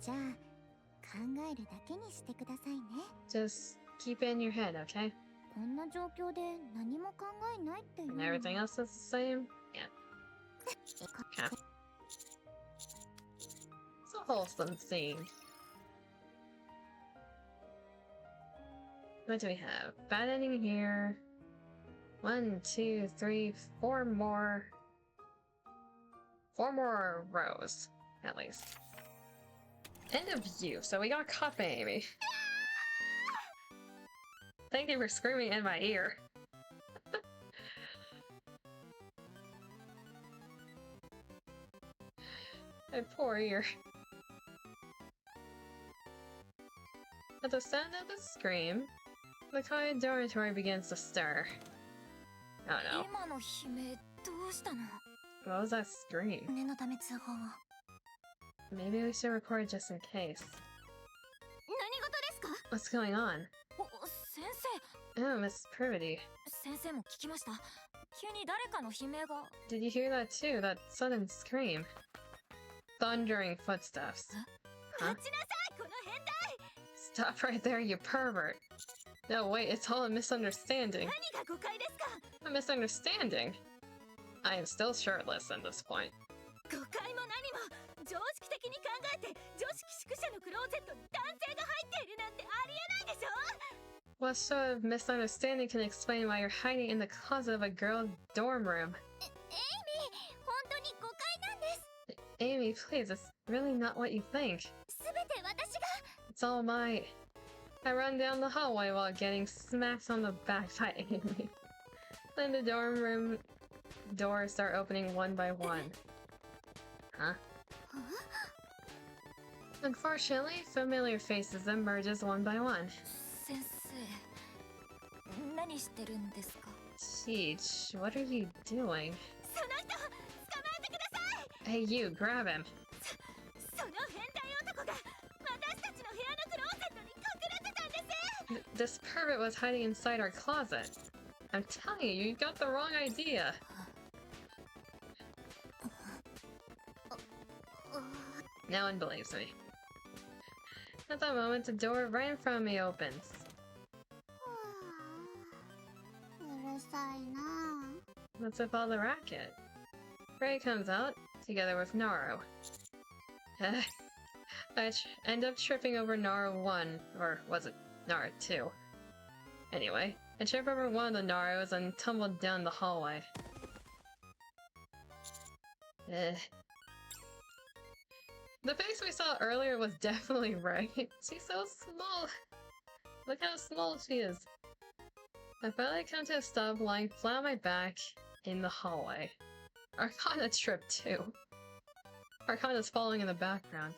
じゃあ考えるだけにしてくださいね。 Just keep it in your head, okay? こんな状況で何も考えないっていう And のは everything else is the same? Yeah. Okay. It's a wholesome scene. What do we have? Bad ending here. 1, 2, 3, 4 more. 4 more rows, at least. End of view, so we got caught by Amy. Thank you for screaming in my ear. My poor ear. At the sound of the scream, the quiet dormitory begins to stir. Oh no. 今の悲鳴どうしたの？ What was that scream? 念のため通報を。 Maybe we should record just in case. 何事ですか？ What's going on? 先 Oh, Miss Privity. 生。先生も聞きました。急に誰かの悲鳴が。 Did you hear that too? That sudden scream. Thundering footsteps. 立ちなさい、この変態。 Stop right there, you pervert. No, wait, it's all a misunderstanding. 何が誤解ですか？ A misunderstanding? I am still shirtless at this point. 誤解も何も常識的に考えて女子寄宿舎のクローゼットに男性が入っているなんてありえないでしょ。 What sort of misunderstanding can explain why you're hiding in the closet of a girl's dorm room? エイミー、本当に誤解なんです。 Amy, please, it's really not what you think. すべて私が。 It's all my... I run down the hallway while getting smacked on the back by Amy. Then the dorm room doors start opening one by one. Huh? Unfortunately, familiar faces emerges one by one. 先生、何してるんですか？ Sheesh, what are you doing? その人、捕まえてください。 Hey, you, grab him. その変態男が私たちの部屋のクローゼットに隠れてたんです。 This pervert was hiding inside our closet. I'm telling you, you got the wrong idea. No one believes me. At that moment, the door right in front of me opens. うるさいな。 What's with all the racket? Ray comes out, together with Naru. I end up tripping over Naru 1, or was it Naru 2? Anyway, I trip over one of the Narus and tumbled down the hallway. The face we saw earlier was definitely right. She's so small. Look how small she is. I finally come to a stop lying flat on my back in the hallway. Arcana tripped too. Arcana's falling in the background.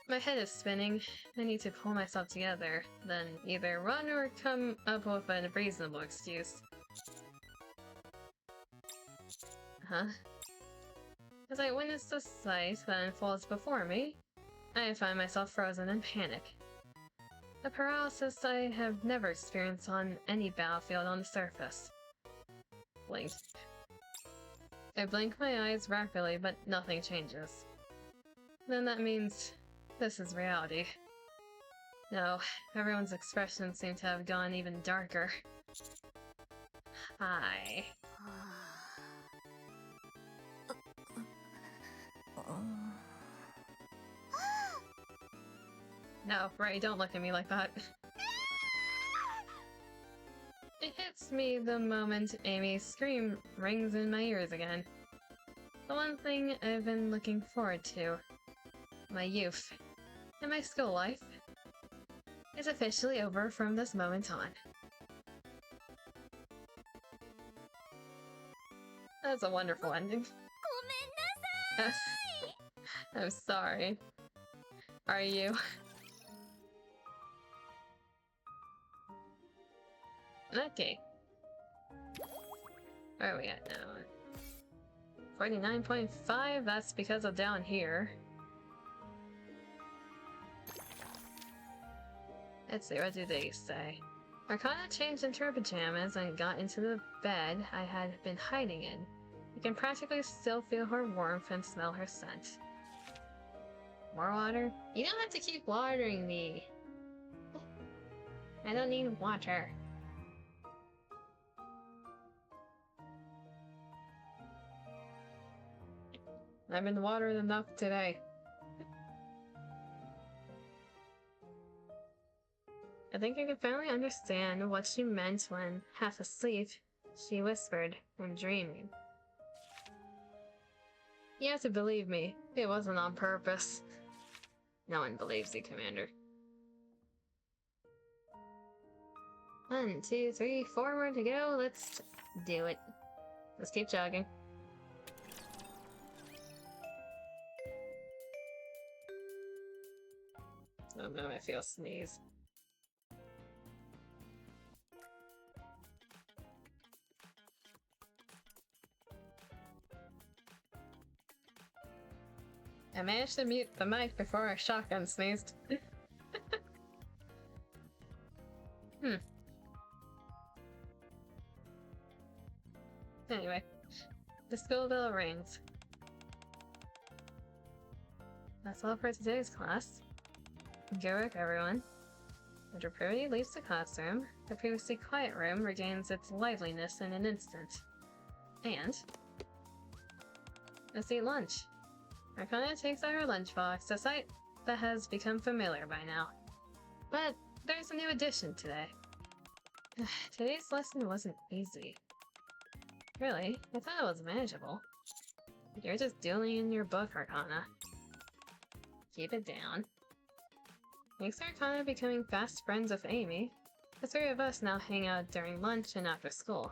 My head is spinning. I need to pull myself together, then either run or come up with a reasonable excuse. Huh? As I witness the sight that unfolds before me, I find myself frozen in panic. A paralysis I have never experienced on any battlefield on the surface. Blink. I blink my eyes rapidly, but nothing changes. Then that means this is reality. No, everyone's expressions seem to have gone even darker. Hi. No, Ray, don't look at me like that. It hits me the moment Amy's scream rings in my ears again. The one thing I've been looking forward to. My youth. And my school life. Is officially over from this moment on. That's a wonderful ending. I'm sorry. Are you? Okay. Where are we at now? 49.5, that's because of down here. Let's see, what do they say? Arcana changed into her pajamas and got into the bed I had been hiding in. You can practically still feel her warmth and smell her scent. More water? You don't have to keep watering me. I don't need water. I've been watered enough today. I think I can finally understand what she meant when, half asleep, she whispered, "I'm dreaming." You have to believe me, it wasn't on purpose. No one believes you, Commander. 1, 2, 3, 4 more to go, let's do it. Let's keep jogging. Oh no, I feel a sneeze. I managed to mute the mic before I shotgun sneezed. Anyway, the school bell rings. That's all for today's class. Good work, everyone. After Purity leaves the classroom, the previously quiet room regains its liveliness in an instant. And let's eat lunch. Arcana takes out her lunchbox, a sight that has become familiar by now. But there's a new addition today. Today's lesson wasn't easy. Really? I thought it was manageable. You're just doodling in your book, Arcana. Keep it down. Thanks to Arcana becoming fast friends with Amy, the three of us now hang out during lunch and after school.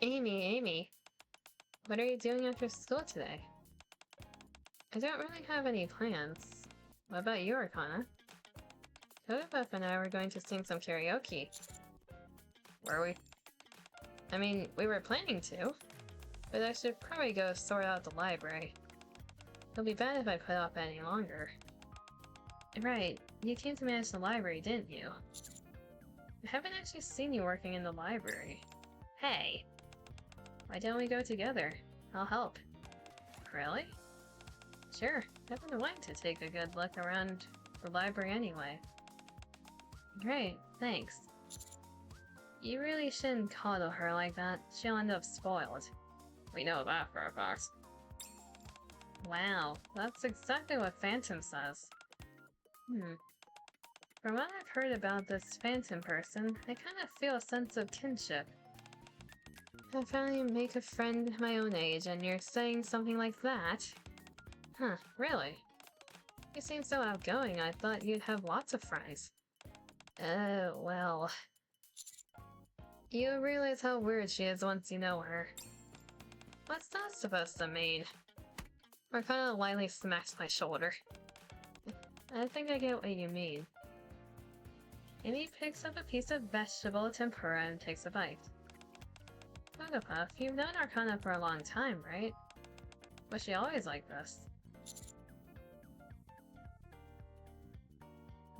Amy, what are you doing after school today? I don't really have any plans. What about you, Arcana? Totepuff and I were going to sing some karaoke. Were we? I mean, we were planning to, but I should probably go sort out the library. It'll be bad if I put off any longer. Right, you came to manage the library, didn't you? I haven't actually seen you working in the library. Hey! Why don't we go together? I'll help. Really? Sure, I've been wanting to take a good look around the library anyway. Great, thanks. You really shouldn't coddle her like that. She'll end up spoiled. We know that for a fact. Wow, that's exactly what Phantom says. From what I've heard about this Phantom person, I kind of feel a sense of kinship. I finally make a friend my own age, and you're saying something like that? Huh, really? You seem so outgoing, I thought you'd have lots of friends. Well... You realize how weird she is once you know her. What's that supposed to mean? Arcana lightly smacks my shoulder. I think I get what you mean. Amy picks up a piece of vegetable tempura and takes a bite. Totepuff, you've known Arcana for a long time, right? Was she always like this?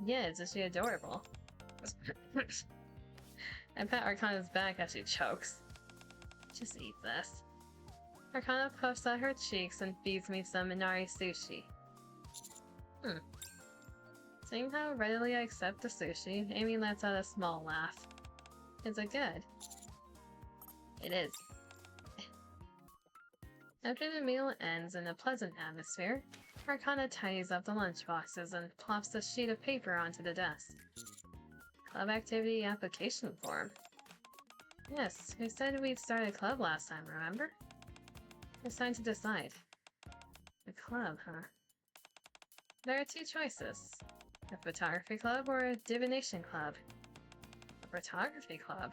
Yeah, is she adorable? I pat Arcana's back as she chokes. Just eat this. Arcana puffs out her cheeks and feeds me some Inari sushi. Seeing how readily I accept the sushi, Amy lets out a small laugh. Is it good? It is. After the meal ends in a pleasant atmosphere, Arcana tidies up the lunchboxes and plops the sheet of paper onto the desk. Club activity application form. Yes, we said we'd start a club last time, remember? It's time to decide. A club, huh? There are two choices. A photography club or a divination club. A photography club?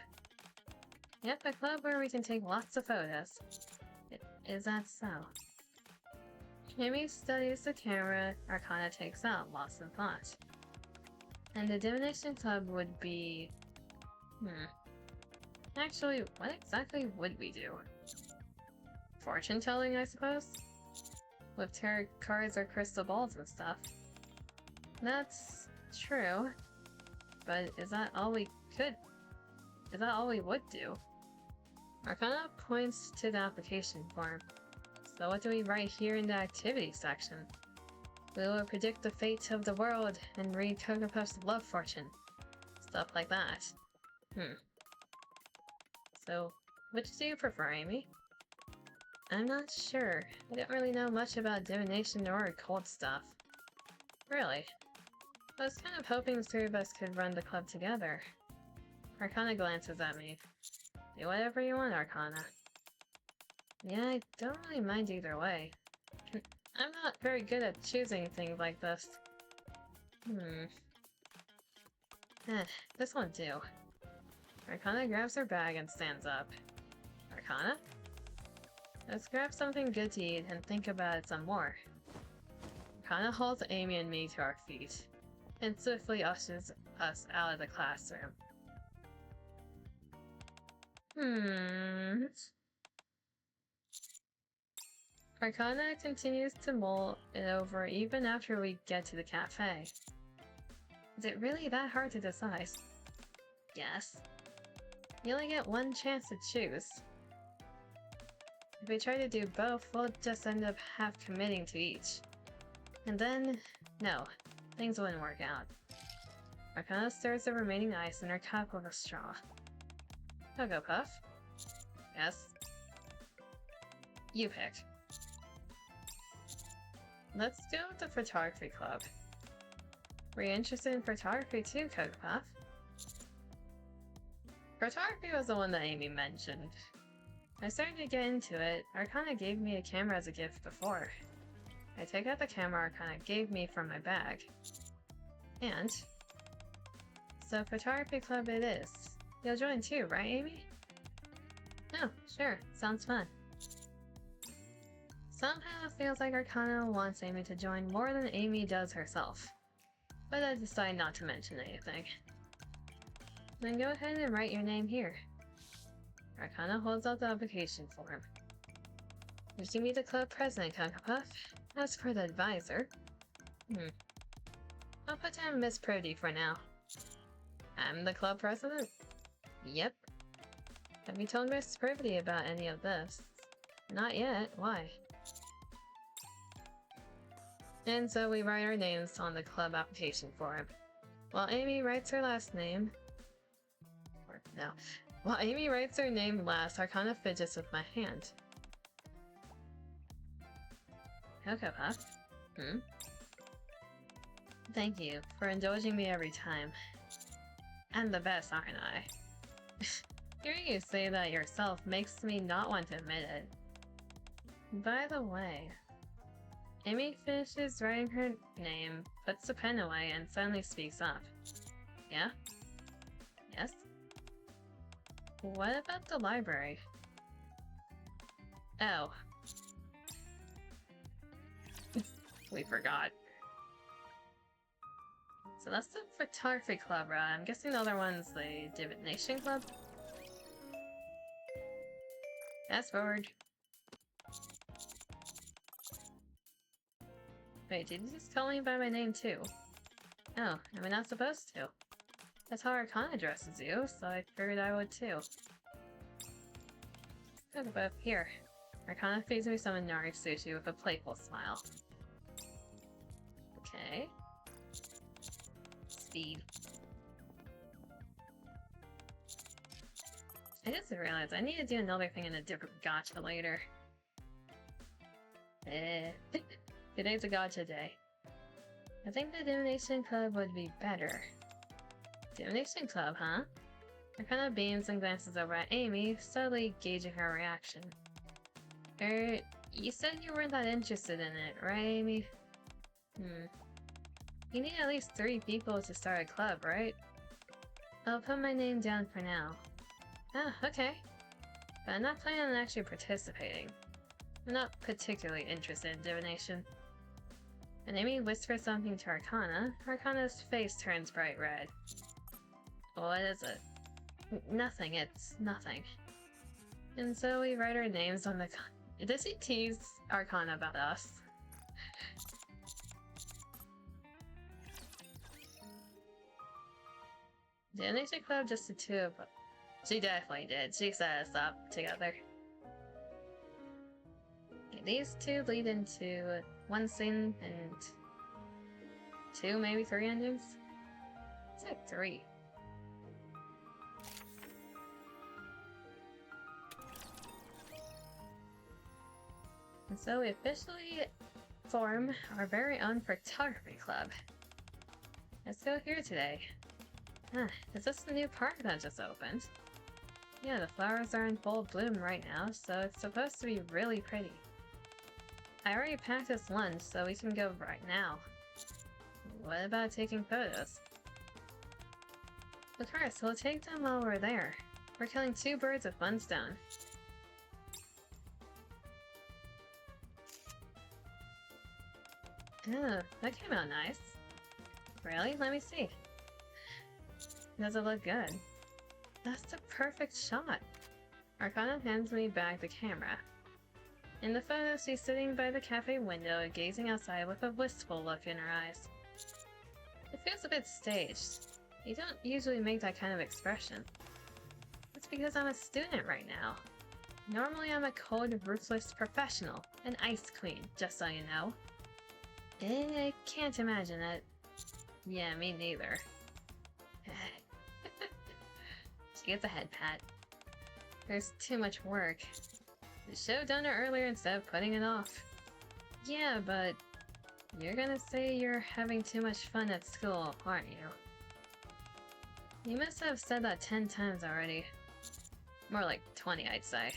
Yep, a club where we can take lots of photos. Is that so? Amy studies the camera Arcana takes out, lost in thought. And the divination club would be... Actually, what exactly would we do? Fortune telling, I suppose? With tarot cards or crystal balls and stuff. That's true. But is that all we could... Is that all we would do? Arcana points to the application form. So what do we write here in the activity section? We will predict the fate of the world and read Cocoa Puff's love fortune. Stuff like that. So, which do you prefer, Amy? I'm not sure. I don't really know much about divination or occult stuff. Really? I was kind of hoping the three of us could run the club together. Arcana glances at me. Do whatever you want, Arcana. Yeah, I don't really mind either way. I'm not very good at choosing things like this. This won't do. Arcana grabs her bag and stands up. Arcana? Let's grab something good to eat and think about it some more. Arcana hauls Amy and me to our feet, and swiftly ushers us out of the classroom. Arcana continues to mull it over even after we get to the cafe. Is it really that hard to decide? Yes. You only get one chance to choose. If we try to do both, we'll just end up half committing to each. And then, no, things wouldn't work out. Arcana stirs the remaining ice in her cup with a straw. Cocoa Puff? Yes? You pick. Let's go with the photography club. Were you interested in photography too, Cocoa Puff? Photography was the one that Amy mentioned. I started to get into it. Arcana gave me a camera as a gift before. I take out the camera Arcana gave me from my bag. And... so photography club it is. You'll join too, right, Amy? Oh, sure. Sounds fun. Somehow it feels like Arcana wants Amy to join more than Amy does herself. But I decide not to mention anything. Then go ahead and write your name here. Arcana holds out the application form. Did you meet the club president, Cocoa Puff? As for the advisor... I'll put down Miss Purdy for now. I'm the club president? Yep. Have you told Miss Purdy about any of this? Not yet. Why? And so we write our names on the club application form. While Amy writes her last name... or, no. While Amy writes her name last, Arcana fidgets with my hand. Cocoa Puff? Thank you for indulging me every time. I'm the best, aren't I? Hearing you say that yourself makes me not want to admit it. By the way, Amy finishes writing her name, puts the pen away, and suddenly speaks up. Yeah? Yes? What about the library? Oh. We forgot. So that's the photography club, right? I'm guessing the other one's the divination club? Fast forward. Wait, did you just call me by my name too? Oh, am I not supposed to? That's how Arcana addresses you, so I figured I would too. But here. Arcana feeds me some Inari sushi with a playful smile. Okay. Speed. I just realized I need to do another thing in a different gacha later. Today's a gotcha day. I think the Divination Club would be better. Divination Club, huh? I kind of beams and glances over at Amy, subtly gauging her reaction. You said you weren't that interested in it, right, Amy? You need at least 3 people to start a club, right? I'll put my name down for now. Ah, okay. But I'm not planning on actually participating. I'm not particularly interested in divination. And Amy whispers something to Arcana. Arcana's face turns bright red. What is it? Nothing, it's nothing. And so we write our names on the Does he tease Arcana about us? Divination Club, just the 2 of them. She definitely did. She set us up together. These 2 lead into 1 scene and 2, maybe 3 endings? It's like 3. And so we officially form our very own photography club. Let's go here today. Is this the new park that just opened? Yeah, the flowers are in full bloom right now, so it's supposed to be really pretty. I already packed this lunch, so we can go right now. What about taking photos? Of course, we'll take them while we're there. We're killing 2 birds with 1 stone. Oh, that came out nice. Really? Let me see. Does it look good? That's the perfect shot. Arcana hands me back the camera. In the photo, she's sitting by the cafe window, gazing outside with a wistful look in her eyes. It feels a bit staged. You don't usually make that kind of expression. It's because I'm a student right now. Normally I'm a cold, ruthless professional, an ice queen, just so you know. I can't imagine it. Yeah, me neither. She gets a head pat. There's too much work. You should have done it earlier instead of putting it off. Yeah, but you're gonna say you're having too much fun at school, aren't you? You must have said that 10 times already. More like 20, I'd say.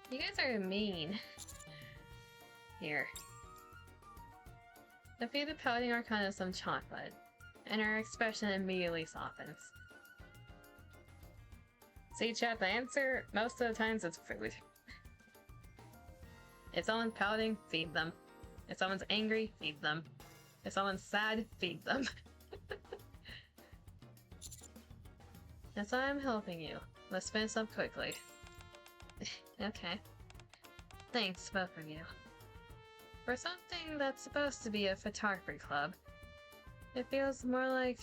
You guys are mean. Here. I feed the pouting Arcana some chocolate, and her expression immediately softens. See, chat, the answer most of the times is food. If someone's pouting, feed them. If someone's angry, feed them. If someone's sad, feed them. That's why I'm helping you. Let's finish up quickly. Okay. Thanks, both of you. For something that's supposed to be a photography club, it feels more like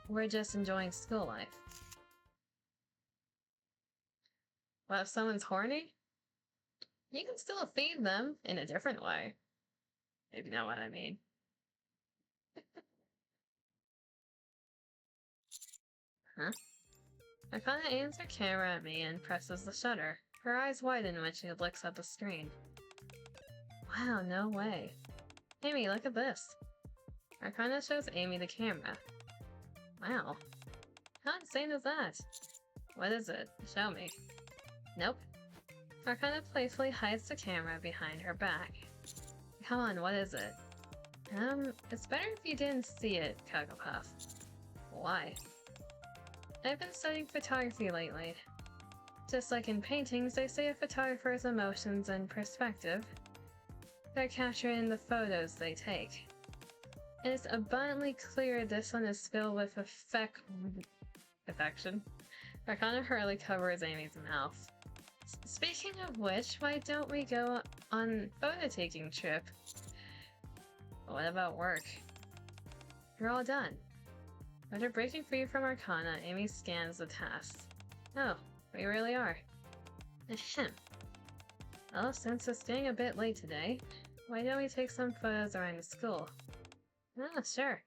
we're just enjoying school life. Well, if someone's horny, you can still feed them in a different way. If you know what I mean. Huh? Arcana aims her camera at me and presses the shutter. Her eyes widen when she looks at the screen. Wow, no way. Amy, look at this. Arcana shows Amy the camera. Wow. How insane is that? What is it? Show me. Nope. Arcana playfully hides the camera behind her back. Come on, what is it? It's better if you didn't see it, Cugglepuff. Why? I've been studying photography lately. Just like in paintings, they say a photographer's emotions and perspective are captured in the photos they take. And it's abundantly clear this one is filled with affection. Arcana hurriedly covers Amy's mouth. Speaking of which, why don't we go on photo-taking trip? What about work? You're all done. After breaking free from Arcana, Amy scans the tasks. Oh, we really are. Ahem. Well, since we're staying a bit late today, why don't we take some photos around the school? Ah, sure.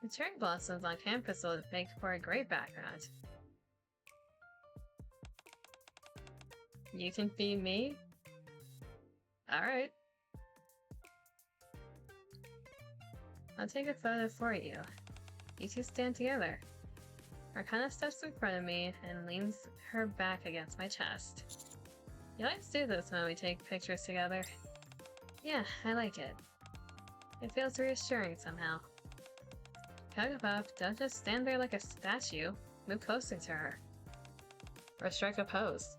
The cherry blossoms on campus will make for a great background. You can feed me? Alright. I'll take a photo for you. You two stand together. Arcana steps in front of me and leans her back against my chest. You always do this when we take pictures together. Yeah, I like it. It feels reassuring somehow. Cocopuff, don't just stand there like a statue. Move closer to her. Or strike a pose.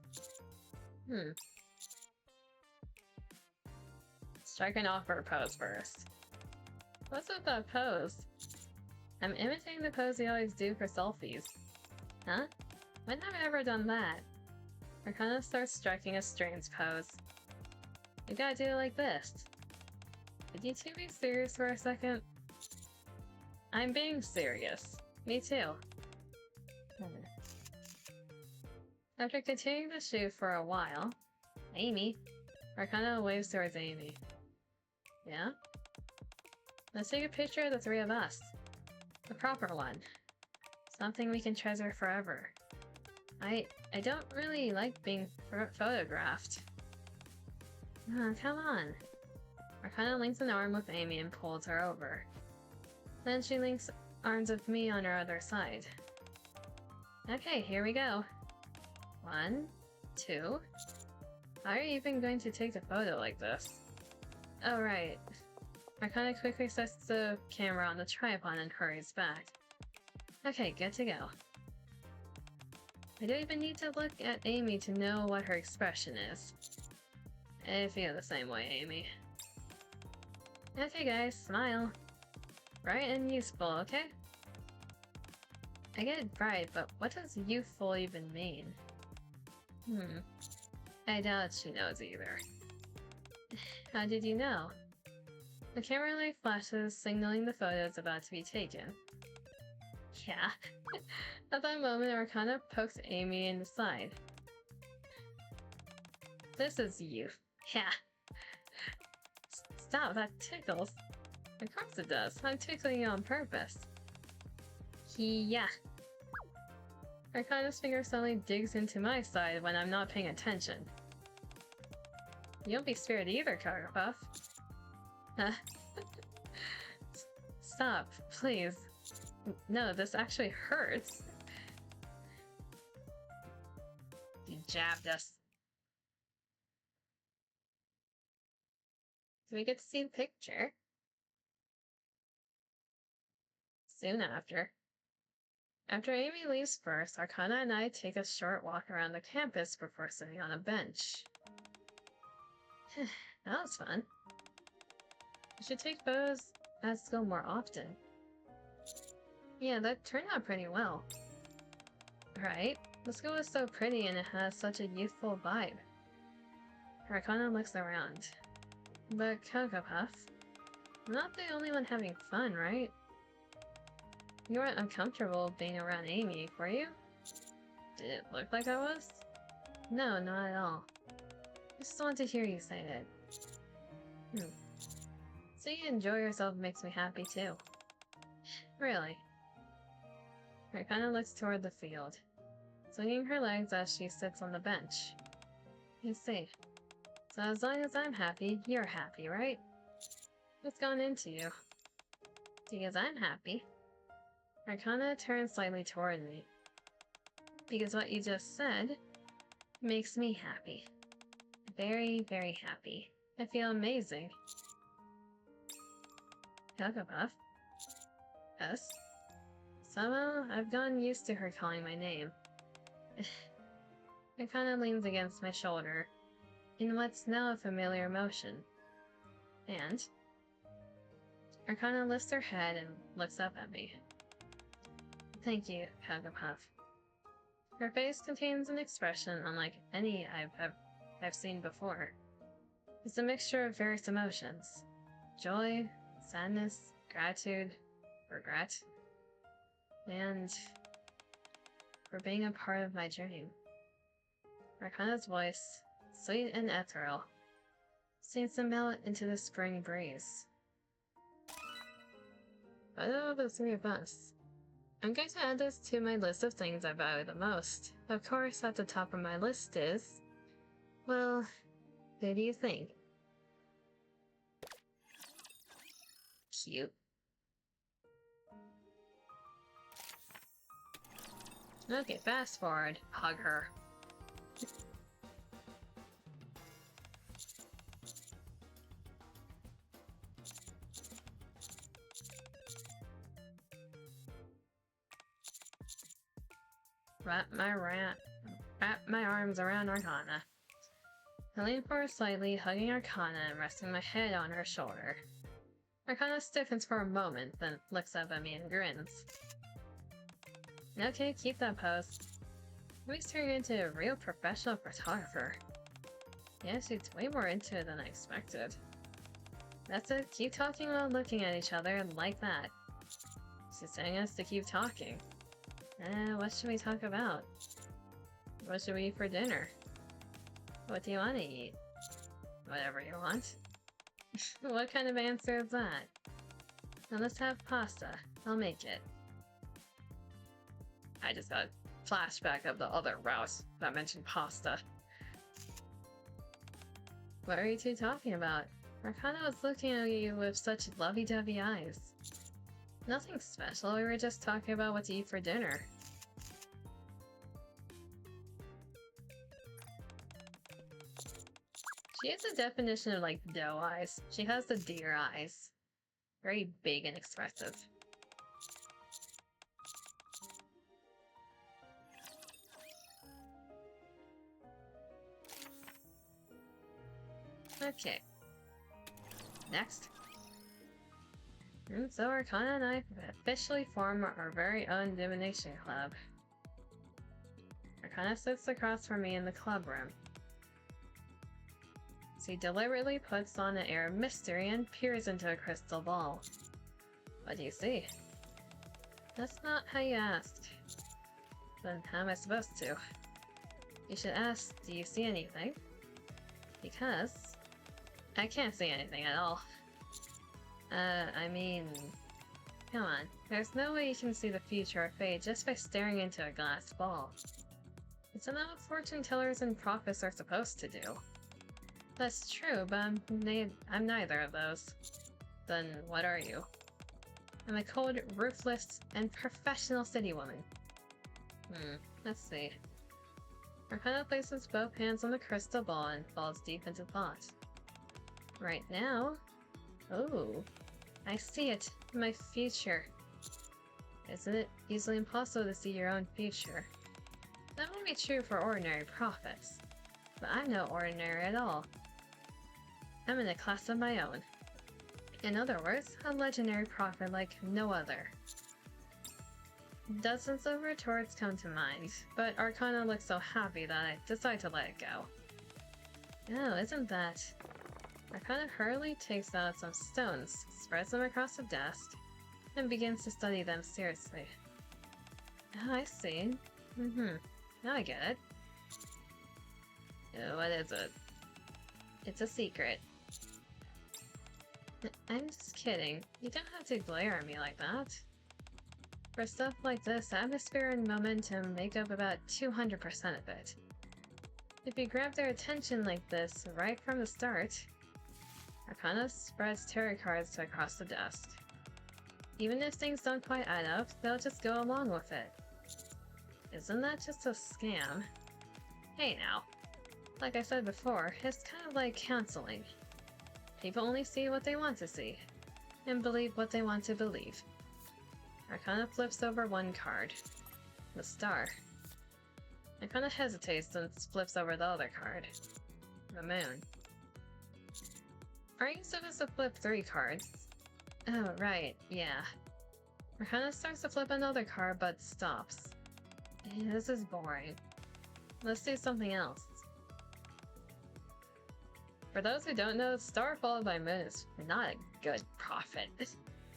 Strike an awkward pose first. What's with that pose? I'm imitating the pose you always do for selfies. Huh? When have I ever done that? Arcana starts striking a strange pose. You gotta do it like this. Could you two be serious for a second? I'm being serious. Me too. After continuing to shoot for a while, Amy. Arcana waves towards Amy. Yeah? Let's take a picture of the three of us. The proper one. Something we can treasure forever. I don't really like being photographed. Come on. Arcana links an arm with Amy and pulls her over. Then she links arms with me on her other side. Okay, here we go. 1, 2. How are you even going to take the photo like this? Oh, right. Arcana quickly sets the camera on the tripod and hurries back. Okay, good to go. I don't even need to look at Amy to know what her expression is. I feel the same way, Amy. Okay guys, smile. Bright and useful, okay? I get it bright, but what does youthful even mean? I doubt she knows either. How did you know? The camera light flashes, signaling the photo is about to be taken. Yeah. At that moment, Arcana pokes Amy in the side. This is you. Yeah. Stop, that tickles. Of course it does. I'm tickling you on purpose. Yeah. Arcana's finger suddenly digs into my side when I'm not paying attention. You won't be spared either, Cocopuff. Stop, please. No, this actually hurts. You jabbed us. So we get to see the picture. Soon after. After Amy leaves first, Arcana and I take a short walk around the campus before sitting on a bench. That was fun. We should take photos at school more often. Yeah, that turned out pretty well. Right? The school is so pretty and it has such a youthful vibe. Arcana looks around. But Cocopuff, I'm not the only one having fun, right? You weren't uncomfortable being around Amy, were you? Did it look like I was? No, not at all. I just want to hear you say it. So you enjoy yourself makes me happy too. Really? Arcana looks toward the field, swinging her legs as she sits on the bench. You see. So as long as I'm happy, you're happy, right? What's gone into you? Because I'm happy. Arcana turns slightly toward me. Because what you just said makes me happy. Very, very happy. I feel amazing. Cocopuff? Yes? Somehow, I've gotten used to her calling my name. Arcana leans against my shoulder, in what's now a familiar motion. And Arcana lifts her head and looks up at me. Thank you, Cocopuff. Her face contains an expression unlike any I've seen before. It's a mixture of various emotions. Joy, sadness, gratitude, regret, and for being a part of my dream. Arcana's voice, sweet and ethereal, seems to melt into the spring breeze. Photo of the three of us. I'm going to add this to my list of things I value the most. Of course, at the top of my list is... well, who do you think? Cute. Okay, fast forward. Hug her. Wrap my arms around Arcana. I lean forward slightly, hugging Arcana and resting my head on her shoulder. Arcana stiffens for a moment, then looks up at me and grins. Okay, keep that pose. He's turning into a real professional photographer. Yeah, she's way more into it than I expected. That's it, keep talking while looking at each other like that. She's telling us to keep talking. What should we talk about? What should we eat for dinner? What do you want to eat? Whatever you want. What kind of answer is that? Now let's have pasta. I'll make it. I just got a flashback of the other route that mentioned pasta. What are you two talking about? Arcana was looking at you with such lovey-dovey eyes. Nothing special, we were just talking about what to eat for dinner. She has a definition of like doe eyes. She has the deer eyes. Very big and expressive. Okay. Next. And so Arcana and I officially form our very own divination club. Arcana sits across from me in the club room. She deliberately puts on an air of mystery and peers into a crystal ball. What do you see? That's not how you asked. Then how am I supposed to? You should ask, do you see anything? Because I can't see anything at all. I mean, come on. There's no way you can see the future or fate just by staring into a glass ball. It's not what fortune tellers and prophets are supposed to do. That's true, but I'm neither of those. Then what are you? I'm a cold, ruthless, and professional city woman. Let's see. Arcana places both hands on the crystal ball and falls deep into thought. Right now? Oh, I see it. My future. Isn't it easily impossible to see your own future? That might be true for ordinary prophets, but I'm no ordinary at all. I'm in a class of my own. In other words, a legendary prophet like no other. Dozens of retorts come to mind, but Arcana looks so happy that I decide to let it go. Oh, isn't that... Arcana hurriedly takes out some stones, spreads them across the desk, and begins to study them seriously. Oh, I see. Now I get it. What is it? It's a secret. I'm just kidding. You don't have to glare at me like that. For stuff like this, atmosphere and momentum make up about 200% of it. If you grab their attention like this right from the start, Arcana spreads tarot cards across the desk. Even if things don't quite add up, they'll just go along with it. Isn't that just a scam? Hey now. Like I said before, it's kind of like counseling. People only see what they want to see, and believe what they want to believe. Arcana flips over one card. The star. Arcana hesitates and flips over the other card. The moon. Aren't you supposed to flip 3 cards? Oh, right, yeah. Arcana starts to flip another card but stops. This is boring. Let's do something else. For those who don't know, star followed by moon is not a good prophet.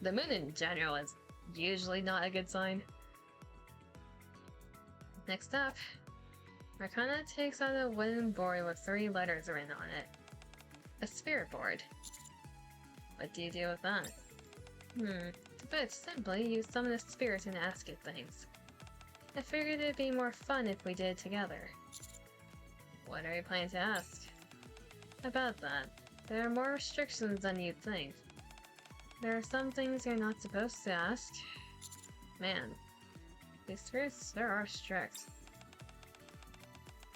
The moon in general is usually not a good sign. Next up, Arcana takes out a wooden board with 3 letters written on it. A spirit board. What do you do with that? To put it simply, you summon a spirit and ask it things. I figured it'd be more fun if we did it together. What are you planning to ask? About that, there are more restrictions than you'd think. There are some things you're not supposed to ask. Man, These spirits sure are strict.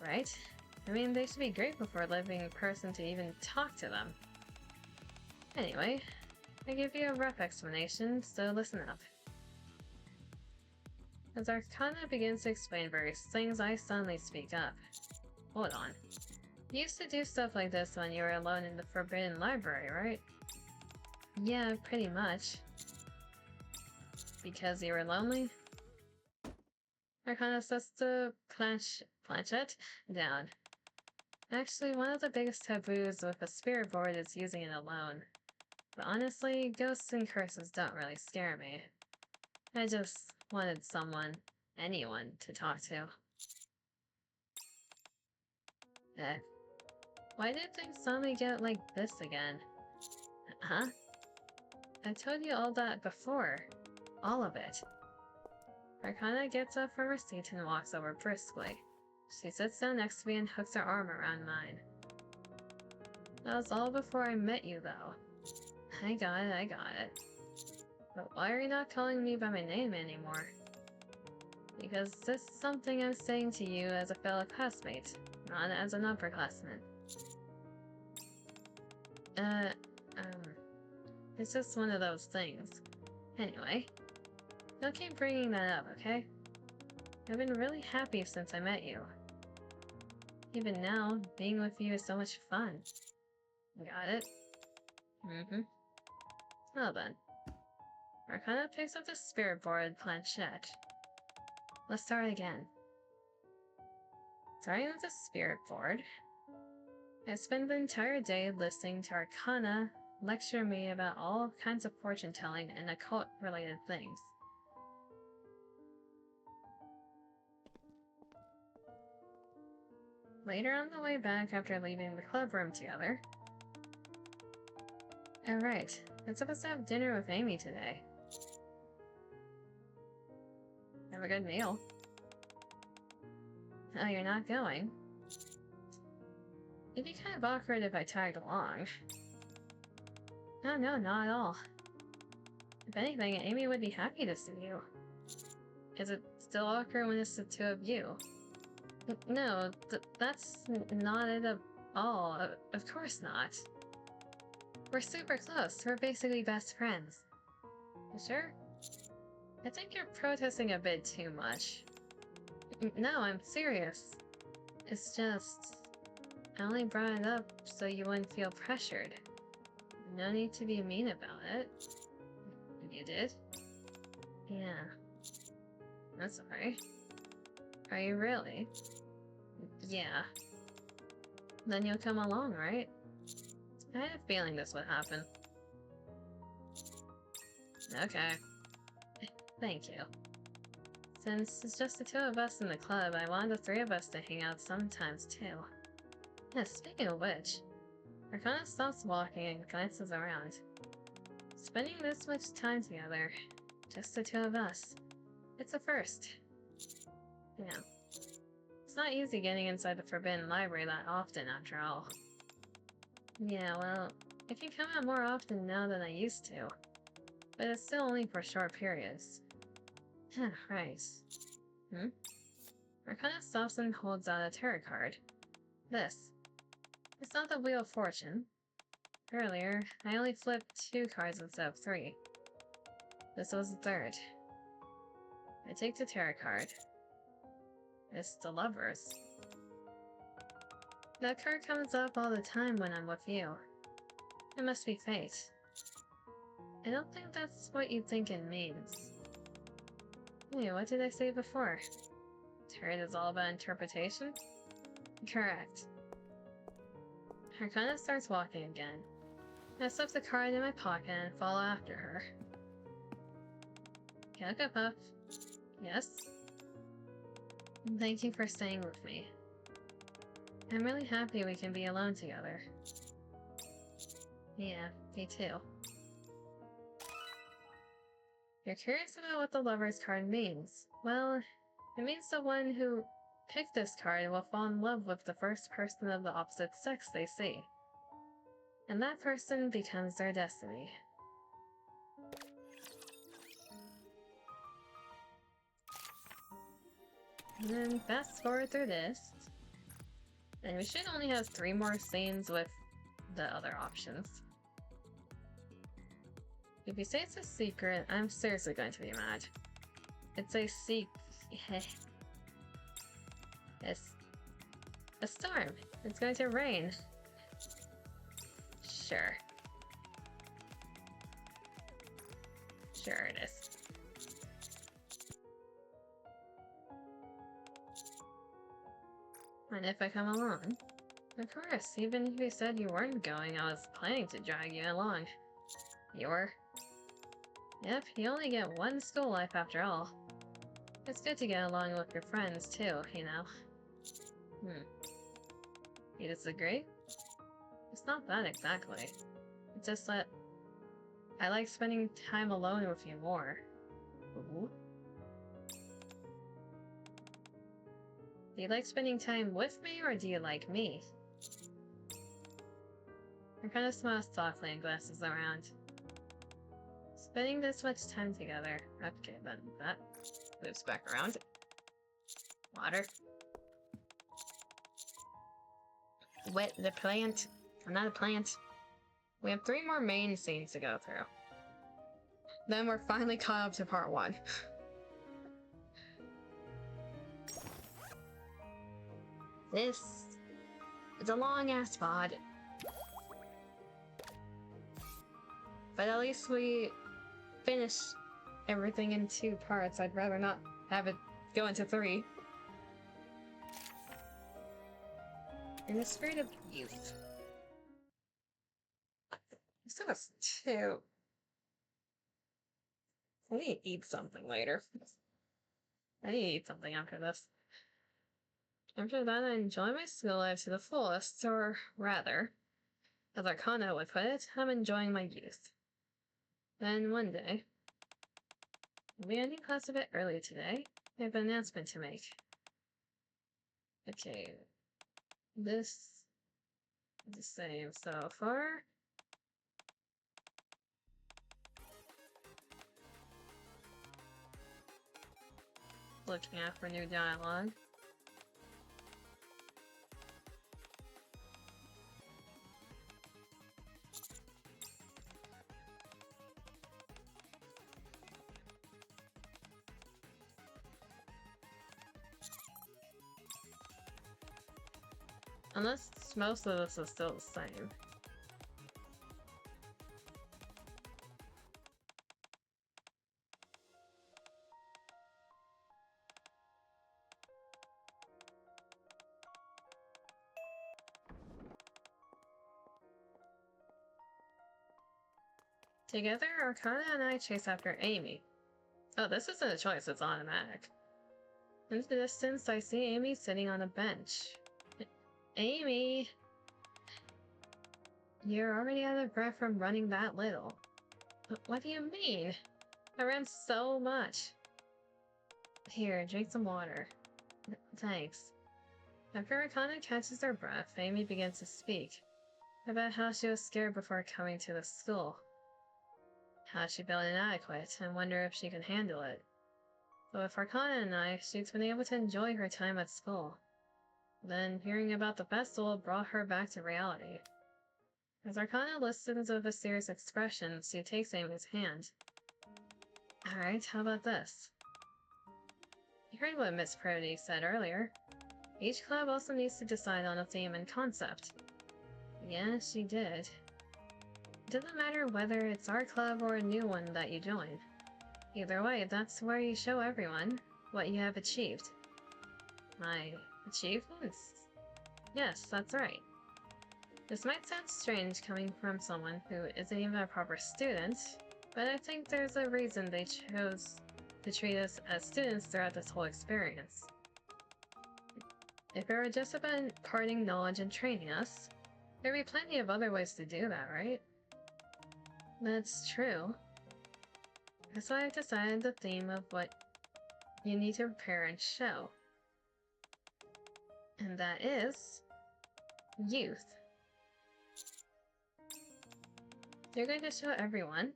Right? I mean, they should be grateful for a living person to even talk to them. Anyway, I give you a rough explanation, so listen up. As Arcana begins to explain various things, I suddenly speak up. Hold on. You used to do stuff like this when you were alone in the Forbidden Library, right? Yeah, pretty much. Because you were lonely? Arcana sets the planchette down. Actually, one of the biggest taboos with a spirit board is using it alone. But honestly, ghosts and curses don't really scare me. I just wanted someone, anyone, to talk to. Why did things suddenly get like this again? Huh? I told you all that before. All of it. Arcana gets up from her seat and walks over briskly. She sits down next to me and hooks her arm around mine. That was all before I met you, though. I got it. But why are you not calling me by my name anymore? Because this is something I'm saying to you as a fellow classmate, not as an upperclassman. It's just one of those things. Anyway, don't keep bringing that up, okay? I've been really happy since I met you. Even now, being with you is so much fun. Got it? Mm-hmm. Well then. Arcana picks up the spirit board planchette. Let's start again. Starting with the spirit board, I spent the entire day listening to Arcana lecture me about all kinds of fortune-telling and occult-related things. Later on the way back after leaving the club room together... Oh right, I'm supposed to have dinner with Amy today. Have a good meal. Oh, you're not going? It'd be kind of awkward if I tagged along. Oh no, not at all. If anything, Amy would be happy to see you. Is it still awkward when it's the two of you? No, that's not it at all. Of course not. We're super close. We're basically best friends. You sure? I think you're protesting a bit too much. No, I'm serious. It's just... I only brought it up so you wouldn't feel pressured. No need to be mean about it. You did? Yeah. That's alright. Are you really? Yeah. Then you'll come along, right? I had a feeling this would happen. Okay. Thank you. Since it's just the two of us in the club, I want the three of us to hang out sometimes too. Yeah, speaking of which, Arcana stops walking and glances around. Spending this much time together, just the two of us, it's a first. Yeah. It's not easy getting inside the Forbidden Library that often, after all. Yeah, well, I can come out more often now than I used to. But it's still only for short periods. Right. Arcana stops and holds out a tarot card. This. It's not the Wheel of Fortune. Earlier, I only flipped 2 cards instead of 3. This was the third. I take the tarot card. It's the Lovers. That card comes up all the time when I'm with you. It must be fate. I don't think that's what you think it means. Hey, what did I say before? Tarot is all about interpretation? Correct. Arcana starts walking again. I slip the card in my pocket and follow after her. Puff. Yes? Thank you for staying with me. I'm really happy we can be alone together. Yeah, me too. You're curious about what the Lover's card means. Well, it means the one who picked this card will fall in love with the first person of the opposite sex they see. And that person becomes their destiny. And then fast forward through this. And we should only have 3 more scenes with the other options. If you say it's a secret, I'm seriously going to be mad. It's a It's a storm. It's going to rain. Sure. Sure it is. And if I come along? Of course, even if you said you weren't going, I was planning to drag you along. You were? Yep, you only get one school life after all. It's good to get along with your friends too, you know. You disagree? It's not that exactly. It's just that I like spending time alone with you more. Ooh. Do you like spending time with me, or do you like me? I kind of smiles softly and glances around. Spending this much time together. Okay, then that moves back around. Water. Wet the plant. I'm not a plant. We have 3 more main scenes to go through. Then we're finally caught up to part 1. This is a long-ass VOD. But at least we finish everything in 2 parts. I'd rather not have it go into 3. In the spirit of youth. Still has 2. I need to eat something later. I need to eat something after this. After that, I enjoy my school life to the fullest, or rather, as Arcana would put it, I'm enjoying my youth. Then one day, I'll be ending class a bit early today. I have an announcement to make. Okay, this is the same so far. Looking out for new dialogue. Unless most of this is still the same. Together, Arcana and I chase after Amy. Oh, this isn't a choice, it's automatic. In the distance, I see Amy sitting on a bench. Amy! You're already out of breath from running that little. But what do you mean? I ran so much. Here, drink some water. Thanks. After Arcana catches her breath, Amy begins to speak about how she was scared before coming to the school. How she felt inadequate and wonder if she could handle it. But with Arcana and I, she's been able to enjoy her time at school. Then, hearing about the festival brought her back to reality. As Arcana listens with a serious expression, she takes Amy's hand. Alright, how about this? You heard what Miss Prody said earlier. Each club also needs to decide on a theme and concept. Yeah, she did. It doesn't matter whether it's our club or a new one that you join. Either way, that's where you show everyone what you have achieved. My achievements? Yes, that's right. This might sound strange coming from someone who isn't even a proper student, but I think there's a reason they chose to treat us as students throughout this whole experience. If it were just about imparting knowledge and training us, there'd be plenty of other ways to do that, right? That's true. That's why I've decided the theme of what you need to prepare and show. And that is youth. You're going to show everyone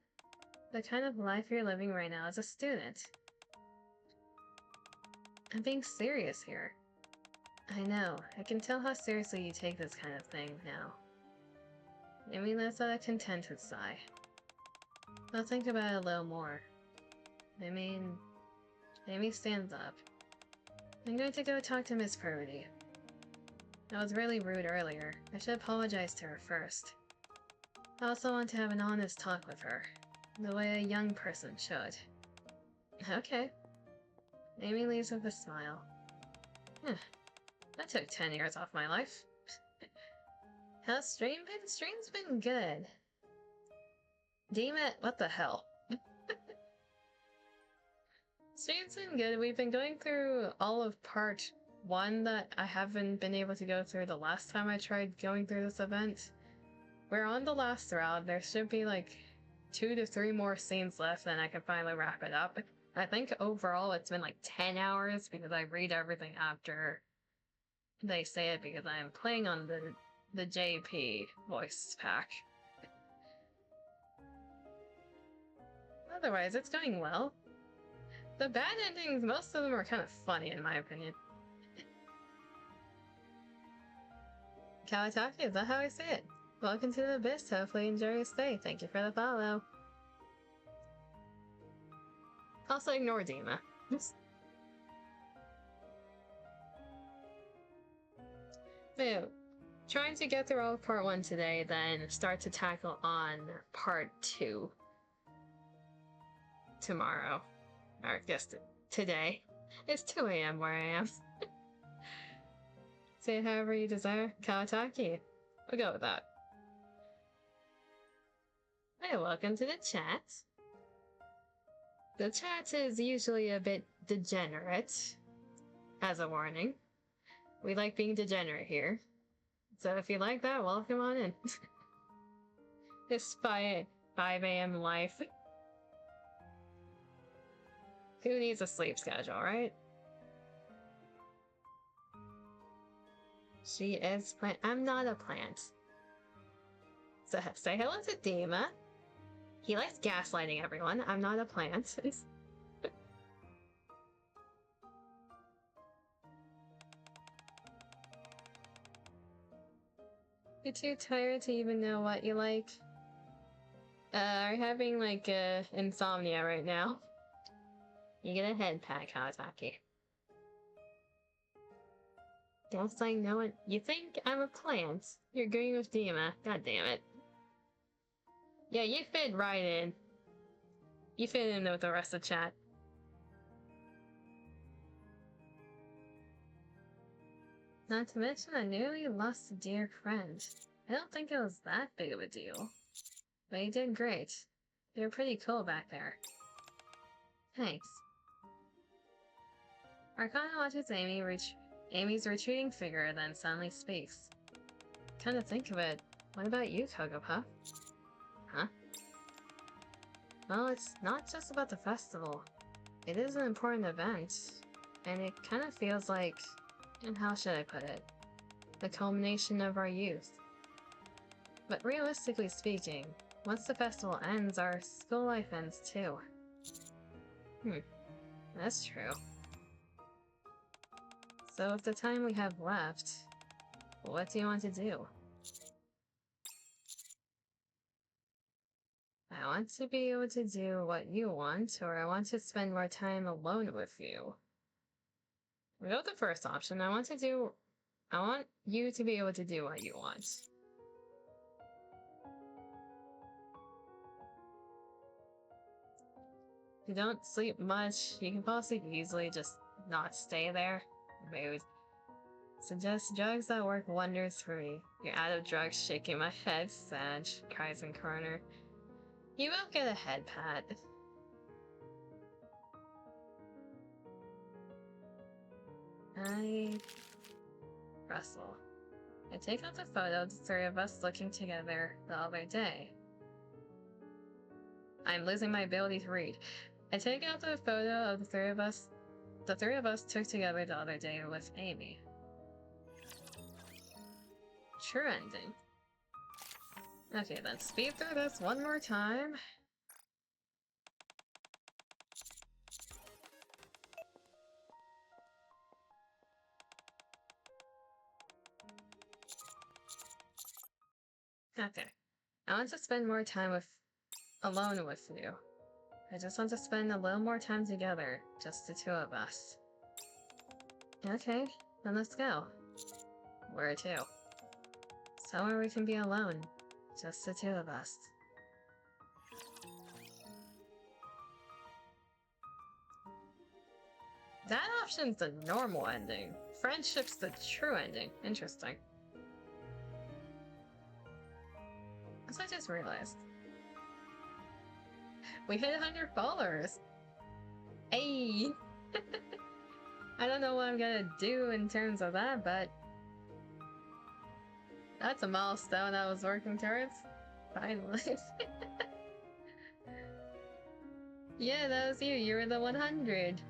the kind of life you're living right now as a student. I'm being serious here. I know. I can tell how seriously you take this kind of thing now. Amy lets out a contented sigh. I'll think about it a little more. I mean... Amy stands up. I'm going to go talk to Miss Purdy. I was really rude earlier. I should apologize to her first. I also want to have an honest talk with her. The way a young person should. Okay. Amy leaves with a smile. That took 10 years off my life. How's stream been? Stream's been good. Damn it, what the hell? Stream's been good. We've been going through all of part 1 that I haven't been able to go through the last time I tried going through this event. We're on the last round. There should be like 2 to 3 more scenes left, then I can finally wrap it up. I think overall it's been like 10 hours because I read everything after they say it because I'm playing on the JP voice pack. Otherwise, it's going well. The bad endings, most of them are kind of funny in my opinion. Kawataki, is that how I say it? Welcome to the Abyss, hopefully enjoy your stay. Thank you for the follow. Also ignore Dima. But trying to get through all of part 1 today, then start to tackle on part 2 tomorrow. Or I guess today. It's 2 AM where I am. Say it however you desire. Kawataki. We'll go with that. Hey, welcome to the chat. The chat is usually a bit degenerate, as a warning. We like being degenerate here. So if you like that, welcome on in. This 5 AM life. Who needs a sleep schedule, right? She is plant. I'm not a plant. So say hello to Dima. He likes gaslighting everyone. I'm not a plant. You're too tired to even know what you like. Are you having like insomnia right now? You get a head pat, Kawataki. Gaslighting no one. You think I'm a plant? You're agreeing with Dima. God damn it. Yeah, you fit right in. You fit in with the rest of the chat. Not to mention, I nearly lost a dear friend. I don't think it was that big of a deal. But you did great. You were pretty cool back there. Thanks. Arcana watches Amy's retreating figure, then suddenly speaks. Come to think of it, what about you, Kogopa? Huh? Well, it's not just about the festival. It is an important event, and it kind of feels like, and how should I put it, the culmination of our youth. But realistically speaking, once the festival ends, our school life ends too. That's true. So with the time we have left, what do you want to do? I want to be able to do what you want, or I want to spend more time alone with you. We go with the first option. I want you to be able to do what you want. If you don't sleep much, you can fall asleep easily, just not stay there. Mood. Suggest drugs that work wonders for me. You're out of drugs, shaking my head, sad, cries in corner. You will get a head pat. Russell. I take out the photo of the 3 of us looking together the other day. I'm losing my ability to read. I take out the photo of the 3 of us took together the other day with Amy. True ending. Okay, then speed through this one more time. Okay. I want to spend more time alone with you. I just want to spend a little more time together, just the two of us. Okay, then let's go. Where to? Somewhere we can be alone, just the two of us. That option's the normal ending. Friendship's the true ending. Interesting. As I just realized. We hit 100 followers! Hey! I don't know what I'm gonna do in terms of that, but that's a milestone I was working towards. Finally. Yeah, that was you. You were the 100.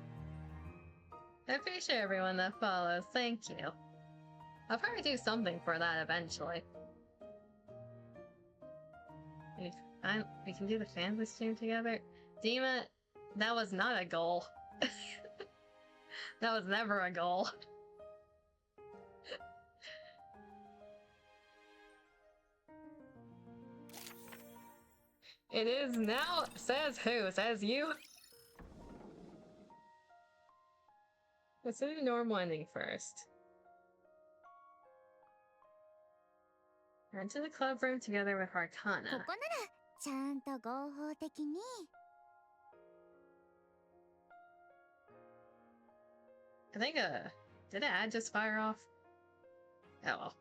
I appreciate everyone that follows. Thank you. I'll probably do something for that eventually. We can do the family stream together. Dima, that was not a goal. That was never a goal. It is now. Says who? Says you? Let's do the normal ending first. Run to the club room together with Arcana. ここならちゃんと合法的に。I think, did the ad just fire off? Oh well.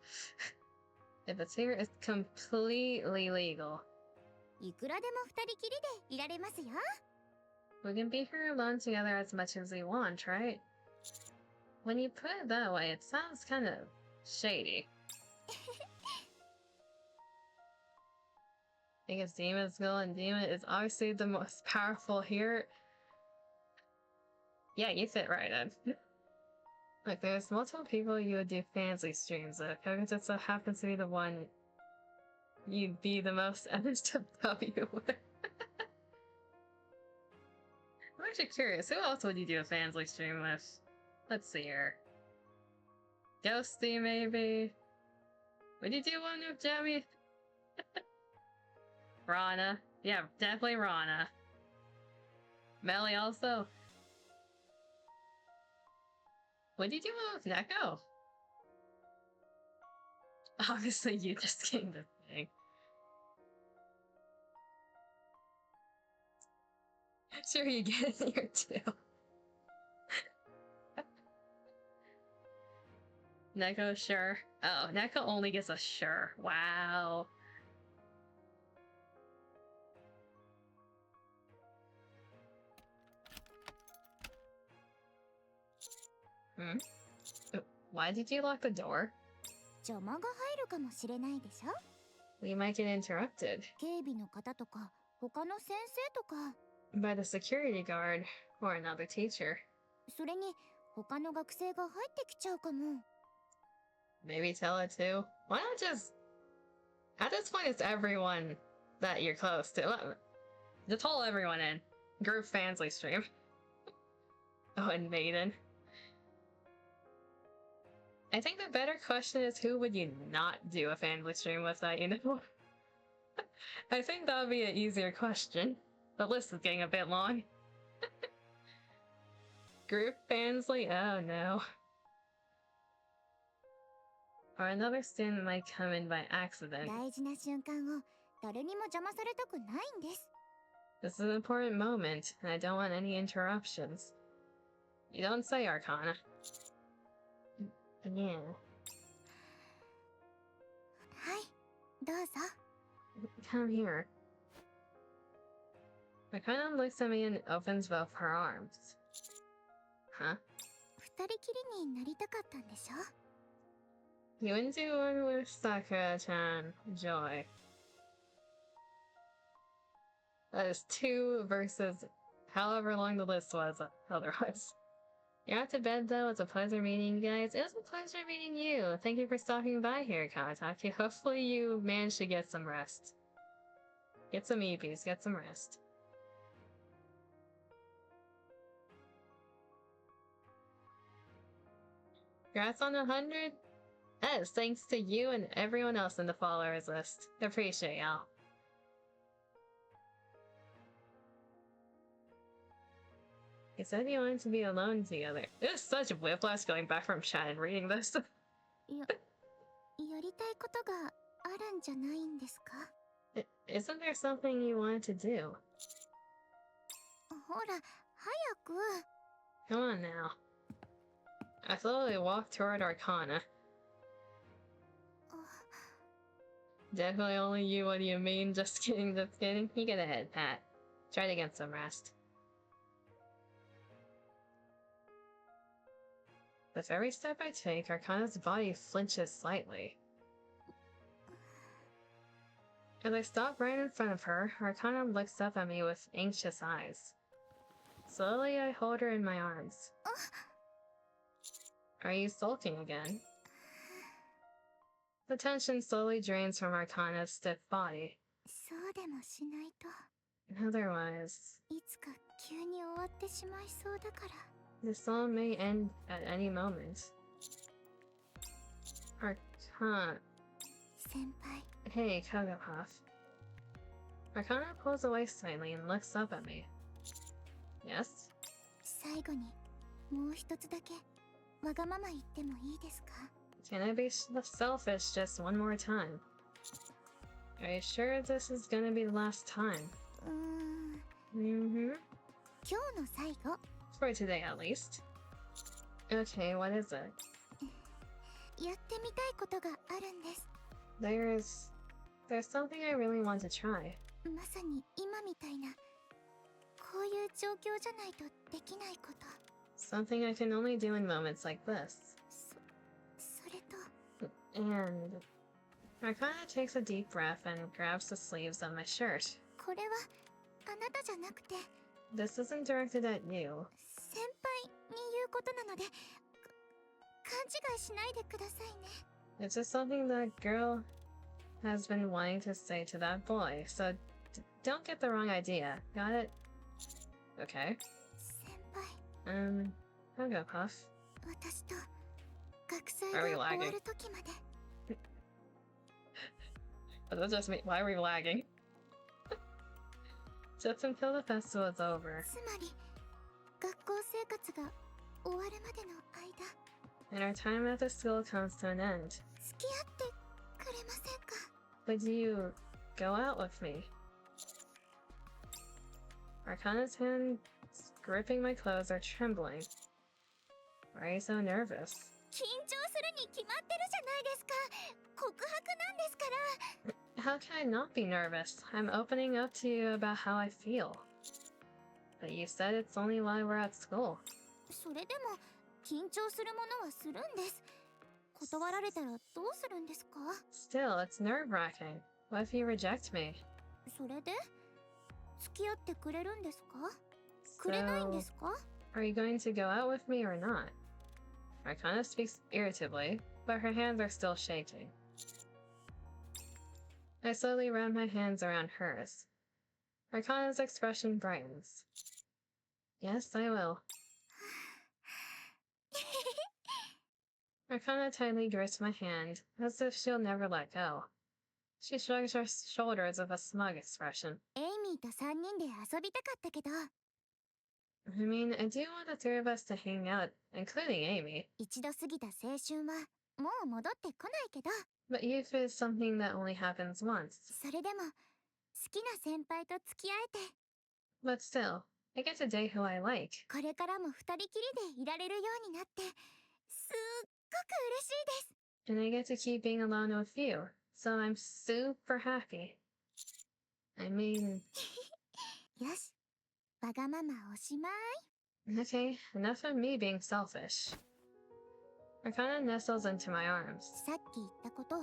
If it's here, it's completely legal. いくらでも二人きりでいられますよ。 We can be here alone together as much as we want, right? When you put it that way, it sounds kind of shady. Because Dima's goal and Dima is obviously the most powerful here. Yeah, you fit right in. Like, there's multiple people you would do fancy streams with. Koga just so happens to be the one you'd be the most NSW with. I'm actually curious, who else would you do a fancy stream with? Let's see here. Ghosty, maybe? Would you do one with Jamie? Rana. Yeah, definitely Rana. Melly also. Would you do one with Neko? Obviously, you just came to thing. Sure, you get in here too. Neko, sure. Oh, Neko only gets a sure. Wow. Hmm? Why did you lock the door? 邪魔が入るかもしれないでしょ。 We might get interrupted 警備の方とか他の先生とか。 by the security guard or another teacher. それに他の学生が入ってきちゃうかも。 Maybe tell it too. Why not just... At this point, it's everyone that you're close to. Just pull everyone in. Group fansly stream. Oh, and Maiden. I think the better question is, who would you not do a family stream with that you know? I think that would be an easier question. The list is getting a bit long. Group fansly? Oh no. Or another student might come in by accident. 大事な瞬間を誰にも邪魔されたくないんです。 This is an important moment, and I don't want any interruptions. You don't say, Arcana. Yeah. はい、どうぞ。 Come here. Arcana looks at me and opens both her arms. Huh? 二人きりになりたかったんでしょ。 You wouldn't do one with Sakura-chan. Joy. That is 2 versus however long the list was otherwise. You're out to bed though. It's a pleasure meeting you guys. It was a pleasure meeting you. Thank you for stopping by here, Kawataki. Hopefully you managed to get some rest. Get some EPs, get some rest. Congrats on 100? Yes, thanks to you and everyone else in the followers list. Appreciate y'all. He said he wanted to be alone together. It was such a whiplash going back from chat and reading this. やりたいことがあるんじゃないんですか？ Isn't there something you wanted to do? ほら、早く。 Come on now. I slowly walked toward Arcana. Definitely only you, what do you mean? Just kidding, just kidding. You get ahead, Pat. Try to get some rest. With every step I take, Arcana's body flinches slightly. As I stop right in front of her, Arcana looks up at me with anxious eyes. Slowly, I hold her in my arms. Are you sulking again? The tension slowly drains from Arcana's stiff body. そうでもしないと。 Otherwise, いつか急に終わってしまいそうだから。 this all may end at any moment. Arcana. 先輩。 Hey, Kagapuff. Arcana pulls away slightly and looks up at me. Yes? 最後にもう一つだけわがまま言ってもいいですか？ Can I be selfish just one more time? Are you sure this is gonna be the last time? 今日の最後。 For today, at least. Okay, what is it? やってみたいことがあるんです。 There's something I really want to try. まさに今みたいなこういう状況じゃないとできないこと。 Something I can only do in moments like this. それと And Arcana takes a deep breath and grabs the sleeves of my shirt. これはあなたじゃなくて This isn't directed at you. 先輩に言うことなので勘違いしないでくださいね。 It's just something that girl has been wanting to say to that boy, so don't get the wrong idea. Got it? Okay. 先輩 Kagapuff. 私と学祭 Are が we 終わ lagging? る時まで That's just me. Why are we lagging? Just until the festival is over. つまり学校生活が終わるまでの間 And our time at the school comes to an end. 付き合ってくれませんか？ Would you go out with me? Arcana's hands gripping my clothes are trembling. Why are you so nervous? 緊張するに決まってるじゃないですか。告白なんですから。 How can I not be nervous? I'm opening up to you about how I feel. But you said it's only while we're at school. それでも緊張するものはするんです。断られたらどうするんですか？ Still, it's nerve-wracking. What if you reject me? それで付き合ってくれるんですか？くれないんですか？ Are you going to go out with me or not? Arcana speaks irritably, but her hands are still shaking. I slowly run my hands around hers. Arcana's expression brightens. Yes, I will. Arcana tightly grips my hand, as if she'll never let go. She shrugs her shoulders with a smug expression. エイミーと3人で遊びたかったけど I mean, I do want the three of us to hang out, including Amy. 一度過ぎた青春はもう戻ってこないけど But youth is something that only happens once. それでも好きな先輩と付き合えて But still, I get to date who I like. これからも二人きりでいられるようになってすっごく嬉しいです And I get to keep being alone with you, so I'm super happy. I mean... よしわがままおしまい Okay, enough of me being selfish. Arcana nestles into my arms. さっき言ったこと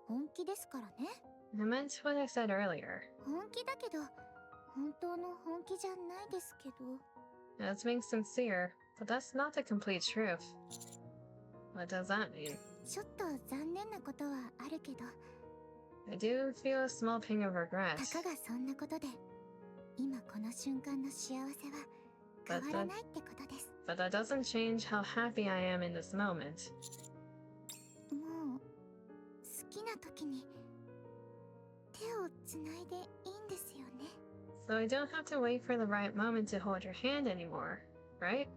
本気ですからね I meant what I said earlier. 本気だけど本当の本気じゃないですけど That's being sincere, but that's not the complete truth. What does that mean? ちょっと残念なことはあるけど I do feel a small pang of regret. たかがそんなことで今この瞬間の幸せは変わらないってことです But that doesn't change how happy I am in this moment. もうきな時に手をつないでいいんですよね。 So I don't have to wait for the right moment to hold your hand anymore, right?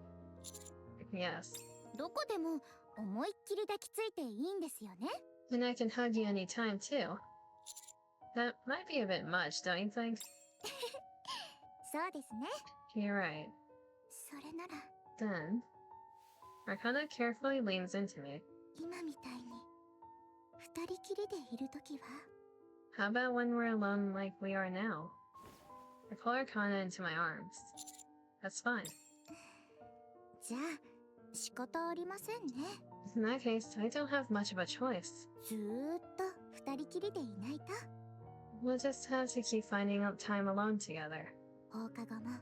Yes. どこでも思いっきり抱きついていいんですよね。 And I can hug you anytime too. That might be a bit much, don't you think? そうですね。 You're right. それなら Then, Arcana carefully leans into me. 今みたいに二人きりでいる時は How about when we're alone like we are now? I pull Arcana into my arms. That's fine. じゃあ仕方ありませんね。 In that case, I don't have much of a choice. ずーっと二人きりでいないと。 We'll just have to keep finding out time alone together. 放課後も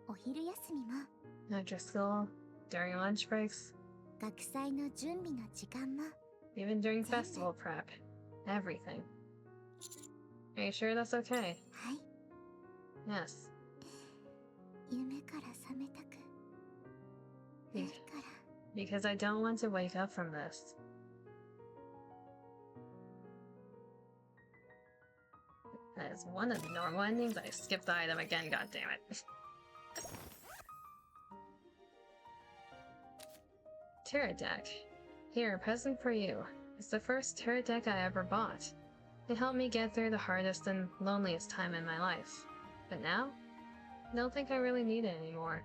お昼休みも After school, during lunch breaks, 学祭の準備の時間も even during festival prep. Everything. Are you sure that's okay? はい。 Yes. 夢から覚めたく Be- ないから。 Because I don't want to wake up from this. That is one of the normal endings. I skipped the item again, goddammit. Tarot deck. Here, a present for you. It's the first tarot deck I ever bought. It helped me get through the hardest and loneliest time in my life. But now, I don't think I really need it anymore.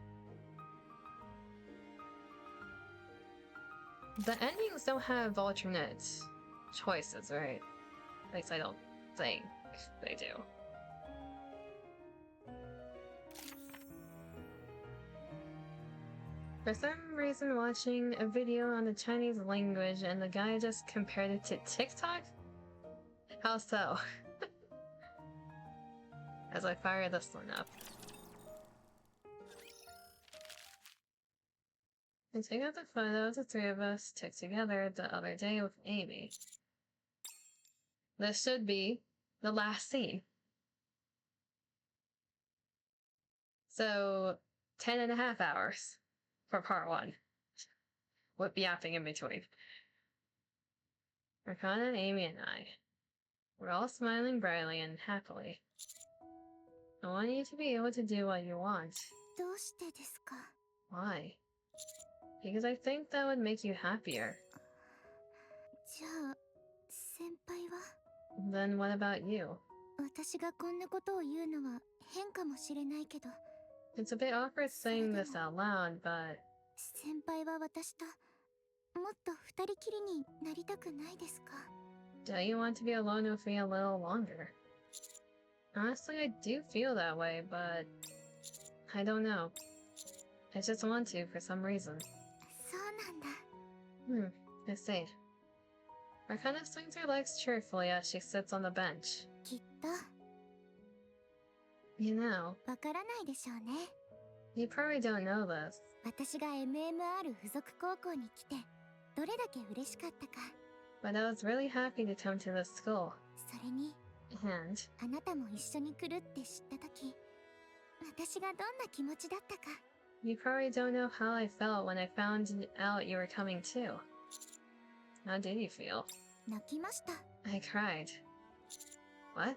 The endings don't have alternate choices, right? At least I don't think they do. For some reason, watching a video on the Chinese language and the guy just compared it to TikTok? How so? As I fire this one up. I take out the photo the three of us took together the other day with Amy. This should be the last scene. So, 10.5 hours for part 1. With yapping in between. Arcana, Amy, and I. We're all smiling brightly and happily. I want you to be able to do what you want. どうしてですか？ Why? Because I think that would make you happier. じゃあ先輩は？ Then what about you? 私がこんなことを言うのは変かもしれないけど、 It's a bit awkward saying this out loud, but 先輩は私ともっと二人きりになりたくないですか？ don't you want to be alone with me a little longer? Honestly, I do feel that way, but I don't know. I just want to for some reason. そうなんだ。 I see. Arcana swings her legs cheerfully as she sits on the bench. きっと You know, わからないでしょうね。 you probably don't know this, 私が MMR 付属高校に来てどれだけ嬉しかったか。 but I was really happy to come to this school. それに And あなたも一緒に来るって知った時、私がどんな気持ちだったか。 you probably don't know how I felt when I found out you were coming too. How did you feel? 泣きました。 I cried. What? っ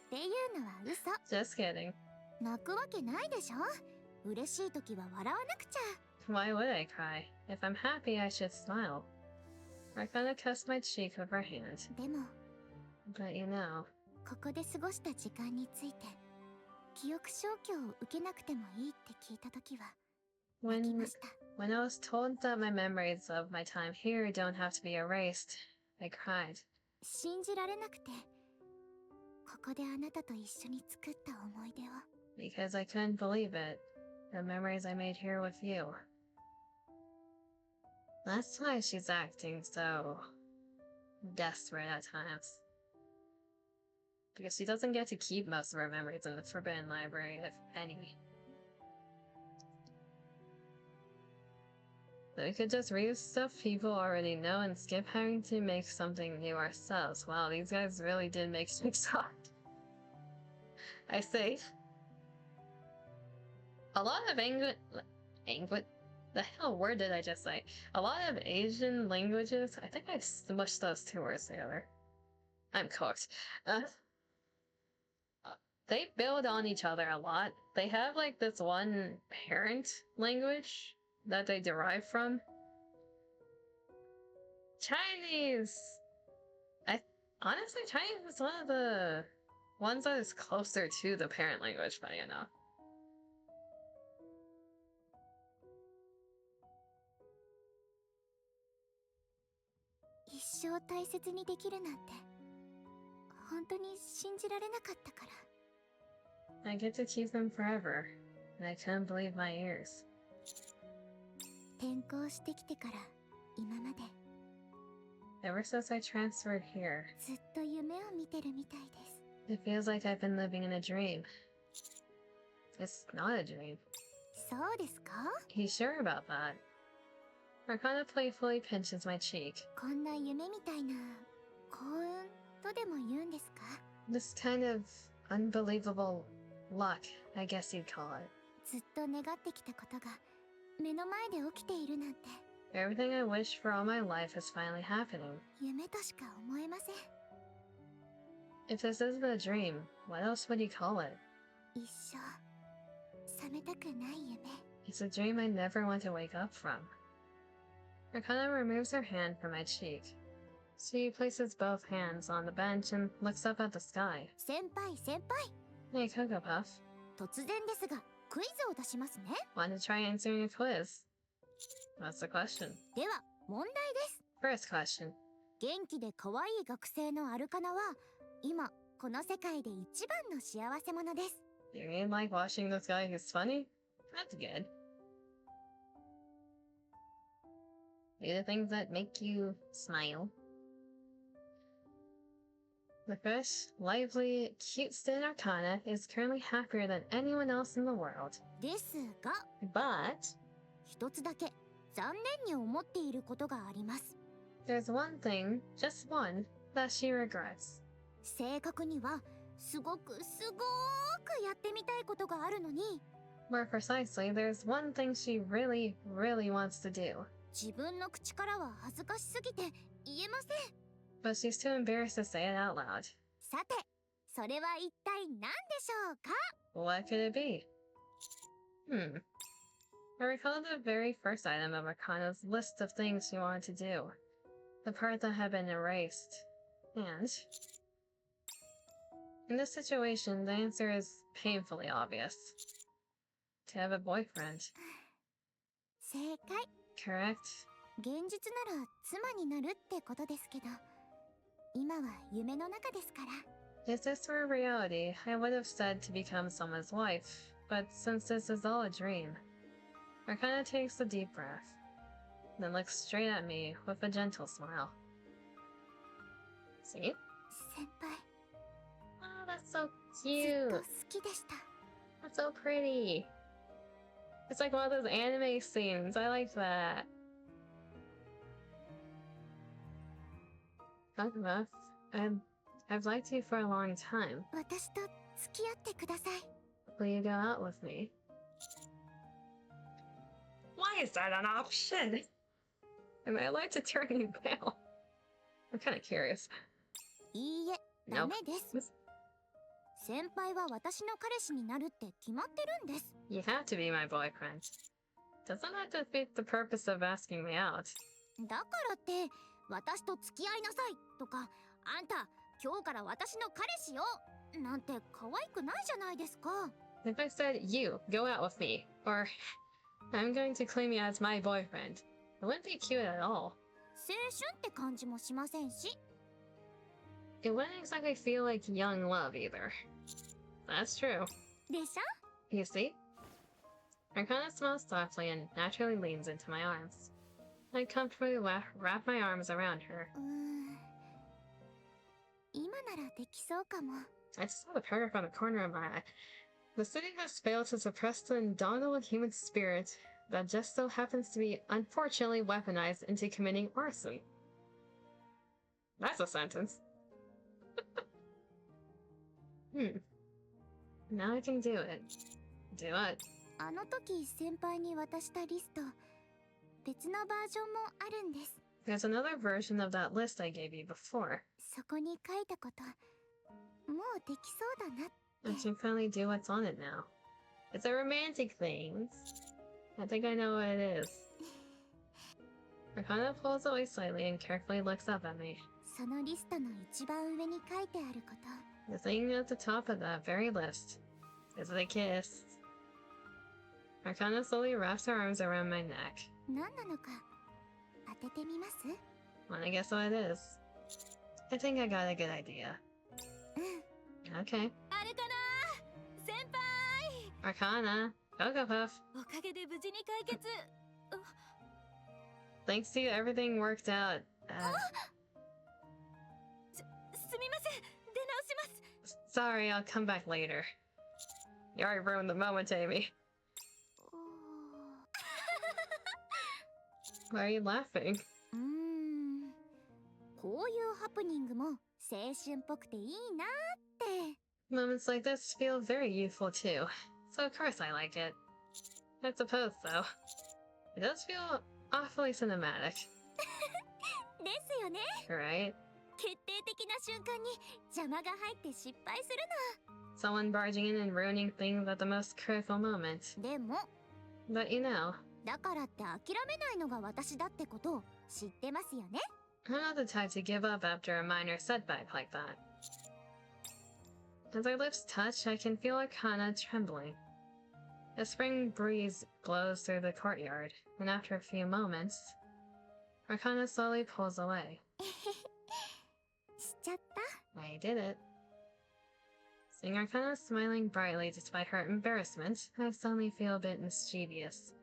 ていうのは嘘。 Just kidding. 泣くわけないでしょ。嬉しい時は笑わなくちゃ。 Why would I cry? If I'm happy, I should smile. Arcana kissed my cheek with her hand. でも But you know, ここで過ごした時間について記憶消去を受けなくてもいいって聞いた時は泣き when ました。 when I was told that my memories of my time here don't have to be erased, I cried. 信じられなくて、ここであなたと一緒に作った思い出を。 Because I couldn't believe it. The memories I made here with you. That's why she's acting so desperate at times. Because she doesn't get to keep most of her memories in the Forbidden Library, if any. So we could just read stuff people already know and skip having to make something new ourselves. Wow, these guys really did make me soft. I see. A lot of the hell word did I just say? A lot of Asian languages, I think I smushed those two words together. I'm cooked. They build on each other a lot. They have like this one parent language that they derive from. Chinese! Honestly, Chinese is one of the ones that is closer to the parent language, funny enough. I get to keep them forever, and I couldn't believe my ears. Ever since I transferred here, it feels like I've been living in a dream. It's not a dream. He's sure about that. Arcana playfully pinches my cheek. This kind of unbelievable luck, I guess you'd call it. Everything I wished for all my life is finally happening. If this isn't a dream, what else would you call it? It's a dream I never want to wake up from. Arcana removes her hand from my cheek. She places both hands on the bench and looks up at the sky. Hey, Cocoa Puff. Want to try answering a quiz? What's the question? First question. You mean like watching this guy who's funny? That's good. Do the things that make you smile. The fresh, lively, cute-skin Arcana is currently happier than anyone else in the world. But there's one thing, just one, that she regrets. More precisely, there's one thing she really, really wants to do. But she's too embarrassed to say it out loud. What could it be? I recall the very first item of Arcana's list of things she wanted to do. The part that had been erased. And in this situation, the answer is painfully obvious. To have a boyfriend. Correct? If this were reality, I would have said to become someone's wife, but since this is all a dream, Arcana takes a deep breath, then looks straight at me with a gentle smile. See? Oh, that's so cute! That's so pretty! It's like one of those anime scenes, I like that. Enough. I've liked you for a long time. Will you go out with me? Why is that an option? Am I allowed to turn you pale? I'm kind of curious. Nope. You have to be my boyfriend. Doesn't that defeat the purpose of asking me out? If I said, you, go out with me, or I'm going to claim you as my boyfriend, it wouldn't be cute at all. It wouldn't exactly feel like young love either. That's true. You see? Arcana smiles softly and naturally leans into my arms. I comfortably wrap my arms around her. I just saw the paragraph on the corner of my eye. The city has failed to suppress the indomitable human spirit that just so happens to be unfortunately weaponized into committing arson. That's a sentence. Now I can do it. Do it. There 別 There's another version of that list I gave you before. そこに書いたこともうできそうだな I can finally do what's on it now. It's a romantic thing. I think I know what it is. Arcana pulls away slightly and carefully looks up at me. そのリストの一番上に書いてあること The thing at the top of that very list is the kiss. Arcana slowly wraps her arms around my neck. 何なのか当ててみます Wanna guess what it is? I think I got a good idea. うん Okay. あれかな先輩 Arcana, Cocoa Puff. おかげで無事に解決 Thanks to you, everything worked out. すみません出直します Sorry, I'll come back later. You already ruined the moment, Amy. お Why are you laughing? ーこういうハプニングも青春っぽくていいなって Moments like this feel very youthful too, so of course I like it. I suppose, though. It does feel awfully cinematic, ですよね right? 決定的な瞬間に邪魔が入って失敗する Someone barging in and ruining things at the most critical moment. のでも But you know, だからって諦めないのが私だってことを知ってますよね I'm not the type to give up after a minor setback like that. As our lips touch, I can feel Arcana trembling. A spring breeze blows through the courtyard, and after a few moments, Arcana slowly pulls away. しちゃった I did it. Seeing Arcana smiling brightly despite her embarrassment, I suddenly feel a bit mischievous.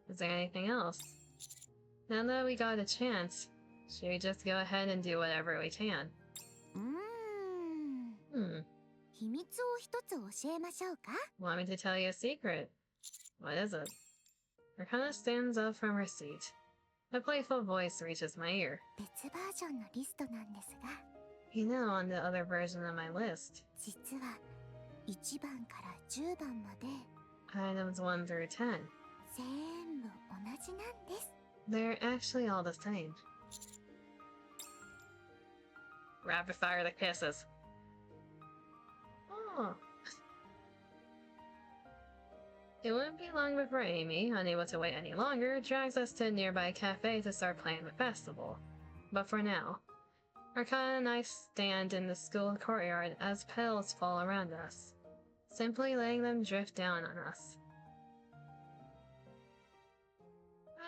Is there anything else? Now that we got a chance, should we just go ahead and do whatever we can? う Hmm. 秘密を一つ教えましょうか Want me to tell you a secret? What is it? Arcana stands up from her seat. A playful voice reaches my ear. 別バージョンのリストなんですが You know, on the other version of my list, 実は1番から10番まで items 1 through 10, 全部同じなんです they're actually all the same. Rapid fire the kisses. Oh. It wouldn't be long before Amy, unable to wait any longer, drags us to a nearby cafe to start playing the festival. But for now, Arcana and I stand in the school courtyard as petals fall around us, simply letting them drift down on us.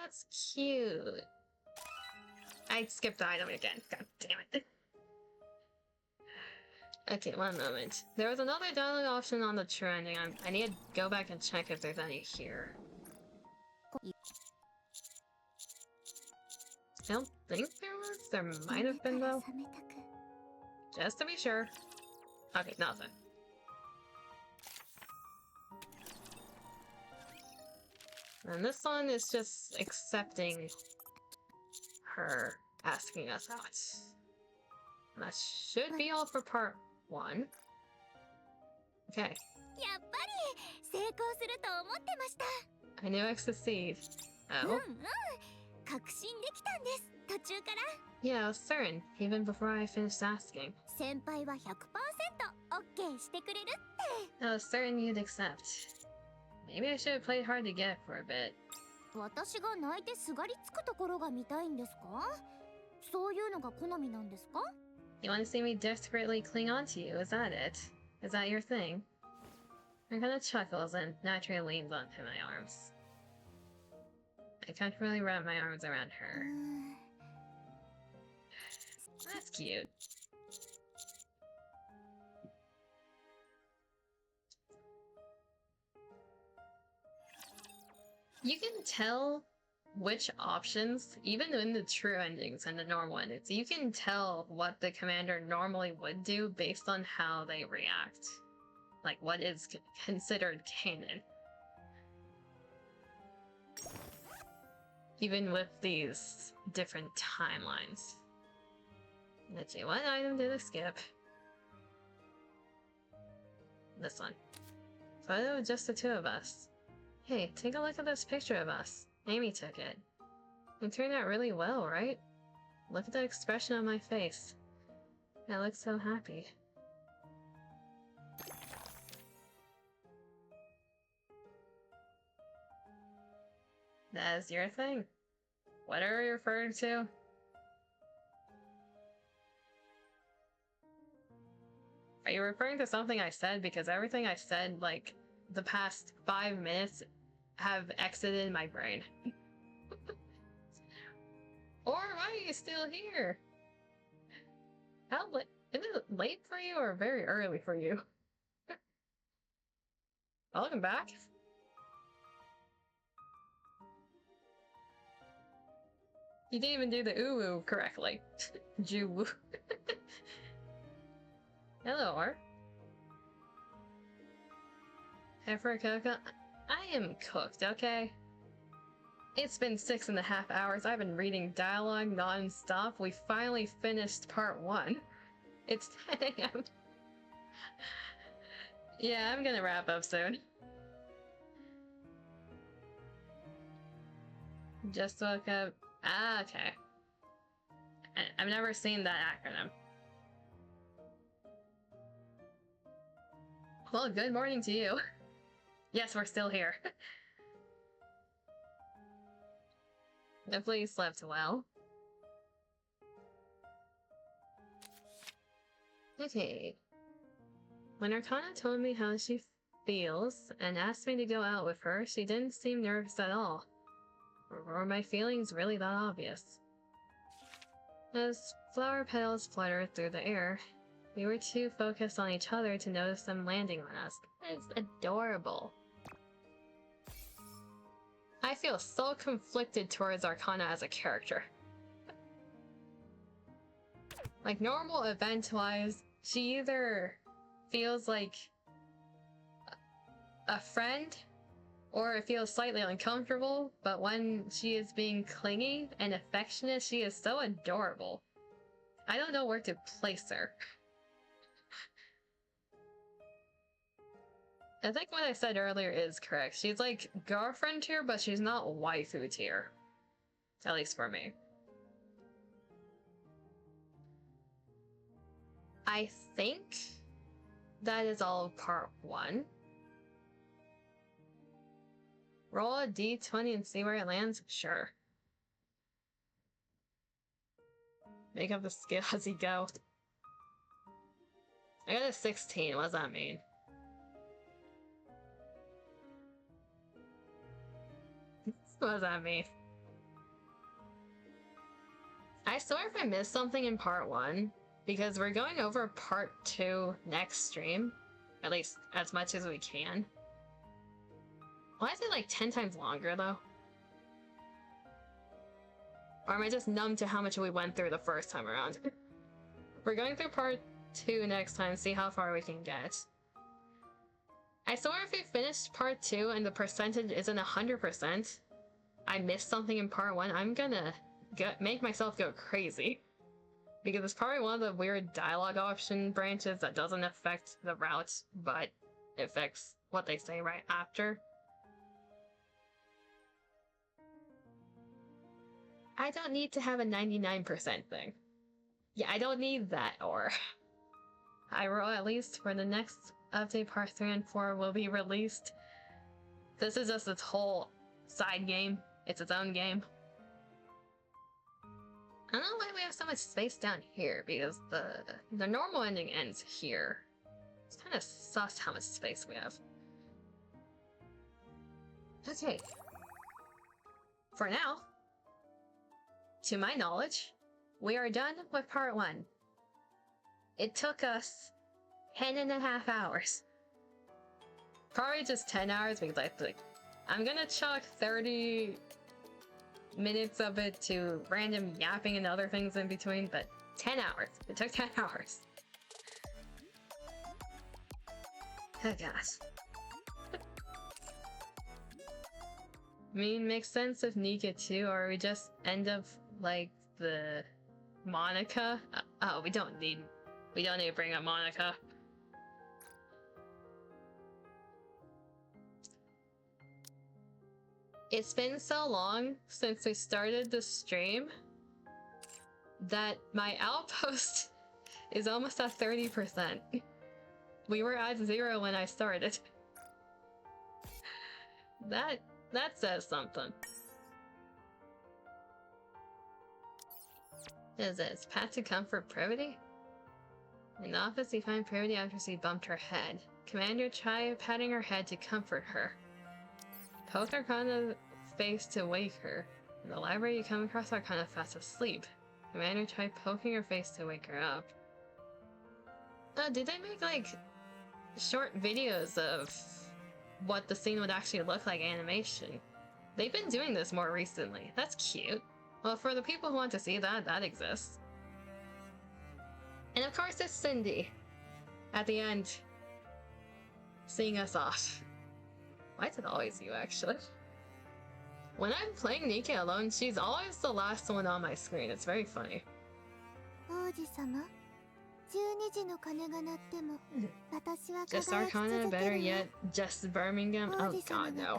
That's cute. I skipped the item again. God damn it. Okay, one moment. There was another dialogue option on the trending. I need to go back and check if there's any here. I don't think there was. There might have been 夢から though. 覚めたく Just to be sure. Okay, nothing. And this one is just accepting her asking us out. And that should be all for part 1. Okay. やっぱり成功すると思ってました I knew I succeed. うん Oh? うん確信できたんです途中から Yeah, I was certain, even before I finished asking. 先輩は 100% OK してくれるって I was certain you'd accept. Maybe I should have played hard to get for a bit. 私が泣いてすがりつくところが見たいんですかそういうのが好みなんですか You want to see me desperately cling on to you, is that it? Is that your thing? Arcana chuckles and naturally leans onto my arms. I can't really wrap my arms around う her. ん That's cute. You can tell which options, even in the true endings and the normal endings, you can tell what the commander normally would do based on how they react. Like what is considered canon. Even with these different timelines. Let's see, what item did I skip? This one. Photo of just the two of us. Hey, take a look at this picture of us. Amy took it. It turned out really well, right? Look at the expression on my face. I look so happy. That is your thing. What are you referring to? Are you referring to something I said? Because everything I said, like, the past 5 minutes have exited my brain. Or why are you still here? How late? Is it late for you or very early for you? Welcome back. You didn't even do the ooh correctly. Jew. Hello, Or. Heifer Coco, I am cooked, okay? It's been 6.5 hours. I've been reading dialogue non-stop. We finally finished part 1. It's 10 a.m. Yeah, I'm gonna wrap up soon. Just woke up. Ah, okay. I've never seen that acronym. Well, good morning to you. Yes, we're still here. Hopefully you slept well. Okay. When Arcana told me how she feels and asked me to go out with her, she didn't seem nervous at all. Or were my feelings really that obvious? As flower petals fluttered through the air, we were too focused on each other to notice them landing on us. It's adorable. I feel so conflicted towards Arcana as a character. Like, normal event-wise, she either feels like a friend, or it feels slightly uncomfortable, but when she is being clingy and affectionate, she is so adorable. I don't know where to place her. I think what I said earlier is correct. She's like girlfriend tier, but she's not waifu tier. At least for me. I think that is all of part 1. Roll a d20 and see where it lands? Sure. Make up the skill as you go. I got a 16, what does that mean? What does that mean? I swear if I missed something in part 1, because we're going over part 2 next stream, at least as much as we can. Why is it like 10 times longer though? Or am I just numb to how much we went through the first time around? We're going through part 2 next time, see how far we can get. I swear if we finished part 2 and the percentage isn't 100%, I missed something in part 1, I'm gonna make myself go crazy. Because it's probably one of the weird dialogue option branches that doesn't affect the routes, but affects what they say right after. I don't need to have a 99% thing. Yeah, I don't need that, or... I roll at least for the next update, part 3 and 4 will be released. This is just its whole side game. It's its own game. I don't know why we have so much space down here, because the normal ending ends here. It's kind of sus how much space we have. Okay. For now, to my knowledge, we are done with part 1. It took us 10.5 hours. Probably just 10 hours because I'm gonna chalk 30 minutes of it to random yapping and other things in between, but 10 hours. It took 10 hours. Oh gosh. I mean, makes sense with NIKKE too, or we just end up like the Monica. Oh, we don't need to bring up Monica. It's been so long since we started the stream that my outpost is almost at 30%. We were at 0 when I started. That says something. What is this? Path to comfort Privity? In the office, you find Privity after she bumped her head. Commander, try patting her head to comfort her. Poke Arcana face to wake her. In the library, you come across Arcana fast asleep. Commander, try poking her face to wake her up. Did they make, like, short videos of what the scene would actually look like animation? They've been doing this more recently. That's cute. Well, for the people who want to see that, that exists. And of course, it's Cindy. At the end, seeing us off. Why is it always you, actually? When I'm playing NIKKE alone, she's always the last one on my screen. It's very funny. Just Arcana, better yet, just Birmingham? Oh god, no.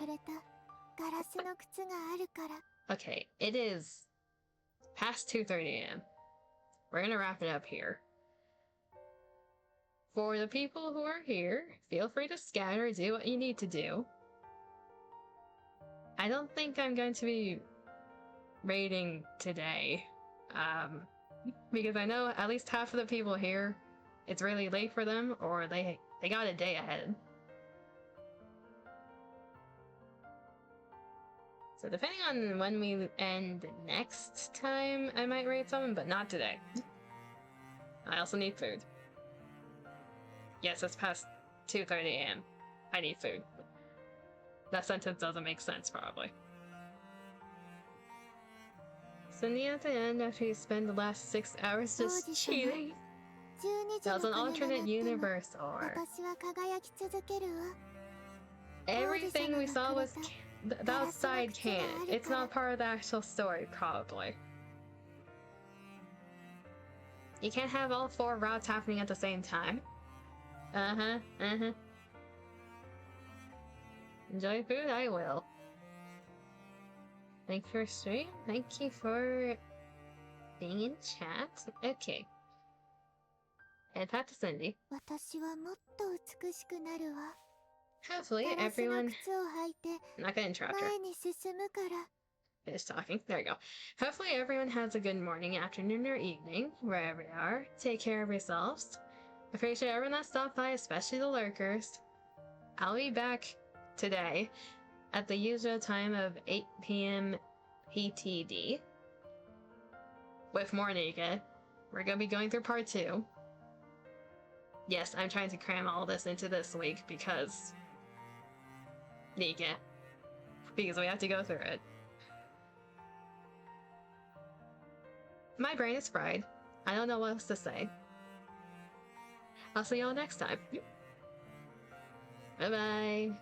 Okay, it is past 2:30 AM. We're gonna wrap it up here. For the people who are here, feel free to scatter, do what you need to do. I don't think I'm going to be raiding today. Because I know at least half of the people here, it's really late for them, or they got a day ahead. So depending on when we end next time, I might raid someone, but not today. I also need food. Yes, it's past 2:30 AM. I need food. That sentence doesn't make sense, probably. Cindy at the end after you spend the last 6 hours just cheating. That was an alternate universe, or... Everything we saw was about side canon. It's not part of the actual story, probably. You can't have all 4 routes happening at the same time. Enjoy food? I will. Thank you for stream. Thank you for being in chat. Okay. And back to Cindy. Hopefully everyone... I'm not gonna interrupt her. Finish talking. There we go. Hopefully everyone has a good morning, afternoon, or evening, wherever you are. Take care of yourselves. Appreciate everyone that stopped by, especially the lurkers. I'll be back today at the usual time of 8 PM PTD with more NIKKE. We're gonna be going through part 2. Yes, I'm trying to cram all this into this week because NIKKE. Because we have to go through it. My brain is fried. I don't know what else to say. I'll see y'all next time. Bye-bye.